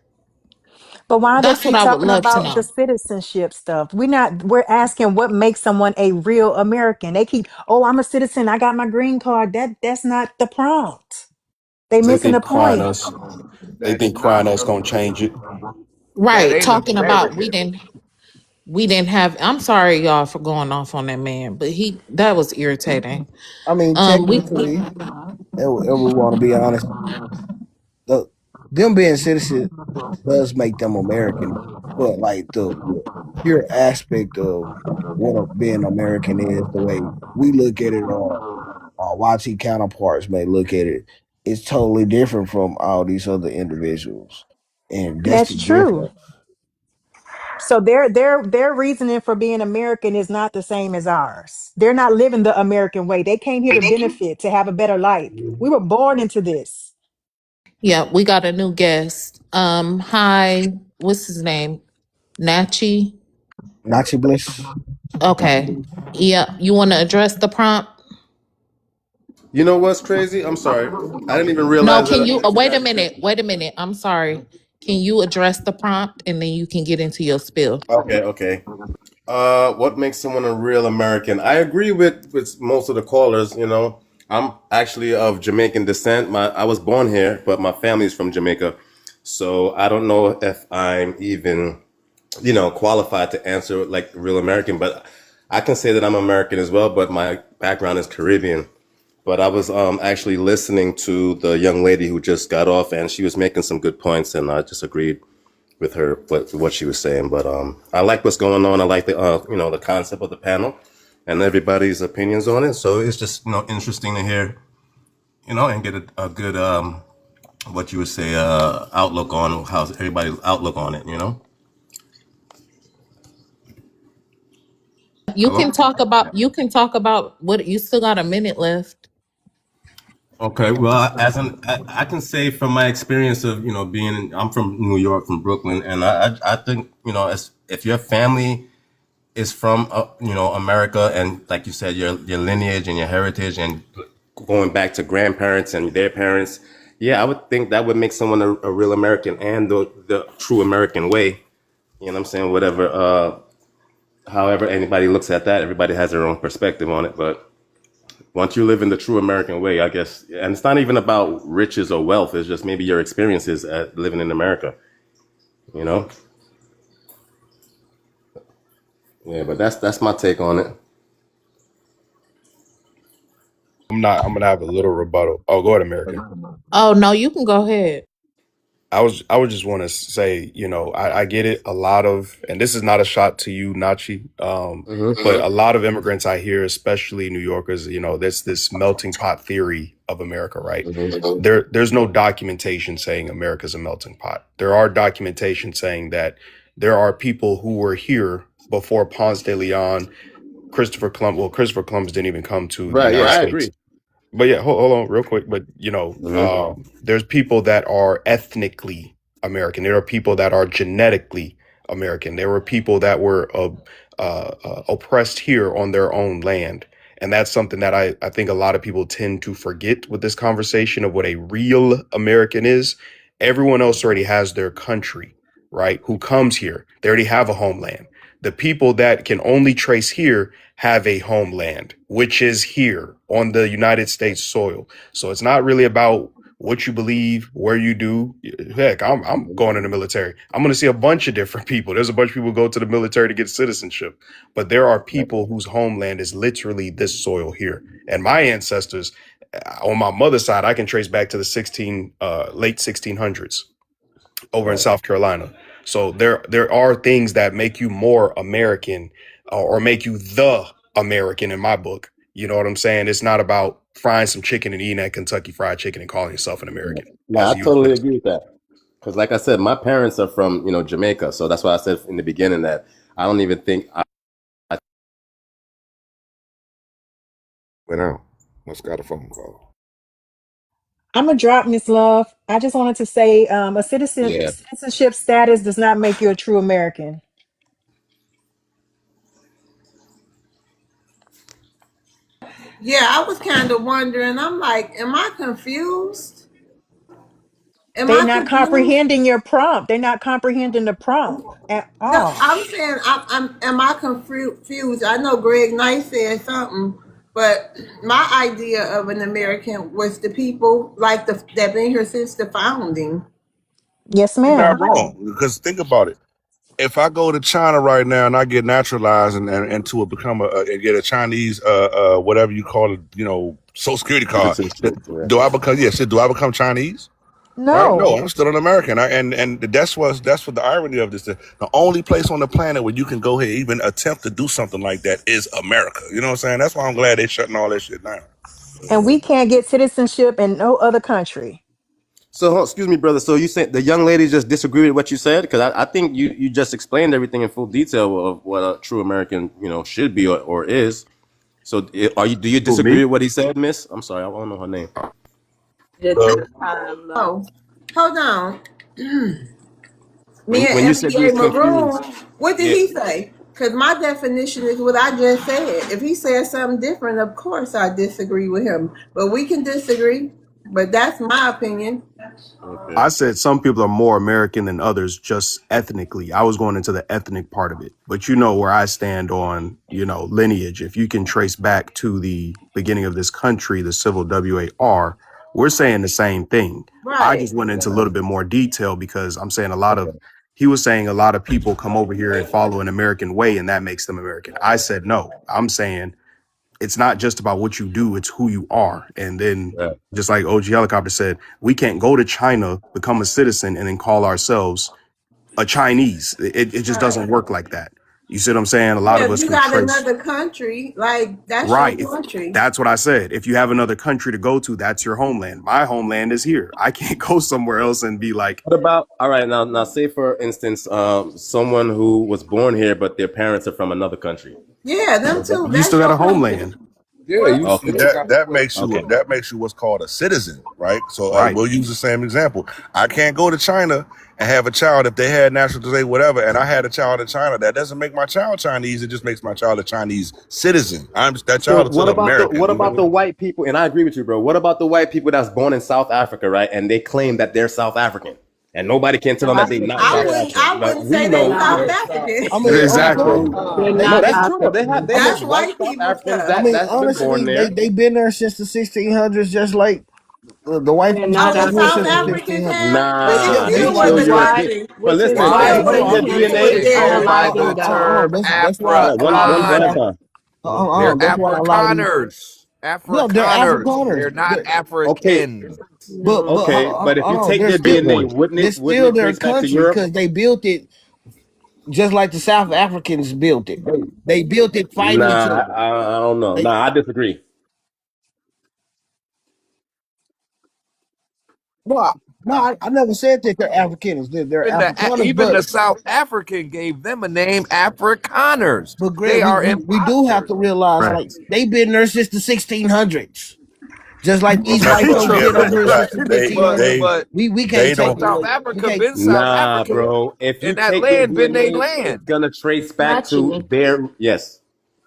[SPEAKER 15] But why they
[SPEAKER 2] That's what
[SPEAKER 15] keep
[SPEAKER 2] I would
[SPEAKER 15] talking
[SPEAKER 2] love to
[SPEAKER 15] about the
[SPEAKER 2] know.
[SPEAKER 15] citizenship stuff? We're asking what makes someone a real American. They keep, oh, I'm a citizen, I got my green card. That's not the prompt. They
[SPEAKER 6] They
[SPEAKER 15] missing the
[SPEAKER 6] think crying
[SPEAKER 15] point.
[SPEAKER 6] us. They think crying us gonna change it.
[SPEAKER 13] That
[SPEAKER 2] Right,
[SPEAKER 13] ain't
[SPEAKER 2] talking about
[SPEAKER 13] American.
[SPEAKER 2] we didn't have. I'm sorry, y'all, for going off on that man, but that was irritating.
[SPEAKER 3] I mean,
[SPEAKER 2] We
[SPEAKER 3] technically, if we want to be honest, the, them being citizens does make them American, but like the pure aspect of being American is the way we look at it, or our YT counterparts may look at it, it's totally different from all these other individuals, and that's the
[SPEAKER 15] That's true.
[SPEAKER 3] difference.
[SPEAKER 15] So their reasoning for being American is not the same as ours. They're not living the American way. They came here to benefit, to have a better life. We were born into this.
[SPEAKER 2] Yeah, we got a new guest. Hi, what's his name? Nachi.
[SPEAKER 3] Nachi Bliss.
[SPEAKER 2] Okay. Yeah, you want to address the prompt?
[SPEAKER 9] You know what's crazy? I'm sorry. I didn't even
[SPEAKER 2] No,
[SPEAKER 9] realize that
[SPEAKER 2] can
[SPEAKER 9] I
[SPEAKER 2] you
[SPEAKER 9] needed to
[SPEAKER 2] wait a
[SPEAKER 9] ask
[SPEAKER 2] minute?
[SPEAKER 9] you.
[SPEAKER 2] Wait a minute. I'm sorry. Can you address the prompt and then you can get into your spill?
[SPEAKER 9] Okay. What makes someone a real American? I agree with most of the callers. You know, I'm actually of Jamaican descent. I was born here, but my family is from Jamaica, so I don't know if I'm even, qualified to answer like real American. But I can say that I'm American as well. But my background is Caribbean. But I was actually listening to the young lady who just got off, and she was making some good points, and I just agreed with her what she was saying. But I like what's going on. I like the concept of the panel and everybody's opinions on it. So it's just interesting to hear and get a good what you would say outlook on how everybody's outlook on it.
[SPEAKER 2] You can
[SPEAKER 9] Hello.
[SPEAKER 2] talk about what you still got a minute left.
[SPEAKER 9] Okay, well, I can say from my experience of I'm from New York, from Brooklyn, and I think as if your family is from America, and like you said, your lineage and your heritage, and going back to grandparents and their parents, yeah, I would think that would make someone a real American and the true American way. You know what I'm saying? Whatever, however anybody looks at that, everybody has their own perspective on it, but. Once you live in the true American way, I guess, and it's not even about riches or wealth. It's just maybe your experiences at living in America, you know? Yeah, but that's my take on it.
[SPEAKER 7] I'm gonna have a little rebuttal. Oh, go ahead, American.
[SPEAKER 2] Oh no, you can go ahead.
[SPEAKER 7] I would just want to say, I get it. A lot of, and this is not a shot to you, Nachi, but a lot of immigrants I hear, especially New Yorkers, there's this melting pot theory of America, right? There's no documentation saying America's a melting pot. There are documentation saying that there are people who were here before Ponce de Leon, Christopher Columbus. Well, Christopher Columbus didn't even come to the
[SPEAKER 9] Right? Yeah,
[SPEAKER 7] United
[SPEAKER 9] I
[SPEAKER 7] States.
[SPEAKER 9] agree.
[SPEAKER 7] But yeah, hold on real quick. But there's people that are ethnically American. There are people that are genetically American. There were people that were oppressed here on their own land. And that's something that I think a lot of people tend to forget with this conversation of what a real American is. Everyone else already has their country, right? Who comes here. They already have a homeland. The people that can only trace here have a homeland, which is here on the United States soil. So it's not really about what you believe, where you do. Heck, I'm going in the military. I'm going to see a bunch of different people. There's a bunch of people who go to the military to get citizenship, but there are people whose homeland is literally this soil here. And my ancestors, on my mother's side, I can trace back to the late 1600s over in
[SPEAKER 9] Right.
[SPEAKER 7] South Carolina. So there are things that make you more American or make you the American in my book. You know what I'm saying? It's not about frying some chicken and eating that Kentucky Fried Chicken and calling yourself an American
[SPEAKER 9] No,
[SPEAKER 7] as
[SPEAKER 9] I
[SPEAKER 7] a U.S.
[SPEAKER 9] totally
[SPEAKER 7] citizen.
[SPEAKER 9] agree with that. Because, like I said, my parents are from Jamaica, so that's why I said in the beginning that I don't even think I
[SPEAKER 13] Went out. Must got a phone call.
[SPEAKER 15] I'm gonna drop Miss Love. I just wanted to say,
[SPEAKER 9] yeah.
[SPEAKER 15] citizenship status does not make you a true American.
[SPEAKER 1] Yeah, I was kind of wondering. I'm like, am I confused? Am
[SPEAKER 15] They're
[SPEAKER 1] I
[SPEAKER 15] not
[SPEAKER 1] confused?
[SPEAKER 15] comprehending your prompt. They're not comprehending the prompt at
[SPEAKER 1] No,
[SPEAKER 15] all.
[SPEAKER 1] I'm saying, am I confused? I know Greg Knight said something, but my idea of an American was the people like that been here since the founding.
[SPEAKER 15] Yes,
[SPEAKER 22] You're not
[SPEAKER 15] ma'am.
[SPEAKER 22] wrong. Because think about it. If I go to China right now and I get naturalized and to become and get a Chinese whatever you call it, Social Security card,
[SPEAKER 9] Citizenship. Yeah.
[SPEAKER 22] do I become do I become Chinese? Right? No,
[SPEAKER 15] No.
[SPEAKER 22] I'm still an American. And that's what the irony of this. The only place on the planet where you can go here even attempt to do something like that is America. You know what I'm saying? That's why I'm glad they're shutting all that shit down.
[SPEAKER 15] And we can't get citizenship in no other country.
[SPEAKER 9] So, excuse me, brother. So you said the young lady just disagreed with what you said? Because I think you just explained everything in full detail of what a true American, should be or is. So, do you
[SPEAKER 6] Who,
[SPEAKER 9] disagree
[SPEAKER 6] me?
[SPEAKER 9] with what he said, Miss? I'm sorry, I don't know her name.
[SPEAKER 23] The
[SPEAKER 22] Uh,
[SPEAKER 23] love.
[SPEAKER 1] Oh, hold on. Me
[SPEAKER 9] When you
[SPEAKER 1] and
[SPEAKER 9] said you
[SPEAKER 1] FBA
[SPEAKER 9] was confused,
[SPEAKER 1] Maroon, what did
[SPEAKER 9] yeah.
[SPEAKER 1] he say? Because my definition is what I just said. If he said something different, of course I disagree with him. But we can disagree. But that's my opinion.
[SPEAKER 9] Okay.
[SPEAKER 7] I said some people are more American than others just ethnically. I was going into the ethnic part of it. But you know where I stand on, lineage. If you can trace back to the beginning of this country, the civil WAR, we're saying the same thing. I
[SPEAKER 1] Right.
[SPEAKER 7] just went into a little bit more detail because I'm saying he was saying a lot of people come over here and follow an American way and that makes them American. I said no. I'm saying it's not just about what you do, it's who you are. And then
[SPEAKER 9] Right.
[SPEAKER 7] just like OG Helicopter said, we can't go to China, become a citizen, and then call ourselves a Chinese. It just
[SPEAKER 1] Right.
[SPEAKER 7] doesn't work like that.
[SPEAKER 6] You see what I'm saying? A lot
[SPEAKER 1] Yeah,
[SPEAKER 6] of
[SPEAKER 1] if
[SPEAKER 6] us
[SPEAKER 1] you
[SPEAKER 6] can
[SPEAKER 1] got
[SPEAKER 6] trace.
[SPEAKER 1] another country, like that's your
[SPEAKER 6] Right.
[SPEAKER 1] country.
[SPEAKER 6] That's what I said. If you have another country to go to, that's your homeland. My homeland is here. I can't go somewhere else and be like,
[SPEAKER 9] What about, all right, now say for instance, someone who was born here but their parents are from another country.
[SPEAKER 1] Yeah, them too.
[SPEAKER 6] you
[SPEAKER 1] That's
[SPEAKER 6] still got a
[SPEAKER 1] your country.
[SPEAKER 6] homeland.
[SPEAKER 13] Yeah,
[SPEAKER 1] What?
[SPEAKER 13] you
[SPEAKER 22] See,
[SPEAKER 9] Okay.
[SPEAKER 13] still got
[SPEAKER 22] that
[SPEAKER 13] what?
[SPEAKER 22] makes
[SPEAKER 9] Okay.
[SPEAKER 22] you what's called a citizen, right? So
[SPEAKER 6] Right.
[SPEAKER 22] we'll use the same example. I can't go to China and have a child if they had nationalization, whatever, and I had a child in China. That doesn't make my child Chinese. It just makes my child a Chinese citizen. That
[SPEAKER 9] So
[SPEAKER 22] child is still American.
[SPEAKER 9] what
[SPEAKER 22] You know
[SPEAKER 9] about
[SPEAKER 22] what I
[SPEAKER 9] the
[SPEAKER 22] mean?
[SPEAKER 9] white people? And I agree with you, bro. What about the white people that's born in South Africa, right? And they claim that they're South African, and nobody can tell them that
[SPEAKER 23] Not
[SPEAKER 9] they're
[SPEAKER 23] the
[SPEAKER 9] not South
[SPEAKER 23] case.
[SPEAKER 9] African.
[SPEAKER 1] I
[SPEAKER 9] But
[SPEAKER 1] wouldn't
[SPEAKER 9] we
[SPEAKER 1] say they
[SPEAKER 9] know
[SPEAKER 1] South
[SPEAKER 23] Not.
[SPEAKER 9] they're South.
[SPEAKER 1] African.
[SPEAKER 22] I mean,
[SPEAKER 23] They're not.
[SPEAKER 6] Exactly.
[SPEAKER 23] They're
[SPEAKER 9] No,
[SPEAKER 23] not
[SPEAKER 9] that's true. Though.
[SPEAKER 23] African.
[SPEAKER 9] There's
[SPEAKER 1] That's
[SPEAKER 9] white
[SPEAKER 1] white
[SPEAKER 9] South
[SPEAKER 1] people
[SPEAKER 9] Africans
[SPEAKER 1] stuff.
[SPEAKER 9] that's been born
[SPEAKER 3] Honestly,
[SPEAKER 9] there.
[SPEAKER 3] they've been there since the 1600s, just like the white
[SPEAKER 23] They're
[SPEAKER 3] folks
[SPEAKER 1] Oh,
[SPEAKER 23] not
[SPEAKER 3] been
[SPEAKER 1] the
[SPEAKER 3] over here
[SPEAKER 1] South
[SPEAKER 3] since the
[SPEAKER 23] African.
[SPEAKER 1] Africans
[SPEAKER 3] 1600s.
[SPEAKER 1] have, but
[SPEAKER 23] Which
[SPEAKER 1] it
[SPEAKER 23] is
[SPEAKER 9] Nah, they
[SPEAKER 1] still
[SPEAKER 3] They
[SPEAKER 23] which
[SPEAKER 1] was
[SPEAKER 9] still
[SPEAKER 23] is
[SPEAKER 1] a
[SPEAKER 3] do.
[SPEAKER 23] why
[SPEAKER 1] country.
[SPEAKER 9] European. But
[SPEAKER 23] which is
[SPEAKER 9] listen,
[SPEAKER 23] why
[SPEAKER 9] if
[SPEAKER 3] Hold
[SPEAKER 9] you
[SPEAKER 3] on,
[SPEAKER 23] they
[SPEAKER 9] take
[SPEAKER 3] hold
[SPEAKER 9] their
[SPEAKER 3] on.
[SPEAKER 23] can't
[SPEAKER 9] DNA,
[SPEAKER 23] quit
[SPEAKER 3] Hold on,
[SPEAKER 23] analyzing the
[SPEAKER 3] hold on.
[SPEAKER 23] term
[SPEAKER 3] That's why.
[SPEAKER 23] Afro.
[SPEAKER 9] one at a
[SPEAKER 23] African.
[SPEAKER 9] time.
[SPEAKER 13] They're
[SPEAKER 3] That's why a lot of these.
[SPEAKER 13] Afrikaners.
[SPEAKER 3] No, they're
[SPEAKER 13] Afrikaners.
[SPEAKER 3] Afrikaners.
[SPEAKER 13] They're not
[SPEAKER 9] Okay,
[SPEAKER 13] Africans.
[SPEAKER 3] But
[SPEAKER 23] No.
[SPEAKER 9] okay, but if
[SPEAKER 3] hold
[SPEAKER 9] you
[SPEAKER 3] on,
[SPEAKER 9] take
[SPEAKER 3] they're
[SPEAKER 9] their
[SPEAKER 3] still
[SPEAKER 9] DNA,
[SPEAKER 3] it's
[SPEAKER 9] wouldn't
[SPEAKER 3] still
[SPEAKER 9] it
[SPEAKER 3] their
[SPEAKER 9] trace back to
[SPEAKER 3] country
[SPEAKER 9] Europe?
[SPEAKER 3] because they built it just like the South Africans built it. They built it fighting each
[SPEAKER 9] Nah,
[SPEAKER 3] other.
[SPEAKER 9] I don't know.
[SPEAKER 3] They,
[SPEAKER 9] Nah, I disagree.
[SPEAKER 3] no, I never said that they're Afrikaners. They're Afrikaners,
[SPEAKER 13] Even the South African gave them a name, Afrikaners.
[SPEAKER 3] but Greg,
[SPEAKER 13] They are
[SPEAKER 3] we do have
[SPEAKER 13] imposters.
[SPEAKER 3] to realize
[SPEAKER 6] Right.
[SPEAKER 3] like they've been there since the 1600s. Just like
[SPEAKER 22] Well,
[SPEAKER 3] these white folks
[SPEAKER 22] yeah,
[SPEAKER 3] been
[SPEAKER 6] Trump.
[SPEAKER 22] but
[SPEAKER 3] over here since the
[SPEAKER 13] But
[SPEAKER 3] 1500s.
[SPEAKER 13] but
[SPEAKER 3] We
[SPEAKER 22] they
[SPEAKER 3] can't take
[SPEAKER 22] don't.
[SPEAKER 13] South
[SPEAKER 3] away. We
[SPEAKER 13] Africa
[SPEAKER 3] can't.
[SPEAKER 13] been South
[SPEAKER 9] Nah,
[SPEAKER 13] African,
[SPEAKER 9] bro. If you
[SPEAKER 13] and that
[SPEAKER 9] take their
[SPEAKER 13] land been their
[SPEAKER 9] DNA, it's
[SPEAKER 13] land.
[SPEAKER 9] gonna trace back to
[SPEAKER 23] Nachi.
[SPEAKER 9] their yes.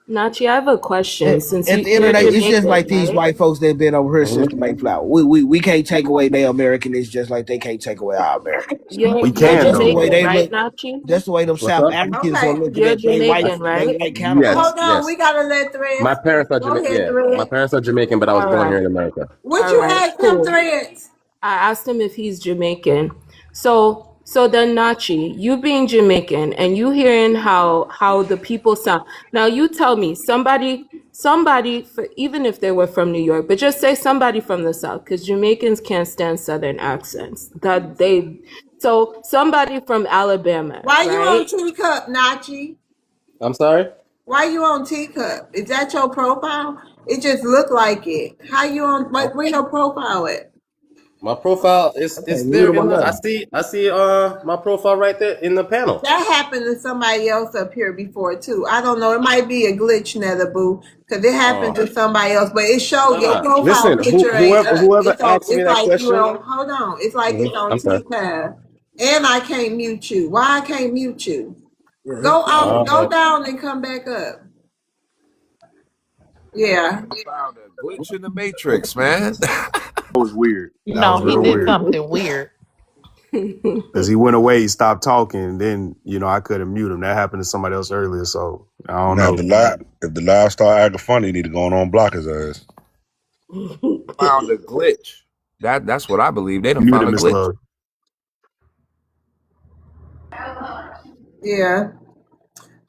[SPEAKER 23] Nachi, I have a question. Since
[SPEAKER 3] At the end of
[SPEAKER 23] you're
[SPEAKER 3] the day, it's just
[SPEAKER 23] Jamaican,
[SPEAKER 3] like these
[SPEAKER 23] right?
[SPEAKER 3] white folks that been over here since
[SPEAKER 9] Mhm.
[SPEAKER 3] the Mayflower. We can't take away their Americanness just like they can't take away our Americanness.
[SPEAKER 6] We
[SPEAKER 23] You're
[SPEAKER 6] can
[SPEAKER 3] That's the
[SPEAKER 6] though.
[SPEAKER 3] way
[SPEAKER 23] Jamaican,
[SPEAKER 3] they
[SPEAKER 23] right,
[SPEAKER 3] look.
[SPEAKER 23] Nachi?
[SPEAKER 3] That's the way them
[SPEAKER 9] What's
[SPEAKER 3] South
[SPEAKER 9] up?
[SPEAKER 3] Africans are
[SPEAKER 1] Okay.
[SPEAKER 3] looking
[SPEAKER 23] You're
[SPEAKER 3] at
[SPEAKER 23] Jamaican,
[SPEAKER 3] they
[SPEAKER 23] right?
[SPEAKER 3] white
[SPEAKER 9] Yes,
[SPEAKER 3] counterparts.
[SPEAKER 1] Hold on.
[SPEAKER 9] yes.
[SPEAKER 1] We got to let
[SPEAKER 9] My
[SPEAKER 1] Threads.
[SPEAKER 9] parents are
[SPEAKER 1] Go ahead,
[SPEAKER 9] Yeah, my
[SPEAKER 1] Threads.
[SPEAKER 9] parents are Jamaican, but I was
[SPEAKER 23] All
[SPEAKER 9] born here
[SPEAKER 23] right.
[SPEAKER 9] in America.
[SPEAKER 1] What
[SPEAKER 23] All
[SPEAKER 1] you
[SPEAKER 23] right.
[SPEAKER 1] ask them,
[SPEAKER 23] Cool.
[SPEAKER 1] Threads?
[SPEAKER 23] I asked him if he's Jamaican. So then Nachi, you being Jamaican and you hearing how the people sound. Now you tell me somebody for even if they were from New York, but just say somebody from the South, because Jamaicans can't stand Southern accents. That they so somebody from Alabama,
[SPEAKER 1] Why you on
[SPEAKER 23] right?
[SPEAKER 1] teacup, Nachi?
[SPEAKER 9] I'm sorry?
[SPEAKER 1] Why you on teacup? Is that your profile? It just looked like it. How you on? Like, where your profile at?
[SPEAKER 9] My profile
[SPEAKER 3] I
[SPEAKER 9] is
[SPEAKER 3] can't
[SPEAKER 9] there
[SPEAKER 3] mute them or
[SPEAKER 9] in the
[SPEAKER 3] nothing.
[SPEAKER 9] I see my profile right there in the panel.
[SPEAKER 1] That happened to somebody else up here before too. I don't know. It might be a glitch, Nether Boo, because it happened to somebody else. But it showed your
[SPEAKER 9] Nah.
[SPEAKER 1] profile
[SPEAKER 9] Listen,
[SPEAKER 1] picture ain't.
[SPEAKER 9] whoever
[SPEAKER 1] It's on.
[SPEAKER 9] asked me
[SPEAKER 1] It's
[SPEAKER 9] that
[SPEAKER 1] like you
[SPEAKER 9] question.
[SPEAKER 1] on. Hold on. It's like it's on
[SPEAKER 9] I'm sorry.
[SPEAKER 1] T-Tab, and I can't mute you. Why I can't mute you?
[SPEAKER 3] Yeah,
[SPEAKER 1] Go out. Go
[SPEAKER 9] Uh,
[SPEAKER 1] down and come back up. Yeah.
[SPEAKER 13] Found a glitch in the matrix, man.
[SPEAKER 6] That was weird. That was
[SPEAKER 2] No, he
[SPEAKER 6] real
[SPEAKER 2] did
[SPEAKER 6] weird.
[SPEAKER 2] something weird.
[SPEAKER 6] Because he went away, he stopped talking, and then I couldn't mute him. That happened to somebody else earlier, so I don't
[SPEAKER 22] Now,
[SPEAKER 6] know.
[SPEAKER 22] if the live start acting funny, you need to go on and block his ass.
[SPEAKER 13] Found a glitch. That's what I believe. They done
[SPEAKER 6] Mute
[SPEAKER 13] found
[SPEAKER 6] him,
[SPEAKER 13] a
[SPEAKER 6] Miss
[SPEAKER 13] glitch.
[SPEAKER 6] Love.
[SPEAKER 1] Yeah.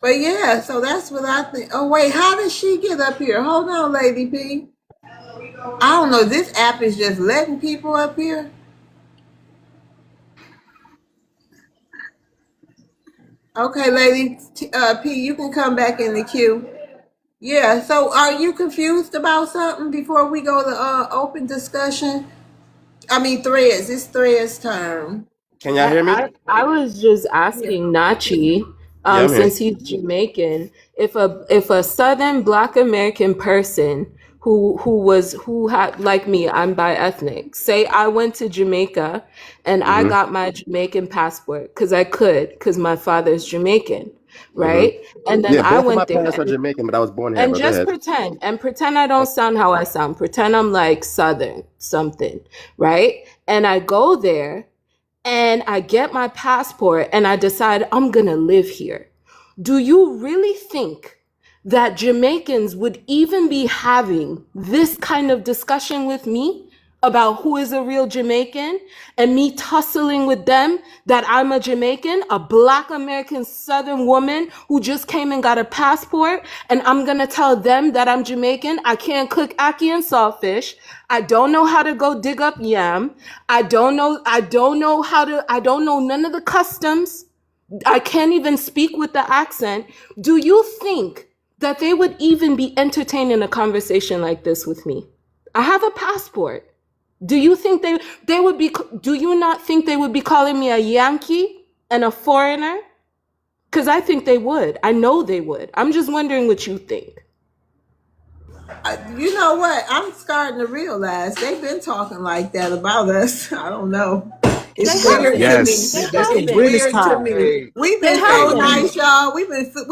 [SPEAKER 1] But yeah, so that's what I think. Oh wait, how did she get up here? Hold on, Lady P. I don't know. This app is just letting people up here. Okay, Lady P, you can come back in the queue. Yeah. So, are you confused about something before we go to open discussion? I mean, threads. It's threads time.
[SPEAKER 9] can y'all hear me?
[SPEAKER 23] I was just
[SPEAKER 1] Yeah.
[SPEAKER 23] asking Nachi,
[SPEAKER 9] Yeah, I'm here.
[SPEAKER 23] since he's Jamaican, if a Southern Black American person who had like me, I'm bi-ethnic. Say I went to Jamaica and I
[SPEAKER 9] hmm
[SPEAKER 23] got my Jamaican passport because I could because my father's Jamaican,
[SPEAKER 9] hmm
[SPEAKER 23] right? And then
[SPEAKER 9] Yeah,
[SPEAKER 23] I
[SPEAKER 9] both of my
[SPEAKER 23] went there
[SPEAKER 9] parents are Jamaican, but I was born here.
[SPEAKER 23] and
[SPEAKER 9] But go
[SPEAKER 23] just
[SPEAKER 9] ahead.
[SPEAKER 23] pretend I don't sound how I sound. Pretend I'm like Southern something, right? And I go there and I get my passport and I decide I'm gonna live here. Do you really think that Jamaicans would even be having this kind of discussion with me about who is a real Jamaican and me tussling with them that I'm a Jamaican, a Black American Southern woman who just came and got a passport, and I'm gonna tell them that I'm Jamaican? I can't cook ackee and saltfish. I don't know how to go dig up yam. I don't know none of the customs. I can't even speak with the accent. Do you think that they would even be entertaining a conversation like this with me? I have a passport. Do you think they would be, do you not think they would be calling me a Yankee and a foreigner? Because I think they would. I know they would. I'm just wondering what you think.
[SPEAKER 1] You know what? I'm starting to realize they've been talking like that about us. I don't know. It's
[SPEAKER 23] They
[SPEAKER 1] weird
[SPEAKER 23] haven't.
[SPEAKER 1] to
[SPEAKER 23] They
[SPEAKER 1] me.
[SPEAKER 6] Yes.
[SPEAKER 13] That's the
[SPEAKER 1] It's
[SPEAKER 23] haven't.
[SPEAKER 13] British
[SPEAKER 1] weird to
[SPEAKER 13] tie.
[SPEAKER 1] me.
[SPEAKER 13] Hey,
[SPEAKER 1] We've
[SPEAKER 23] They
[SPEAKER 1] been
[SPEAKER 13] hey,
[SPEAKER 1] so
[SPEAKER 23] haven't.
[SPEAKER 1] nice, y'all. We've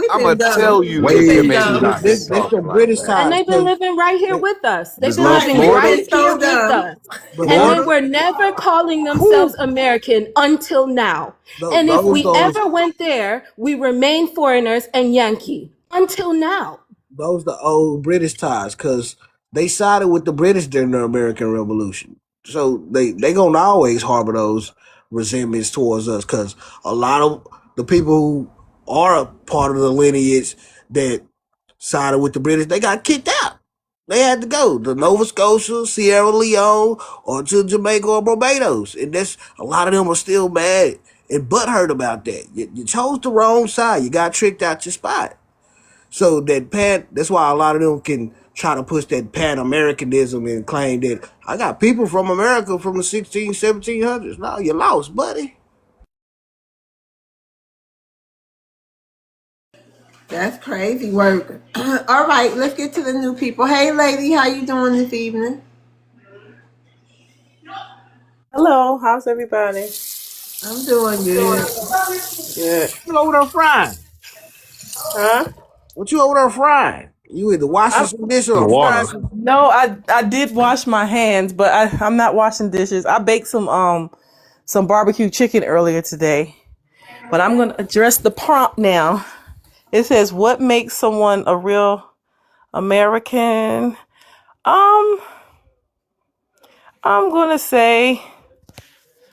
[SPEAKER 13] I'm
[SPEAKER 1] been
[SPEAKER 13] gonna tell
[SPEAKER 1] dumb.
[SPEAKER 13] you,
[SPEAKER 1] We've
[SPEAKER 13] the
[SPEAKER 1] been
[SPEAKER 13] Jamaicans
[SPEAKER 3] Wait,
[SPEAKER 1] dumb.
[SPEAKER 13] not been
[SPEAKER 3] this
[SPEAKER 13] talking
[SPEAKER 3] your
[SPEAKER 13] like
[SPEAKER 3] British
[SPEAKER 13] that.
[SPEAKER 23] And
[SPEAKER 3] ties,
[SPEAKER 23] they've been
[SPEAKER 3] because
[SPEAKER 23] living right here with us. They've
[SPEAKER 6] Does
[SPEAKER 23] been
[SPEAKER 6] love
[SPEAKER 1] Right.
[SPEAKER 23] living
[SPEAKER 1] We've
[SPEAKER 6] Florida?
[SPEAKER 23] right
[SPEAKER 1] been
[SPEAKER 23] here
[SPEAKER 1] so
[SPEAKER 23] with
[SPEAKER 1] dumb.
[SPEAKER 23] us. And they
[SPEAKER 3] Florida,
[SPEAKER 23] were never calling themselves
[SPEAKER 3] whew,
[SPEAKER 23] American until now. And if
[SPEAKER 3] those
[SPEAKER 23] we
[SPEAKER 3] those
[SPEAKER 23] ever went there, we remain foreigners and Yankee until now.
[SPEAKER 3] those the old British ties, because they sided with the British during the American Revolution. So they gonna always harbor those resentments towards us, because a lot of the people who are a part of the lineage that sided with the British, they got kicked out. They had to go to Nova Scotia, Sierra Leone, or to Jamaica or Barbados, and that's a lot of them are still mad and butthurt about that. You chose the wrong side. You got tricked out your spot. So that's why a lot of them can try to push that Pan Americanism and claim that I got people from America from the 1700s. No, you lost, buddy.
[SPEAKER 1] That's crazy work. All right, let's get to the new people. Hey, lady, how you doing this evening?
[SPEAKER 12] Hello, how's everybody?
[SPEAKER 1] I'm doing good.
[SPEAKER 12] Good.
[SPEAKER 3] What you over there frying?
[SPEAKER 12] Huh?
[SPEAKER 3] What you over there frying? You either washing
[SPEAKER 12] I'm
[SPEAKER 3] some dishes
[SPEAKER 6] Some
[SPEAKER 3] or frying
[SPEAKER 6] water.
[SPEAKER 3] some.
[SPEAKER 12] no, I did wash my hands, but I'm not washing dishes. I baked some barbecue chicken earlier today. But I'm gonna address the prompt now. It says, what makes someone a real American? Um, I'm gonna say,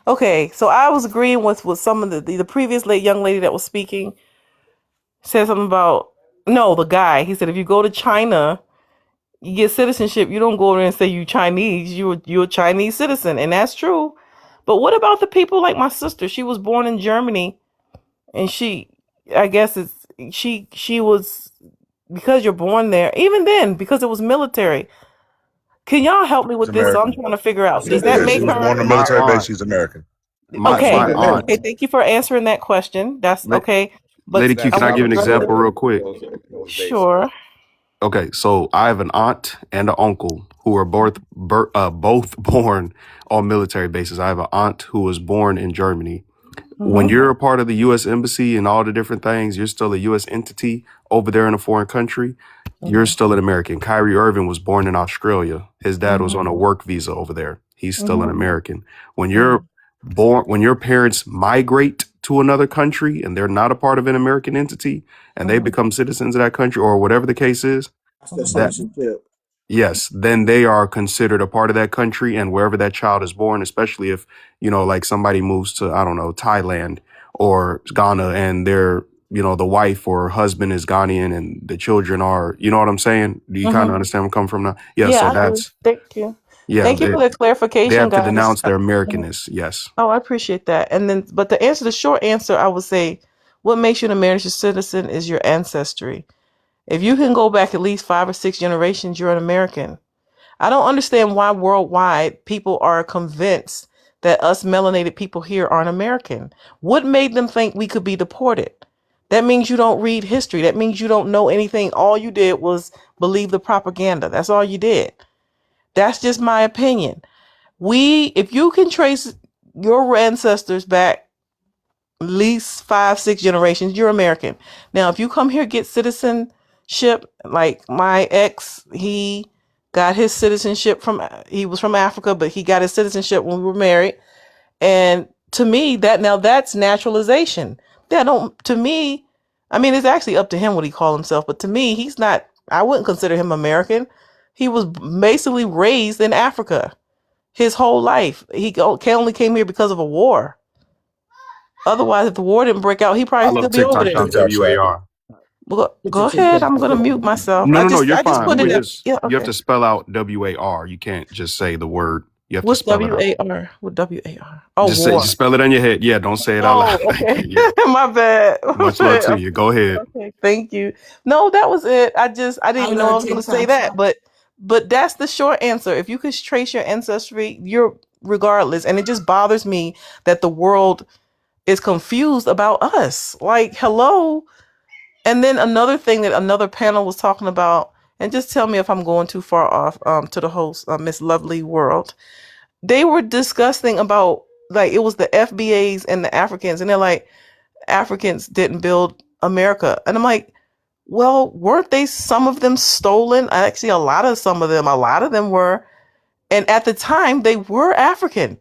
[SPEAKER 12] okay, so I was agreeing with some of the previous young lady that was speaking, said something about, no, the guy. He said if you go to China, you get citizenship, you don't go over there and say you Chinese, you're a Chinese citizen, and that's true. But what about the people like my sister? She was born in Germany, and I guess she was, because you're born there. Even then, because it was military. Can y'all help me
[SPEAKER 22] She's
[SPEAKER 12] with this? So I'm
[SPEAKER 22] American.
[SPEAKER 12] trying to figure out. Does that
[SPEAKER 22] Yeah, she
[SPEAKER 12] make
[SPEAKER 22] was born
[SPEAKER 12] her
[SPEAKER 22] on a
[SPEAKER 8] My
[SPEAKER 22] military base.
[SPEAKER 8] aunt,
[SPEAKER 22] She's American.
[SPEAKER 8] my
[SPEAKER 12] okay?
[SPEAKER 8] aunt.
[SPEAKER 12] Okay, thank you for answering that question. That's
[SPEAKER 6] La-
[SPEAKER 12] okay. But
[SPEAKER 6] Lady Q,
[SPEAKER 12] I
[SPEAKER 6] can
[SPEAKER 13] That's
[SPEAKER 6] I
[SPEAKER 12] want
[SPEAKER 6] give
[SPEAKER 12] to
[SPEAKER 6] an
[SPEAKER 12] address
[SPEAKER 13] Salvador
[SPEAKER 12] the
[SPEAKER 6] example real
[SPEAKER 13] that
[SPEAKER 6] quick?
[SPEAKER 13] those bases.
[SPEAKER 12] sure.
[SPEAKER 6] Okay, so I have an aunt and an uncle who are both born on military bases. I have an aunt who was born in Germany. When
[SPEAKER 12] Mm-hmm.
[SPEAKER 6] you're a part of the U.S. Embassy and all the different things, you're still a U.S. entity over there in a foreign country. You're
[SPEAKER 12] Mm-hmm.
[SPEAKER 6] still an American. Kyrie Irving was born in Australia. His dad was
[SPEAKER 12] Mm-hmm.
[SPEAKER 6] on a work visa over there. He's still an
[SPEAKER 12] Mm-hmm.
[SPEAKER 6] American. When your parents migrate to another country and they're not a part of an American entity and they
[SPEAKER 12] Mm-hmm.
[SPEAKER 6] become citizens of that country or whatever the case is,
[SPEAKER 3] That's the
[SPEAKER 12] Mm-hmm.
[SPEAKER 6] that
[SPEAKER 3] citizenship.
[SPEAKER 6] yes, then they are considered a part of that country and wherever that child is born, especially if, like somebody moves to, I don't know, Thailand or Ghana and the wife or husband is Ghanaian and the children are, you know what I'm saying? Do you kind
[SPEAKER 12] Mm-hmm.
[SPEAKER 6] of understand where I'm coming from now? Yeah,
[SPEAKER 12] Yeah,
[SPEAKER 6] so
[SPEAKER 12] I do.
[SPEAKER 6] that's,
[SPEAKER 12] Thank you.
[SPEAKER 6] yeah,
[SPEAKER 12] Thank you for the
[SPEAKER 6] they
[SPEAKER 12] clarification,
[SPEAKER 6] have to
[SPEAKER 12] guys.
[SPEAKER 6] denounce their
[SPEAKER 12] Mhm.
[SPEAKER 6] Americanness. Yes.
[SPEAKER 12] Oh, I appreciate that. And then, but to answer the short answer, I would say, what makes you an American citizen is your ancestry. If you can go back at least 5 or 6 generations, you're an American. I don't understand why worldwide people are convinced that us melanated people here aren't American. What made them think we could be deported? That means you don't read history. That means you don't know anything. All you did was believe the propaganda. That's all you did. That's just my opinion. If you can trace your ancestors back at least 5, 6 generations, you're American. Now, if you come here get citizenship, like my ex, he got his citizenship he was from Africa, but he got his citizenship when we were married. And to me, that's naturalization. That don't to me, I mean, it's actually up to him what he called himself, but to me, he's not. I wouldn't consider him American. He was basically raised in Africa his whole life. Only came here because of a war. Otherwise, if the war didn't break out, he
[SPEAKER 6] I
[SPEAKER 12] probably
[SPEAKER 6] love
[SPEAKER 12] still be over
[SPEAKER 6] TikTok
[SPEAKER 12] there.
[SPEAKER 6] shop
[SPEAKER 18] TikTok shop.
[SPEAKER 6] WAR.
[SPEAKER 3] Get your
[SPEAKER 12] Go ahead.
[SPEAKER 3] TikTok.
[SPEAKER 12] I'm gonna mute myself.
[SPEAKER 6] No, no, no, you're
[SPEAKER 12] I just
[SPEAKER 6] fine.
[SPEAKER 12] put it. Yeah.
[SPEAKER 6] You have
[SPEAKER 12] Okay.
[SPEAKER 6] to spell out WAR. You can't just say the word. You have to
[SPEAKER 12] What's
[SPEAKER 6] spell it out.
[SPEAKER 12] WAR? What WAR? Oh,
[SPEAKER 6] Just
[SPEAKER 12] war.
[SPEAKER 6] spell it in your head. Yeah, don't say it out loud.
[SPEAKER 12] Oh,
[SPEAKER 6] Thank
[SPEAKER 12] okay.
[SPEAKER 6] you. Yeah.
[SPEAKER 12] My bad.
[SPEAKER 6] Much love to you. Go ahead.
[SPEAKER 12] Okay, thank you. No, that was it. I didn't
[SPEAKER 1] I
[SPEAKER 12] even know I
[SPEAKER 1] love
[SPEAKER 12] was going to say
[SPEAKER 1] TikTok
[SPEAKER 12] that,
[SPEAKER 1] shop.
[SPEAKER 12] but that's the short answer. If you could trace your ancestry, you're regardless, and it just bothers me that the world is confused about us. Like, hello. And then another thing that another panel was talking about, and just tell me if I'm going too far off. To the host, Miss Lovely World, they were discussing about like it was the FBAs and the Africans, and they're like Africans didn't build America, and I'm like, well, weren't they some of them stolen? Actually, a lot of them were, and at the time they were African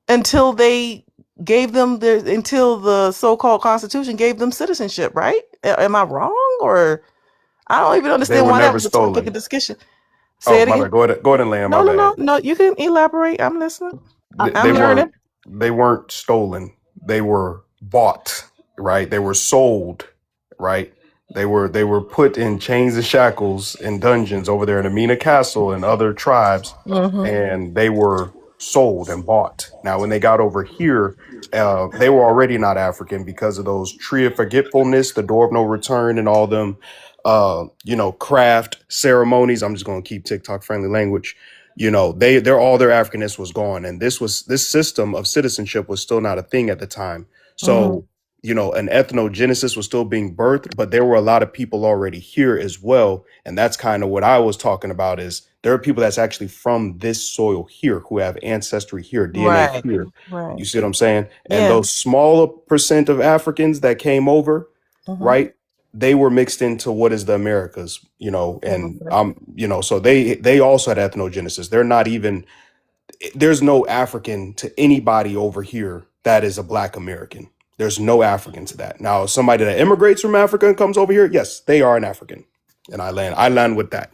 [SPEAKER 12] until they gave them until the so-called Constitution gave them citizenship, right? Am I wrong, or I don't even
[SPEAKER 6] They
[SPEAKER 12] understand
[SPEAKER 6] were
[SPEAKER 12] why that
[SPEAKER 6] never
[SPEAKER 12] was a topic
[SPEAKER 6] stolen.
[SPEAKER 12] of discussion. Say
[SPEAKER 6] Oh,
[SPEAKER 12] it
[SPEAKER 6] my
[SPEAKER 12] again.
[SPEAKER 6] bad. Go ahead and land.
[SPEAKER 12] No,
[SPEAKER 6] My
[SPEAKER 12] no, no,
[SPEAKER 6] bad.
[SPEAKER 12] no. You can elaborate. I'm listening.
[SPEAKER 6] They
[SPEAKER 12] I'm learning.
[SPEAKER 6] weren't stolen. They were bought, right? They were sold, right? They were put in chains and shackles in dungeons over there in Amina Castle and other tribes,
[SPEAKER 12] Mm-hmm.
[SPEAKER 6] and they were sold and bought. Now, when they got over here, they were already not African because of those Tree of Forgetfulness, the Door of No Return, and all them, craft ceremonies. I'm just gonna keep TikTok friendly language. They're all their Africanness was gone, and this system of citizenship was still not a thing at the time.
[SPEAKER 12] Mm-hmm.
[SPEAKER 6] So an ethnogenesis was still being birthed, but there were a lot of people already here as well. And that's kind of what I was talking about is there are people that's actually from this soil here who have ancestry here, DNA
[SPEAKER 12] Right.
[SPEAKER 6] here.
[SPEAKER 12] Right.
[SPEAKER 6] You see what I'm saying? And
[SPEAKER 12] Yeah.
[SPEAKER 6] those smaller percent of Africans that came over,
[SPEAKER 12] Mm-hmm.
[SPEAKER 6] right? They were mixed into what is the Americas, and
[SPEAKER 12] Okay.
[SPEAKER 6] so they also had ethnogenesis. They're not even there's no African to anybody over here that is a black American. There's no African to that. Now, somebody that immigrates from Africa and comes over here, yes, they are an African. And I land with that.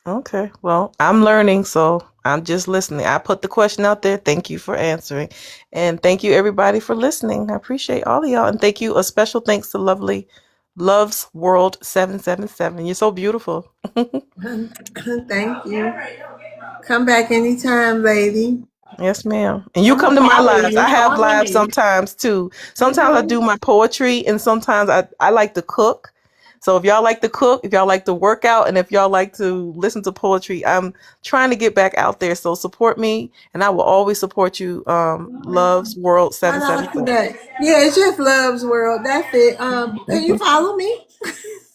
[SPEAKER 12] Okay. Well, I'm learning, so I'm just listening. I put the question out there. Thank you for answering. And thank you everybody for listening. I appreciate all of y'all. And thank you. A special thanks to lovely Love's World 777. You're so beautiful.
[SPEAKER 1] Thank you. Come back anytime, lady.
[SPEAKER 12] Yes, ma'am. And you
[SPEAKER 1] I'm
[SPEAKER 12] come
[SPEAKER 1] gonna
[SPEAKER 12] to my
[SPEAKER 1] follow
[SPEAKER 12] lives. I
[SPEAKER 1] you.
[SPEAKER 12] have
[SPEAKER 1] Follow
[SPEAKER 12] lives
[SPEAKER 1] me.
[SPEAKER 12] sometimes too. Sometimes I do my poetry and sometimes I like to cook. So if y'all like to cook, if y'all like to work out, and if y'all like to listen to poetry, I'm trying to get back out there. So support me and I will always support you. Love's World
[SPEAKER 1] I like
[SPEAKER 12] 777.
[SPEAKER 1] that. Yeah, it's just Love's World. That's it. Can you follow me?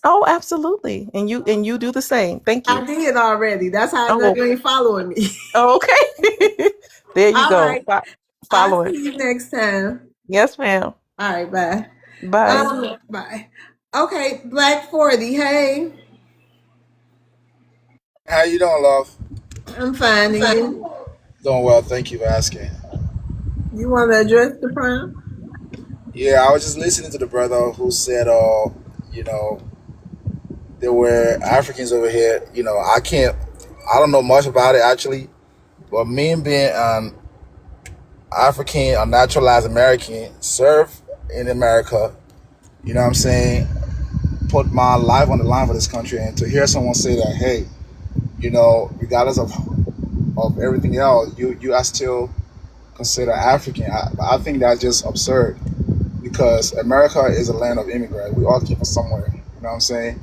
[SPEAKER 12] Oh, absolutely. And you do the same. Thank
[SPEAKER 1] I
[SPEAKER 12] you.
[SPEAKER 1] did already. That's how I know
[SPEAKER 12] Oh,
[SPEAKER 1] you ain't following me.
[SPEAKER 12] okay. There you
[SPEAKER 1] All
[SPEAKER 12] go.
[SPEAKER 1] right. I'll
[SPEAKER 12] Following.
[SPEAKER 1] see you next time.
[SPEAKER 12] Yes, ma'am.
[SPEAKER 1] All right, bye.
[SPEAKER 12] Bye.
[SPEAKER 1] Bye. Okay, Black 40. Hey,
[SPEAKER 16] How you doing, love?
[SPEAKER 1] I'm finding you.
[SPEAKER 16] Doing well, thank you for asking.
[SPEAKER 1] You want to address the prompt?
[SPEAKER 16] Yeah, I was just listening to the brother who said, you know, there were Africans over here. I don't know much about it actually, but me being an African, a naturalized American, serve in America, you know what I'm saying, put my life on the line for this country, and to hear someone say that, hey, regardless of everything else, you are still considered African. I think that's just absurd because America is a land of immigrants. We all came from somewhere. You know what I'm saying?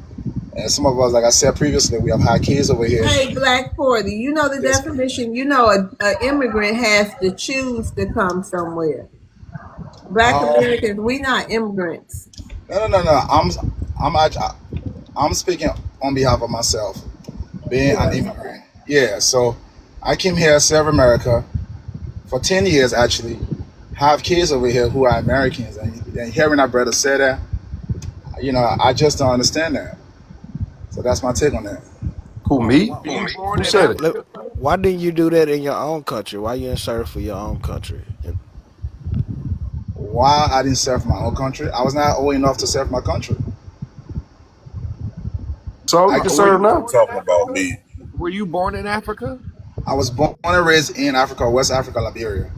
[SPEAKER 16] And some of us, like I said previously, we have had kids over here.
[SPEAKER 1] Hey, Black 40. You know the
[SPEAKER 16] Yes.
[SPEAKER 1] definition. You know a immigrant has to choose to come somewhere. Black
[SPEAKER 16] Uh,
[SPEAKER 1] Americans, we not immigrants.
[SPEAKER 16] no. I'm speaking on behalf of myself, being an
[SPEAKER 1] Yeah.
[SPEAKER 16] immigrant. Yeah. So I came here, serve America for 10 years actually. Have kids over here who are Americans, and hearing our brother say that, I just don't understand that. So that's my take on that.
[SPEAKER 6] Who, me?
[SPEAKER 13] Were you born
[SPEAKER 6] Who
[SPEAKER 13] in
[SPEAKER 6] said it?
[SPEAKER 13] Africa?
[SPEAKER 3] Why didn't you do that in your own country? Why you didn't serve for your own country?
[SPEAKER 16] Why I didn't serve my own country? I was not old enough to serve my country.
[SPEAKER 6] So
[SPEAKER 16] I
[SPEAKER 6] you can
[SPEAKER 13] Were
[SPEAKER 6] serve
[SPEAKER 13] you
[SPEAKER 6] now.
[SPEAKER 13] born in
[SPEAKER 22] Talking about
[SPEAKER 13] Africa?
[SPEAKER 22] me.
[SPEAKER 13] Were you born in Africa?
[SPEAKER 16] I was born and raised in Africa, West Africa, Liberia.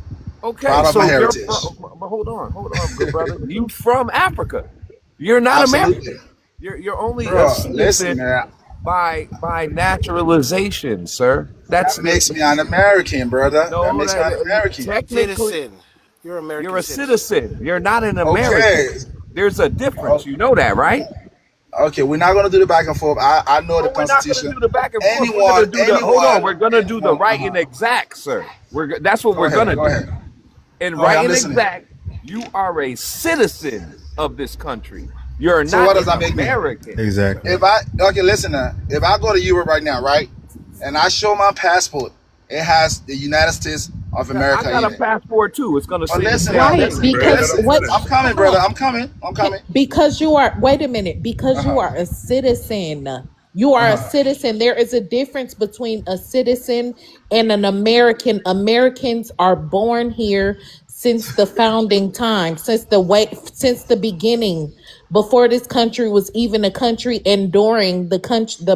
[SPEAKER 13] Okay,
[SPEAKER 16] Proud of my
[SPEAKER 13] so
[SPEAKER 16] heritage.
[SPEAKER 13] but hold on, good brother. You from Africa? You're not American.
[SPEAKER 16] Absolutely.
[SPEAKER 13] You're only a
[SPEAKER 16] Bro, listen,
[SPEAKER 13] citizen.
[SPEAKER 16] man.
[SPEAKER 13] by naturalization, sir. That's
[SPEAKER 16] That makes me an American, brother. That
[SPEAKER 13] no
[SPEAKER 16] makes me
[SPEAKER 13] that
[SPEAKER 16] an American.
[SPEAKER 13] technically
[SPEAKER 3] Citizen. You're an
[SPEAKER 13] you're
[SPEAKER 3] American
[SPEAKER 13] a
[SPEAKER 3] citizen.
[SPEAKER 13] citizen. You're not an American.
[SPEAKER 16] Okay.
[SPEAKER 13] There's a difference.
[SPEAKER 16] Oh,
[SPEAKER 13] You know that, right?
[SPEAKER 16] okay, we're not gonna do the back and forth. I know the
[SPEAKER 13] Oh, we're not going to
[SPEAKER 16] Constitution.
[SPEAKER 13] do the back and forth. We're going to
[SPEAKER 16] Anyone,
[SPEAKER 13] do the hold on.
[SPEAKER 16] anyone.
[SPEAKER 13] We're going to do the right and
[SPEAKER 16] Uh-huh.
[SPEAKER 13] exact, sir. That's what
[SPEAKER 16] Go
[SPEAKER 13] we're going
[SPEAKER 16] ahead.
[SPEAKER 13] to
[SPEAKER 16] Go
[SPEAKER 13] do.
[SPEAKER 16] ahead.
[SPEAKER 13] And
[SPEAKER 16] Go ahead.
[SPEAKER 13] right
[SPEAKER 16] I'm
[SPEAKER 13] and
[SPEAKER 16] listening.
[SPEAKER 13] exact, you are a citizen of this country. You're
[SPEAKER 16] So what
[SPEAKER 13] not
[SPEAKER 16] does
[SPEAKER 13] an
[SPEAKER 16] that make me?
[SPEAKER 13] American.
[SPEAKER 6] Exactly.
[SPEAKER 16] If I okay, listen now. If I go to Europe right now, right, and I show my passport, it has the United States of
[SPEAKER 13] I
[SPEAKER 16] America
[SPEAKER 13] got
[SPEAKER 16] in
[SPEAKER 13] a
[SPEAKER 16] it.
[SPEAKER 13] passport too. It's going to
[SPEAKER 16] But
[SPEAKER 13] say the
[SPEAKER 16] listen
[SPEAKER 13] same
[SPEAKER 16] now,
[SPEAKER 2] Right,
[SPEAKER 13] thing.
[SPEAKER 16] listen,
[SPEAKER 22] Brad, let
[SPEAKER 2] because
[SPEAKER 22] him
[SPEAKER 16] listen.
[SPEAKER 2] what?
[SPEAKER 16] I'm
[SPEAKER 22] finish.
[SPEAKER 16] coming,
[SPEAKER 2] Hold
[SPEAKER 16] brother.
[SPEAKER 2] on.
[SPEAKER 16] I'm coming. I'm coming.
[SPEAKER 2] Because you are, wait a minute,
[SPEAKER 16] Uh
[SPEAKER 2] because you
[SPEAKER 16] huh.
[SPEAKER 2] are a citizen. You
[SPEAKER 16] Uh
[SPEAKER 2] are a
[SPEAKER 16] huh.
[SPEAKER 2] citizen. There is a difference between a citizen and an American. Americans are born here since the founding time, since the beginning, before this country was even a country, and during the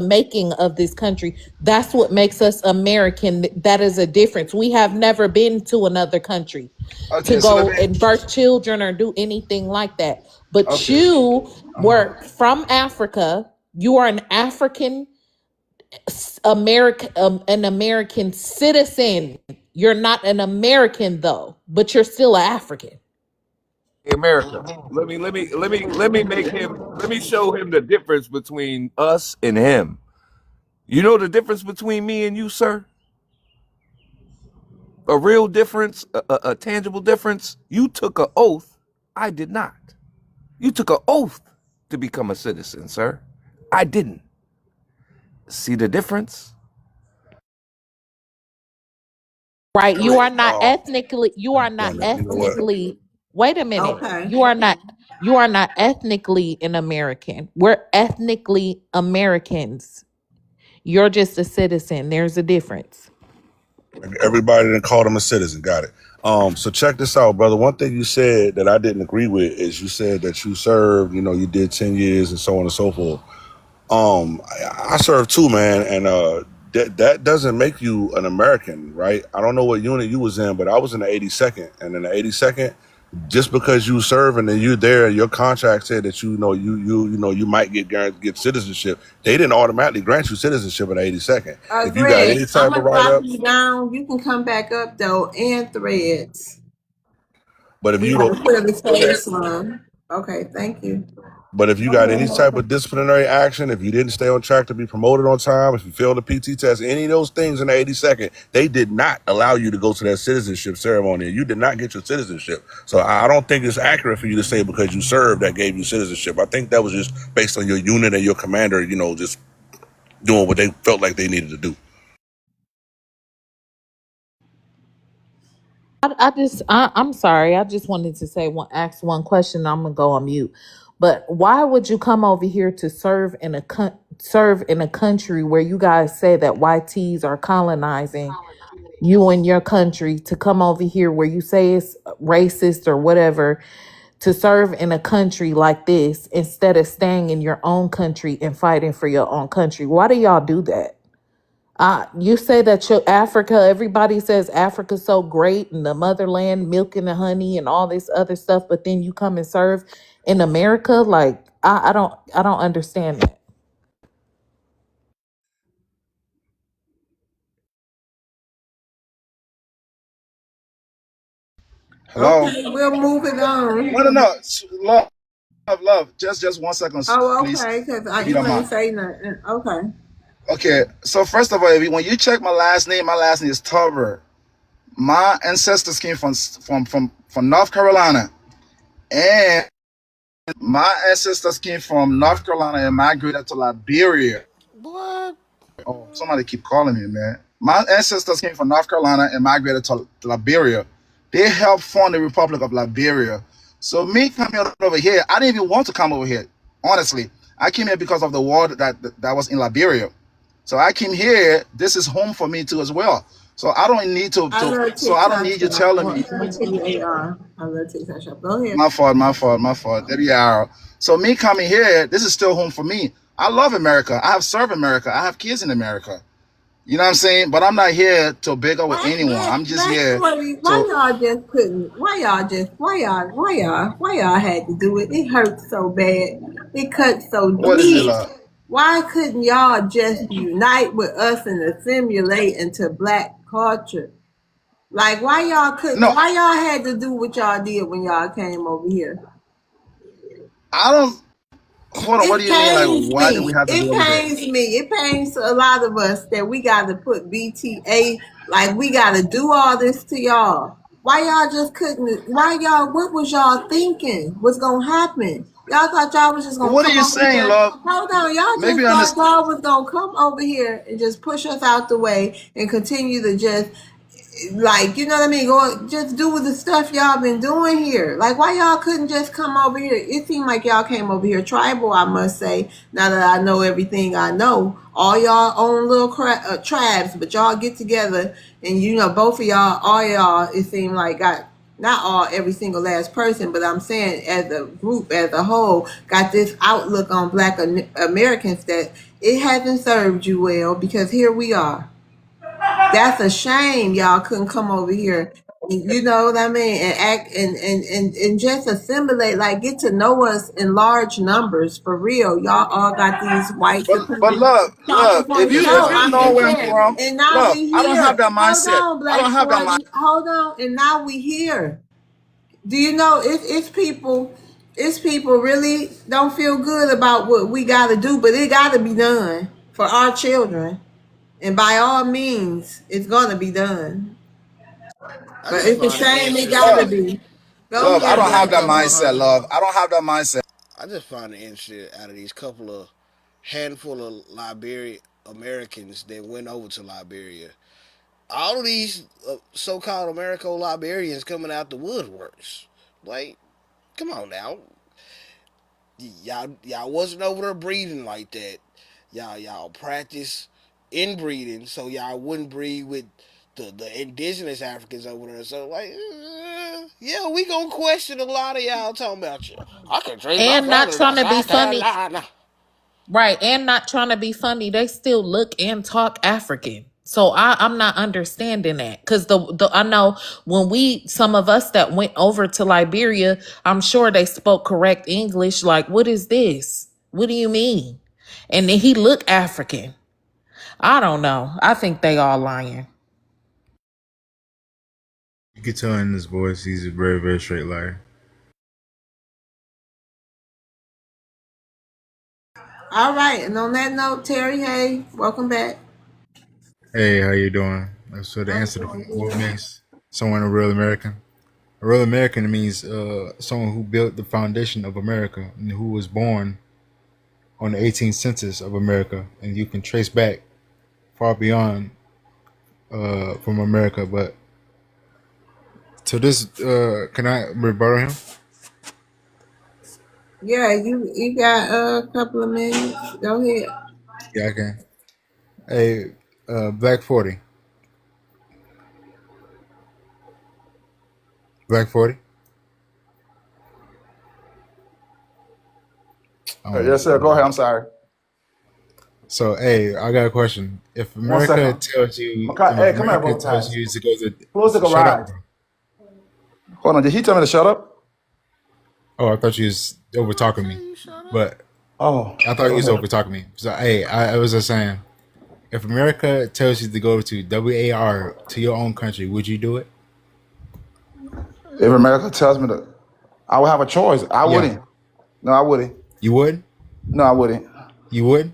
[SPEAKER 2] making of this country. That's what makes us American. That is a difference. We have never been to another country to
[SPEAKER 16] Okay, so let
[SPEAKER 2] go
[SPEAKER 16] me.
[SPEAKER 2] and birth children or do anything like that. But
[SPEAKER 16] Okay.
[SPEAKER 2] you
[SPEAKER 16] Uh huh.
[SPEAKER 2] were from Africa. You are an African American, an American citizen. You're not an American though, but you're still an African.
[SPEAKER 13] America. Let me show him the difference between us and him. You know the difference between me and you, sir? A real difference, a tangible difference. You took an oath. I did not. You took an oath to become a citizen, sir. I didn't. See the difference?
[SPEAKER 2] Right? You are
[SPEAKER 22] Eric,
[SPEAKER 2] not ethnically. You are not
[SPEAKER 22] damn it, you know what?
[SPEAKER 2] ethnically. Wait a minute.
[SPEAKER 1] Okay.
[SPEAKER 2] You are not. You are not ethnically an American. We're ethnically Americans. You're just a citizen. There's a difference.
[SPEAKER 22] Everybody that called him a citizen. Got it. So check this out, brother. One thing you said that I didn't agree with is you said that you served, you did 10 years and so on and so forth. I served too, man, and that doesn't make you an American, right? I don't know what unit you was in, but I was in the 82nd, and in the 82nd, just because you serve and then you're there, your contract said that you might get citizenship. They didn't automatically grant you citizenship in the 82nd. If you got any
[SPEAKER 1] Greg, I'm
[SPEAKER 22] type of
[SPEAKER 1] gonna
[SPEAKER 22] write
[SPEAKER 1] drop
[SPEAKER 22] up,
[SPEAKER 1] you down. You can come back up though, and threads.
[SPEAKER 22] but if
[SPEAKER 1] We
[SPEAKER 22] you
[SPEAKER 1] gotta
[SPEAKER 22] don't,
[SPEAKER 1] clear the
[SPEAKER 22] go ahead.
[SPEAKER 1] stage line. Okay, thank you.
[SPEAKER 22] But if you
[SPEAKER 1] Go
[SPEAKER 22] got any type
[SPEAKER 1] ahead.
[SPEAKER 22] of disciplinary action, if you didn't stay on track to be promoted on time, if you failed the PT test, any of those things in the 82nd, they did not allow you to go to that citizenship ceremony. You did not get your citizenship. So I don't think it's accurate for you to say because you served that gave you citizenship. I think that was just based on your unit and your commander, just doing what they felt like they needed to do.
[SPEAKER 2] I'm sorry. I just wanted to ask one question. I'm gonna go on mute. But why would you come over here to serve in a country where you guys say that YTs are colonizing you and your country, to come over here where you say it's racist or whatever, to serve in a country like this instead of staying in your own country and fighting for your own country? Why do y'all do that? You say that Africa, everybody says Africa's so great and the motherland, milk and the honey and all this other stuff, but then you come and serve in America? Like, I don't understand that.
[SPEAKER 16] Hello.
[SPEAKER 1] Okay, we'll move it on.
[SPEAKER 16] No, no, no. Love, love, love. Just 1 second,
[SPEAKER 1] Oh,
[SPEAKER 16] please,
[SPEAKER 1] okay, because
[SPEAKER 16] if you
[SPEAKER 1] you
[SPEAKER 16] don't
[SPEAKER 1] ain't
[SPEAKER 16] mind.
[SPEAKER 1] say nothing. Okay.
[SPEAKER 16] Okay. So first of all, when you check my last name is Tarver. My ancestors came from North Carolina, and my ancestors came from North Carolina and migrated to Liberia.
[SPEAKER 3] What?
[SPEAKER 16] Oh, somebody keep calling me, man. My ancestors came from North Carolina and migrated to Liberia. They helped form the Republic of Liberia. So me coming over here, I didn't even want to come over here. Honestly, I came here because of the war that was in Liberia. So I came here. This is home for me too as well. So I don't need
[SPEAKER 1] I love
[SPEAKER 16] So I don't
[SPEAKER 1] TikTok
[SPEAKER 16] need you
[SPEAKER 1] shop.
[SPEAKER 16] telling
[SPEAKER 1] Well,
[SPEAKER 16] me.
[SPEAKER 1] TAR. I love TikTok shop. Go ahead.
[SPEAKER 16] My fault. There you are. So me coming here, this is still home for me. I love America. I have served America. I have kids in America. You know what I'm saying? But I'm not here to beg up with anyone. I'm just here
[SPEAKER 1] Why
[SPEAKER 16] to.
[SPEAKER 1] y'all just couldn't? Why y'all had to do it? It hurts so bad. It cuts so
[SPEAKER 16] What is it,
[SPEAKER 1] deep.
[SPEAKER 16] love?
[SPEAKER 1] Why couldn't y'all just unite with us and assimilate into black culture? Like, why y'all couldn't?
[SPEAKER 16] No,
[SPEAKER 1] Why y'all had to do what y'all did when y'all came over here?
[SPEAKER 16] I don't. Hold on. What do
[SPEAKER 1] It
[SPEAKER 16] you mean? Like,
[SPEAKER 1] pains
[SPEAKER 16] why do we
[SPEAKER 1] me.
[SPEAKER 16] have to do
[SPEAKER 1] It
[SPEAKER 16] anything?
[SPEAKER 1] pains me. It pains a lot of us that we got to put BTA, like we got to do all this to y'all. Why y'all just couldn't? Why y'all? What was y'all thinking? What's gonna happen? Y'all thought y'all was just gonna
[SPEAKER 16] What are
[SPEAKER 1] come
[SPEAKER 16] you
[SPEAKER 1] over
[SPEAKER 16] saying,
[SPEAKER 1] here.
[SPEAKER 16] love?
[SPEAKER 1] Hold on, y'all
[SPEAKER 16] Maybe
[SPEAKER 1] just thought
[SPEAKER 16] understand.
[SPEAKER 1] y'all was gonna come over here and just push us out the way and continue to just like, you know what I mean, go just do with the stuff y'all been doing here. Like, why y'all couldn't just come over here? It seemed like y'all came over here tribal, I must say, now that I know everything I know. All y'all own little tribes, but y'all get together and, you know, both of y'all, all y'all, it seemed like got, not all, every single last person, but I'm saying as a group, as a whole, got this outlook on black Americans that it hasn't served you well, because here we are. That's a shame y'all couldn't come over here. You know what I mean? And act and just assimilate, like get to know us in large numbers for real. Y'all all got these white
[SPEAKER 16] But
[SPEAKER 1] supremacist talking
[SPEAKER 16] love,
[SPEAKER 1] points.
[SPEAKER 16] if
[SPEAKER 1] No,
[SPEAKER 16] you
[SPEAKER 1] I'm
[SPEAKER 16] know
[SPEAKER 1] just
[SPEAKER 16] where I'm
[SPEAKER 1] saying.
[SPEAKER 16] from,
[SPEAKER 1] And now
[SPEAKER 16] love,
[SPEAKER 1] we
[SPEAKER 16] I don't have
[SPEAKER 1] here.
[SPEAKER 16] that
[SPEAKER 1] Hold
[SPEAKER 16] mindset.
[SPEAKER 1] on,
[SPEAKER 16] I
[SPEAKER 1] Black
[SPEAKER 16] don't have that mind.
[SPEAKER 1] 40. Hold on. And now we here. Do you know it's people, it's people really don't feel good about what we gotta do, but it gotta be done for our children. And by all means, it's gonna be done.
[SPEAKER 3] I
[SPEAKER 1] But
[SPEAKER 3] just
[SPEAKER 1] it's a
[SPEAKER 3] find it
[SPEAKER 1] shame it
[SPEAKER 3] interesting
[SPEAKER 1] gotta
[SPEAKER 16] Love,
[SPEAKER 3] that
[SPEAKER 1] be. Go
[SPEAKER 16] love, I
[SPEAKER 1] ahead,
[SPEAKER 16] don't
[SPEAKER 3] out of
[SPEAKER 16] have
[SPEAKER 3] these
[SPEAKER 1] Black
[SPEAKER 16] that
[SPEAKER 3] couple of
[SPEAKER 1] Ebony.
[SPEAKER 16] mindset,
[SPEAKER 3] hundred,
[SPEAKER 16] love. I don't have that mindset.
[SPEAKER 3] I just find it interesting out of these couple of handful of Liberian Americans that went over to Liberia. All of these so-called Americo-Liberians coming out the woodworks. Like, come on now, y'all wasn't over there breeding like that. Y'all practice inbreeding so y'all wouldn't breed with the indigenous Africans over there. So like, yeah, we gonna question a lot of y'all talking about you. I can trace my
[SPEAKER 2] And not
[SPEAKER 3] family to
[SPEAKER 2] trying to be
[SPEAKER 3] South
[SPEAKER 2] funny.
[SPEAKER 3] Carolina.
[SPEAKER 2] Right. And not trying to be funny. They still look and talk African. So I'm not understanding that. Because the I know when some of us that went over to Liberia, I'm sure they spoke correct English. Like, what is this? What do you mean? And then he looked African. I don't know. I think they all lying.
[SPEAKER 17] You can tell in his voice he's a very, very straight liar.
[SPEAKER 1] All right, and on that note, Terry, hey, welcome back.
[SPEAKER 17] Hey, how you doing? So the
[SPEAKER 1] I'm
[SPEAKER 17] answer to
[SPEAKER 1] doing
[SPEAKER 17] what
[SPEAKER 1] good.
[SPEAKER 17] makes someone a real American? A real American means someone who built the foundation of America and who was born on the 18th census of America, and you can trace back far beyond from America. But to this, can I rebuttal him?
[SPEAKER 1] Yeah, you got a couple of minutes. Go ahead.
[SPEAKER 17] Yeah, I can. Hey, Black 40, Black 40. I don't know.
[SPEAKER 16] Yes, sir. Go ahead. I'm sorry.
[SPEAKER 17] So, hey, I got a question. If
[SPEAKER 16] One
[SPEAKER 17] America
[SPEAKER 16] second.
[SPEAKER 17] tells you,
[SPEAKER 16] Makai,
[SPEAKER 17] if
[SPEAKER 16] hey, come here,
[SPEAKER 17] America
[SPEAKER 16] bro.
[SPEAKER 17] tells
[SPEAKER 16] Makai.
[SPEAKER 17] you to go
[SPEAKER 16] Close the
[SPEAKER 17] to shut up,
[SPEAKER 16] garage.
[SPEAKER 17] bro.
[SPEAKER 16] Hold on. Did he tell me to shut up?
[SPEAKER 17] Oh, I thought you was over talking me, but
[SPEAKER 16] Oh,
[SPEAKER 17] I thought you
[SPEAKER 16] go
[SPEAKER 17] was
[SPEAKER 16] ahead.
[SPEAKER 17] over talking me. So, hey, I was just saying, if America tells you to go to WAR to your own country, would you do it?
[SPEAKER 16] If America tells me to, I would have a choice. I
[SPEAKER 17] Yeah,
[SPEAKER 16] wouldn't. No, I wouldn't.
[SPEAKER 17] you would.
[SPEAKER 16] No, I wouldn't.
[SPEAKER 17] You would.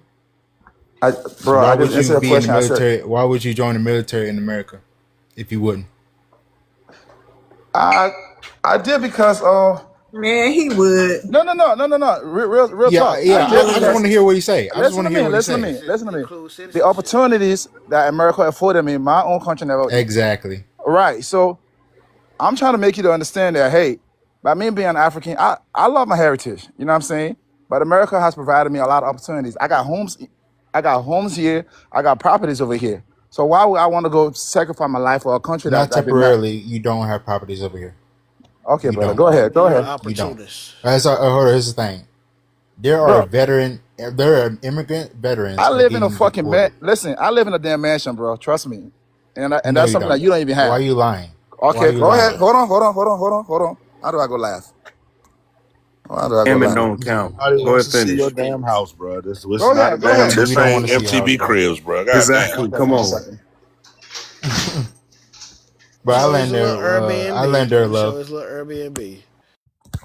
[SPEAKER 16] I,
[SPEAKER 17] So,
[SPEAKER 16] bro,
[SPEAKER 17] why
[SPEAKER 16] I just
[SPEAKER 17] would you
[SPEAKER 16] answered a
[SPEAKER 17] be in the
[SPEAKER 16] question. I said,
[SPEAKER 17] military? Why would you join the military in America if you wouldn't?
[SPEAKER 16] I, I did because,
[SPEAKER 1] Man, he would.
[SPEAKER 16] no. Real
[SPEAKER 17] Yeah,
[SPEAKER 16] talk. I
[SPEAKER 17] yeah.
[SPEAKER 16] did
[SPEAKER 17] I just
[SPEAKER 16] because
[SPEAKER 17] want to hear what you say. I just
[SPEAKER 16] listen
[SPEAKER 17] want
[SPEAKER 16] to
[SPEAKER 17] to hear
[SPEAKER 16] me,
[SPEAKER 17] what you
[SPEAKER 16] listen to
[SPEAKER 17] say.
[SPEAKER 16] me, listen to me.
[SPEAKER 3] Include
[SPEAKER 16] The
[SPEAKER 3] citizenship.
[SPEAKER 16] opportunities that America afforded me, my own country never.
[SPEAKER 17] Exactly.
[SPEAKER 16] Right. So I'm trying to make you to understand that, hey, by me being African, I love my heritage. You know what I'm saying? But America has provided me a lot of opportunities. I got homes here. I got properties over here. So why would I want to go sacrifice my life for a country
[SPEAKER 17] Not
[SPEAKER 16] that did not?
[SPEAKER 17] temporarily. You don't have properties over here.
[SPEAKER 16] Okay,
[SPEAKER 17] You
[SPEAKER 16] brother,
[SPEAKER 17] don't.
[SPEAKER 16] go ahead. Go
[SPEAKER 3] You're an
[SPEAKER 16] ahead,
[SPEAKER 17] You don't.
[SPEAKER 3] opportunist.
[SPEAKER 17] Hold on, here's the thing.
[SPEAKER 16] bro.
[SPEAKER 17] There are immigrant
[SPEAKER 16] I
[SPEAKER 17] veterans that
[SPEAKER 16] live in a
[SPEAKER 17] getting
[SPEAKER 16] fucking man.
[SPEAKER 17] deported.
[SPEAKER 16] Listen, I live in a damn mansion, bro. Trust me, and
[SPEAKER 17] No,
[SPEAKER 16] that's
[SPEAKER 17] you
[SPEAKER 16] something that
[SPEAKER 17] don't.
[SPEAKER 16] you don't even
[SPEAKER 17] Why are
[SPEAKER 16] have.
[SPEAKER 17] you lying? Why are
[SPEAKER 16] Okay,
[SPEAKER 17] you
[SPEAKER 16] go ahead.
[SPEAKER 17] lying?
[SPEAKER 16] Hold on. How do I go laugh? Why do I go
[SPEAKER 6] Hammond
[SPEAKER 16] back?
[SPEAKER 6] don't count.
[SPEAKER 18] Nobody
[SPEAKER 6] Go
[SPEAKER 18] wants
[SPEAKER 6] ahead,
[SPEAKER 18] to see your
[SPEAKER 6] finish.
[SPEAKER 18] damn house, bro. This was
[SPEAKER 16] Go
[SPEAKER 18] not a
[SPEAKER 16] ahead, go
[SPEAKER 18] damn.
[SPEAKER 16] ahead.
[SPEAKER 17] Yeah, we
[SPEAKER 22] This
[SPEAKER 17] don't want
[SPEAKER 22] ain't
[SPEAKER 17] to see your house,
[SPEAKER 22] MTV
[SPEAKER 17] bro.
[SPEAKER 22] Cribs, bro. God damn.
[SPEAKER 6] Exactly.
[SPEAKER 16] Okay,
[SPEAKER 6] Come
[SPEAKER 16] one
[SPEAKER 6] on.
[SPEAKER 16] second.
[SPEAKER 17] But
[SPEAKER 4] Show us a little
[SPEAKER 17] I land
[SPEAKER 4] Airbnb.
[SPEAKER 17] there,
[SPEAKER 4] Show
[SPEAKER 17] love.
[SPEAKER 4] us a little Airbnb.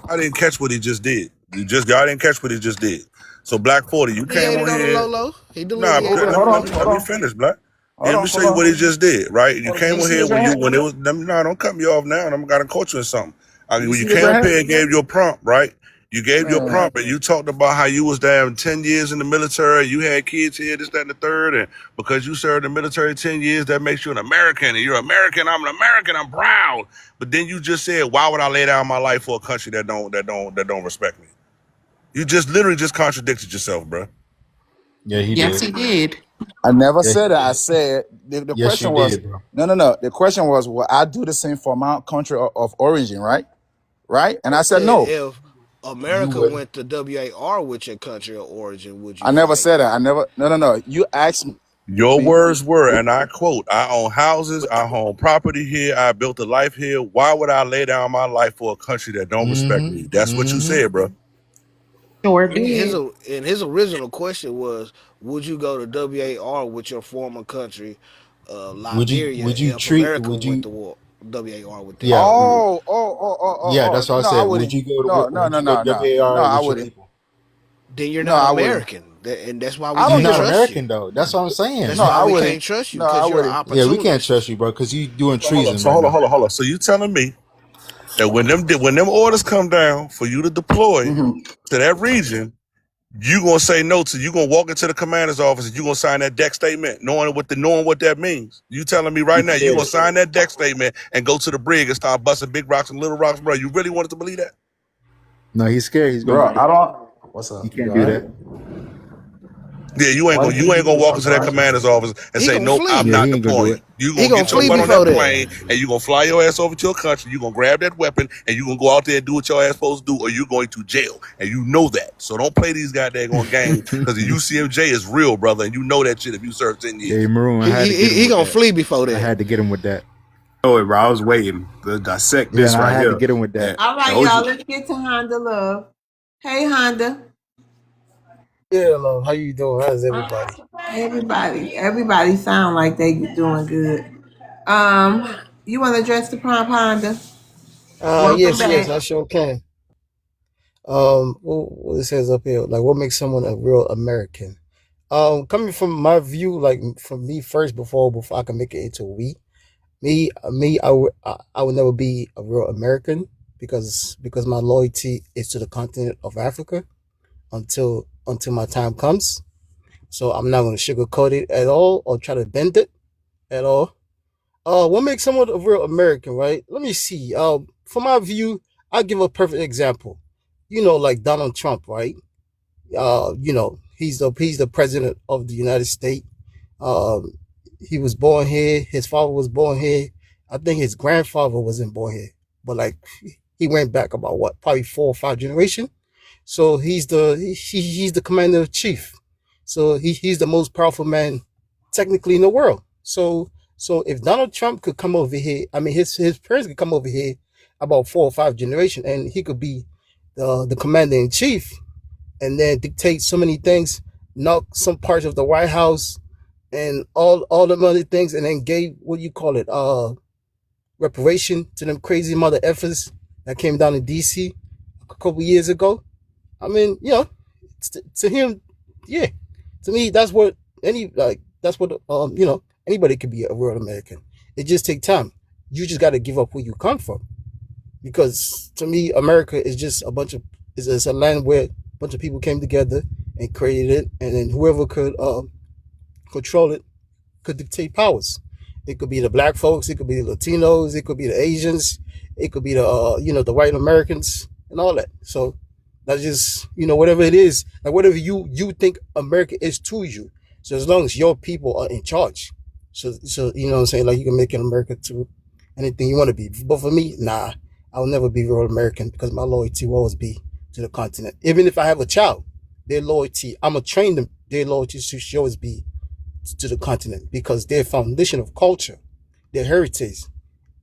[SPEAKER 22] I didn't catch what he just did. Y'all didn't catch what he just did. So Black 40, you came
[SPEAKER 4] Delineated
[SPEAKER 22] on
[SPEAKER 4] on the
[SPEAKER 22] here.
[SPEAKER 4] low low. He
[SPEAKER 22] Nah,
[SPEAKER 4] delineated
[SPEAKER 16] Okay,
[SPEAKER 4] on the
[SPEAKER 22] let me
[SPEAKER 16] hold
[SPEAKER 4] low
[SPEAKER 22] let
[SPEAKER 16] on,
[SPEAKER 22] me
[SPEAKER 4] low.
[SPEAKER 22] let
[SPEAKER 16] hold
[SPEAKER 22] me
[SPEAKER 16] on,
[SPEAKER 22] finish, Black.
[SPEAKER 16] hold
[SPEAKER 22] Let me
[SPEAKER 16] on,
[SPEAKER 22] show
[SPEAKER 16] hold
[SPEAKER 22] you what he
[SPEAKER 16] on.
[SPEAKER 22] just did, right? You
[SPEAKER 16] Do
[SPEAKER 22] came
[SPEAKER 16] you
[SPEAKER 22] on
[SPEAKER 16] see
[SPEAKER 22] here
[SPEAKER 16] this right
[SPEAKER 22] when
[SPEAKER 16] here?
[SPEAKER 22] it was no, don't cut me off now. I'm gotta coach you in something.
[SPEAKER 16] Do you
[SPEAKER 22] When you
[SPEAKER 16] see this
[SPEAKER 22] came
[SPEAKER 16] right
[SPEAKER 22] up
[SPEAKER 16] here?
[SPEAKER 22] here and gave your prompt, right? You gave your
[SPEAKER 16] Man,
[SPEAKER 22] prompt and you talked about how you was down 10 years in the military, you had kids here, this, that, and the third, and because you served in the military 10 years, that makes you an American, and you're American, I'm an American, I'm proud. But then you just said, why would I lay down my life for a country that don't respect me? You just literally just contradicted yourself, bro.
[SPEAKER 17] Yeah, he
[SPEAKER 2] Yes,
[SPEAKER 17] did.
[SPEAKER 2] he did.
[SPEAKER 16] I never
[SPEAKER 17] Yeah,
[SPEAKER 16] said that. I said the
[SPEAKER 17] yes, you
[SPEAKER 16] question was
[SPEAKER 17] did, bro.
[SPEAKER 16] no. The question was, will I do the same for my country of origin, right? Right? And I said
[SPEAKER 4] Said
[SPEAKER 16] no.
[SPEAKER 4] if
[SPEAKER 17] You
[SPEAKER 4] America
[SPEAKER 17] would.
[SPEAKER 4] went to WAR with your country of origin, would you
[SPEAKER 16] I never
[SPEAKER 4] fight?
[SPEAKER 16] said that. I never. No. You asked
[SPEAKER 22] Your
[SPEAKER 16] me.
[SPEAKER 22] words were, and I quote, I own houses, I own property here, I built a life here. Why would I lay down my life for a country that don't respect me?
[SPEAKER 17] Mm-hmm.
[SPEAKER 22] That's what you
[SPEAKER 17] Mm-hmm.
[SPEAKER 22] said, bro.
[SPEAKER 2] Sure
[SPEAKER 4] And
[SPEAKER 2] did.
[SPEAKER 4] his original question was, would you go to WAR with your former country, Liberia, if America
[SPEAKER 17] Would
[SPEAKER 4] went
[SPEAKER 17] you
[SPEAKER 4] to war WAR with them?
[SPEAKER 17] yeah,
[SPEAKER 16] Oh.
[SPEAKER 17] that's what I
[SPEAKER 16] No, I
[SPEAKER 17] said. Would
[SPEAKER 16] wouldn't.
[SPEAKER 17] you go to
[SPEAKER 16] No, no,
[SPEAKER 17] would
[SPEAKER 16] no,
[SPEAKER 17] you go
[SPEAKER 16] no,
[SPEAKER 17] to
[SPEAKER 16] no. No,
[SPEAKER 17] WAR
[SPEAKER 16] I
[SPEAKER 17] with your
[SPEAKER 16] wouldn't.
[SPEAKER 17] people?
[SPEAKER 4] Then you're
[SPEAKER 16] No,
[SPEAKER 4] not
[SPEAKER 16] I wouldn't.
[SPEAKER 4] American, and that's why we
[SPEAKER 16] I
[SPEAKER 17] You're
[SPEAKER 16] don't
[SPEAKER 4] can't
[SPEAKER 17] not
[SPEAKER 16] give a.
[SPEAKER 4] trust you.
[SPEAKER 17] American though. That's what I'm saying.
[SPEAKER 4] That's
[SPEAKER 16] No,
[SPEAKER 4] why
[SPEAKER 16] I
[SPEAKER 4] we
[SPEAKER 16] wouldn't.
[SPEAKER 4] can't trust you
[SPEAKER 16] No, I
[SPEAKER 4] because you're an
[SPEAKER 16] wouldn't.
[SPEAKER 17] Yeah, we can't
[SPEAKER 4] opportunist.
[SPEAKER 17] trust you, bro, because you doing
[SPEAKER 22] So hold on,
[SPEAKER 17] treason
[SPEAKER 22] so
[SPEAKER 17] right
[SPEAKER 22] hold on,
[SPEAKER 17] now.
[SPEAKER 22] hold on, hold on. So you telling me that when them orders come down for you to deploy
[SPEAKER 16] Hmm.
[SPEAKER 22] to that region, you gonna say no to you gonna walk into the commander's office and you gonna sign that deck statement, knowing what that means. You telling me right now you gonna sign that deck statement and go to the brig and start busting big rocks and little rocks, bro? You really wanted to believe that?
[SPEAKER 17] No, he's scared. He's gonna
[SPEAKER 16] Bro,
[SPEAKER 17] do
[SPEAKER 16] I
[SPEAKER 17] it.
[SPEAKER 16] don't. What's
[SPEAKER 17] He
[SPEAKER 16] up? You
[SPEAKER 17] can't do
[SPEAKER 16] alright?
[SPEAKER 17] that.
[SPEAKER 22] Yeah,
[SPEAKER 16] Why
[SPEAKER 22] you ain't gonna walk
[SPEAKER 16] I'm
[SPEAKER 22] into that
[SPEAKER 16] sorry.
[SPEAKER 22] commander's office and
[SPEAKER 4] He
[SPEAKER 22] say,
[SPEAKER 4] gonna
[SPEAKER 22] nope, I'm
[SPEAKER 4] flee.
[SPEAKER 17] Yeah,
[SPEAKER 22] not
[SPEAKER 17] he ain't gonna do
[SPEAKER 22] deploying.
[SPEAKER 17] it.
[SPEAKER 22] You
[SPEAKER 4] He
[SPEAKER 22] gonna
[SPEAKER 4] gonna
[SPEAKER 22] get your
[SPEAKER 4] flee
[SPEAKER 22] butt on
[SPEAKER 4] before
[SPEAKER 22] that
[SPEAKER 4] that.
[SPEAKER 22] plane and you gonna fly your ass over to your country. You gonna grab that weapon and you gonna go out there and do what your ass supposed to do, or you going to jail. And you know that. So don't play these goddamn games because the UCMJ is real, brother, and you know that shit if you serve 10
[SPEAKER 17] Hey,
[SPEAKER 22] years.
[SPEAKER 17] Maroon, I
[SPEAKER 4] He
[SPEAKER 17] had to get him
[SPEAKER 4] he
[SPEAKER 17] with
[SPEAKER 4] gonna
[SPEAKER 17] that.
[SPEAKER 4] flee before
[SPEAKER 17] I
[SPEAKER 4] that.
[SPEAKER 17] had to get him with that.
[SPEAKER 6] Oh, bro, I was waiting to dissect
[SPEAKER 17] Yeah, and
[SPEAKER 6] this
[SPEAKER 17] I
[SPEAKER 6] right
[SPEAKER 17] had to
[SPEAKER 6] here.
[SPEAKER 17] get him with
[SPEAKER 6] And
[SPEAKER 17] that.
[SPEAKER 1] All right,
[SPEAKER 6] OG,
[SPEAKER 1] y'all, let's get to Honda Love. Hey, Honda.
[SPEAKER 19] Yeah, love. How you doing? How's everybody?
[SPEAKER 1] Everybody sound like they doing good. You want to address the prompt, Honda? Welcome
[SPEAKER 19] Yes,
[SPEAKER 1] back.
[SPEAKER 19] I sure can. What it says up here, like what makes someone a real American? Coming from my view, like from me first, before I can make it into we, I would never be a real American because my loyalty is to the continent of Africa until my time comes. So I'm not going to sugarcoat it at all or try to bend it at all. What makes someone a real American, right? Let me see. From my view, I'll give a perfect example. Like Donald Trump, right? He's the president of the United States. Um, he was born here. His father was born here. I think his grandfather wasn't born here, but like he went back about what, probably 4 or 5 generations. So he's the commander in chief. So he's the most powerful man technically in the world. So if Donald Trump could come over here, I mean his parents could come over here about 4 or 5 generations, and he could be the commander in chief, and then dictate so many things, knock some parts of the White House and all the other things, and then gave what you call it reparation to them crazy mother effers that came down in DC a couple years ago. I mean, to him, yeah, to me, that's what anybody could be a real American. It just take time. You just got to give up where you come from, because to me, America is just it's a land where a bunch of people came together and created it, and then whoever could control it could dictate powers. It could be the black folks, it could be the Latinos, it could be the Asians, it could be the white Americans and all that. So that's just whatever it is, like whatever you think America is to you. So as long as your people are in charge, so you know what I'm saying, like you can make it America to anything you want to be. But for me, nah, I'll never be real American because my loyalty will always be to the continent. Even if I have a child, their loyalty, I'm gonna train them. Their loyalty should always be to the continent because their foundation of culture, their heritage,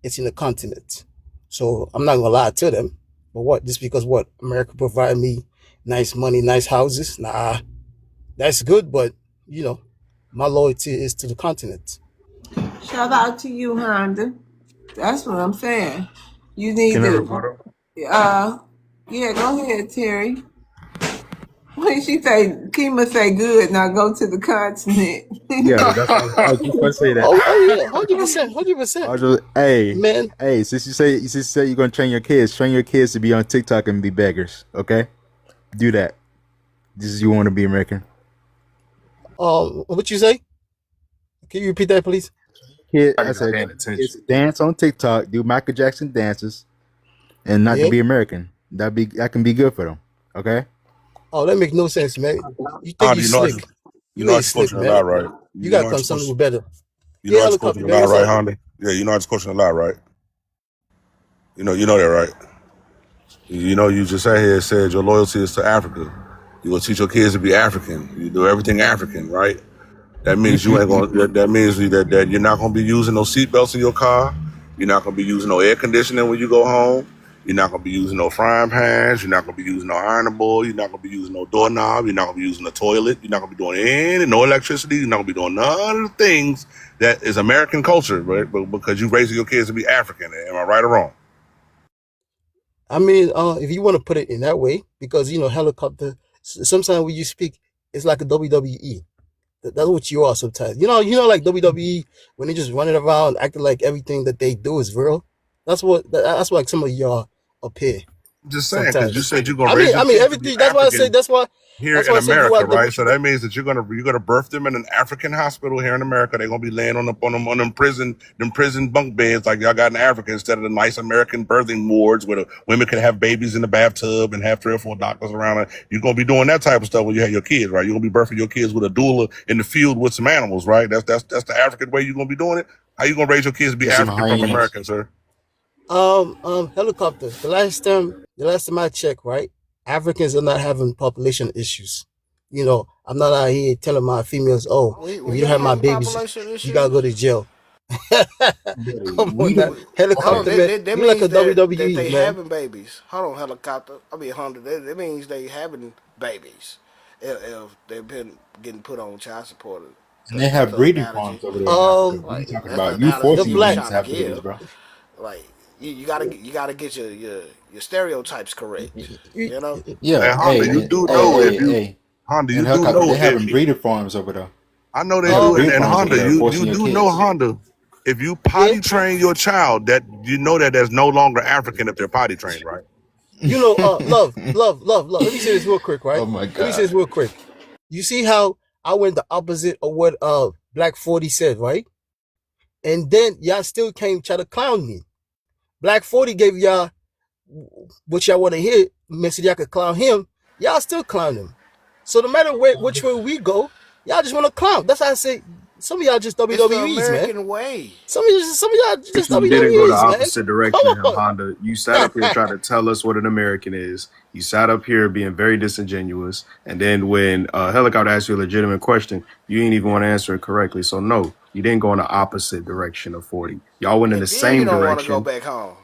[SPEAKER 19] it's in the continent. So I'm not gonna lie to them. But what? Just because what America provide me nice money, nice houses? Nah, that's good, but you know, my loyalty is to the continent.
[SPEAKER 1] Shout out to you, Honda. That's what I'm saying. You need
[SPEAKER 17] Can I
[SPEAKER 1] to,
[SPEAKER 17] rebuttal?
[SPEAKER 1] yeah, go ahead, Terry. When she say, Kima say good, now go to the continent.
[SPEAKER 17] Yeah, that's what I was just gonna say that.
[SPEAKER 19] Oh yeah, 100%, 100%,
[SPEAKER 17] Hey,
[SPEAKER 19] man.
[SPEAKER 17] hey, since you say you're gonna train your kids to be on TikTok and be beggars. Okay, do that. This is you want to be American.
[SPEAKER 19] What you say? Can you repeat that, please?
[SPEAKER 17] Kid,
[SPEAKER 6] I
[SPEAKER 17] I
[SPEAKER 6] just
[SPEAKER 17] said
[SPEAKER 6] paying
[SPEAKER 17] kids
[SPEAKER 6] attention.
[SPEAKER 17] dance on TikTok, do Michael Jackson dances, and not to
[SPEAKER 19] Yeah.
[SPEAKER 17] be American. That can be good for them. Okay.
[SPEAKER 19] Oh, that makes no sense, man. You think
[SPEAKER 22] Honda,
[SPEAKER 19] you slick?
[SPEAKER 22] you
[SPEAKER 19] You
[SPEAKER 22] know I
[SPEAKER 19] ain't
[SPEAKER 22] just quote
[SPEAKER 19] slick,
[SPEAKER 22] you a lot,
[SPEAKER 19] man.
[SPEAKER 22] right?
[SPEAKER 19] You
[SPEAKER 22] You
[SPEAKER 19] gotta
[SPEAKER 22] know I
[SPEAKER 19] come
[SPEAKER 22] just quote
[SPEAKER 19] something with better.
[SPEAKER 22] you know
[SPEAKER 19] Yeah,
[SPEAKER 22] I just quote
[SPEAKER 19] helicopter
[SPEAKER 22] you a
[SPEAKER 19] man,
[SPEAKER 22] lot,
[SPEAKER 19] what's
[SPEAKER 22] right,
[SPEAKER 19] up?
[SPEAKER 22] Honda? Yeah, you know I just quote you a lot, right? You know that, right? You know, you just sat here and said your loyalty is to Africa. You will teach your kids to be African. You do everything African, right? That means you ain't gonna. That means that you're not gonna be using no seatbelts in your car. You're not gonna be using no air conditioning when you go home. You're not gonna be using no frying pans. You're not gonna be using no ironing board. You're not gonna be using no doorknob. You're not gonna be using the toilet. You're not gonna be doing no electricity. You're not gonna be doing none of the things that is American culture, right? But because you raising your kids to be African, am I right or wrong?
[SPEAKER 19] I mean, if you want to put it in that way, because you know, helicopter. Sometimes when you speak, it's like a WWE. That's what you are sometimes. Like WWE when they just running around acting like everything that they do is real. That's what like some of y'all up here
[SPEAKER 22] I'm just saying, because you
[SPEAKER 19] sometimes.
[SPEAKER 22] said you're gonna
[SPEAKER 19] I
[SPEAKER 22] raise
[SPEAKER 19] mean,
[SPEAKER 22] your
[SPEAKER 19] I mean
[SPEAKER 22] kids to be
[SPEAKER 19] everything. That's why I say.
[SPEAKER 22] African
[SPEAKER 19] That's why.
[SPEAKER 22] here
[SPEAKER 19] That's
[SPEAKER 22] in
[SPEAKER 19] why I say you
[SPEAKER 22] America,
[SPEAKER 19] are the.
[SPEAKER 22] right? So that means that you're gonna birth them in an African hospital here in America. They're gonna be laying on them prison bunk beds like y'all got in Africa instead of the nice American birthing wards where the women can have babies in the bathtub and have 3 or 4 doctors around it. You're gonna be doing that type of stuff when you have your kids, right? You're gonna be birthing your kids with a doula in the field with some animals, right? That's the African way you're gonna be doing it. How you gonna raise your kids to be
[SPEAKER 17] Get some
[SPEAKER 22] African from
[SPEAKER 17] hyenas.
[SPEAKER 22] American, sir?
[SPEAKER 19] Helicopter. The last time I checked, right? Africans are not having population issues. I'm not out here telling my females, oh, if
[SPEAKER 4] We
[SPEAKER 19] you don't
[SPEAKER 4] ain't
[SPEAKER 19] have my
[SPEAKER 4] having
[SPEAKER 19] babies,
[SPEAKER 4] population
[SPEAKER 19] you gotta go
[SPEAKER 4] issues.
[SPEAKER 19] to jail.
[SPEAKER 17] Buddy,
[SPEAKER 19] Come
[SPEAKER 17] we
[SPEAKER 19] on now,
[SPEAKER 17] do.
[SPEAKER 4] We, hold on,
[SPEAKER 17] Okay.
[SPEAKER 19] helicopter man.
[SPEAKER 4] that
[SPEAKER 19] You like a
[SPEAKER 4] means that
[SPEAKER 19] WWE
[SPEAKER 4] they
[SPEAKER 19] man.
[SPEAKER 4] having babies. Hold on, helicopter. I mean, Honda. That means they having babies. If they've been getting put on child support.
[SPEAKER 17] And they
[SPEAKER 4] That's
[SPEAKER 17] have
[SPEAKER 4] the
[SPEAKER 17] breeding
[SPEAKER 4] analogy.
[SPEAKER 17] farms over there in Africa.
[SPEAKER 19] Um,
[SPEAKER 17] What are you
[SPEAKER 4] Like
[SPEAKER 17] talking
[SPEAKER 4] that's the
[SPEAKER 17] about? You
[SPEAKER 19] the
[SPEAKER 4] analogy
[SPEAKER 17] forcing
[SPEAKER 4] you was
[SPEAKER 19] black.
[SPEAKER 17] humans
[SPEAKER 4] trying
[SPEAKER 17] to
[SPEAKER 4] to
[SPEAKER 17] have babies,
[SPEAKER 4] give.
[SPEAKER 17] bro.
[SPEAKER 4] Like you gotta get your stereotypes correct. You know.
[SPEAKER 22] And
[SPEAKER 17] Yeah.
[SPEAKER 22] Honda, you do know if you
[SPEAKER 17] Hey.
[SPEAKER 22] Honda, you
[SPEAKER 17] And
[SPEAKER 22] do
[SPEAKER 17] helicopter,
[SPEAKER 22] know
[SPEAKER 17] they
[SPEAKER 22] if
[SPEAKER 17] having breeder farms over there.
[SPEAKER 22] I know
[SPEAKER 17] They
[SPEAKER 22] they
[SPEAKER 17] having
[SPEAKER 22] do,
[SPEAKER 19] Um,
[SPEAKER 17] breeder
[SPEAKER 22] and
[SPEAKER 17] farms over
[SPEAKER 22] Honda,
[SPEAKER 17] there,
[SPEAKER 22] you
[SPEAKER 17] forcing your
[SPEAKER 22] do know
[SPEAKER 17] kids.
[SPEAKER 22] Honda. If you
[SPEAKER 19] yeah.
[SPEAKER 22] potty train your child, that you know that there's no longer African if they're potty trained, right?
[SPEAKER 19] Love. Let me say this real quick, right?
[SPEAKER 17] Oh my
[SPEAKER 19] Let me say this
[SPEAKER 17] god.
[SPEAKER 19] real quick. You see how I went the opposite of what Black 40 said, right? And then y'all still came try to clown me. Black 40 gave y'all what y'all want to hear, message y'all could clown him. Y'all still clown him. So no matter which way we go, y'all just want to clown. That's how I say some of y'all just
[SPEAKER 4] It's the
[SPEAKER 19] WWEs, man.
[SPEAKER 4] American way.
[SPEAKER 19] Some of y'all just
[SPEAKER 6] Actually didn't go the
[SPEAKER 19] WWEs, man.
[SPEAKER 6] opposite
[SPEAKER 19] Come
[SPEAKER 6] direction,
[SPEAKER 19] on.
[SPEAKER 6] Honda. You sat up here trying to tell us what an American is. You sat up here being very disingenuous, and then when Helicopter asked you a legitimate question, you didn't even want to answer it correctly. So no, you didn't go in the opposite direction of 40. Y'all went in the
[SPEAKER 4] And then you
[SPEAKER 6] same
[SPEAKER 4] don't want to go
[SPEAKER 6] direction.
[SPEAKER 4] back home.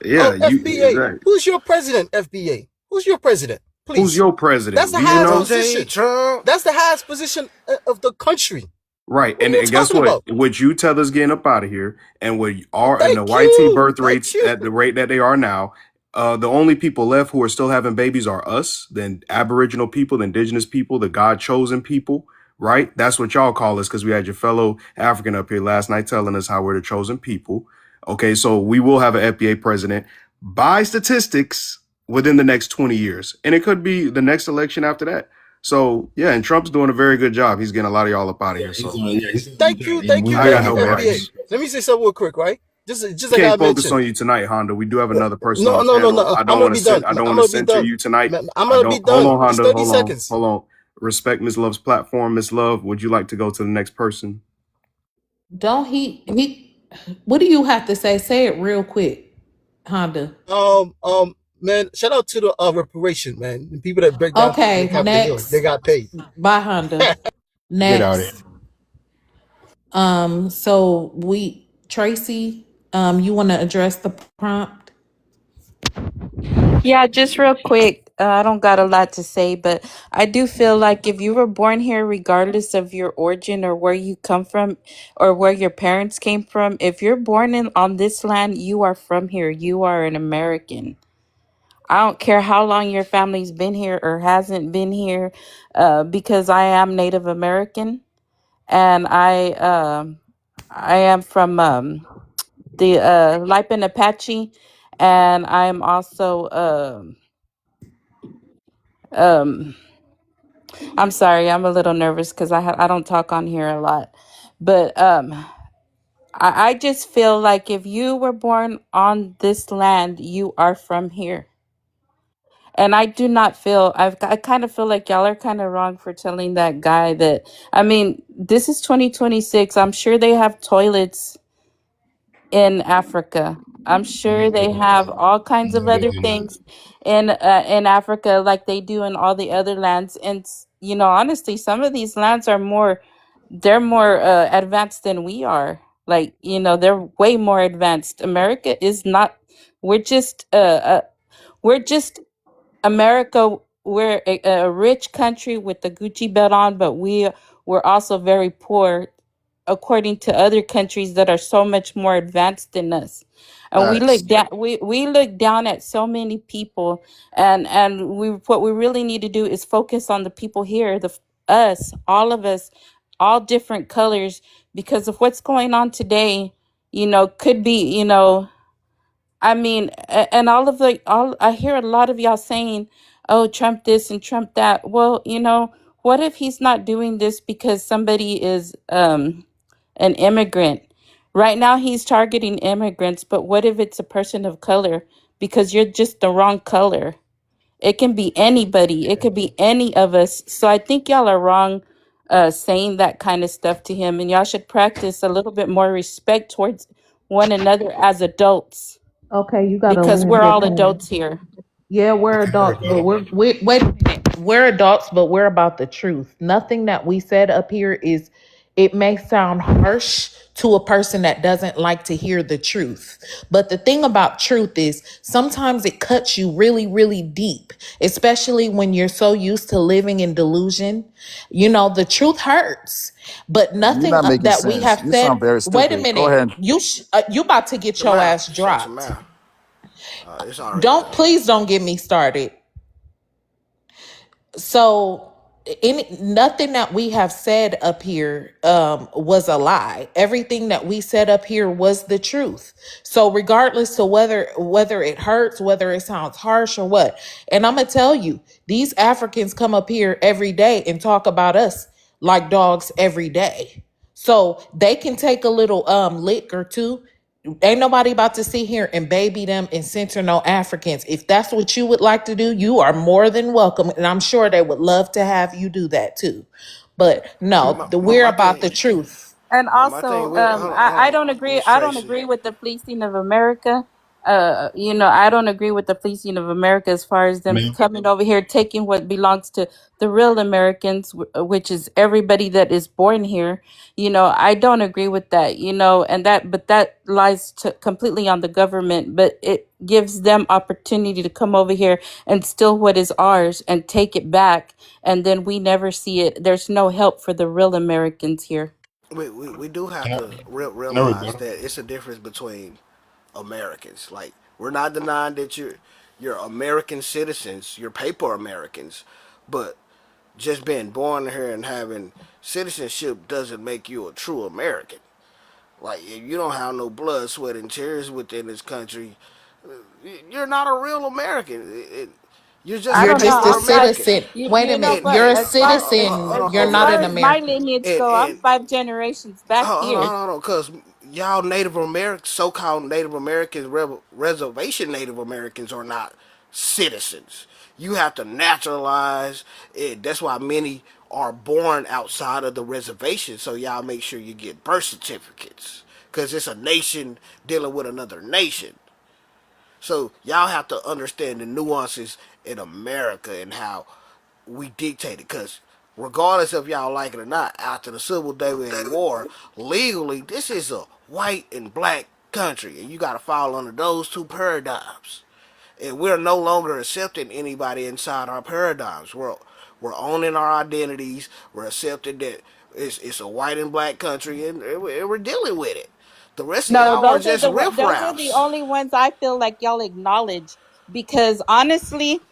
[SPEAKER 6] Yeah,
[SPEAKER 19] Oh,
[SPEAKER 6] you
[SPEAKER 19] FBA.
[SPEAKER 6] exactly.
[SPEAKER 19] Who's your president, FBA? Who's your president?
[SPEAKER 6] Who's
[SPEAKER 19] Please.
[SPEAKER 6] your
[SPEAKER 19] That's
[SPEAKER 6] president?
[SPEAKER 19] the
[SPEAKER 6] Do you
[SPEAKER 19] highest
[SPEAKER 6] know?
[SPEAKER 4] Donald
[SPEAKER 19] position.
[SPEAKER 4] Trump.
[SPEAKER 19] That's the highest position of the country.
[SPEAKER 6] Right,
[SPEAKER 19] What are you
[SPEAKER 6] and guess
[SPEAKER 19] talking
[SPEAKER 6] what?
[SPEAKER 19] about?
[SPEAKER 6] What you tell us getting up out of here, and what are and the
[SPEAKER 19] Thank
[SPEAKER 6] YT
[SPEAKER 19] you.
[SPEAKER 6] birth
[SPEAKER 19] Thank
[SPEAKER 6] rates
[SPEAKER 19] you.
[SPEAKER 6] at the rate that they are now, the only people left who are still having babies are us, then Aboriginal people, the indigenous people, the God chosen people. Right, that's what y'all call us because we had your fellow African up here last night telling us how we're the chosen people. Okay, so we will have an FBA president by statistics within the next 20 years, and it could be the next election after that. So yeah, and Trump's doing a very good job. He's getting a lot of y'all up out of here. So
[SPEAKER 17] He's doing a good
[SPEAKER 19] Thank
[SPEAKER 17] job.
[SPEAKER 19] you.
[SPEAKER 17] And
[SPEAKER 19] Thank
[SPEAKER 17] we
[SPEAKER 19] you.
[SPEAKER 6] I
[SPEAKER 17] better
[SPEAKER 6] got
[SPEAKER 19] Thank
[SPEAKER 6] no
[SPEAKER 19] you,
[SPEAKER 17] have a black
[SPEAKER 19] FBA.
[SPEAKER 6] gripes.
[SPEAKER 19] Let me say something real quick, right? Just
[SPEAKER 6] We
[SPEAKER 19] like I
[SPEAKER 6] can't focus
[SPEAKER 19] mentioned.
[SPEAKER 6] on you tonight, Honda. We do have another person on
[SPEAKER 19] No,
[SPEAKER 6] the
[SPEAKER 19] no, no,
[SPEAKER 6] panel.
[SPEAKER 19] no.
[SPEAKER 6] I
[SPEAKER 19] I'm
[SPEAKER 6] don't
[SPEAKER 19] gonna
[SPEAKER 6] want to
[SPEAKER 19] be done.
[SPEAKER 6] sit. I don't
[SPEAKER 19] I'm
[SPEAKER 6] want to
[SPEAKER 19] gonna be
[SPEAKER 6] censor
[SPEAKER 19] done.
[SPEAKER 6] you tonight.
[SPEAKER 19] I'm
[SPEAKER 6] I
[SPEAKER 19] gonna be
[SPEAKER 6] don't. Hold
[SPEAKER 19] done.
[SPEAKER 6] on,
[SPEAKER 19] It's
[SPEAKER 6] Honda.
[SPEAKER 19] 30
[SPEAKER 6] Hold on.
[SPEAKER 19] seconds.
[SPEAKER 6] Hold on. Respect Miss Love's platform. Miss Love, would you like to go to the next person?
[SPEAKER 2] Don't he what do you have to say? Say it real quick, Honda.
[SPEAKER 19] Man, shout out to the reparation, man. The people that break down the
[SPEAKER 2] Okay,
[SPEAKER 19] Capitol Hill, they
[SPEAKER 2] next.
[SPEAKER 19] got paid.
[SPEAKER 2] Bye, Honda.
[SPEAKER 17] get out of here.
[SPEAKER 2] Next. So Tracy, you want to address the prompt?
[SPEAKER 5] Yeah, just real quick. I don't got a lot to say, but I do feel like if you were born here, regardless of your origin or where you come from or where your parents came from, if you're born in on this land, you are from here. You are an American. I don't care how long your family's been here or hasn't been here, because I am Native American and I am from the Lipan Apache, and I am also um I'm sorry, I'm a little nervous because I don't talk on here a lot, but I just feel like if you were born on this land, you are from here. And I do not feel I kind of feel like y'all are kind of wrong for telling that guy that. I mean, this is 2026. I'm sure they have toilets in Africa. I'm sure they have all kinds of
[SPEAKER 17] No, they
[SPEAKER 5] other
[SPEAKER 17] do not.
[SPEAKER 5] things in Africa like they do in all the other lands. And honestly, some of these lands are more they're more advanced than we are. Like, they're way more advanced. America is not. We're just we're just America. We're a rich country with the Gucci belt on, but we're also very poor according to other countries that are so much more advanced than us. And
[SPEAKER 17] Facts.
[SPEAKER 5] we look down at so many people, and we what we really need to do is focus on the people here, us, all of us, all different colors, because of what's going on today, could be, I mean, and all I hear a lot of y'all saying, "Oh, Trump this and Trump that." Well, what if he's not doing this because somebody is an immigrant? Right now, he's targeting immigrants, but what if it's a person of color? Because you're just the wrong color. It can be anybody. It could be any of us. So I think y'all are wrong saying that kind of stuff to him, and y'all should practice a little bit more respect towards one another as adults,
[SPEAKER 2] Okay, you gotta
[SPEAKER 5] because
[SPEAKER 2] land
[SPEAKER 5] we're
[SPEAKER 2] your
[SPEAKER 5] all
[SPEAKER 2] plane.
[SPEAKER 5] adults here.
[SPEAKER 2] Yeah, we're adults, but wait a minute. We're adults, but we're about the truth. Nothing that we said up here is. It may sound harsh to a person that doesn't like to hear the truth, but the thing about truth is sometimes it cuts you really, really deep, especially when you're so used to living in delusion. The truth hurts, but
[SPEAKER 14] You're
[SPEAKER 2] nothing
[SPEAKER 14] not making
[SPEAKER 2] that we
[SPEAKER 14] sense.
[SPEAKER 2] have
[SPEAKER 14] You
[SPEAKER 2] said.
[SPEAKER 14] sound very
[SPEAKER 2] Wait a
[SPEAKER 14] stupid. Go
[SPEAKER 2] minute.
[SPEAKER 14] ahead.
[SPEAKER 2] You about to get your
[SPEAKER 4] Tamara,
[SPEAKER 2] ass dropped.
[SPEAKER 4] Tamara, it's already
[SPEAKER 2] Don't
[SPEAKER 4] done.
[SPEAKER 2] please don't get me started. So nothing that we have said up here was a lie. Everything that we said up here was the truth. So regardless to whether it hurts, whether it sounds harsh or what, and I'm gonna tell you, these Africans come up here every day and talk about us like dogs every day. So they can take a little lick or two. Ain't nobody about to sit here and baby them and censor no Africans. If that's what you would like to do, you are more than welcome. And I'm sure they would love to have you do that too. But no, we're
[SPEAKER 4] My
[SPEAKER 2] about
[SPEAKER 4] thing,
[SPEAKER 2] the truth.
[SPEAKER 5] And
[SPEAKER 4] my thing
[SPEAKER 5] also,
[SPEAKER 4] with
[SPEAKER 5] I
[SPEAKER 4] hold
[SPEAKER 5] don't
[SPEAKER 4] on,
[SPEAKER 5] agree.
[SPEAKER 4] Miss
[SPEAKER 5] I don't
[SPEAKER 4] Tracy.
[SPEAKER 5] agree with the fleecing of America. I don't agree with the fleecing of America as far as them
[SPEAKER 17] Man,
[SPEAKER 5] coming over here taking what belongs to the real Americans, which is everybody that is born here. I don't agree with that. But that lies completely on the government. But it gives them opportunity to come over here and steal what is ours and take it back, and then we never see it. There's no help for the real Americans here.
[SPEAKER 4] We do have
[SPEAKER 17] can I,
[SPEAKER 4] to
[SPEAKER 17] can I
[SPEAKER 4] realize
[SPEAKER 17] rebuttal?
[SPEAKER 4] that it's a difference between Americans. Like we're not denying that you're American citizens, you're paper Americans, but just being born here and having citizenship doesn't make you a true American. Like if you don't have no blood, sweat, and tears within this country, you're not a real American. You're just
[SPEAKER 5] I
[SPEAKER 4] a
[SPEAKER 2] You're
[SPEAKER 5] don't know.
[SPEAKER 2] just a
[SPEAKER 4] paper
[SPEAKER 5] I
[SPEAKER 4] American.
[SPEAKER 2] citizen. Wait a minute.
[SPEAKER 5] but
[SPEAKER 2] You're a
[SPEAKER 4] And
[SPEAKER 2] citizen. You're
[SPEAKER 4] hold
[SPEAKER 2] not
[SPEAKER 4] on,
[SPEAKER 2] an
[SPEAKER 5] as my
[SPEAKER 2] American.
[SPEAKER 5] lineage go, I'm
[SPEAKER 4] and
[SPEAKER 5] 5 generations back here.
[SPEAKER 4] hold on, cause y'all Native Americans, so-called Native Americans, reservation Native Americans are not citizens. You have to naturalize it. That's why many are born outside of the reservation. So y'all make sure you get birth certificates, cause it's a nation dealing with another nation. So y'all have to understand the nuances in America and how we dictate it. Because regardless of y'all like it or not, after the Civil War, legally, this is a white and black country. And you got to fall under those two paradigms. And we're no longer accepting anybody inside our paradigms. We're owning our identities. We're accepting that it's a white and black country, and we're dealing with it. The rest of
[SPEAKER 5] No,
[SPEAKER 4] y'all are just
[SPEAKER 5] those are the
[SPEAKER 4] riffraffs.
[SPEAKER 5] only ones I feel like y'all acknowledge because honestly,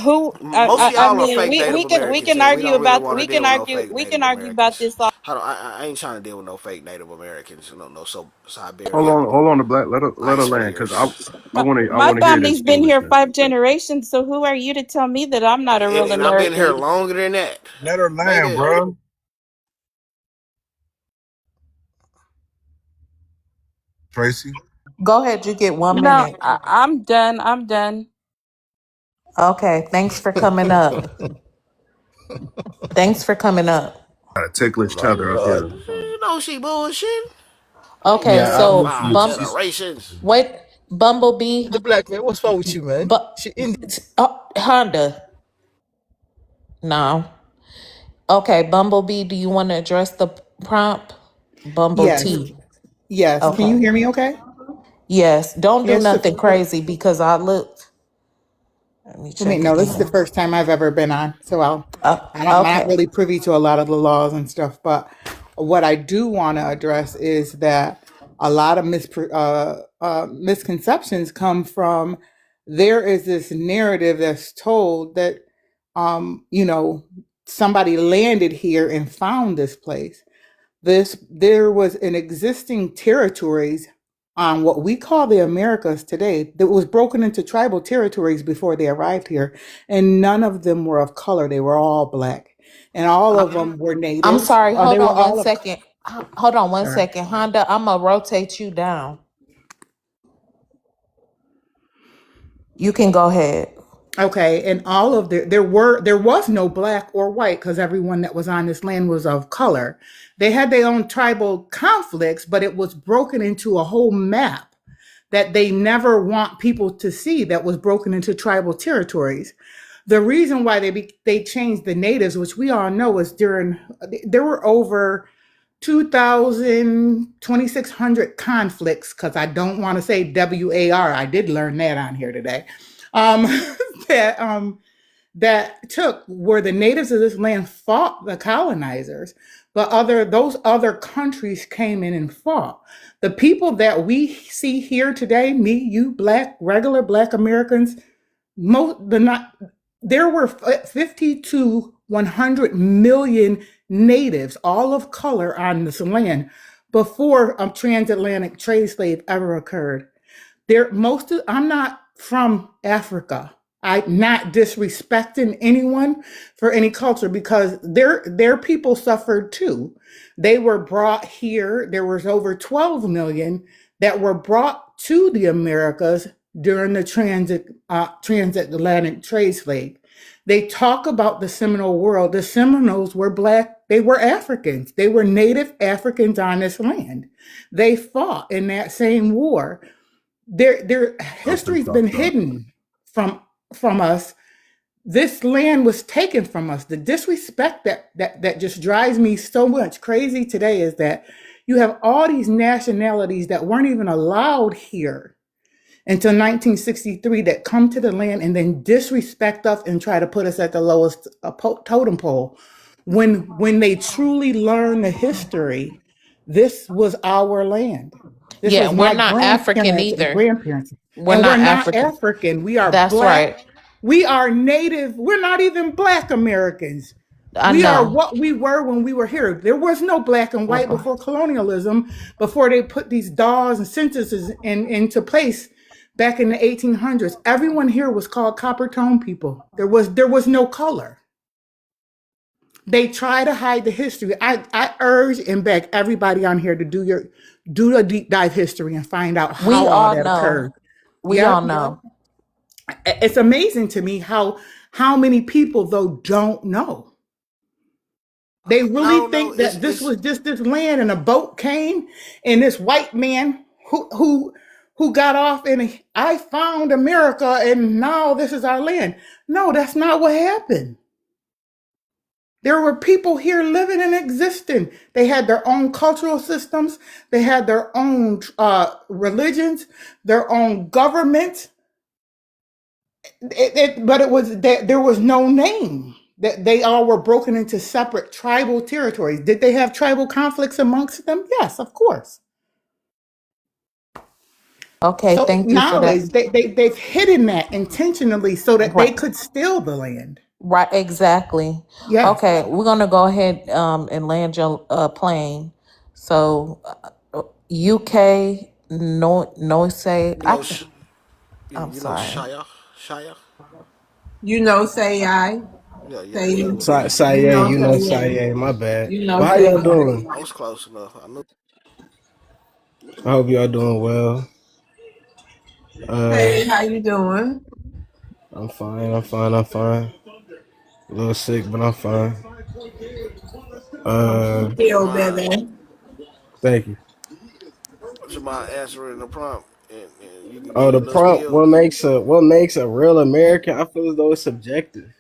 [SPEAKER 5] who
[SPEAKER 4] Most of
[SPEAKER 5] I
[SPEAKER 4] y'all are
[SPEAKER 5] mean,
[SPEAKER 4] fake Native
[SPEAKER 5] we
[SPEAKER 4] Americans,
[SPEAKER 5] can
[SPEAKER 4] and we
[SPEAKER 5] argue
[SPEAKER 4] don't really
[SPEAKER 5] about
[SPEAKER 4] want to deal with no fake
[SPEAKER 5] we can
[SPEAKER 4] Native
[SPEAKER 5] argue about
[SPEAKER 4] Americans.
[SPEAKER 5] this all.
[SPEAKER 4] I ain't trying to deal with no fake Native Americans. No
[SPEAKER 6] Hold
[SPEAKER 4] Siberian
[SPEAKER 6] on, hold on, the black. Let her
[SPEAKER 4] ice
[SPEAKER 6] land because
[SPEAKER 4] spears.
[SPEAKER 6] I
[SPEAKER 5] My
[SPEAKER 6] want to hear this
[SPEAKER 5] family's been here
[SPEAKER 6] foolishness.
[SPEAKER 5] 5 generations, so who are you to tell me that I'm not a real
[SPEAKER 4] And I've been here
[SPEAKER 5] American?
[SPEAKER 4] longer than that.
[SPEAKER 16] Let her land,
[SPEAKER 4] Baby,
[SPEAKER 16] bro.
[SPEAKER 17] Tracy.
[SPEAKER 2] Go ahead, you get 1 minute.
[SPEAKER 5] No, I'm done. I'm done.
[SPEAKER 2] Okay, thanks for coming up. Thanks for coming up.
[SPEAKER 6] Got a ticklish
[SPEAKER 16] My
[SPEAKER 6] tether up
[SPEAKER 16] God.
[SPEAKER 6] here.
[SPEAKER 4] you know she bullshit. Been
[SPEAKER 2] Okay,
[SPEAKER 4] here
[SPEAKER 17] Yeah, I'm
[SPEAKER 2] so
[SPEAKER 17] with you.
[SPEAKER 4] 5 generations.
[SPEAKER 2] wait, Bumblebee,
[SPEAKER 19] The black man, what's wrong with you, man?
[SPEAKER 2] but
[SPEAKER 19] She Indian.
[SPEAKER 2] Honda, no. Okay, Bumblebee, do you want to address the prompt? Bumble
[SPEAKER 14] Yes.
[SPEAKER 2] T.
[SPEAKER 14] Yes. Can you
[SPEAKER 2] Okay.
[SPEAKER 14] hear me okay?
[SPEAKER 2] Yes, don't do
[SPEAKER 14] Yes.
[SPEAKER 2] nothing crazy because I looked. Let me
[SPEAKER 14] I mean,
[SPEAKER 2] check
[SPEAKER 14] no, this is the
[SPEAKER 2] again.
[SPEAKER 14] first time I've ever been on. So I'm not
[SPEAKER 2] Okay.
[SPEAKER 14] really privy to a lot of the laws and stuff. But what I do want to address is that a lot of misconceptions come from there is this narrative that's told that, you know, somebody landed here and found this place. There was an existing territories on what we call the Americas today that was broken into tribal territories before they arrived here, and none of them were of color. They were all black, and all of them were
[SPEAKER 2] I'm
[SPEAKER 14] natives.
[SPEAKER 2] sorry.
[SPEAKER 14] They
[SPEAKER 2] Hold
[SPEAKER 14] were
[SPEAKER 2] on one
[SPEAKER 14] all of.
[SPEAKER 2] second. Hold on one
[SPEAKER 14] All right.
[SPEAKER 2] second. Honda, I'm going to rotate you down. You can go ahead.
[SPEAKER 14] Okay, and all of there was no black or white because everyone that was on this land was of color. They had their own tribal conflicts, but it was broken into a whole map that they never want people to see that was broken into tribal territories. The reason why they changed the natives, which we all know is there were over 2,000 2,600 conflicts, because I don't want to say WAR. I did learn that on here today. Um, that that took where the natives of this land fought the colonizers, but those other countries came in and fought. The people that we see here today, me, you, regular black Americans, not there were 50 to 100 million natives, all of color, on this land before a transatlantic trade slave ever occurred. I'm not from Africa. I'm not disrespecting anyone for any culture because their people suffered too. They were brought here. There was over 12 million that were brought to the Americas during the transatlantic trade slave. They talk about the Seminole world. The Seminoles were black. They were Africans. They were native Africans on this land. They fought in that same war. Their
[SPEAKER 17] Okay,
[SPEAKER 14] history's
[SPEAKER 17] stop,
[SPEAKER 14] been
[SPEAKER 17] stop.
[SPEAKER 14] hidden from us. This land was taken from us. The disrespect that just drives me so much crazy today is that you have all these nationalities that weren't even allowed here until 1963 that come to the land and then disrespect us and try to put us at the lowest totem pole. When they truly learn the history, this was our land. This
[SPEAKER 2] Yeah,
[SPEAKER 14] was
[SPEAKER 2] we're
[SPEAKER 14] my
[SPEAKER 2] not African
[SPEAKER 14] grandparents and
[SPEAKER 2] either.
[SPEAKER 14] grandparents.
[SPEAKER 2] We're
[SPEAKER 14] And we're
[SPEAKER 2] not
[SPEAKER 14] not
[SPEAKER 2] African.
[SPEAKER 14] African. We are
[SPEAKER 2] That's
[SPEAKER 14] black.
[SPEAKER 2] right.
[SPEAKER 14] We are native. We're not even black Americans.
[SPEAKER 2] I
[SPEAKER 14] We are
[SPEAKER 2] know.
[SPEAKER 14] what we were when we were here. There was no black and white
[SPEAKER 2] Uh-uh.
[SPEAKER 14] before colonialism, before they put these laws and censuses into place back in the 1800s. Everyone here was called copper tone people. There was no color. They try to hide the history. I urge and beg everybody on here to do a deep dive history and find out
[SPEAKER 2] We
[SPEAKER 14] how all
[SPEAKER 2] all
[SPEAKER 14] that
[SPEAKER 2] know.
[SPEAKER 14] occurred.
[SPEAKER 2] We all
[SPEAKER 14] Yep.
[SPEAKER 2] know.
[SPEAKER 14] It's amazing to me how many people though don't know. They really
[SPEAKER 4] No,
[SPEAKER 14] think that this was just this land and a boat came and this white man who got off and I found America and now this is our land. No, that's not what happened. There were people here living and existing. They had their own cultural systems. They had their own religions, their own government. But it was that there was no name. That they all were broken into separate tribal territories. Did they have tribal conflicts amongst them? Yes, of course.
[SPEAKER 2] Okay,
[SPEAKER 14] So
[SPEAKER 2] thank you for that.
[SPEAKER 14] knowledge, they've hidden that intentionally so that they
[SPEAKER 2] Right.
[SPEAKER 14] could steal the land.
[SPEAKER 2] Right, exactly.
[SPEAKER 14] Yes.
[SPEAKER 2] Okay, we're gonna go ahead and land your plane. So UK no say
[SPEAKER 4] You
[SPEAKER 2] I
[SPEAKER 4] know,
[SPEAKER 2] can I'm
[SPEAKER 4] you know
[SPEAKER 2] sorry.
[SPEAKER 4] Shia.
[SPEAKER 1] You know, say I.
[SPEAKER 4] Yeah, yeah,
[SPEAKER 1] Say
[SPEAKER 4] yeah.
[SPEAKER 1] you.
[SPEAKER 4] Yeah,
[SPEAKER 1] You
[SPEAKER 7] Saye,
[SPEAKER 1] know,
[SPEAKER 7] you know
[SPEAKER 1] say yeah.
[SPEAKER 7] Saye, my bad.
[SPEAKER 1] You know,
[SPEAKER 7] But how
[SPEAKER 1] say
[SPEAKER 7] y'all
[SPEAKER 1] yeah.
[SPEAKER 7] doing?
[SPEAKER 4] I was close enough. I knew.
[SPEAKER 7] I hope y'all doing well. Uh,
[SPEAKER 1] Hey, how you doing?
[SPEAKER 7] I'm fine. I'm fine. A little sick, but I'm fine.
[SPEAKER 1] Hope you
[SPEAKER 7] Uh,
[SPEAKER 4] Would you
[SPEAKER 1] feel
[SPEAKER 4] mind?
[SPEAKER 1] better.
[SPEAKER 7] Thank you.
[SPEAKER 4] Would you mind answering the prompt, and you can
[SPEAKER 7] Oh,
[SPEAKER 4] give
[SPEAKER 7] the
[SPEAKER 4] your little
[SPEAKER 7] prompt.
[SPEAKER 4] spiel?
[SPEAKER 7] What makes a real American? I feel as though it's subjective.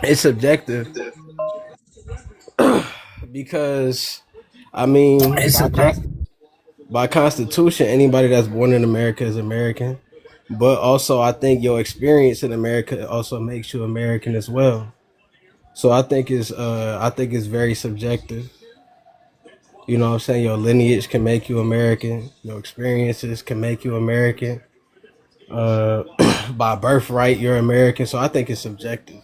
[SPEAKER 7] It's subjective because I mean, by constitution, anybody that's born in America is American. But also, I think your experience in America also makes you American as well. So I think it's very subjective. You know what I'm saying? Your lineage can make you American. Your experiences can make you American. Uh, by birthright, you're American. So I think it's subjective.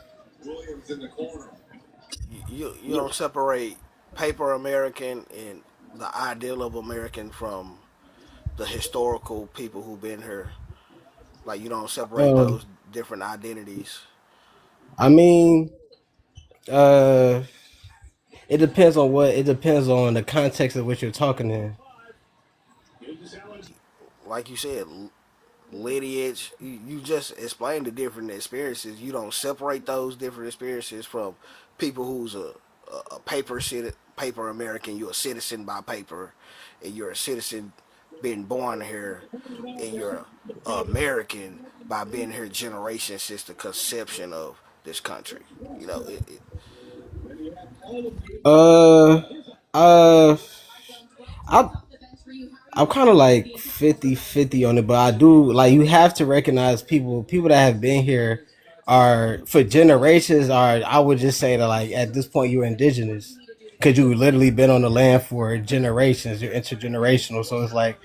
[SPEAKER 4] You don't separate paper American and the ideal of American from the historical people who've been here. Like you don't separate
[SPEAKER 7] Um,
[SPEAKER 4] those different identities.
[SPEAKER 7] I mean, uh, it depends on the context of which you're talking in.
[SPEAKER 4] Like you said, lineage. You just explain the different experiences. You don't separate those different experiences from people who's a paper American. You're a citizen by paper, and you're a citizen being born here, and you're American by being here generations since the conception of this country. You know,
[SPEAKER 7] Uh, uh, I I'm kind of like 50-50 on it, but I do like you have to recognize people that have been here are for generations are I would just say that like at this point you're indigenous because you literally been on the land for generations. You're intergenerational, so it's like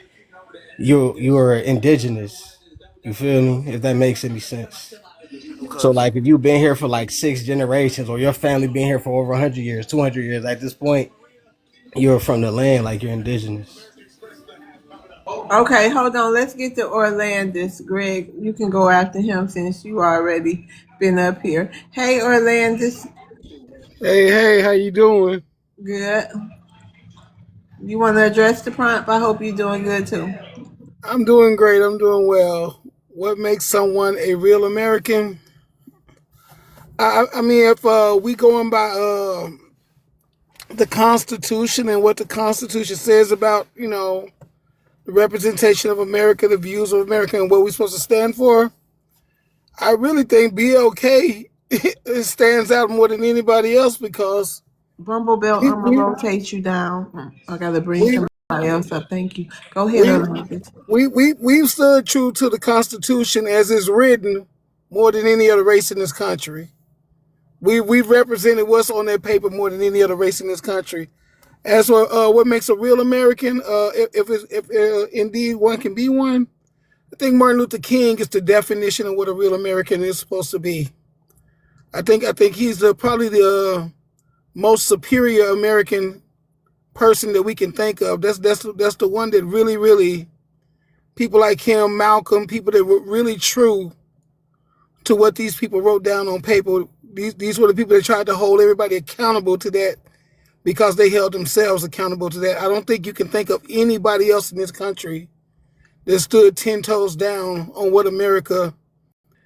[SPEAKER 7] you're indigenous. You feel me? If that makes any sense. So
[SPEAKER 4] because
[SPEAKER 7] like if you've been here for like 6 generations or your family been here for over 100 years, 200 years, at this point you're from the land, like you're indigenous.
[SPEAKER 1] Okay, hold on. Let's get to Orlandis. Greg, you can go after him since you already been up here. Hey, Orlandis.
[SPEAKER 11] Hey, hey, how you doing?
[SPEAKER 1] Good. You want to address the prompt? I hope you're doing good too.
[SPEAKER 11] I'm doing great. I'm doing well. What makes someone a real American? I mean, if we going by the Constitution and what the Constitution says about, the representation of America, the views of America, and what we're supposed to stand for, I really think BLK it stands out more than anybody else because
[SPEAKER 1] Bumblebell,
[SPEAKER 11] we
[SPEAKER 1] I'm going to
[SPEAKER 11] we
[SPEAKER 1] rotate you down. I got to bring
[SPEAKER 11] we
[SPEAKER 1] somebody else up. Thank you. Go ahead,
[SPEAKER 11] we
[SPEAKER 1] Orlandis.
[SPEAKER 11] we've stood true to the Constitution as it's written more than any other race in this country. We've represented what's on that paper more than any other race in this country. As for what makes a real American, if indeed one can be one, I think Martin Luther King is the definition of what a real American is supposed to be. I think he's probably the most superior American person that we can think of. That's the one that really people like him, Malcolm, people that were really true to what these people wrote down on paper. These were the people that tried to hold everybody accountable to that because they held themselves accountable to that. I don't think you can think of anybody else in this country that stood 10 toes down on what America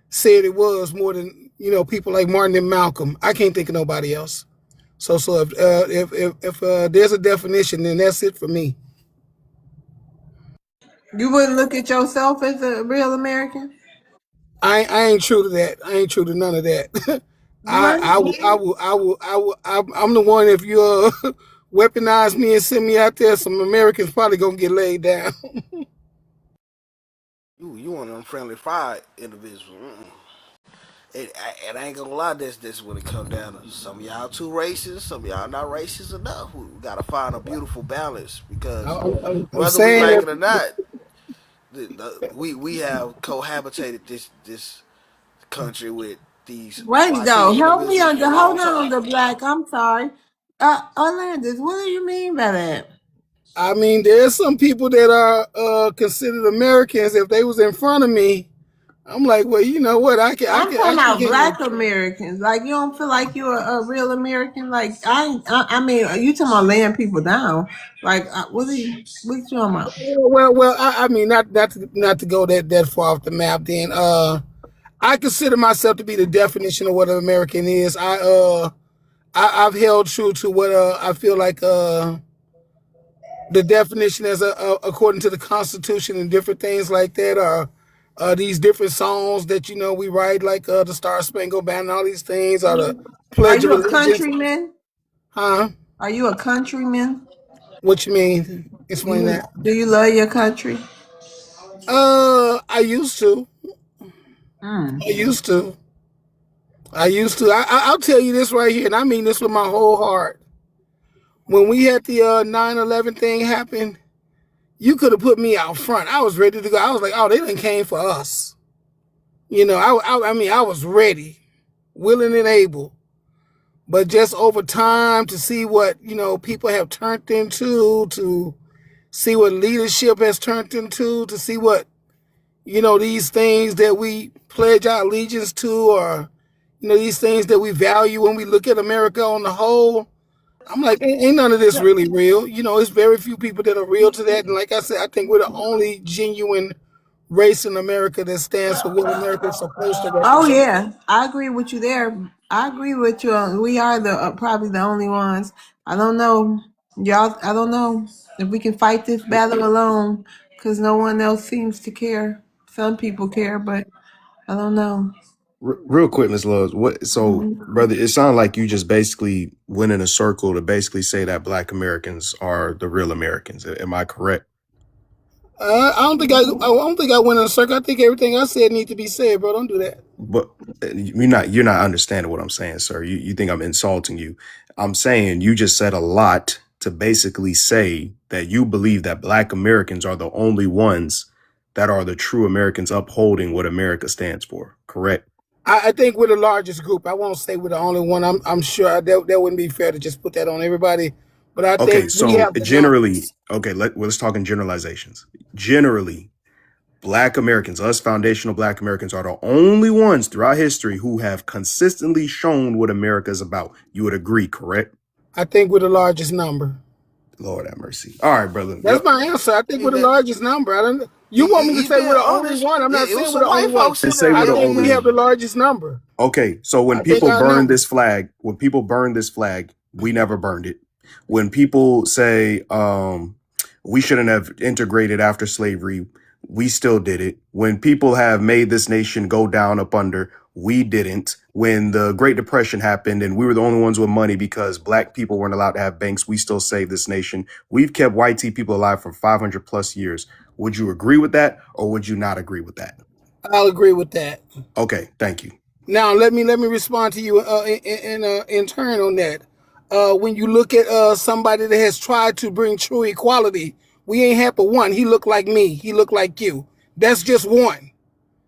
[SPEAKER 11] said it was more than, people like Martin and Malcolm. I can't think of nobody else. So if there's a definition, then that's it for me.
[SPEAKER 1] You wouldn't look at yourself as a real American?
[SPEAKER 11] I ain't true to that. I ain't true to none of that.
[SPEAKER 1] What?
[SPEAKER 11] I'm the one. If you weaponize me and send me out there, some Americans probably gonna get laid down.
[SPEAKER 4] you one of them friendly fire individuals. Mm-mm. And I ain't gonna lie, this when it come down to some of y'all too racist, some of y'all not racist enough. We gotta find a beautiful balance because
[SPEAKER 11] I'm
[SPEAKER 4] whether we
[SPEAKER 11] saying
[SPEAKER 4] like
[SPEAKER 11] that
[SPEAKER 4] it or not, we have cohabitated this country with these. Well,
[SPEAKER 1] Wait
[SPEAKER 4] I see
[SPEAKER 1] though, help me
[SPEAKER 4] individuals
[SPEAKER 1] on
[SPEAKER 4] for
[SPEAKER 1] the
[SPEAKER 4] a
[SPEAKER 1] hold
[SPEAKER 4] long
[SPEAKER 1] on
[SPEAKER 4] time.
[SPEAKER 1] the black. I'm sorry, Orlandis. What do you mean by that?
[SPEAKER 11] I mean, there's some people that are considered Americans. If they was in front of me, I'm like, well, you know what?
[SPEAKER 1] I'm talking
[SPEAKER 11] I can
[SPEAKER 1] about
[SPEAKER 11] get with
[SPEAKER 1] Black
[SPEAKER 11] you.
[SPEAKER 1] Americans. Like you don't feel like you're a real American. Like I mean, you talking about laying people down? Like what you talking about?
[SPEAKER 11] Well. I mean, not to go that far off the map. Then, I consider myself to be the definition of what an American is. I've held true to what I feel like the definition as according to the Constitution and different things like that are these different songs that we write like the Star Spangled Banner and all these things are the
[SPEAKER 1] Are
[SPEAKER 11] Pledge of
[SPEAKER 1] you a
[SPEAKER 11] Allegiance.
[SPEAKER 1] countryman?
[SPEAKER 11] Huh?
[SPEAKER 1] Are you a countryman?
[SPEAKER 11] What you mean? Explain that.
[SPEAKER 1] Do you love your country?
[SPEAKER 11] I used to.
[SPEAKER 1] Mm.
[SPEAKER 11] I used to. I used to. I'll tell you this right here, and I mean this with my whole heart. When we had the 9/11 thing happen, you could have put me out front. I was ready to go. I was like, oh, they done came for us. I mean, I was ready, willing and able. But just over time to see what, people have turned into, to see what leadership has turned into, to see what, these things that we pledge our allegiance to, or, these things that we value when we look at America on the whole. I'm like, ain't none of this really real. It's very few people that are real to that. And like I said, I think we're the only genuine race in America that stands for what America is supposed to
[SPEAKER 1] Oh
[SPEAKER 11] represent.
[SPEAKER 1] yeah, I agree with you there. I agree with you. We are the probably the only ones. I don't know, y'all. I don't know if we can fight this battle alone because no one else seems to care. Some people care, but I don't know.
[SPEAKER 6] Real quick, Miss Loves. What? So, brother, it sounded like you just basically went in a circle to basically say that Black Americans are the real Americans. Am I correct?
[SPEAKER 11] I don't think I went in a circle. I think everything I said needs to be said, bro. Don't do that.
[SPEAKER 6] But you're not understanding what I'm saying, sir. You think I'm insulting you. I'm saying you just said a lot to basically say that you believe that Black Americans are the only ones that are the true Americans upholding what America stands for. Correct?
[SPEAKER 11] I think we're the largest group. I won't say we're the only one. I'm sure that wouldn't be fair to just put that on everybody. But I
[SPEAKER 6] Okay,
[SPEAKER 11] think we
[SPEAKER 6] so
[SPEAKER 11] have the
[SPEAKER 6] generally,
[SPEAKER 11] numbers.
[SPEAKER 6] okay, let's talk in generalizations. Generally, Black Americans, us foundational Black Americans, are the only ones throughout history who have consistently shown what America is about. You would agree, correct?
[SPEAKER 11] I think we're the largest number.
[SPEAKER 6] Lord have mercy. All right, brother.
[SPEAKER 11] That's
[SPEAKER 6] Yep.
[SPEAKER 11] my answer. I think we're the
[SPEAKER 4] That
[SPEAKER 11] largest number. I don't. You want me to
[SPEAKER 4] he
[SPEAKER 11] say we're
[SPEAKER 4] been
[SPEAKER 11] the only
[SPEAKER 4] honest.
[SPEAKER 11] one? I'm not
[SPEAKER 4] It
[SPEAKER 11] saying
[SPEAKER 4] was
[SPEAKER 11] we're
[SPEAKER 4] some
[SPEAKER 11] the only
[SPEAKER 4] white
[SPEAKER 11] one.
[SPEAKER 4] folks
[SPEAKER 6] And
[SPEAKER 4] in
[SPEAKER 6] say
[SPEAKER 4] there
[SPEAKER 11] I
[SPEAKER 6] we're the
[SPEAKER 11] think
[SPEAKER 6] only
[SPEAKER 11] we have
[SPEAKER 6] one.
[SPEAKER 11] the largest number.
[SPEAKER 6] Okay, so when
[SPEAKER 11] I think
[SPEAKER 6] people
[SPEAKER 11] our
[SPEAKER 6] burn
[SPEAKER 11] number.
[SPEAKER 6] this flag, we never burned it. When people say we shouldn't have integrated after slavery, we still did it. When people have made this nation go down up under, we didn't. When the Great Depression happened and we were the only ones with money because Black people weren't allowed to have banks, we still saved this nation. We've kept white people alive for 500 plus years. Would you agree with that or would you not agree with that?
[SPEAKER 11] I'll agree with that.
[SPEAKER 6] Okay, thank you.
[SPEAKER 11] Now let me respond to you in turn on that. When you look at somebody that has tried to bring true equality, we ain't had but one. He looked like me. He looked like you. That's just one.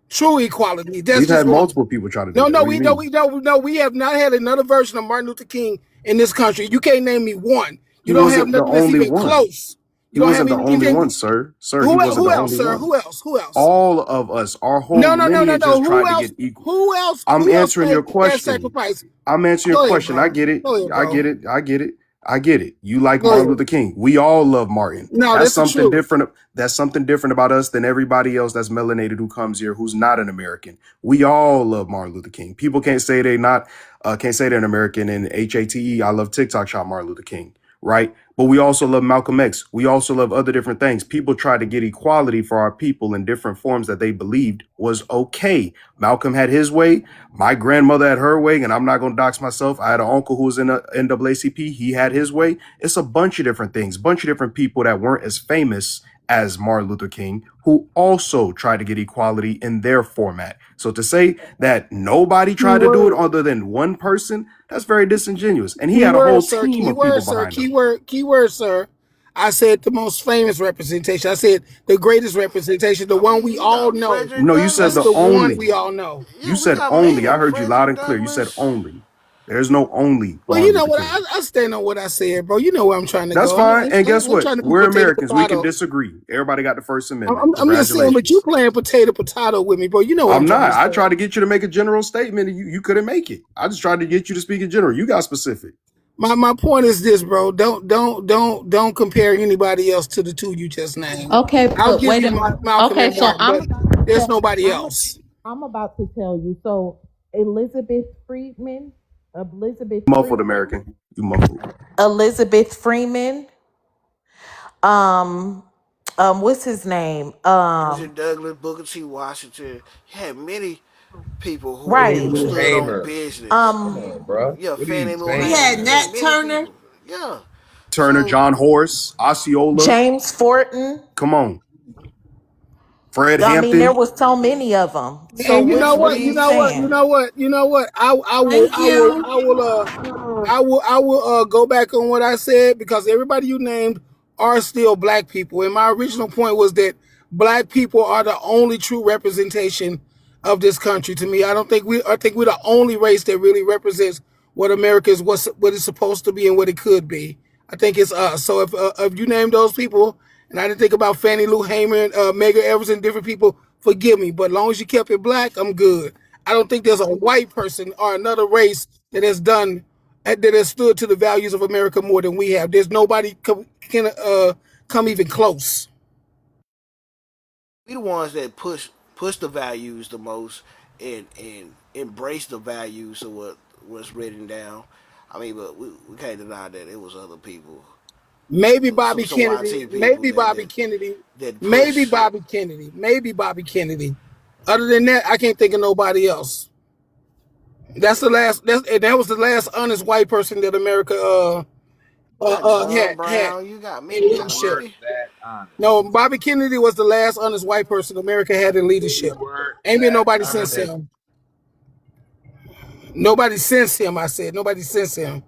[SPEAKER 11] True equality. That's
[SPEAKER 6] We've
[SPEAKER 11] just
[SPEAKER 6] had
[SPEAKER 11] one.
[SPEAKER 6] multiple people try to do
[SPEAKER 11] No,
[SPEAKER 6] that.
[SPEAKER 11] no,
[SPEAKER 6] What do you
[SPEAKER 11] we no,
[SPEAKER 6] mean?
[SPEAKER 11] we no, no. We have not had another version of Martin Luther King in this country. You can't name me one.
[SPEAKER 6] He
[SPEAKER 11] You don't have
[SPEAKER 6] wasn't the
[SPEAKER 11] nothing that's
[SPEAKER 6] only
[SPEAKER 11] even
[SPEAKER 6] one.
[SPEAKER 11] close. You
[SPEAKER 6] He
[SPEAKER 11] don't have
[SPEAKER 6] wasn't the only
[SPEAKER 11] anything.
[SPEAKER 6] one, sir. Sir, he
[SPEAKER 11] Who
[SPEAKER 6] wasn't
[SPEAKER 11] who
[SPEAKER 6] the
[SPEAKER 11] else,
[SPEAKER 6] only
[SPEAKER 11] sir?
[SPEAKER 6] one.
[SPEAKER 11] Who else? Who else?
[SPEAKER 6] All of us, our whole
[SPEAKER 11] No, no, no, no,
[SPEAKER 6] lineage has
[SPEAKER 11] no. Who
[SPEAKER 6] tried to
[SPEAKER 11] else?
[SPEAKER 6] get equal.
[SPEAKER 11] Who else?
[SPEAKER 6] I'm
[SPEAKER 11] Who else
[SPEAKER 6] answering your
[SPEAKER 11] made that
[SPEAKER 6] question.
[SPEAKER 11] sacrifice?
[SPEAKER 6] I'm answering your
[SPEAKER 11] Go ahead,
[SPEAKER 6] question. I
[SPEAKER 11] bro.
[SPEAKER 6] get it.
[SPEAKER 11] Go ahead,
[SPEAKER 6] I
[SPEAKER 11] bro.
[SPEAKER 6] get it. I get it. I get it. You like
[SPEAKER 11] Go
[SPEAKER 6] Martin
[SPEAKER 11] ahead.
[SPEAKER 6] Luther King. We all love Martin.
[SPEAKER 11] No,
[SPEAKER 6] That's
[SPEAKER 11] that's the
[SPEAKER 6] something
[SPEAKER 11] truth.
[SPEAKER 6] different. That's something different about us than everybody else that's melanated who comes here who's not an American. We all love Martin Luther King. People can't say they're an American and HATE. I love TikTok shop Martin Luther King, right? But we also love Malcolm X. We also love other different things. People try to get equality for our people in different forms that they believed was okay. Malcolm had his way. My grandmother had her way, and I'm not going to dox myself. I had an uncle who was in the NAACP. He had his way. It's a bunch of different things, bunch of different people that weren't as famous as Martin Luther King, who also tried to get equality in their format. So to say that nobody tried to do it
[SPEAKER 11] Keyword,
[SPEAKER 6] other than one person, that's very disingenuous. And he had a
[SPEAKER 11] keyword,
[SPEAKER 6] whole
[SPEAKER 11] sir.
[SPEAKER 6] team of people
[SPEAKER 11] Keyword, sir.
[SPEAKER 6] behind him.
[SPEAKER 11] Keyword, sir. I said the most famous representation. I said the greatest representation, the
[SPEAKER 4] I
[SPEAKER 11] one
[SPEAKER 4] mean,
[SPEAKER 11] we
[SPEAKER 4] you
[SPEAKER 11] all
[SPEAKER 4] got
[SPEAKER 11] know.
[SPEAKER 4] Frederick
[SPEAKER 6] No, you said
[SPEAKER 11] That's
[SPEAKER 6] the
[SPEAKER 11] the
[SPEAKER 4] Douglass.
[SPEAKER 11] one
[SPEAKER 6] only.
[SPEAKER 11] we all know.
[SPEAKER 6] You
[SPEAKER 4] Yeah, we
[SPEAKER 6] said
[SPEAKER 4] got
[SPEAKER 6] only.
[SPEAKER 4] many.
[SPEAKER 6] I heard you loud
[SPEAKER 4] Frederick
[SPEAKER 6] and clear. You said
[SPEAKER 4] Douglass.
[SPEAKER 6] only. There's no only
[SPEAKER 11] Well, you
[SPEAKER 6] Martin
[SPEAKER 11] know
[SPEAKER 6] Luther
[SPEAKER 11] what?
[SPEAKER 6] King.
[SPEAKER 11] I stand on what I said, bro. You know where I'm trying to
[SPEAKER 6] That's
[SPEAKER 11] go.
[SPEAKER 6] fine. And guess
[SPEAKER 11] I ain't
[SPEAKER 6] what?
[SPEAKER 11] trying to be
[SPEAKER 6] We're
[SPEAKER 11] potato
[SPEAKER 6] Americans. We can
[SPEAKER 11] potato.
[SPEAKER 6] disagree. Everybody got the First Amendment.
[SPEAKER 11] I'm just saying, but you
[SPEAKER 6] Congratulations.
[SPEAKER 11] playing potato potato with me, bro. You know what I'm
[SPEAKER 6] I'm
[SPEAKER 11] trying
[SPEAKER 6] not.
[SPEAKER 11] to
[SPEAKER 6] I
[SPEAKER 11] say.
[SPEAKER 6] tried to get you to make a general statement and you couldn't make it. I just tried to get you to speak in general. You got specific.
[SPEAKER 11] My point is this, bro. Don't compare anybody else to the two you just named.
[SPEAKER 2] Okay,
[SPEAKER 11] I'll
[SPEAKER 2] but
[SPEAKER 11] give
[SPEAKER 2] wait.
[SPEAKER 11] you Malcolm
[SPEAKER 2] Okay,
[SPEAKER 11] and
[SPEAKER 2] so
[SPEAKER 11] Martin, but there's nobody else.
[SPEAKER 2] I'm about to tell you. So Elizabeth Friedman, Elizabeth
[SPEAKER 6] Muffled
[SPEAKER 2] Freeman,
[SPEAKER 6] American. You muffled.
[SPEAKER 2] Elizabeth Freeman. Um, what's his name?
[SPEAKER 4] Frederick Douglass, Booker T. Washington. You had many people who
[SPEAKER 2] Right.
[SPEAKER 13] Lou
[SPEAKER 4] stood on
[SPEAKER 13] Hamer.
[SPEAKER 4] business.
[SPEAKER 13] Come
[SPEAKER 2] Um,
[SPEAKER 13] on, bro.
[SPEAKER 4] Yeah,
[SPEAKER 13] What are you
[SPEAKER 4] Fannie Lou
[SPEAKER 1] We
[SPEAKER 13] saying,
[SPEAKER 1] had
[SPEAKER 4] Hamer. You
[SPEAKER 13] man?
[SPEAKER 4] had
[SPEAKER 1] Nat
[SPEAKER 4] many
[SPEAKER 1] Turner.
[SPEAKER 4] people. Yeah.
[SPEAKER 6] Turner,
[SPEAKER 4] So
[SPEAKER 6] John Horace, Osceola.
[SPEAKER 2] James Fortin.
[SPEAKER 6] Come on. Fred
[SPEAKER 2] I mean, there
[SPEAKER 6] Hampton.
[SPEAKER 2] was so many of them. So
[SPEAKER 11] And you know
[SPEAKER 2] which
[SPEAKER 11] what?
[SPEAKER 2] one
[SPEAKER 11] You
[SPEAKER 2] you
[SPEAKER 11] know what? You
[SPEAKER 2] saying?
[SPEAKER 11] know what? You know what?
[SPEAKER 1] Thank you.
[SPEAKER 11] I will go back on what I said because everybody you named are still black people. And my original point was that black people are the only true representation of this country to me. I think we're the only race that really represents what America is, what it's supposed to be and what it could be. I think it's us. So if you name those people, and I didn't think about Fannie Lou Hamer and Medgar Evers and different people, forgive me. But as long as you kept it black, I'm good. I don't think there's a white person or another race that has done that has stood to the values of America more than we have. There's nobody can come even close.
[SPEAKER 4] we the ones that push the values the most and embrace the values of what's written down. I mean, but we can't deny that it was other people,
[SPEAKER 11] Maybe
[SPEAKER 4] some
[SPEAKER 11] Bobby
[SPEAKER 4] some
[SPEAKER 11] Kennedy,
[SPEAKER 4] YT people
[SPEAKER 11] maybe Bobby Kennedy,
[SPEAKER 4] that
[SPEAKER 11] maybe
[SPEAKER 4] push.
[SPEAKER 11] Bobby Kennedy, maybe Bobby Kennedy. Other than that, I can't think of nobody else. That's the last. That was the last honest white person that America
[SPEAKER 4] You got John
[SPEAKER 11] had
[SPEAKER 4] Brown. You got
[SPEAKER 11] in
[SPEAKER 4] many. You got
[SPEAKER 11] leadership.
[SPEAKER 13] Weren't
[SPEAKER 4] many.
[SPEAKER 13] that honest.
[SPEAKER 11] No, Bobby Kennedy was the last honest white person America had in
[SPEAKER 13] We
[SPEAKER 11] leadership.
[SPEAKER 13] weren't
[SPEAKER 11] Ain't been
[SPEAKER 13] that
[SPEAKER 11] nobody since
[SPEAKER 13] honest.
[SPEAKER 11] him. Nobody since him. I said nobody since him.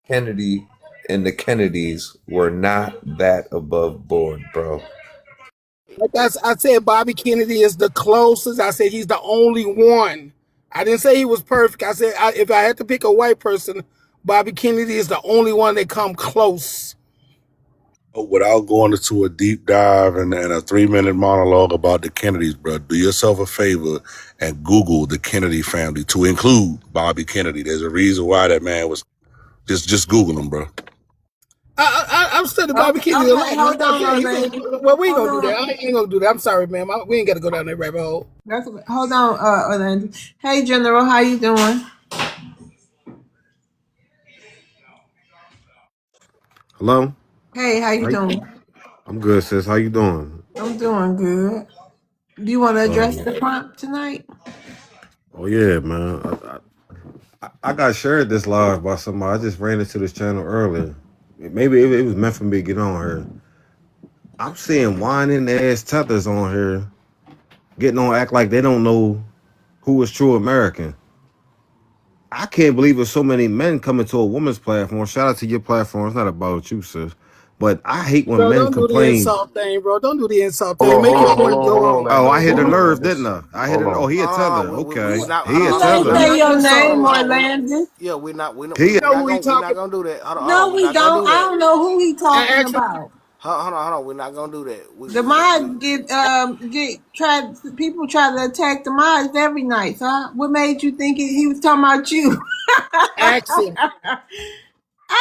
[SPEAKER 13] Kennedy and the Kennedys were not that above board, bro.
[SPEAKER 11] Like I said, Bobby Kennedy is the closest. I said he's the only one. I didn't say he was perfect. I said if I had to pick a white person, Bobby Kennedy is the only one that come close.
[SPEAKER 22] Without going into a deep dive and a 3-minute monologue about the Kennedys, bro, do yourself a favor and Google the Kennedy family to include Bobby Kennedy. There's a reason why that man was just Google him, bro.
[SPEAKER 11] I'm studying Bobby
[SPEAKER 1] Okay,
[SPEAKER 11] Kennedy a
[SPEAKER 1] okay,
[SPEAKER 11] lot, man.
[SPEAKER 1] hold on,
[SPEAKER 11] He was
[SPEAKER 1] Orlando.
[SPEAKER 11] well. We ain't
[SPEAKER 1] Hold
[SPEAKER 11] gonna do that.
[SPEAKER 1] on.
[SPEAKER 11] I ain't gonna do that. I'm sorry, man. We ain't got to go down that rabbit hole.
[SPEAKER 1] That's okay. Hold on, Orlando. Hey, General, how you doing?
[SPEAKER 10] Hello?
[SPEAKER 1] Hey, how you
[SPEAKER 10] How you-
[SPEAKER 1] doing?
[SPEAKER 10] I'm good, sis. How you doing?
[SPEAKER 1] I'm doing good. Do you want to address
[SPEAKER 10] Um,
[SPEAKER 1] the prompt tonight?
[SPEAKER 10] oh yeah, man. I got shared this live by somebody. I just ran into this channel earlier. Maybe it was meant for me to get on here. I'm seeing whining ass tethers on here getting on act like they don't know who is true American. I can't believe there's so many men coming to a woman's platform. Shout out to your platform. It's not about you, sis. But I hate when
[SPEAKER 11] Bro,
[SPEAKER 10] men
[SPEAKER 11] don't do the
[SPEAKER 10] complain.
[SPEAKER 11] insult thing, bro. Don't do the insult
[SPEAKER 6] Hold
[SPEAKER 11] thing.
[SPEAKER 6] on,
[SPEAKER 11] Make
[SPEAKER 6] hold
[SPEAKER 11] your
[SPEAKER 6] on, hold
[SPEAKER 11] point.
[SPEAKER 6] on, hold
[SPEAKER 11] Go
[SPEAKER 6] on,
[SPEAKER 11] on.
[SPEAKER 10] Oh, I
[SPEAKER 6] Landis.
[SPEAKER 10] hit
[SPEAKER 6] Hold
[SPEAKER 10] a
[SPEAKER 6] on,
[SPEAKER 10] nerve, didn't
[SPEAKER 6] Landis.
[SPEAKER 10] I? I hit
[SPEAKER 6] Hold
[SPEAKER 10] it. Oh,
[SPEAKER 6] on.
[SPEAKER 10] he a tether.
[SPEAKER 4] We
[SPEAKER 10] Okay.
[SPEAKER 4] not.
[SPEAKER 10] He a
[SPEAKER 1] You
[SPEAKER 4] Hold on.
[SPEAKER 1] ain't
[SPEAKER 4] We're
[SPEAKER 10] tether.
[SPEAKER 4] not
[SPEAKER 1] say
[SPEAKER 11] We
[SPEAKER 4] gonna
[SPEAKER 1] your
[SPEAKER 11] insult
[SPEAKER 1] name,
[SPEAKER 11] him.
[SPEAKER 1] Orlando.
[SPEAKER 4] Yeah, we're not. We're not.
[SPEAKER 10] He
[SPEAKER 11] You
[SPEAKER 4] We're
[SPEAKER 11] know
[SPEAKER 4] not
[SPEAKER 11] who he
[SPEAKER 4] gonna. We're not
[SPEAKER 11] talking
[SPEAKER 4] gonna do that. Hold on. Hold
[SPEAKER 1] No,
[SPEAKER 4] on. We're
[SPEAKER 1] we
[SPEAKER 4] not gonna
[SPEAKER 1] don't.
[SPEAKER 4] do
[SPEAKER 1] I
[SPEAKER 4] that.
[SPEAKER 1] don't know who he talking
[SPEAKER 11] about.
[SPEAKER 1] about.
[SPEAKER 4] Hold on. We're not gonna do that.
[SPEAKER 1] The mod people try to attack the mods every night. So what made you think he was talking about you?
[SPEAKER 11] Ask him.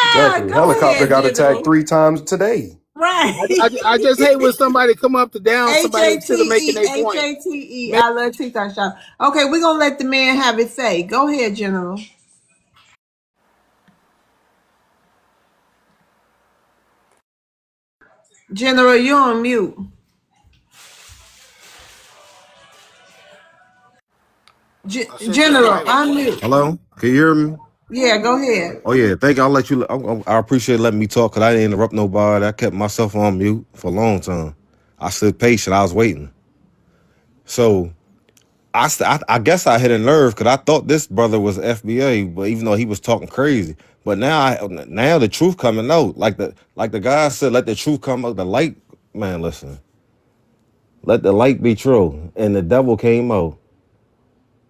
[SPEAKER 6] Exactly.
[SPEAKER 1] Go
[SPEAKER 6] Helicopter
[SPEAKER 1] ahead,
[SPEAKER 6] got attacked
[SPEAKER 1] General.
[SPEAKER 6] 3 times today.
[SPEAKER 1] Right.
[SPEAKER 11] I just hate when somebody come up to down somebody instead of making
[SPEAKER 1] H-A-T-E,
[SPEAKER 11] a point.
[SPEAKER 1] H-A-T-E. I love TikTok shop. Okay, we're gonna let the man have it say. Go ahead, General. General, you're on mute.
[SPEAKER 4] I sent you an
[SPEAKER 1] General,
[SPEAKER 4] invite.
[SPEAKER 1] unmute.
[SPEAKER 10] Hello? Can you hear me?
[SPEAKER 1] Yeah, go ahead.
[SPEAKER 10] Oh yeah, thank you. I'll let you. I appreciate letting me talk because I didn't interrupt nobody. I kept myself on mute for a long time. I stood patient. I was waiting. So I guess I hit a nerve because I thought this brother was FBA, but even though he was talking crazy, but now the truth coming out. Like the guy said, let the truth come out. The light, man. Listen, let the light be true, and the devil came out.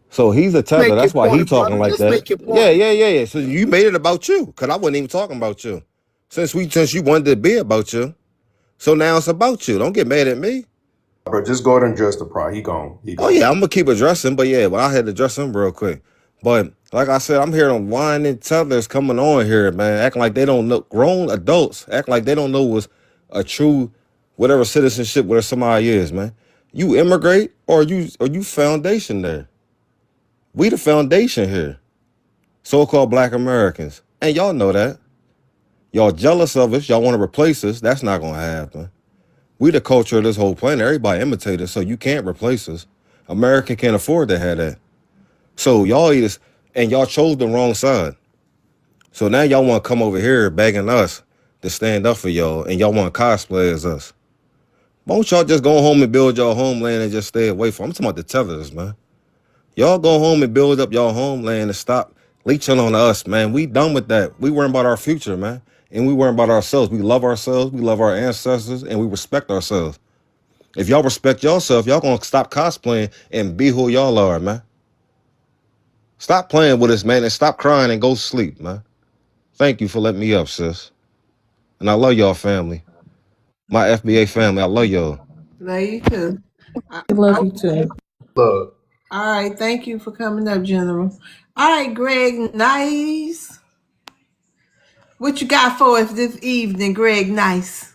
[SPEAKER 10] So he's a tether.
[SPEAKER 11] Make your
[SPEAKER 10] That's why he
[SPEAKER 11] point,
[SPEAKER 10] talking
[SPEAKER 11] brother.
[SPEAKER 10] like
[SPEAKER 11] Just
[SPEAKER 10] that.
[SPEAKER 11] make your
[SPEAKER 10] Yeah,
[SPEAKER 11] point.
[SPEAKER 10] yeah, yeah, yeah. So you made it about you, cause I wasn't even talking about you. Since you wanted to be about you, so now it's about you. Don't get mad at me.
[SPEAKER 6] Bro, just go ahead and address the pride. He gone. He
[SPEAKER 10] Oh
[SPEAKER 6] gone.
[SPEAKER 10] yeah, I'm gonna keep addressing, but yeah, well I had to address him real quick. But like I said, I'm hearing whining tethers coming on here, man, acting like they don't know. Grown adults acting like they don't know what's a true whatever citizenship, whatever somebody is, man. You immigrate or you foundation there. We the foundation here. So-called black Americans. And y'all know that. Y'all jealous of us. Y'all want to replace us. That's not going to happen. We the culture of this whole planet. Everybody imitate us, so you can't replace us. America can't afford to have that. So y'all eat and y'all chose the wrong side. So now y'all want to come over here begging us to stand up for y'all, and y'all want to cosplay as us. Why don't y'all just go home and build your homeland and just stay away from? I'm talking about the tethers, man. Y'all go home and build up your homeland and stop leeching on us, man. We done with that. We worrying about our future, man. And we worrying about ourselves. We love ourselves. We love our ancestors, and we respect ourselves. If y'all respect yourself, y'all gonna stop cosplaying and be who y'all are, man. Stop playing with us, man, and stop crying and go sleep, man. Thank you for letting me up, sis. And I love y'all family. My FBA family, I love y'all.
[SPEAKER 1] Love you too. I,
[SPEAKER 2] I love
[SPEAKER 1] I,
[SPEAKER 2] you too.
[SPEAKER 6] Look,
[SPEAKER 1] all right, thank you for coming up, General. All right, Greg, nice. What you got for us this evening, Greg? Nice.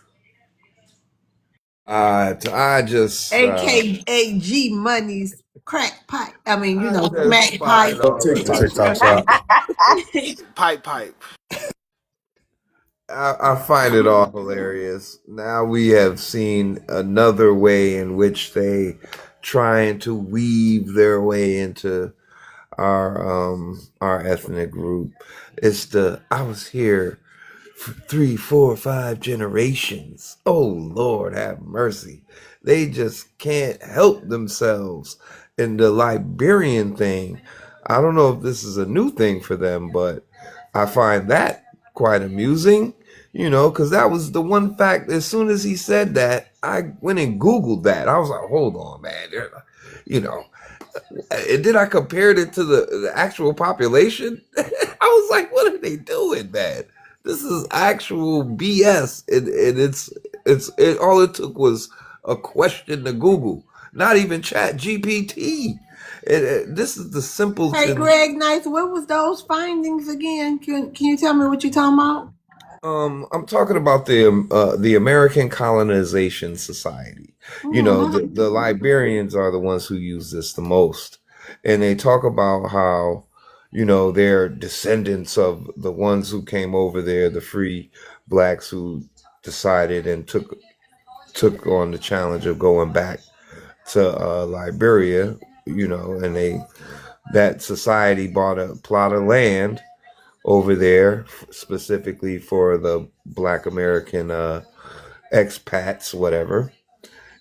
[SPEAKER 13] I just
[SPEAKER 1] AKA G Money's crack pipe. I mean,
[SPEAKER 13] I just
[SPEAKER 1] smack
[SPEAKER 13] find
[SPEAKER 1] pipe.
[SPEAKER 6] go TikTok, TikTok shop.
[SPEAKER 4] Pipe.
[SPEAKER 13] I find it all hilarious. Now we have seen another way in which they trying to weave their way into our ethnic group. It's the I was here for 3, 4, 5 generations. Oh Lord, have mercy. They just can't help themselves. In the Liberian thing, I don't know if this is a new thing for them, but I find that quite amusing. Because that was the one fact. As soon as he said that, I went and Googled that. I was like, hold on, man. You know, and then I compared it to the actual population. I was like, what are they doing, man? This is actual BS. And all it took was a question to Google, not even Chat GPT. This is the
[SPEAKER 1] Hey,
[SPEAKER 13] simpleton.
[SPEAKER 1] Greg, nice. What was those findings again? Can you tell me what you're talking about?
[SPEAKER 13] I'm talking about the American Colonization Society. The Liberians are the ones who use this the most, and they talk about how they're descendants of the ones who came over there, the free blacks who decided and took on the challenge of going back to Liberia. And that society bought a plot of land over there specifically for the Black American expats, whatever.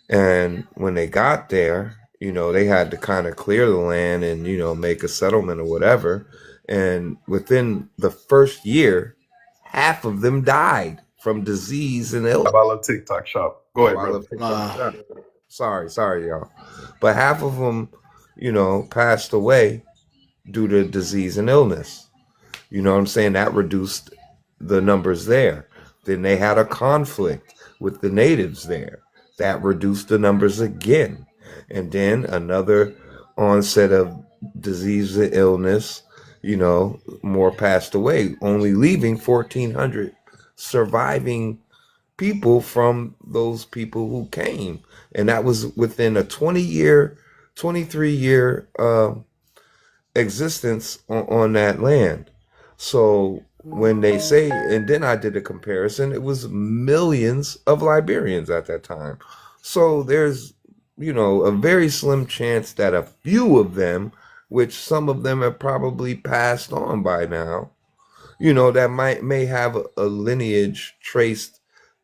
[SPEAKER 13] And when they got there, they had to kind of clear the land and make a settlement or whatever. And within the first year, half of them died from disease and illness.
[SPEAKER 6] I love TikTok shop. Go
[SPEAKER 13] Oh,
[SPEAKER 6] ahead,
[SPEAKER 13] I
[SPEAKER 6] brother.
[SPEAKER 13] love TikTok. Sorry, y'all. But half of them, passed away due to disease and illness. You know what I'm saying? That reduced the numbers there. Then they had a conflict with the natives there. That reduced the numbers again. And then another onset of disease and illness, more passed away, only leaving 1,400 surviving people from those people who came. And that was within a 23-year existence on that land. So when they say, and then I did a comparison, it was millions of Liberians at that time. So there's, a very slim chance that a few of them which some of them have probably passed on by now, that may have a lineage traced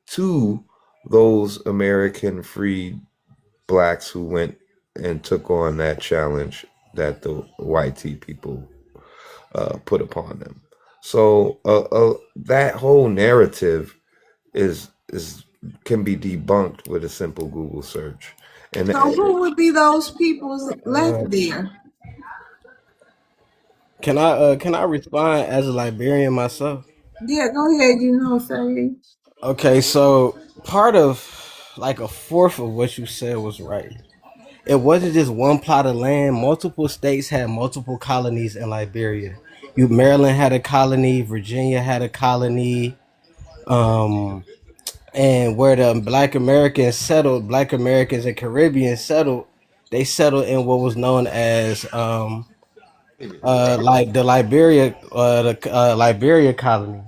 [SPEAKER 13] to those American freed blacks who went and took on that challenge that the white tea people put upon them. So that whole narrative is can be debunked with a simple Google search. And
[SPEAKER 1] So who would be those peoples left there?
[SPEAKER 3] Can I respond as a Liberian myself?
[SPEAKER 1] Yeah, go ahead. Say.
[SPEAKER 3] Okay, so part of like a fourth of what you said was right. It wasn't just one plot of land. Multiple states had multiple colonies in Liberia. Maryland had a colony, Virginia had a colony, and where the Black Americans and Caribbeans settled, they settled in what was known as like the Liberia colony.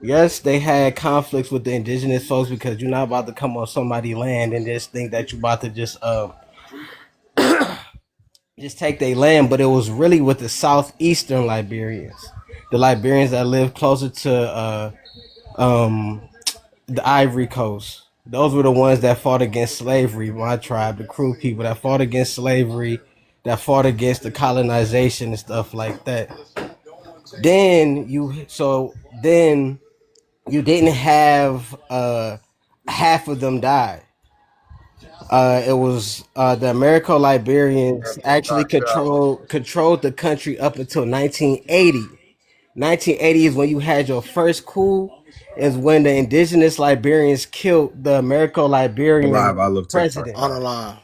[SPEAKER 3] Yes, they had conflicts with the indigenous folks because you're not about to come on somebody's land and just think that you're about to just take their land, but it was really with the southeastern Liberians, the Liberians that lived closer to um, the Ivory Coast. Those were the ones that fought against slavery. My tribe, the Crew people that fought against slavery, that fought against the colonization and stuff like that. Then you didn't have half of them died. It was the American Liberians actually controlled the country up until 1980. 1980 is when you had your first coup. Is when the indigenous Liberians killed the American
[SPEAKER 7] Live,
[SPEAKER 3] Liberian
[SPEAKER 7] I love TikTok.
[SPEAKER 3] president.
[SPEAKER 11] On the line.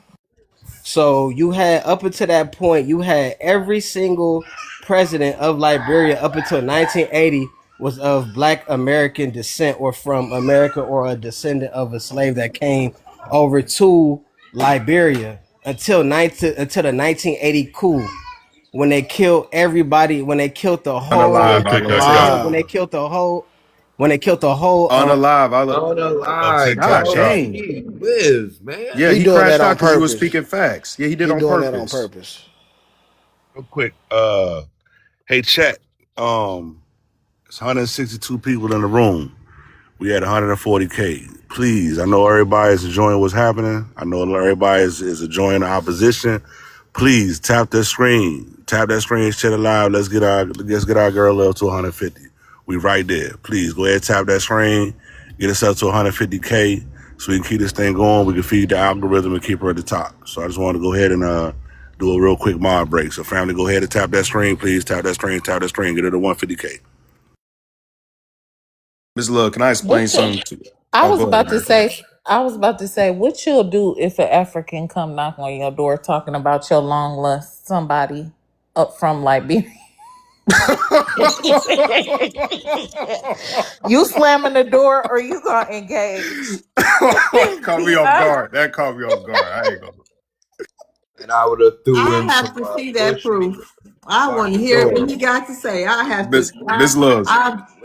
[SPEAKER 3] So you had up until that point, you had every single president of Liberia up until 1980 was of Black American descent or from America or a descendant of a slave that came over to Liberia until the 1980 coup when they killed everybody, when they killed the whole,
[SPEAKER 7] Unalive,
[SPEAKER 22] Real
[SPEAKER 7] I
[SPEAKER 22] quick,
[SPEAKER 7] love
[SPEAKER 22] let's go.
[SPEAKER 3] when
[SPEAKER 11] Live.
[SPEAKER 3] they killed the whole, when they killed the whole.
[SPEAKER 7] Unalive,
[SPEAKER 22] I love
[SPEAKER 13] unalive,
[SPEAKER 7] God
[SPEAKER 22] TikTok
[SPEAKER 13] bro.
[SPEAKER 22] shop.
[SPEAKER 7] dang.
[SPEAKER 13] Gee whiz, man.
[SPEAKER 7] Yeah,
[SPEAKER 11] He
[SPEAKER 7] he
[SPEAKER 11] doing that
[SPEAKER 7] crashed out
[SPEAKER 11] on
[SPEAKER 7] because he was
[SPEAKER 11] purpose.
[SPEAKER 7] speaking facts. Yeah, he did
[SPEAKER 11] He
[SPEAKER 7] on
[SPEAKER 11] doing that on
[SPEAKER 7] purpose.
[SPEAKER 11] purpose.
[SPEAKER 22] Real quick, hey chat. It's 162 people in the room. We had 140K. Please, I know everybody is enjoying what's happening. I know everybody is enjoying the opposition. Please tap that screen. Tap that screen, share it live. Let's get our girl up to 150. We right there. Please go ahead, tap that screen, get us up to 150K so we can keep this thing going. We can feed the algorithm and keep her at the top. So I just want to go ahead and do a real quick mod break. So family, go ahead and tap that screen, please. Tap that screen, get it to 150K.
[SPEAKER 7] Miss Love, can I explain
[SPEAKER 2] What you,
[SPEAKER 7] something to
[SPEAKER 2] I
[SPEAKER 7] Oh,
[SPEAKER 2] was
[SPEAKER 7] go ahead,
[SPEAKER 2] about to
[SPEAKER 7] man.
[SPEAKER 2] say, what you'll do if an African come knock on your door talking about your long lost somebody up from Liberia. You slamming the door or you gonna engage?
[SPEAKER 7] Caught me off guard. That caught me off guard. I ain't gonna.
[SPEAKER 13] And I would have threw
[SPEAKER 1] I
[SPEAKER 13] in
[SPEAKER 1] have
[SPEAKER 13] some
[SPEAKER 1] to see that
[SPEAKER 13] bush meat
[SPEAKER 1] proof. I
[SPEAKER 13] by
[SPEAKER 1] want to
[SPEAKER 13] the
[SPEAKER 1] hear what
[SPEAKER 13] door.
[SPEAKER 1] he got to say. I have to.
[SPEAKER 7] Miss Loves.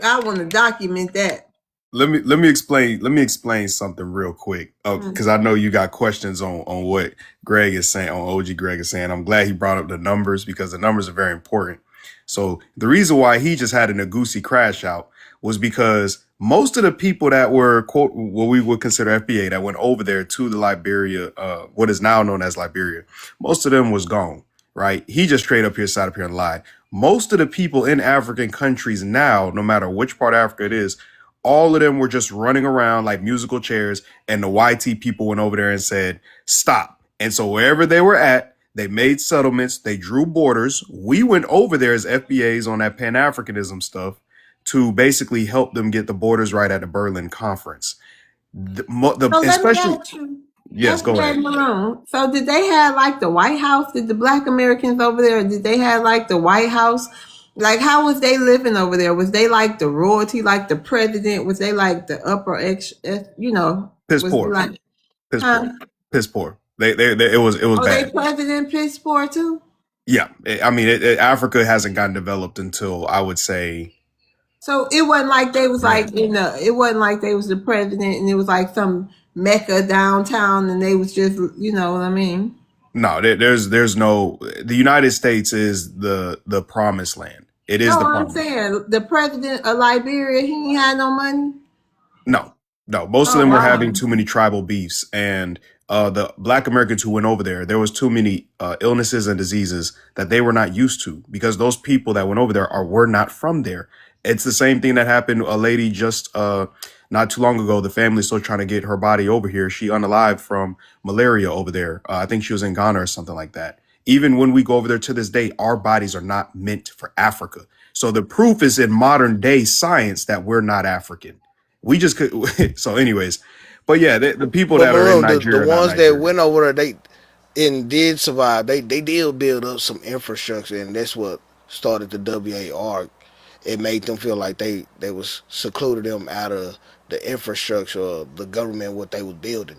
[SPEAKER 1] I want to document that.
[SPEAKER 7] Let me explain something real quick
[SPEAKER 1] Mm.
[SPEAKER 7] because I know you got questions on what Greg is saying, on OG Greg is saying. I'm glad he brought up the numbers because the numbers are very important. So the reason why he just had a Nagusi crash out was because most of the people that were quote what we would consider FBA that went over there to the Liberia, what is now known as Liberia, most of them was gone. Right? He just straight up here, sat up here and lied. Most of the people in African countries now, no matter which part of Africa it is, all of them were just running around like musical chairs, and the YT people went over there and said, stop. And so wherever they were at, they made settlements, they drew borders. We went over there as FBAs on that Pan-Africanism stuff to basically help them get the borders right at the Berlin Conference.
[SPEAKER 1] So let me
[SPEAKER 7] Especially,
[SPEAKER 1] ask you,
[SPEAKER 7] yes, go ahead.
[SPEAKER 1] Malone. So did they have like the White House? Did the Black Americans over there? Did they have like the White House? Like how was they living over there? Was they like the royalty, like the president? Was they like the upper
[SPEAKER 7] Piss
[SPEAKER 1] Was it
[SPEAKER 7] poor,
[SPEAKER 1] like
[SPEAKER 7] piss
[SPEAKER 1] huh?
[SPEAKER 7] poor, piss poor. It was
[SPEAKER 1] Oh, they
[SPEAKER 7] bad.
[SPEAKER 1] president piss poor too?
[SPEAKER 7] Yeah, I mean, Africa hasn't gotten developed until I would say.
[SPEAKER 1] So it wasn't like they was
[SPEAKER 7] Man,
[SPEAKER 1] like it wasn't like they was the president and it was like some mecca downtown and they was just, you know what I mean?
[SPEAKER 6] No, there's no. The United States is the promised land. It is
[SPEAKER 1] No,
[SPEAKER 6] the
[SPEAKER 1] I'm
[SPEAKER 6] promise.
[SPEAKER 1] saying the president of Liberia, he ain't had no money.
[SPEAKER 6] No, no. Most of
[SPEAKER 1] Oh
[SPEAKER 6] them were
[SPEAKER 1] wow.
[SPEAKER 6] having too many tribal beefs, and the Black Americans who went over there was too many illnesses and diseases that they were not used to because those people that went over there were not from there. It's the same thing that happened. A lady just not too long ago. The family's still trying to get her body over here. She unalived from malaria over there. I think she was in Ghana or something like that. Even when we go over there to this day, our bodies are not meant for Africa. So the proof is in modern day science that we're not African. We just could. So, anyways, but yeah, the people
[SPEAKER 4] But
[SPEAKER 6] that are in
[SPEAKER 4] remember, the
[SPEAKER 6] Nigeria are not
[SPEAKER 4] ones that
[SPEAKER 6] Nigerian.
[SPEAKER 4] went over there, they and did survive. They did build up some infrastructure, and that's what started the WAR. It made them feel like they was secluded them out of the infrastructure of the government what they was building.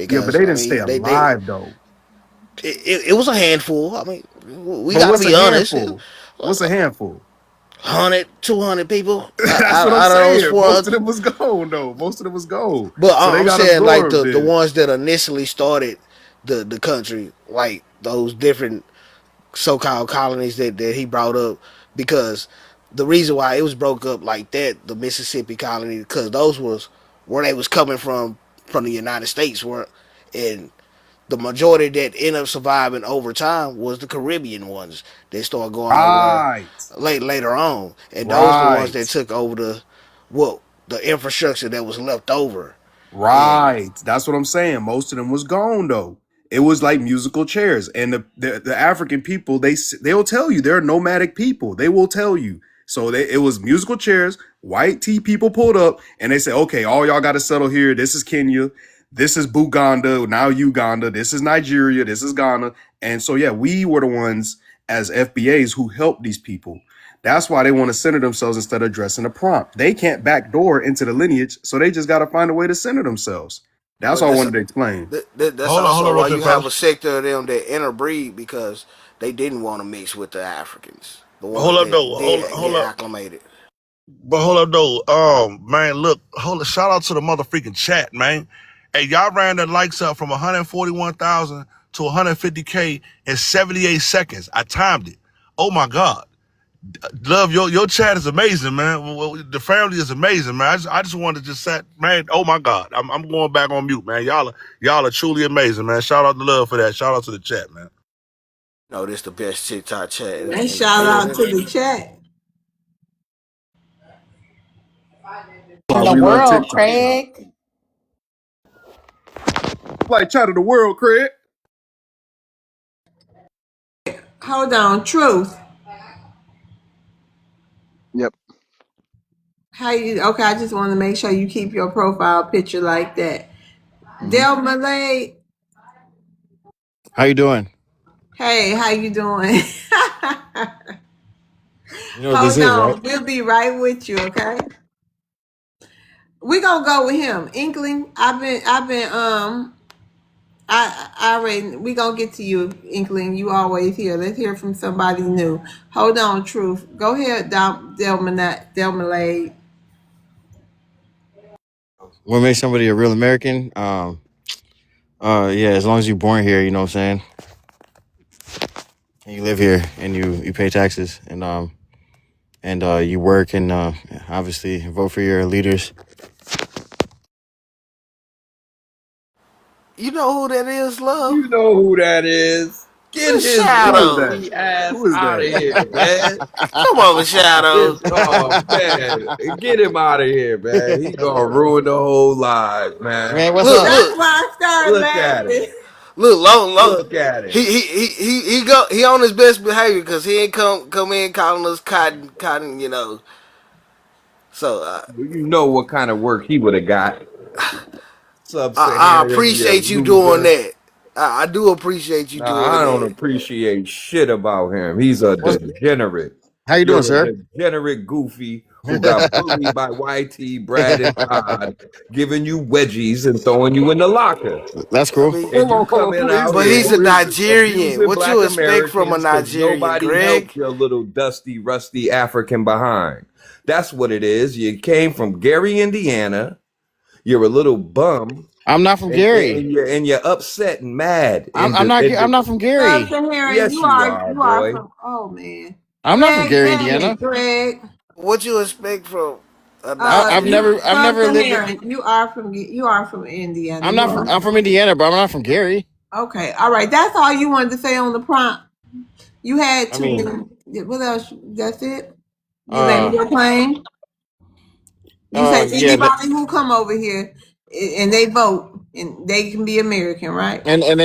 [SPEAKER 6] Yeah, but
[SPEAKER 4] Because
[SPEAKER 6] they
[SPEAKER 4] I
[SPEAKER 6] didn't stay
[SPEAKER 4] mean,
[SPEAKER 6] alive though.
[SPEAKER 4] it was a handful. I mean, we
[SPEAKER 6] But
[SPEAKER 4] got to
[SPEAKER 6] what's a
[SPEAKER 4] be honest.
[SPEAKER 6] handful? What's a handful?
[SPEAKER 4] 100, 200 people
[SPEAKER 6] That's what I'm
[SPEAKER 4] out of those
[SPEAKER 6] saying. Most of
[SPEAKER 4] 400.
[SPEAKER 6] them was gone though. Most of them was gone.
[SPEAKER 4] But
[SPEAKER 6] So they
[SPEAKER 4] I'm
[SPEAKER 6] got
[SPEAKER 4] saying like
[SPEAKER 6] absorbed
[SPEAKER 4] the
[SPEAKER 6] then.
[SPEAKER 4] ones that initially started the country, like those different so-called colonies that he brought up, because the reason why it was broke up like that, the Mississippi colony, because those was where they was coming from the United States, where and the majority that ended up surviving over time was the Caribbean ones. They started going over there
[SPEAKER 6] Right.
[SPEAKER 4] later on, and those the ones that
[SPEAKER 6] Right.
[SPEAKER 4] took over the infrastructure that was left over. And
[SPEAKER 6] Right. That's what I'm saying. Most of them was gone though. It was like musical chairs, and the African people they'll tell you they're nomadic people. They will tell you. So it was musical chairs. White tea people pulled up, and they said, "Okay, all y'all got to settle here. This is Kenya. This is Buganda. Now Uganda. This is Nigeria. This is Ghana." And so yeah, we were the ones as FBAs who helped these people. That's why they want to center themselves instead of addressing the prompt. They can't backdoor into the lineage, so they just got to find a way to center themselves. That's
[SPEAKER 4] but
[SPEAKER 6] all I wanted to explain.
[SPEAKER 4] that's
[SPEAKER 16] Hold
[SPEAKER 4] also
[SPEAKER 16] on, real
[SPEAKER 4] why
[SPEAKER 16] quick,
[SPEAKER 4] you have
[SPEAKER 16] fellas.
[SPEAKER 4] a sector of them that interbreed because they didn't want to mix with the Africans, the
[SPEAKER 22] Hold
[SPEAKER 4] ones
[SPEAKER 22] up,
[SPEAKER 4] that
[SPEAKER 22] though.
[SPEAKER 4] did
[SPEAKER 22] Hold
[SPEAKER 4] get
[SPEAKER 22] up.
[SPEAKER 4] acclimated.
[SPEAKER 22] But hold up, though. Man, look. Hold up. Shout out to the motherfucking chat, man. Hey, y'all ran the likes up from 141,000 to 150K in 78 seconds. I timed it. Oh my God. Love, your chat is amazing, man. The family is amazing, man. I just wanted to just say, man, oh my God. I'm going back on mute, man. Y'all are truly amazing, man. Shout out to Love for that. Shout out to the chat, man.
[SPEAKER 4] No, this the best TikTok chat
[SPEAKER 1] And
[SPEAKER 4] in the
[SPEAKER 1] shout out to
[SPEAKER 4] building.
[SPEAKER 1] the chat.
[SPEAKER 2] In
[SPEAKER 6] Why
[SPEAKER 2] the
[SPEAKER 6] we love
[SPEAKER 2] world,
[SPEAKER 6] TikTok.
[SPEAKER 2] Craig.
[SPEAKER 6] Like chat of the world, Craig.
[SPEAKER 1] Hold on, Truth.
[SPEAKER 15] Yep.
[SPEAKER 1] How you? Okay, I just want to make sure you keep your profile picture like that.
[SPEAKER 15] Hmm.
[SPEAKER 1] Del Malay.
[SPEAKER 15] How you doing?
[SPEAKER 1] Hey, how you doing?
[SPEAKER 15] You know what this
[SPEAKER 1] Hold
[SPEAKER 15] is, right?
[SPEAKER 1] on, we'll be right with you. Okay, we gonna go with him. Inkling. I already. We gonna get to you, Inkling. You always here. Let's hear from somebody new. Hold on, Truth. Go ahead, Del Malay.
[SPEAKER 15] What makes somebody a real American? Yeah, as long as you're born here, you know what I'm saying, and you live here and you pay taxes and you work and obviously vote for your leaders.
[SPEAKER 4] You know who that is, Love?
[SPEAKER 13] You know who that is. Get
[SPEAKER 4] The
[SPEAKER 13] his
[SPEAKER 6] Who is that?
[SPEAKER 4] Shadow.
[SPEAKER 13] goofy ass
[SPEAKER 6] Who is
[SPEAKER 13] out of
[SPEAKER 6] that?
[SPEAKER 13] here, man.
[SPEAKER 4] Come on, Shadow.
[SPEAKER 13] Oh man, get him out of here, man. He gonna ruin the whole live, man.
[SPEAKER 15] Man, what's
[SPEAKER 4] Look,
[SPEAKER 15] up?
[SPEAKER 1] That's
[SPEAKER 4] look,
[SPEAKER 1] why I started
[SPEAKER 13] Look at him.
[SPEAKER 1] laughing.
[SPEAKER 4] look, long.
[SPEAKER 13] Look at him.
[SPEAKER 4] He on his best behavior because he ain't come in calling us cotton. So
[SPEAKER 13] You know what kind of work he would have got.
[SPEAKER 4] I
[SPEAKER 13] Sub-Saharan, you
[SPEAKER 4] appreciate you doing
[SPEAKER 13] loser.
[SPEAKER 4] that. I do appreciate you
[SPEAKER 13] Nah,
[SPEAKER 4] doing
[SPEAKER 13] I don't
[SPEAKER 4] that.
[SPEAKER 13] appreciate shit about him. He's a
[SPEAKER 15] What's
[SPEAKER 13] degenerate.
[SPEAKER 15] How you doing,
[SPEAKER 13] You're a
[SPEAKER 15] sir?
[SPEAKER 13] degenerate goofy who got bullied by YT, Brad, and Todd, giving you wedgies and throwing you in the locker.
[SPEAKER 15] That's
[SPEAKER 4] I
[SPEAKER 15] cool.
[SPEAKER 4] mean,
[SPEAKER 13] And you
[SPEAKER 6] Hold on.
[SPEAKER 13] coming
[SPEAKER 6] Who is
[SPEAKER 13] out
[SPEAKER 4] but
[SPEAKER 6] this?
[SPEAKER 4] he's
[SPEAKER 13] here
[SPEAKER 4] a
[SPEAKER 6] Who is this?
[SPEAKER 4] Nigerian.
[SPEAKER 13] abusing
[SPEAKER 4] What
[SPEAKER 13] black
[SPEAKER 4] you expect from a
[SPEAKER 13] Americans because
[SPEAKER 4] Nigerian,
[SPEAKER 13] nobody helped
[SPEAKER 4] Greg?
[SPEAKER 13] your little dusty, rusty African behind. That's what it is. You came from Gary, Indiana. You're a little bum
[SPEAKER 15] I'm not from Gary.
[SPEAKER 13] and you're upset and mad.
[SPEAKER 15] I'm,
[SPEAKER 13] And
[SPEAKER 15] I'm not. I'm not from Gary.
[SPEAKER 1] Dr. Harry,
[SPEAKER 13] yes, you are,
[SPEAKER 1] you are
[SPEAKER 13] boy.
[SPEAKER 1] from, oh man.
[SPEAKER 15] I'm not from
[SPEAKER 1] Greg,
[SPEAKER 15] Gary,
[SPEAKER 1] dang
[SPEAKER 15] Indiana.
[SPEAKER 1] it, Greg.
[SPEAKER 4] What you expect from a non
[SPEAKER 15] I've
[SPEAKER 4] Indian?
[SPEAKER 15] never
[SPEAKER 1] Dr.
[SPEAKER 15] lived.
[SPEAKER 1] Harry, you are from Indiana.
[SPEAKER 15] I'm
[SPEAKER 1] You
[SPEAKER 15] not from. I'm
[SPEAKER 1] are.
[SPEAKER 15] from Indiana, but I'm not from Gary.
[SPEAKER 1] Okay, all right. That's all you wanted to say on the prompt. You had
[SPEAKER 15] I mean,
[SPEAKER 1] to. What else? That's it. You land
[SPEAKER 15] uh,
[SPEAKER 1] your plane. You say
[SPEAKER 15] yeah,
[SPEAKER 1] anybody who come over here and they vote and they can be American, right?
[SPEAKER 15] and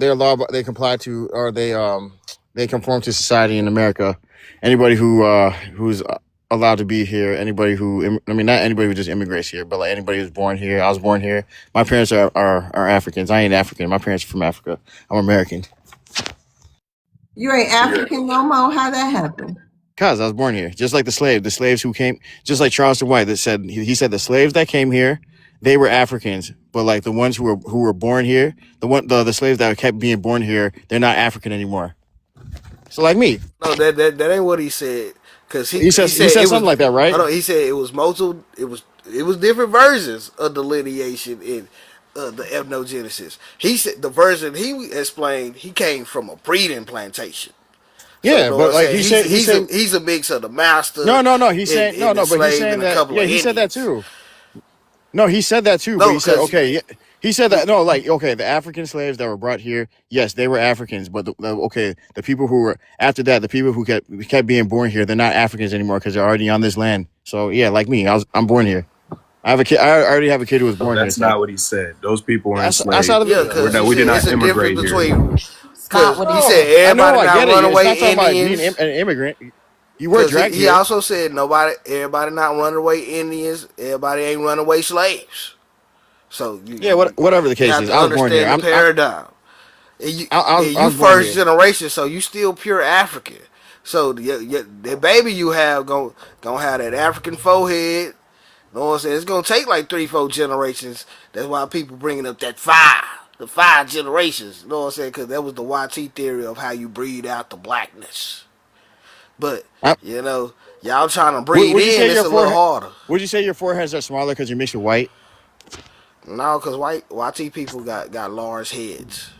[SPEAKER 15] they're law. They comply to, or they conform to society in America. Anybody who's allowed to be here. Anybody who, I mean, not anybody who just immigrates here, but like anybody who's born here. I was born here. My parents are Africans. I ain't African. My parents are from Africa. I'm American.
[SPEAKER 1] You ain't African no more. How that happen?
[SPEAKER 15] Cause I was born here, just like the slaves who came, just like Charleston White that said he said the slaves that came here, they were Africans, but like the ones who were born here, the slaves that kept being born here, they're not African anymore. So like me,
[SPEAKER 4] No, that ain't what he said. Cause
[SPEAKER 15] he
[SPEAKER 4] said
[SPEAKER 15] said
[SPEAKER 4] it
[SPEAKER 15] something
[SPEAKER 4] was.
[SPEAKER 15] like that, right?
[SPEAKER 4] Hold on, he said it was multiple. It was different versions of delineation in the ethnogenesis. He said the version he explained he came from a breeding plantation. So
[SPEAKER 15] Yeah,
[SPEAKER 4] know what
[SPEAKER 15] but
[SPEAKER 4] I'm
[SPEAKER 15] like
[SPEAKER 4] saying?
[SPEAKER 15] he said
[SPEAKER 4] He's a mix of the master
[SPEAKER 15] no, he's saying
[SPEAKER 4] and the
[SPEAKER 15] no, but he's
[SPEAKER 4] slave
[SPEAKER 15] saying
[SPEAKER 4] and a
[SPEAKER 15] that
[SPEAKER 4] couple
[SPEAKER 15] yeah,
[SPEAKER 4] of
[SPEAKER 15] he said that
[SPEAKER 4] Indians.
[SPEAKER 15] too. No, he said that too, but
[SPEAKER 4] No,
[SPEAKER 15] he said
[SPEAKER 4] because
[SPEAKER 15] okay. Yeah, he said that no, like okay, the African slaves that were brought here, yes, they were Africans, but okay, the people who were after that, the people who kept being born here, they're not Africans anymore because they're already on this land. So yeah, like me, I'm born here. I have a kid. I already have a kid who was
[SPEAKER 6] No,
[SPEAKER 15] born here.
[SPEAKER 6] that's
[SPEAKER 15] So
[SPEAKER 6] not what he said. Those people were
[SPEAKER 15] that's out
[SPEAKER 6] enslaved.
[SPEAKER 15] of
[SPEAKER 4] yeah,
[SPEAKER 15] the.
[SPEAKER 4] because he
[SPEAKER 6] We did
[SPEAKER 4] said
[SPEAKER 6] not
[SPEAKER 4] it's a difference
[SPEAKER 6] immigrate here.
[SPEAKER 4] between.
[SPEAKER 2] Stop
[SPEAKER 4] Because
[SPEAKER 2] what he
[SPEAKER 4] he
[SPEAKER 2] said.
[SPEAKER 4] said
[SPEAKER 15] I know,
[SPEAKER 4] everybody
[SPEAKER 15] I
[SPEAKER 4] not
[SPEAKER 15] get it. It's
[SPEAKER 4] runaway
[SPEAKER 15] not talking about being
[SPEAKER 4] Indians.
[SPEAKER 15] an immigrant. You were
[SPEAKER 4] Because
[SPEAKER 15] dragged
[SPEAKER 4] he
[SPEAKER 15] here.
[SPEAKER 4] also said everybody not runaway Indians. Everybody ain't runaway slaves. So
[SPEAKER 15] Yeah, whatever the
[SPEAKER 4] you
[SPEAKER 15] case
[SPEAKER 4] have
[SPEAKER 15] is,
[SPEAKER 4] to
[SPEAKER 15] I was born here.
[SPEAKER 4] understand the paradigm. And
[SPEAKER 15] I
[SPEAKER 4] you
[SPEAKER 15] was born
[SPEAKER 4] first
[SPEAKER 15] here.
[SPEAKER 4] generation, so you still pure African. So the baby you have gonna have that African forehead. You know what I'm saying? It's gonna take like 3-4 generations. That's why people bringing up the 5 generations. You know what I'm saying? Because that was the YT theory of how you breed out the blackness. But
[SPEAKER 15] I,
[SPEAKER 4] you know, y'all trying to breed
[SPEAKER 15] would you say
[SPEAKER 4] in, it's
[SPEAKER 15] your
[SPEAKER 4] a little
[SPEAKER 15] forehead?
[SPEAKER 4] harder.
[SPEAKER 15] Would you say your foreheads are smaller because you're mixed with white?
[SPEAKER 4] No, because white YT people got large heads.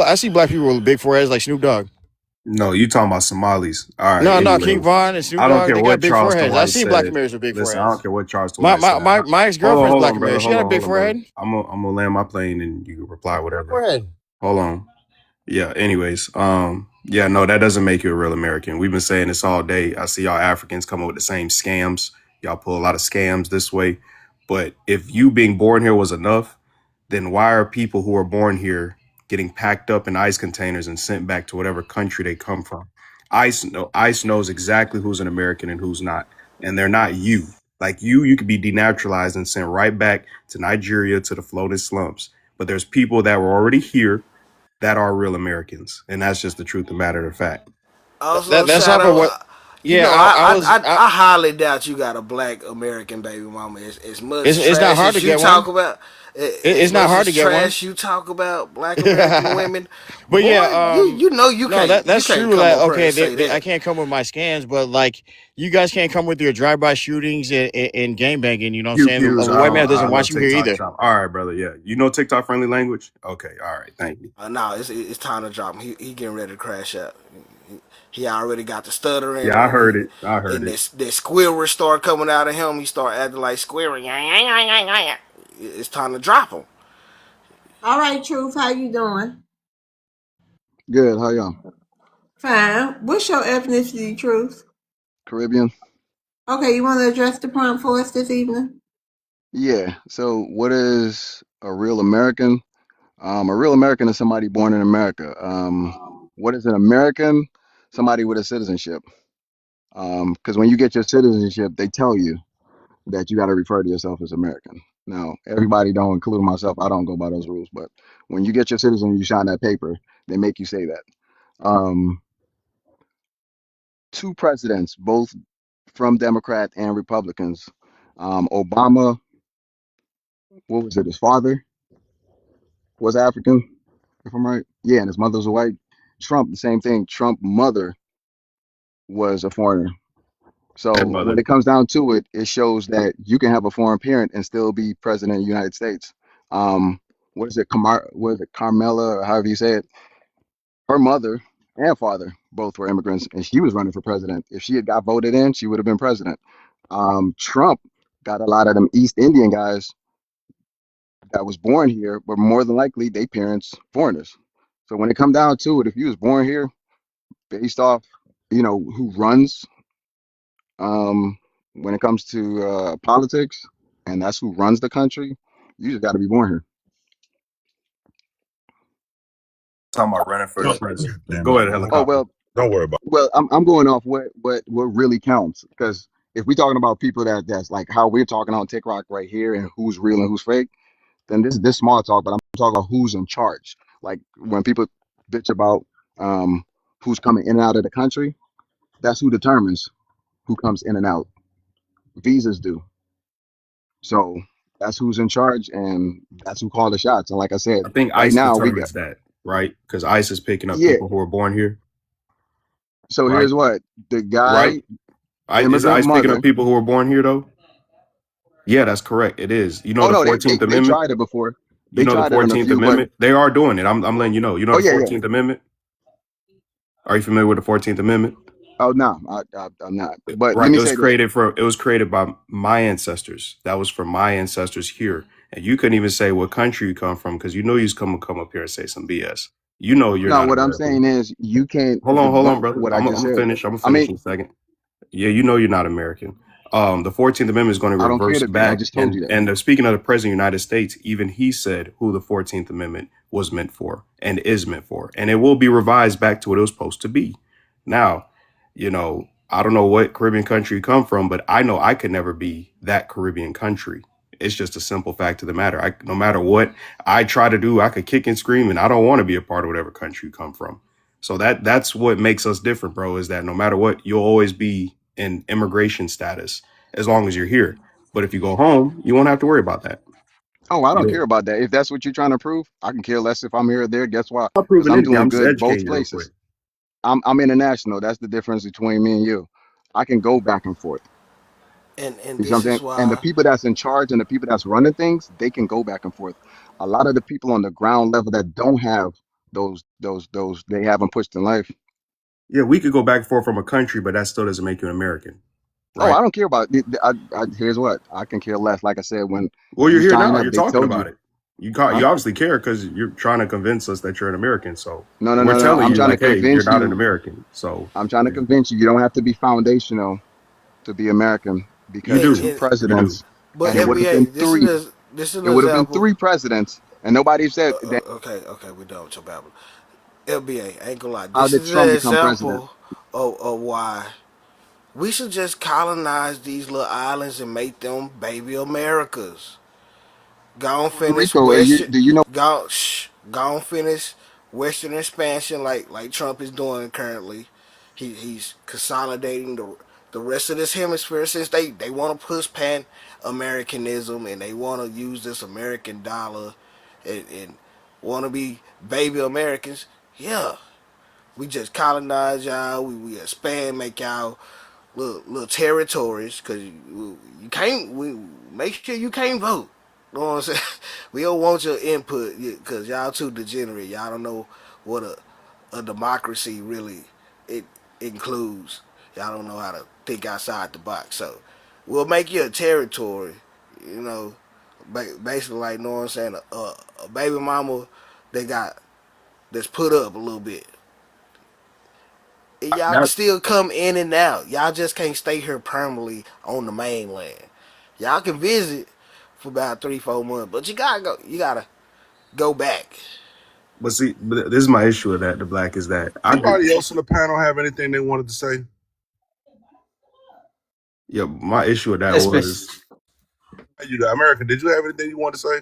[SPEAKER 15] I see black people with big foreheads like Snoop Dogg.
[SPEAKER 6] No, you talking about Somalis. All right.
[SPEAKER 15] No, King
[SPEAKER 6] Anyways,
[SPEAKER 15] Von and Snoop
[SPEAKER 6] I don't
[SPEAKER 15] Dogg,
[SPEAKER 6] care
[SPEAKER 15] they got
[SPEAKER 6] what
[SPEAKER 15] big
[SPEAKER 6] Charleston
[SPEAKER 15] foreheads. I've
[SPEAKER 6] White
[SPEAKER 15] seen black
[SPEAKER 6] said.
[SPEAKER 15] Americans with big
[SPEAKER 6] Listen, I don't
[SPEAKER 15] foreheads.
[SPEAKER 6] care what Charleston White said.
[SPEAKER 15] My ex girlfriend's
[SPEAKER 6] Hold
[SPEAKER 15] black
[SPEAKER 6] on, brother.
[SPEAKER 15] American. She got a big
[SPEAKER 6] Hold on, brother.
[SPEAKER 15] forehead.
[SPEAKER 6] I'm gonna land my plane and you can reply
[SPEAKER 15] Go
[SPEAKER 6] whatever.
[SPEAKER 15] ahead.
[SPEAKER 6] Hold on. Yeah. Anyways, yeah, no, that doesn't make you a real American. We've been saying this all day. I see y'all Africans come up with the same scams. Y'all pull a lot of scams this way. But if you being born here was enough, then why are people who are born here getting packed up in ice containers and sent back to whatever country they come from? ICE knows exactly who's an American and who's not, and they're not you. Like you could be denaturalized and sent right back to Nigeria to the floating slumps. But there's people that were already here that are real Americans, and that's just the truth of the matter of fact.
[SPEAKER 4] Also,
[SPEAKER 15] That's off of
[SPEAKER 4] Shadow,
[SPEAKER 15] what.
[SPEAKER 4] you
[SPEAKER 15] Yeah,
[SPEAKER 4] know,
[SPEAKER 15] was.
[SPEAKER 4] I highly doubt you got a black American baby mama. As much
[SPEAKER 15] It's not
[SPEAKER 4] trash
[SPEAKER 15] hard to
[SPEAKER 4] as you
[SPEAKER 15] get
[SPEAKER 4] talk
[SPEAKER 15] one.
[SPEAKER 4] about, as
[SPEAKER 15] It's not
[SPEAKER 4] much
[SPEAKER 15] hard
[SPEAKER 4] as
[SPEAKER 15] to get one.
[SPEAKER 4] trash you talk about black American women,
[SPEAKER 15] But
[SPEAKER 4] boy,
[SPEAKER 15] yeah,
[SPEAKER 4] you know you
[SPEAKER 15] no,
[SPEAKER 4] can't you
[SPEAKER 15] that's
[SPEAKER 4] can't
[SPEAKER 15] true.
[SPEAKER 4] come
[SPEAKER 15] That
[SPEAKER 4] up here
[SPEAKER 15] okay,
[SPEAKER 4] and say
[SPEAKER 15] I
[SPEAKER 4] that.
[SPEAKER 15] can't come with my scans, but like you guys can't come with your drive-by shootings and gang banging. You know what I'm
[SPEAKER 6] Pew
[SPEAKER 15] saying?
[SPEAKER 6] pews.
[SPEAKER 15] A white man
[SPEAKER 6] I
[SPEAKER 15] doesn't
[SPEAKER 6] love
[SPEAKER 15] want you here
[SPEAKER 6] TikTok
[SPEAKER 15] either.
[SPEAKER 6] shop. All right, brother. Yeah, you know TikTok friendly language. Okay, all right. Thank you.
[SPEAKER 4] No, it's time to drop him. He getting ready to crash out. He already got the stuttering
[SPEAKER 6] Yeah, I
[SPEAKER 4] and
[SPEAKER 6] heard it. I heard
[SPEAKER 4] and
[SPEAKER 6] it.
[SPEAKER 4] this squirrel start coming out of him. He start acting like squirrel. It's time to drop him.
[SPEAKER 1] All right, Truth, how you doing?
[SPEAKER 9] Good. How y'all?
[SPEAKER 1] Fine. What's your ethnicity, Truth?
[SPEAKER 9] Caribbean?
[SPEAKER 1] Okay, you want to address the prompt for us this evening?
[SPEAKER 9] Yeah. So, what is a real American? A real American is somebody born in America. What is an American? Somebody with a citizenship. Because when you get your citizenship, they tell you that you got to refer to yourself as American. Now, everybody don't, include myself. I don't go by those rules, but when you get your citizen, you sign that paper. They make you say that. Um, Two presidents, both from Democrat and Republicans. Obama, what was it? His father was African, if I'm right. Yeah, and his mother was white. Trump, the same thing. Trump mother was a foreigner.
[SPEAKER 6] And
[SPEAKER 9] So when
[SPEAKER 6] brother,
[SPEAKER 9] it comes down to it, it shows that you can have a foreign parent and still be president of the United States. Um, what is it? What is it? Carmela, or however you say it. Her mother and father both were immigrants, and she was running for president. If she had got voted in, she would have been president. Trump got a lot of them East Indian guys that was born here, but more than likely they parents foreigners. So when it come down to it, if you was born here based off, who runs, when it comes to politics, and that's who runs the country, you just got to be born here.
[SPEAKER 6] Talking about running for the
[SPEAKER 22] Don't,
[SPEAKER 6] president.
[SPEAKER 22] damn
[SPEAKER 6] Go
[SPEAKER 22] it,
[SPEAKER 6] ahead,
[SPEAKER 22] man.
[SPEAKER 9] Oh
[SPEAKER 6] helicopter.
[SPEAKER 9] well,
[SPEAKER 22] Don't worry about
[SPEAKER 9] I'm going off what really counts, because if we're talking about people that's like how we're talking on TikTok right here and who's real and who's fake, then this small talk. But I'm talking about who's in charge. Like when people bitch about who's coming in and out of the country, that's who determines who comes in and out. Visas do. So that's who's in charge, and that's who call the shots. And like I said,
[SPEAKER 6] I think
[SPEAKER 9] right
[SPEAKER 6] ICE
[SPEAKER 9] now we got,
[SPEAKER 6] determines that, right? Because ICE is picking up
[SPEAKER 9] yeah.
[SPEAKER 6] people who are born here,
[SPEAKER 9] So
[SPEAKER 6] right?
[SPEAKER 9] here's what the
[SPEAKER 6] Right?
[SPEAKER 9] guy,
[SPEAKER 6] Is
[SPEAKER 9] immigrant
[SPEAKER 6] ICE picking up
[SPEAKER 9] mother.
[SPEAKER 6] people who are born here though? Yeah, that's correct. It is. You know
[SPEAKER 9] Oh
[SPEAKER 6] the
[SPEAKER 9] no, they,
[SPEAKER 6] 14th
[SPEAKER 9] they they
[SPEAKER 6] Amendment?
[SPEAKER 9] tried it before.
[SPEAKER 6] You
[SPEAKER 9] They
[SPEAKER 6] know the
[SPEAKER 9] tried it on a
[SPEAKER 6] 14th
[SPEAKER 9] few, but
[SPEAKER 6] Amendment? They are doing it. I'm letting you know. You know
[SPEAKER 9] oh
[SPEAKER 6] the
[SPEAKER 9] yeah, yeah.
[SPEAKER 6] 14th Amendment? Are you familiar with the 14th Amendment?
[SPEAKER 9] Oh no, I'm not. But let
[SPEAKER 6] Right.
[SPEAKER 9] me say this.
[SPEAKER 6] It was created by my ancestors. That was for my ancestors here. And you couldn't even say what country you come from because you know you's come up here and say some BS. You know you're
[SPEAKER 9] No,
[SPEAKER 6] not
[SPEAKER 9] what I'm
[SPEAKER 6] American.
[SPEAKER 9] saying is you can't
[SPEAKER 6] Hold on,
[SPEAKER 9] debunk
[SPEAKER 6] brother.
[SPEAKER 9] what I just said.
[SPEAKER 6] I'm gonna
[SPEAKER 9] I
[SPEAKER 6] finish
[SPEAKER 9] mean,
[SPEAKER 6] in a second. Yeah, you know you're not American. The 14th Amendment is going to
[SPEAKER 9] I don't care
[SPEAKER 6] reverse
[SPEAKER 9] to be. I
[SPEAKER 6] back,
[SPEAKER 9] just told you that.
[SPEAKER 6] and speaking of the President of the United States, even he said who the 14th Amendment was meant for and is meant for, and it will be revised back to what it was supposed to be. Now, I don't know what Caribbean country you come from, but I know I could never be that Caribbean country. It's just a simple fact of the matter. No matter what I try to do, I could kick and scream, and I don't want to be a part of whatever country you come from. So that's what makes us different, bro, is that no matter what, you'll always be in immigration status as long as you're here. But if you go home, you won't have to worry about that.
[SPEAKER 9] Oh, I
[SPEAKER 6] You
[SPEAKER 9] don't
[SPEAKER 6] know,
[SPEAKER 9] care about that. If that's what you're trying to prove, I can care less if I'm here or there. Guess why?
[SPEAKER 6] I'm not
[SPEAKER 9] Because
[SPEAKER 6] proving
[SPEAKER 9] I'm
[SPEAKER 6] anything.
[SPEAKER 9] doing
[SPEAKER 6] I'm just
[SPEAKER 9] good both
[SPEAKER 6] educating you real quick.
[SPEAKER 9] places. I'm international. That's the difference between me and you. I can go back and forth.
[SPEAKER 4] And
[SPEAKER 9] You see what I'm
[SPEAKER 4] this
[SPEAKER 9] saying?
[SPEAKER 4] is
[SPEAKER 9] And the
[SPEAKER 4] why.
[SPEAKER 9] people that's in charge and the people that's running things, they can go back and forth. A lot of the people on the ground level that don't have those they haven't pushed in life.
[SPEAKER 6] Yeah, we could go back and forth from a country, but that still doesn't make you an American,
[SPEAKER 9] Oh,
[SPEAKER 6] right?
[SPEAKER 9] I don't care about it. Here's what I can care less. Like I said, when
[SPEAKER 6] Well, you're
[SPEAKER 9] you
[SPEAKER 6] here
[SPEAKER 9] sign
[SPEAKER 6] now.
[SPEAKER 9] up,
[SPEAKER 6] You're
[SPEAKER 9] they
[SPEAKER 6] talking
[SPEAKER 9] told you,
[SPEAKER 6] about it.
[SPEAKER 9] huh?
[SPEAKER 6] You obviously care because you're trying to convince us that you're an American. So
[SPEAKER 9] No, no,
[SPEAKER 6] we're
[SPEAKER 9] no, no.
[SPEAKER 6] telling
[SPEAKER 9] I'm
[SPEAKER 6] you,
[SPEAKER 9] trying to
[SPEAKER 6] like, hey, you're
[SPEAKER 9] convince
[SPEAKER 6] not an
[SPEAKER 9] you.
[SPEAKER 6] American. So
[SPEAKER 9] I'm trying to
[SPEAKER 6] yeah,
[SPEAKER 9] convince you. You don't have to be foundational to be American,
[SPEAKER 6] you
[SPEAKER 9] because
[SPEAKER 4] And,
[SPEAKER 9] two
[SPEAKER 6] do.
[SPEAKER 4] and
[SPEAKER 6] You do.
[SPEAKER 9] presidents,
[SPEAKER 4] but
[SPEAKER 9] and it
[SPEAKER 6] You
[SPEAKER 9] would
[SPEAKER 6] do.
[SPEAKER 9] have
[SPEAKER 4] FBA,
[SPEAKER 9] been three.
[SPEAKER 4] this is
[SPEAKER 9] It
[SPEAKER 4] an
[SPEAKER 9] would have been
[SPEAKER 4] example.
[SPEAKER 9] three presidents, and nobody said that.
[SPEAKER 4] Okay, we done with your babble. FBA, ain't gonna lie.
[SPEAKER 9] How
[SPEAKER 4] This
[SPEAKER 9] did
[SPEAKER 4] is
[SPEAKER 9] Trump
[SPEAKER 4] an
[SPEAKER 9] become president?
[SPEAKER 4] example of why we should just colonize these little islands and make them baby Americas. Gone
[SPEAKER 9] Puerto
[SPEAKER 4] finish
[SPEAKER 9] Rico.
[SPEAKER 4] Western,
[SPEAKER 9] Do you know
[SPEAKER 4] gone finish Western expansion like Trump is doing currently. He's consolidating the rest of this hemisphere since they want to push pan Americanism and they want to use this American dollar and want to be baby Americans. Yeah, we just colonize y'all. We expand, make y'all little territories because you can't. We make sure you can't vote. You know what I'm saying? We don't want your input because y'all too degenerate. Y'all don't know what a democracy really it includes. Y'all don't know how to think outside the box. So we'll make you a territory. You know, basically like you know what I'm saying. A baby mama they got that's put up a little bit. Y'all can
[SPEAKER 6] That,
[SPEAKER 4] still come in and out. Y'all just can't stay here permanently on the mainland. Y'all can visit for about 3, 4 months, but you gotta go. You gotta go back.
[SPEAKER 6] but see, this is my issue with that. The black is that I agree.
[SPEAKER 22] anybody else on the panel have anything they wanted to say?
[SPEAKER 6] Yeah, my issue with that
[SPEAKER 20] Yes, please.
[SPEAKER 6] was
[SPEAKER 22] You, the American, did you have anything you wanted to say?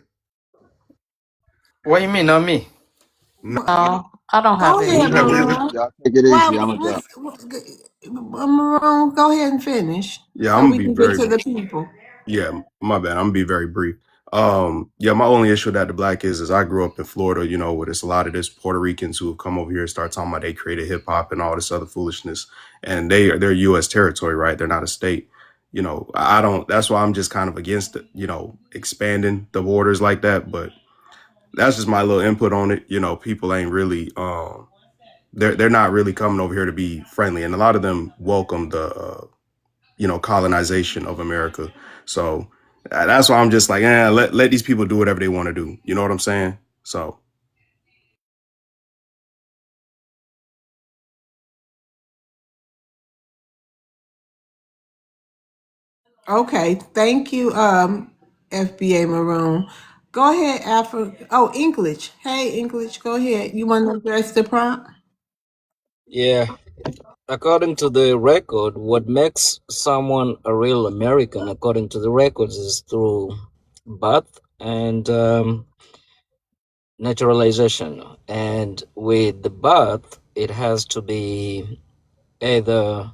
[SPEAKER 20] What you mean, not me?
[SPEAKER 22] No,
[SPEAKER 2] No, I don't have
[SPEAKER 1] Go
[SPEAKER 22] you
[SPEAKER 1] ahead,
[SPEAKER 22] didn't have
[SPEAKER 2] anything.
[SPEAKER 22] anything.
[SPEAKER 1] Maroon.
[SPEAKER 9] y'all take it easy?
[SPEAKER 1] Why?
[SPEAKER 9] I'm a drop.
[SPEAKER 1] Maroon, go ahead and finish
[SPEAKER 6] yeah.
[SPEAKER 1] so
[SPEAKER 6] I'm
[SPEAKER 1] we
[SPEAKER 6] gonna be
[SPEAKER 1] can get
[SPEAKER 6] very
[SPEAKER 1] to the people.
[SPEAKER 6] Yeah, my bad. I'm gonna be very brief. Yeah, my only issue with that the black is I grew up in Florida, where there's a lot of this Puerto Ricans who have come over here and start talking about they created hip hop and all this other foolishness, and they're U.S. territory, right? They're not a state. I don't. That's why I'm just kind of against it, expanding the borders like that. But that's just my little input on it. People ain't really they're not really coming over here to be friendly, and a lot of them welcome the colonization of America. So that's why I'm just like, let these people do whatever they want to do. You know what I'm saying? So
[SPEAKER 1] Okay, thank you, FBA Maroon. Go ahead, Afro. Oh, English. Hey, English, go ahead. You want to address the prompt?
[SPEAKER 8] Yeah, according to the record, what makes someone a real American, according to the records, is through birth and naturalization. And with the birth, it has to be either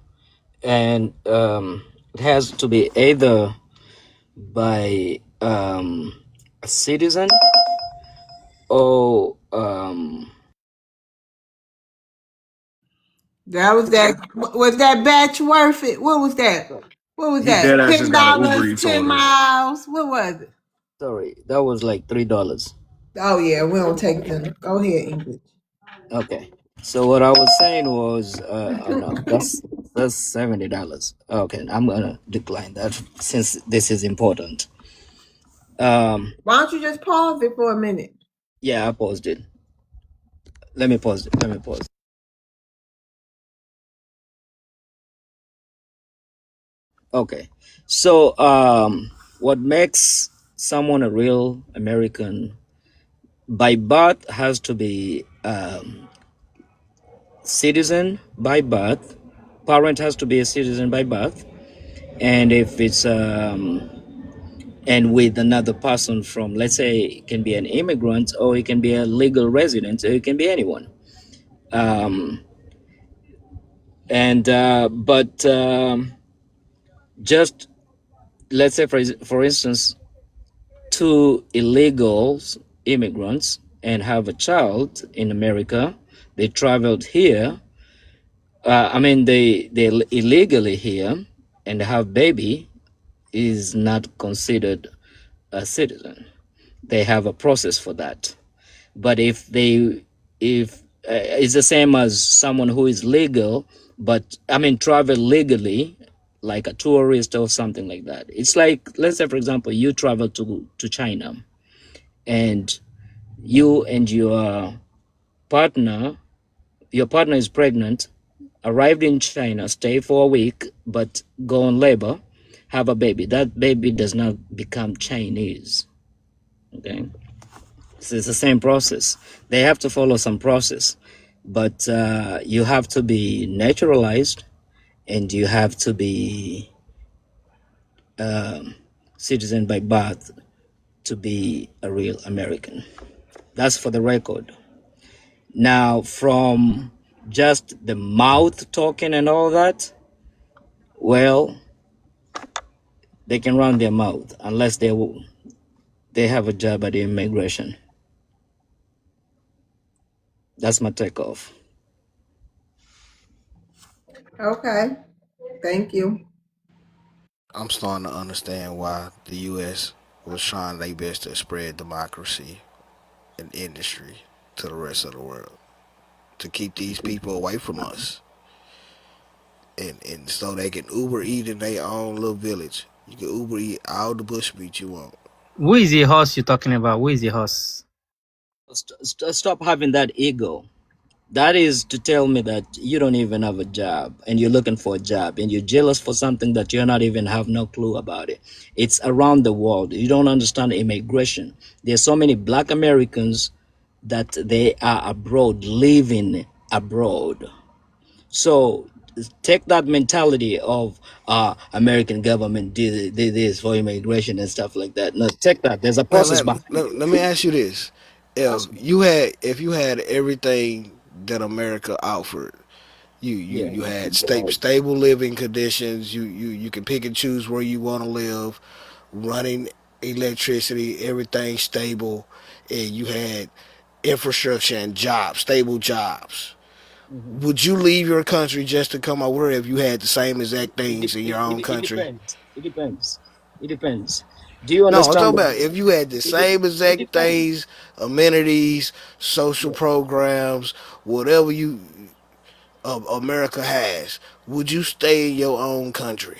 [SPEAKER 8] and it has to be either by a citizen or
[SPEAKER 1] That was that. Was that batch worth it? What was that? What was
[SPEAKER 6] he dead
[SPEAKER 1] that?
[SPEAKER 6] ass just got an Uber
[SPEAKER 1] $10,
[SPEAKER 6] Eats
[SPEAKER 1] 10
[SPEAKER 6] order.
[SPEAKER 1] miles. What was it?
[SPEAKER 8] sorry, that was like $3.
[SPEAKER 1] Oh yeah, we don't take them. Go ahead, English.
[SPEAKER 8] Okay. So what I was saying was, oh no, that's $70. Okay, I'm gonna decline that since this is important.
[SPEAKER 1] Why don't you just pause it for a minute?
[SPEAKER 8] Yeah, I paused it. Let me pause it. Let me pause. Okay. So what makes someone a real American by birth has to be citizen by birth. Parent has to be a citizen by birth, and if it's and with another person from, let's say, it can be an immigrant or it can be a legal resident or it can be anyone. Um, and but just let's say for instance, two illegals immigrants and have a child in America. They traveled here. I mean, they illegally here and have baby is not considered a citizen. They have a process for that. But if it's the same as someone who is legal, but I mean travel legally, like a tourist or something like that. It's like, let's say for example, you travel to China, and you and partner, your partner is pregnant, arrived in China, stay for a week, but go on labor, have a baby. That baby does not become Chinese. Okay, so it's the same process. They have to follow some process, but you have to be naturalized and you have to be citizen by birth to be a real American. That's for the record. Now, from just the mouth talking and all that, well, they can run their mouth unless they have a job at the immigration. That's my takeoff.
[SPEAKER 1] Okay, thank you.
[SPEAKER 4] I'm starting to understand why the U.S. was trying their best to spread democracy and industry to the rest of the world to keep these people away from us, and so they can Uber eat in their own little village. You can Uber eat all the bushmeat you want.
[SPEAKER 20] Who is the horse you're talking about? Who is the horse?
[SPEAKER 8] Stop having that ego. That is to tell me that you don't even have a job and you're looking for a job and you're jealous for something that you're not even have no clue about it. It's around the world. You don't understand immigration. There's so many black Americans that they are abroad, living abroad. So take that mentality of American government did this for immigration and stuff like that. No, take that. There's a
[SPEAKER 4] Let,
[SPEAKER 8] process
[SPEAKER 4] let,
[SPEAKER 8] behind it.
[SPEAKER 4] let me ask you this: if you had everything that America offered,
[SPEAKER 8] Yeah.
[SPEAKER 4] you had stable living conditions. You can pick and choose where you want to live, running electricity, everything stable, and you had infrastructure and jobs, stable jobs.
[SPEAKER 8] Mhm.
[SPEAKER 4] Would you leave your country just to come over if you had the same exact
[SPEAKER 8] It,
[SPEAKER 4] things in your
[SPEAKER 8] it,
[SPEAKER 4] own
[SPEAKER 8] it
[SPEAKER 4] country?
[SPEAKER 8] depends. It depends. It depends. Do you
[SPEAKER 4] No, I'm
[SPEAKER 8] understand
[SPEAKER 4] talking
[SPEAKER 8] that?
[SPEAKER 4] about if you had the same
[SPEAKER 8] It
[SPEAKER 4] exact
[SPEAKER 8] depends.
[SPEAKER 4] things, amenities, social
[SPEAKER 8] Yeah.
[SPEAKER 4] programs, whatever you America has, would you stay in your own country?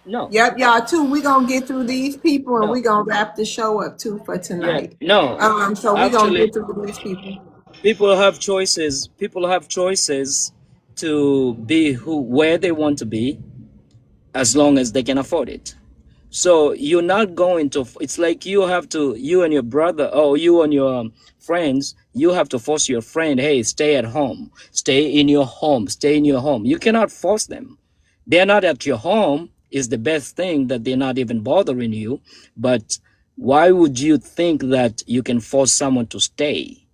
[SPEAKER 8] No,
[SPEAKER 1] Yep, y'all too. We're gonna get through these people and
[SPEAKER 8] no.
[SPEAKER 1] we're gonna wrap the show up too for
[SPEAKER 8] Yeah,
[SPEAKER 1] tonight.
[SPEAKER 8] no.
[SPEAKER 1] So we're gonna
[SPEAKER 8] Actually,
[SPEAKER 1] get through these people.
[SPEAKER 8] people have choices. People have choices to be who where they want to be as long as they can afford it. So you're not going to, it's like you have to, you and your brother, or you and your friends, you have to force your friend, hey, stay at home, stay in your home, stay in your home. You cannot force them. They're not at your home is the best thing, that they're not even bothering you. But why would you think that you can force someone to stay?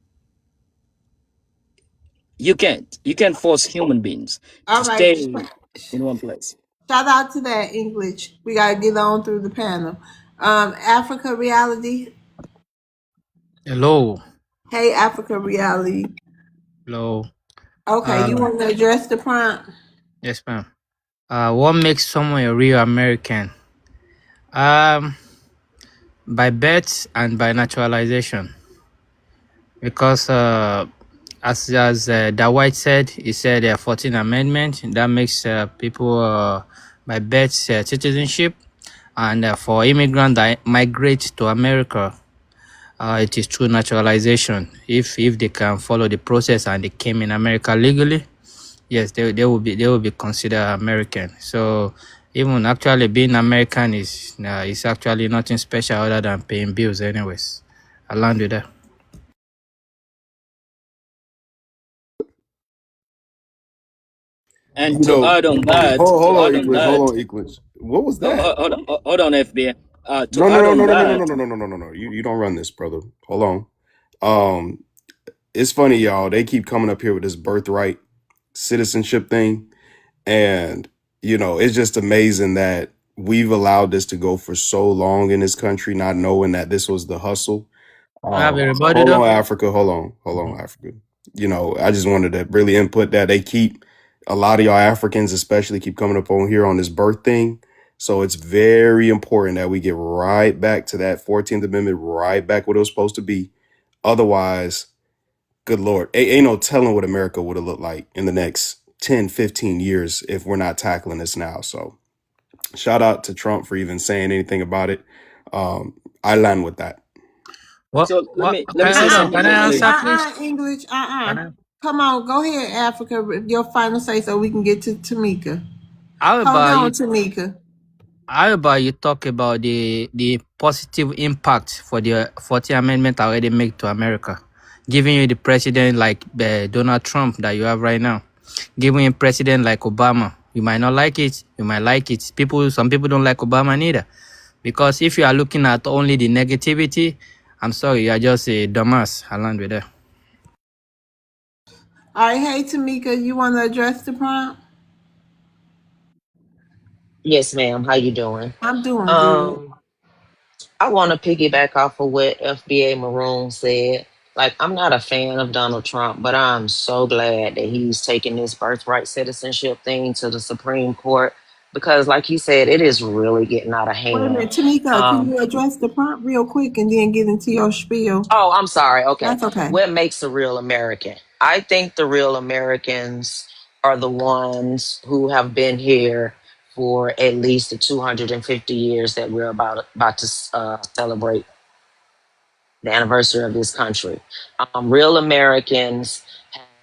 [SPEAKER 8] You can't force human beings
[SPEAKER 1] All
[SPEAKER 8] to
[SPEAKER 1] right.
[SPEAKER 8] stay in one place.
[SPEAKER 1] Shout out to that English. We gotta get on through the panel. Africa reality.
[SPEAKER 20] Hello.
[SPEAKER 1] Hey, Africa reality.
[SPEAKER 20] Hello.
[SPEAKER 1] Okay, you
[SPEAKER 20] Um,
[SPEAKER 1] want to address the prompt?
[SPEAKER 20] yes, ma'am. What makes someone a real American? Um, by birth and by naturalization. Because as the White said, he said 14th Amendment that makes people by birth citizenship, and for immigrants that migrate to America, it is through naturalization. If they can follow the process and they came in America legally, yes, they will be considered American. So even actually being American is actually nothing special other than paying bills, anyways. I land with that.
[SPEAKER 8] And
[SPEAKER 6] You
[SPEAKER 8] to
[SPEAKER 6] know,
[SPEAKER 8] add on that,
[SPEAKER 6] hold on, Equals. Hold on, Equals. What was that?
[SPEAKER 8] hold on, FBA. To
[SPEAKER 6] No, no,
[SPEAKER 8] add
[SPEAKER 6] no,
[SPEAKER 8] on
[SPEAKER 6] no, no, no, no,
[SPEAKER 8] that,
[SPEAKER 6] no, no, no, no, no, no. You don't run this, brother. Hold on. Um, it's funny, y'all. They keep coming up here with this birthright citizenship thing, and it's just amazing that we've allowed this to go for so long in this country, not knowing that this was the hustle.
[SPEAKER 20] I have
[SPEAKER 6] So
[SPEAKER 20] everybody
[SPEAKER 6] hold
[SPEAKER 20] though.
[SPEAKER 6] on, Africa. Hold on, Africa. I just wanted to really input that they keep a lot of y'all Africans, especially, keep coming up on here on this birth thing. So it's very important that we get right back to that 14th Amendment, right back what it was supposed to be. Otherwise, good Lord, ain't no telling what America would have looked like in the next 10, 15 years if we're not tackling this now. So shout out to Trump for even saying anything about it. I land with that.
[SPEAKER 8] so let me say something
[SPEAKER 20] Can I
[SPEAKER 8] quickly.
[SPEAKER 20] answer, please?
[SPEAKER 1] English.
[SPEAKER 20] Can I?
[SPEAKER 1] Come on, go ahead, Africa. Your final say so we can get to Tamika.
[SPEAKER 20] How
[SPEAKER 1] Hold
[SPEAKER 20] about
[SPEAKER 1] on,
[SPEAKER 20] you?
[SPEAKER 1] Tamika.
[SPEAKER 20] How about you talk about the positive impact for the 14th Amendment already make to America, giving you the president like Donald Trump that you have right now, giving you president like Obama. You might not like it, you might like it. Some people don't like Obama neither, because if you are looking at only the negativity, I'm sorry, you are just a dumbass. I land with that.
[SPEAKER 1] All right, hey Tamika, you want to address the prompt?
[SPEAKER 12] Yes, ma'am. How you doing?
[SPEAKER 1] I'm doing good.
[SPEAKER 12] Um, I want to piggyback off of what FBA Maroon said. Like, I'm not a fan of Donald Trump, but I'm so glad that he's taking this birthright citizenship thing to the Supreme Court because, like you said, it is really getting out of
[SPEAKER 1] Wait a
[SPEAKER 12] hand.
[SPEAKER 1] minute, Tamika, can
[SPEAKER 12] Um,
[SPEAKER 1] you address the prompt real quick and then get into your spiel?
[SPEAKER 12] oh, I'm sorry. Okay.
[SPEAKER 1] That's okay.
[SPEAKER 12] What makes a real American? I think the real Americans are the ones who have been here for at least the 250 years that we're about to celebrate the anniversary of this country. Real Americans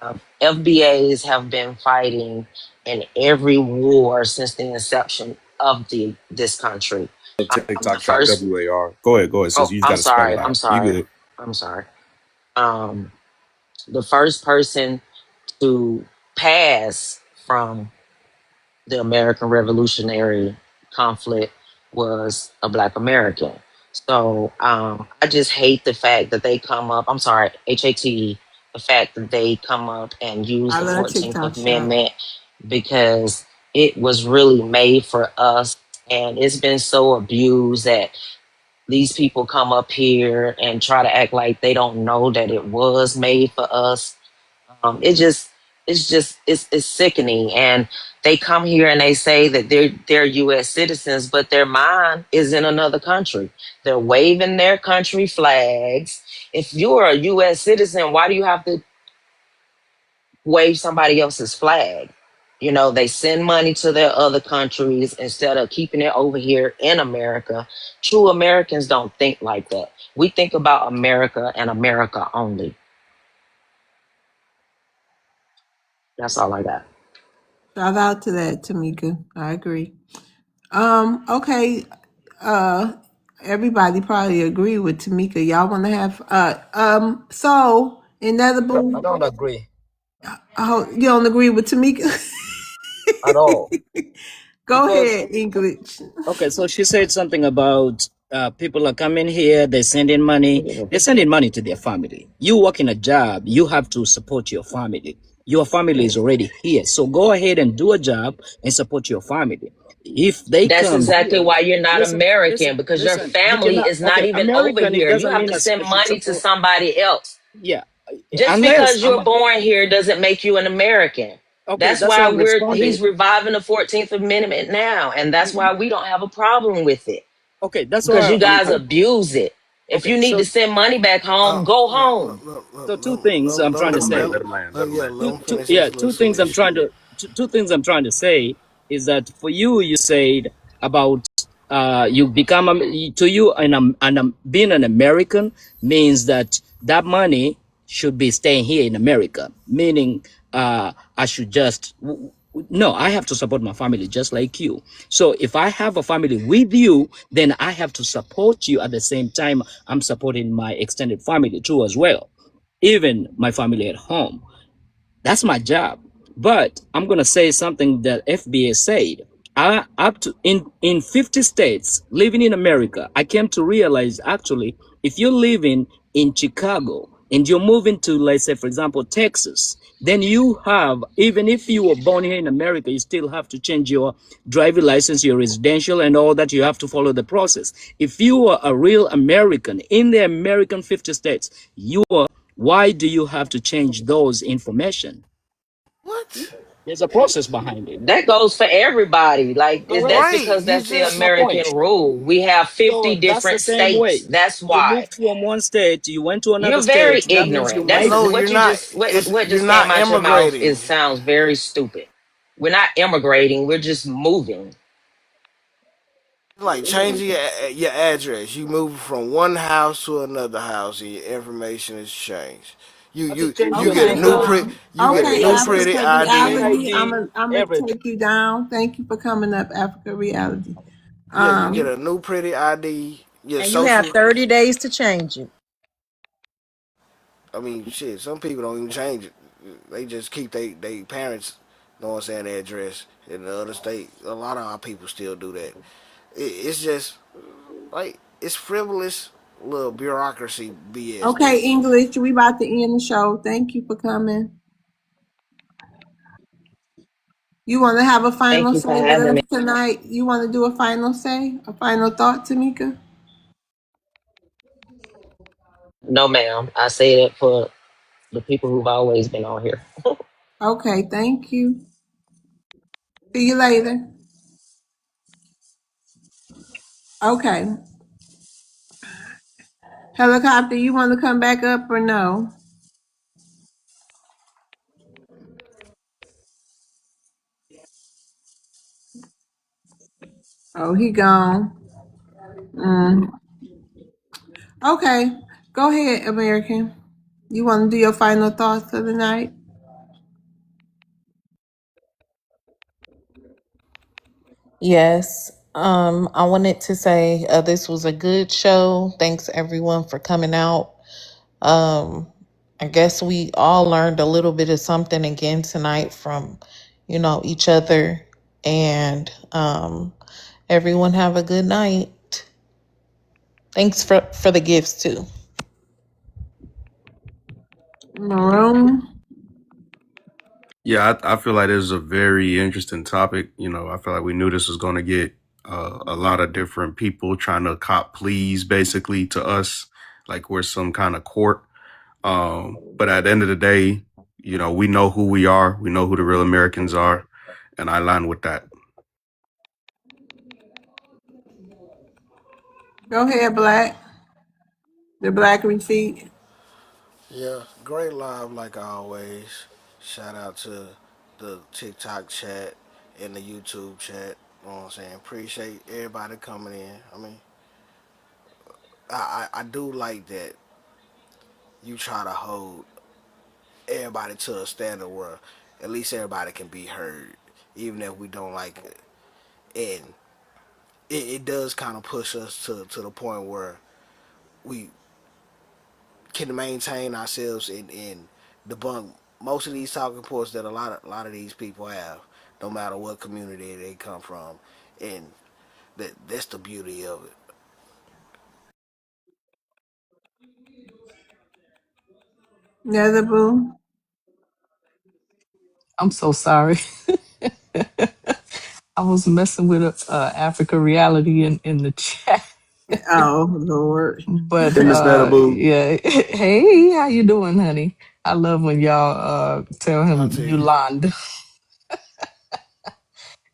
[SPEAKER 12] have FBAs have been fighting in every war since the inception of this country. The
[SPEAKER 6] TikTok shop
[SPEAKER 12] first,
[SPEAKER 6] WAR. Go ahead, go ahead, sis.
[SPEAKER 12] oh,
[SPEAKER 6] You just got
[SPEAKER 12] I'm
[SPEAKER 6] to spell
[SPEAKER 12] sorry,
[SPEAKER 6] it
[SPEAKER 12] I'm
[SPEAKER 6] out. You
[SPEAKER 12] sorry,
[SPEAKER 6] good?
[SPEAKER 12] I'm sorry. Um, the first person to pass from the American Revolutionary conflict was a Black American. So I just hate the fact that they come up. I'm sorry, HATE. The fact that they come up and use
[SPEAKER 1] I
[SPEAKER 12] the
[SPEAKER 1] love
[SPEAKER 12] 14th
[SPEAKER 1] TikTok shop.
[SPEAKER 12] Amendment because it was really made for us, and it's been so abused that these people come up here and try to act like they don't know that it was made for us. It just it's just it's sickening. And they come here and they say that they're US citizens, but their mind is in another country. They're waving their country flags. If you're a US citizen, why do you have to wave somebody else's flag? You know, they send money to their other countries instead of keeping it over here in America. True Americans don't think like that. We think about America and America only. That's all I got.
[SPEAKER 1] Shout out to that, Tamika. I agree. Okay. Uh, everybody probably agree with Tamika. Y'all want to have so
[SPEAKER 8] I
[SPEAKER 1] inedible.
[SPEAKER 8] don't agree
[SPEAKER 1] Oh, you don't agree with Tamika?
[SPEAKER 8] at all.
[SPEAKER 1] Go
[SPEAKER 8] Because
[SPEAKER 1] ahead, English.
[SPEAKER 8] okay, so she said something about people are coming here, they're sending money, to their family. You work in a job, you have to support your family. Your family is already here, so go ahead and do a job and support your family. If they
[SPEAKER 12] That's
[SPEAKER 8] come
[SPEAKER 12] exactly
[SPEAKER 8] here,
[SPEAKER 12] why you're not
[SPEAKER 8] listen,
[SPEAKER 12] American,
[SPEAKER 8] listen,
[SPEAKER 12] because your
[SPEAKER 8] listen. You
[SPEAKER 12] family
[SPEAKER 8] cannot.
[SPEAKER 12] is not
[SPEAKER 8] Okay,
[SPEAKER 12] even over
[SPEAKER 8] American. It
[SPEAKER 12] here. You
[SPEAKER 8] doesn't
[SPEAKER 12] have
[SPEAKER 8] mean
[SPEAKER 12] to
[SPEAKER 8] I
[SPEAKER 12] send
[SPEAKER 8] should
[SPEAKER 12] money to
[SPEAKER 8] support.
[SPEAKER 12] somebody else.
[SPEAKER 8] Yeah,
[SPEAKER 12] Just
[SPEAKER 8] unless
[SPEAKER 12] because
[SPEAKER 8] I'm.
[SPEAKER 12] you're born here doesn't make you an American.
[SPEAKER 8] Okay,
[SPEAKER 12] That's
[SPEAKER 8] that's why
[SPEAKER 12] why
[SPEAKER 8] I'm responding.
[SPEAKER 12] he's reviving the 14th Amendment now, and that's why we don't have a problem with it,
[SPEAKER 8] Okay, that's
[SPEAKER 12] because
[SPEAKER 8] why
[SPEAKER 12] you guys abuse it. If
[SPEAKER 8] okay.
[SPEAKER 12] you need to send money back home, go home.
[SPEAKER 8] So two things I'm trying to
[SPEAKER 22] Let him land.
[SPEAKER 8] say.
[SPEAKER 22] Let him land. Let him
[SPEAKER 4] Yeah,
[SPEAKER 22] land.
[SPEAKER 4] let him finish
[SPEAKER 8] Yeah,
[SPEAKER 4] his little submission.
[SPEAKER 8] two things I'm trying to say is that for you, you said about you become to you being an American means that that money should be staying here in America, meaning I should just no, I have to support my family just like you. So if I have a family with you, then I have to support you at the same time I'm supporting my extended family too as well, even my family at home. That's my job. But I'm gonna say something that FBA said. I up to in 50 states living in America, I came to realize actually if you're living in Chicago and you're moving to, let's say, for example, Texas, then you have, even if you were born here in America, you still have to change your driving license, your residential, and all that. You have to follow the process. If you are a real American in the American 50 states, you are, why do you have to change those information?
[SPEAKER 4] What?
[SPEAKER 8] There's a process behind it.
[SPEAKER 12] That goes for everybody. Like,
[SPEAKER 8] All right.
[SPEAKER 12] that's
[SPEAKER 4] Right.
[SPEAKER 12] because
[SPEAKER 4] You
[SPEAKER 12] that's the
[SPEAKER 8] That's
[SPEAKER 4] just
[SPEAKER 8] my point.
[SPEAKER 12] American rule. We have
[SPEAKER 8] So
[SPEAKER 12] 50
[SPEAKER 8] that's the
[SPEAKER 12] different
[SPEAKER 8] same
[SPEAKER 12] states.
[SPEAKER 8] way.
[SPEAKER 12] That's
[SPEAKER 8] You
[SPEAKER 12] why.
[SPEAKER 8] moved from one state, you went to another
[SPEAKER 12] You're very
[SPEAKER 8] state. That means you
[SPEAKER 12] ignorant.
[SPEAKER 8] might.
[SPEAKER 12] That's
[SPEAKER 4] no.
[SPEAKER 12] what
[SPEAKER 4] You're
[SPEAKER 12] you
[SPEAKER 4] not.
[SPEAKER 12] just
[SPEAKER 4] It's
[SPEAKER 12] what
[SPEAKER 4] you're
[SPEAKER 12] just came
[SPEAKER 4] not
[SPEAKER 12] out your mouth
[SPEAKER 4] immigrating.
[SPEAKER 12] is sounds very stupid. We're not immigrating. We're just moving.
[SPEAKER 4] Like changing your address. You move from one house to another house, and your information is changed. You
[SPEAKER 8] I
[SPEAKER 4] you
[SPEAKER 8] just changed
[SPEAKER 4] you
[SPEAKER 8] your
[SPEAKER 4] get a
[SPEAKER 1] Okay.
[SPEAKER 8] number,
[SPEAKER 4] you get a
[SPEAKER 1] Okay,
[SPEAKER 4] new
[SPEAKER 8] address,
[SPEAKER 4] pretty
[SPEAKER 1] Africa
[SPEAKER 4] ID.
[SPEAKER 1] reality.
[SPEAKER 8] ID,
[SPEAKER 1] I'm gonna
[SPEAKER 8] everything.
[SPEAKER 1] take you down. Thank you for coming up, Africa reality.
[SPEAKER 4] Yeah, you get
[SPEAKER 1] Um,
[SPEAKER 4] a new pretty ID. Your
[SPEAKER 18] And you have
[SPEAKER 4] social.
[SPEAKER 18] 30 days to change it.
[SPEAKER 4] I mean, shit. Some people don't even change it. They just keep they parents, you know what I'm saying, their address in the other state. A lot of our people still do that. It's just like it's frivolous little bureaucracy BS
[SPEAKER 1] okay,
[SPEAKER 4] that
[SPEAKER 1] English. We about to end the show. Thank you for coming. You want to have a
[SPEAKER 12] Thank
[SPEAKER 1] final
[SPEAKER 12] you for
[SPEAKER 1] say with
[SPEAKER 12] having
[SPEAKER 1] us
[SPEAKER 12] me.
[SPEAKER 1] tonight? You want to do a final say, a final thought, Tamika?
[SPEAKER 12] No, ma'am. I say that for the people who've always been on here.
[SPEAKER 1] Okay, thank you. See you later. Okay, helicopter. You want to come back up or no? Oh, he gone. Mm. Okay, go ahead, American. You want to do your final thoughts for the night?
[SPEAKER 2] Yes. I wanted to say this was a good show. Thanks everyone for coming out. Um, I guess we all learned a little bit of something again tonight from, each other. And everyone have a good night. Thanks for the gifts too.
[SPEAKER 1] Maroon.
[SPEAKER 6] Yeah, I feel like this is a very interesting topic. I feel like we knew this was going to get a lot of different people trying to cop pleas basically to us, like we're some kind of court. But at the end of the day, We know who we are. We know who the real Americans are, and I align with that.
[SPEAKER 1] Go ahead, Black. The Black Receipt.
[SPEAKER 4] Yeah, great live like always. Shout out to the TikTok chat and the YouTube chat. You know what I'm saying? Appreciate everybody coming in. I mean, I do like that you try to hold everybody to a standard where at least everybody can be heard, even if we don't like it. And it does kind of push us to the point where we can maintain ourselves and debunk most of these talking points that a lot of these people have, no matter what community they come from, and that's the beauty of it.
[SPEAKER 1] Nether Boo.
[SPEAKER 2] I'm so sorry. I was messing with Africa reality in the chat.
[SPEAKER 1] Oh, Lord.
[SPEAKER 2] But
[SPEAKER 7] Then it's that boo.
[SPEAKER 2] yeah. Hey, how you doing, honey? I love when y'all tell
[SPEAKER 4] I
[SPEAKER 2] him
[SPEAKER 4] tell you,
[SPEAKER 2] Yolanda.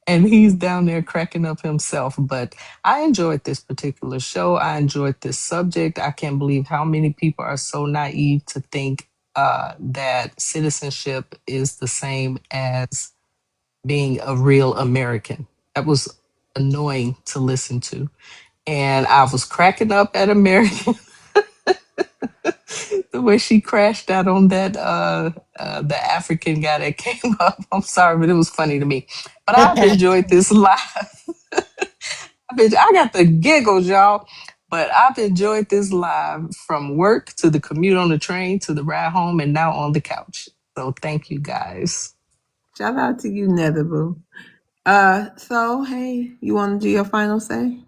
[SPEAKER 2] And he's down there cracking up himself. But I enjoyed this particular show. I enjoyed this subject. I can't believe how many people are so naive to think that citizenship is the same as being a real American. That was annoying to listen to. And I was cracking up at American the way she crashed out on that the African guy that came up. I'm sorry, but it was funny to me. But I've enjoyed this live. I got the giggles, y'all. But I've enjoyed this live from work to the commute on the train to the ride home and now on the couch. So thank you guys.
[SPEAKER 1] Shout out to you, Nether Boo. So hey, you want to do your final say?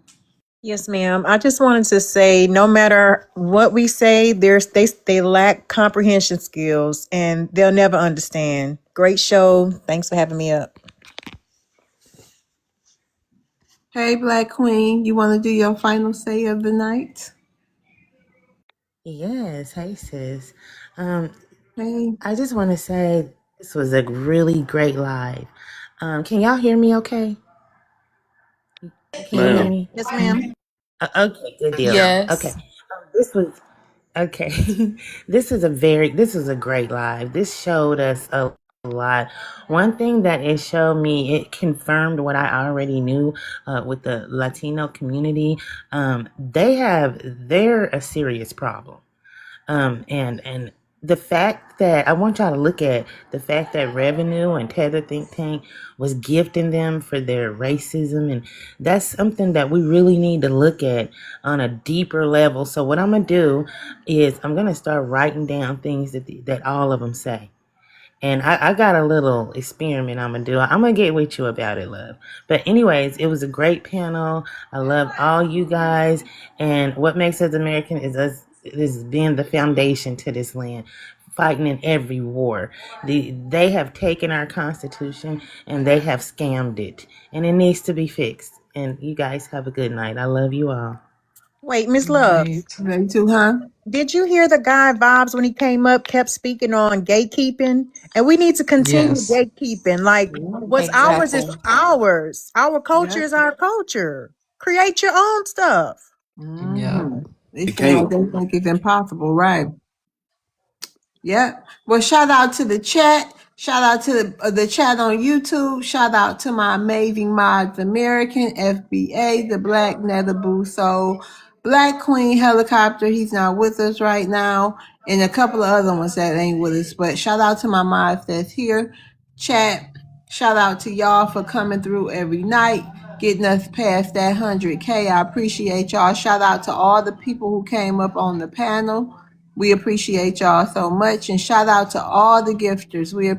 [SPEAKER 18] Yes, ma'am. I just wanted to say, no matter what we say, they lack comprehension skills and they'll never understand. Great show. Thanks for having me up.
[SPEAKER 1] Hey, Black Queen, you want to do your final say of the night?
[SPEAKER 21] Yes, hey sis. Um,
[SPEAKER 1] Hey.
[SPEAKER 21] I just want to say this was a really great live. Can y'all hear me okay? Can you hear
[SPEAKER 7] Ma'am.
[SPEAKER 21] me?
[SPEAKER 18] Yes, ma'am.
[SPEAKER 21] Okay, good deal. Okay.
[SPEAKER 2] Yes.
[SPEAKER 21] This was okay. This was a great live. This showed us a lot. One thing that it showed me, it confirmed what I already knew with the Latino community. They're a serious problem. And the fact that I want y'all to look at the fact that Revenue and Tether Think Tank was gifting them for their racism, and that's something that we really need to look at on a deeper level. So what I'm gonna do is I'm gonna start writing down things that all of them say. And I got a little experiment I'm gonna do. I'm gonna get with you about it, love. But anyways, it was a great panel. I love all you guys. And what makes us American is us is being the foundation to this land, fighting in every war. They have taken our constitution and they have scammed it. And it needs to be fixed. And you guys have a good night. I love you all.
[SPEAKER 18] Wait, Miss Love,
[SPEAKER 2] Right.
[SPEAKER 1] Ready to, huh?
[SPEAKER 18] did you hear the guy vibes when he came up, kept speaking on gatekeeping? And we need to continue
[SPEAKER 2] Yes.
[SPEAKER 18] gatekeeping. Like,
[SPEAKER 1] Yeah.
[SPEAKER 18] what's ours is
[SPEAKER 2] Exactly.
[SPEAKER 18] ours. Our culture
[SPEAKER 1] Yep.
[SPEAKER 18] is our culture. Create your own stuff.
[SPEAKER 2] Yeah.
[SPEAKER 1] Mm-hmm. They
[SPEAKER 7] It
[SPEAKER 1] seem like
[SPEAKER 7] can't.
[SPEAKER 1] they think it's impossible, right? Yep. Well, shout out to the chat. Shout out to the chat on YouTube. Shout out to my amazing mods, American, FBA, the Black Nether Boo Soul, Black Queen Helicopter. He's not with us right now, and a couple of other ones that ain't with us. But shout out to my mods that's here. Chat. Shout out to y'all for coming through every night, getting us past that 100K. I appreciate y'all. Shout out to all the people who came up on the panel. We appreciate y'all so much, and shout out to all the gifters. We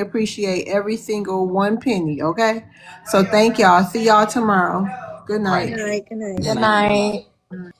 [SPEAKER 1] appreciate every single one penny. Okay, so thank y'all. See y'all tomorrow. Good
[SPEAKER 2] Right.
[SPEAKER 1] night.
[SPEAKER 18] Good night. Good night.
[SPEAKER 2] Good
[SPEAKER 23] Good
[SPEAKER 2] night.
[SPEAKER 23] night.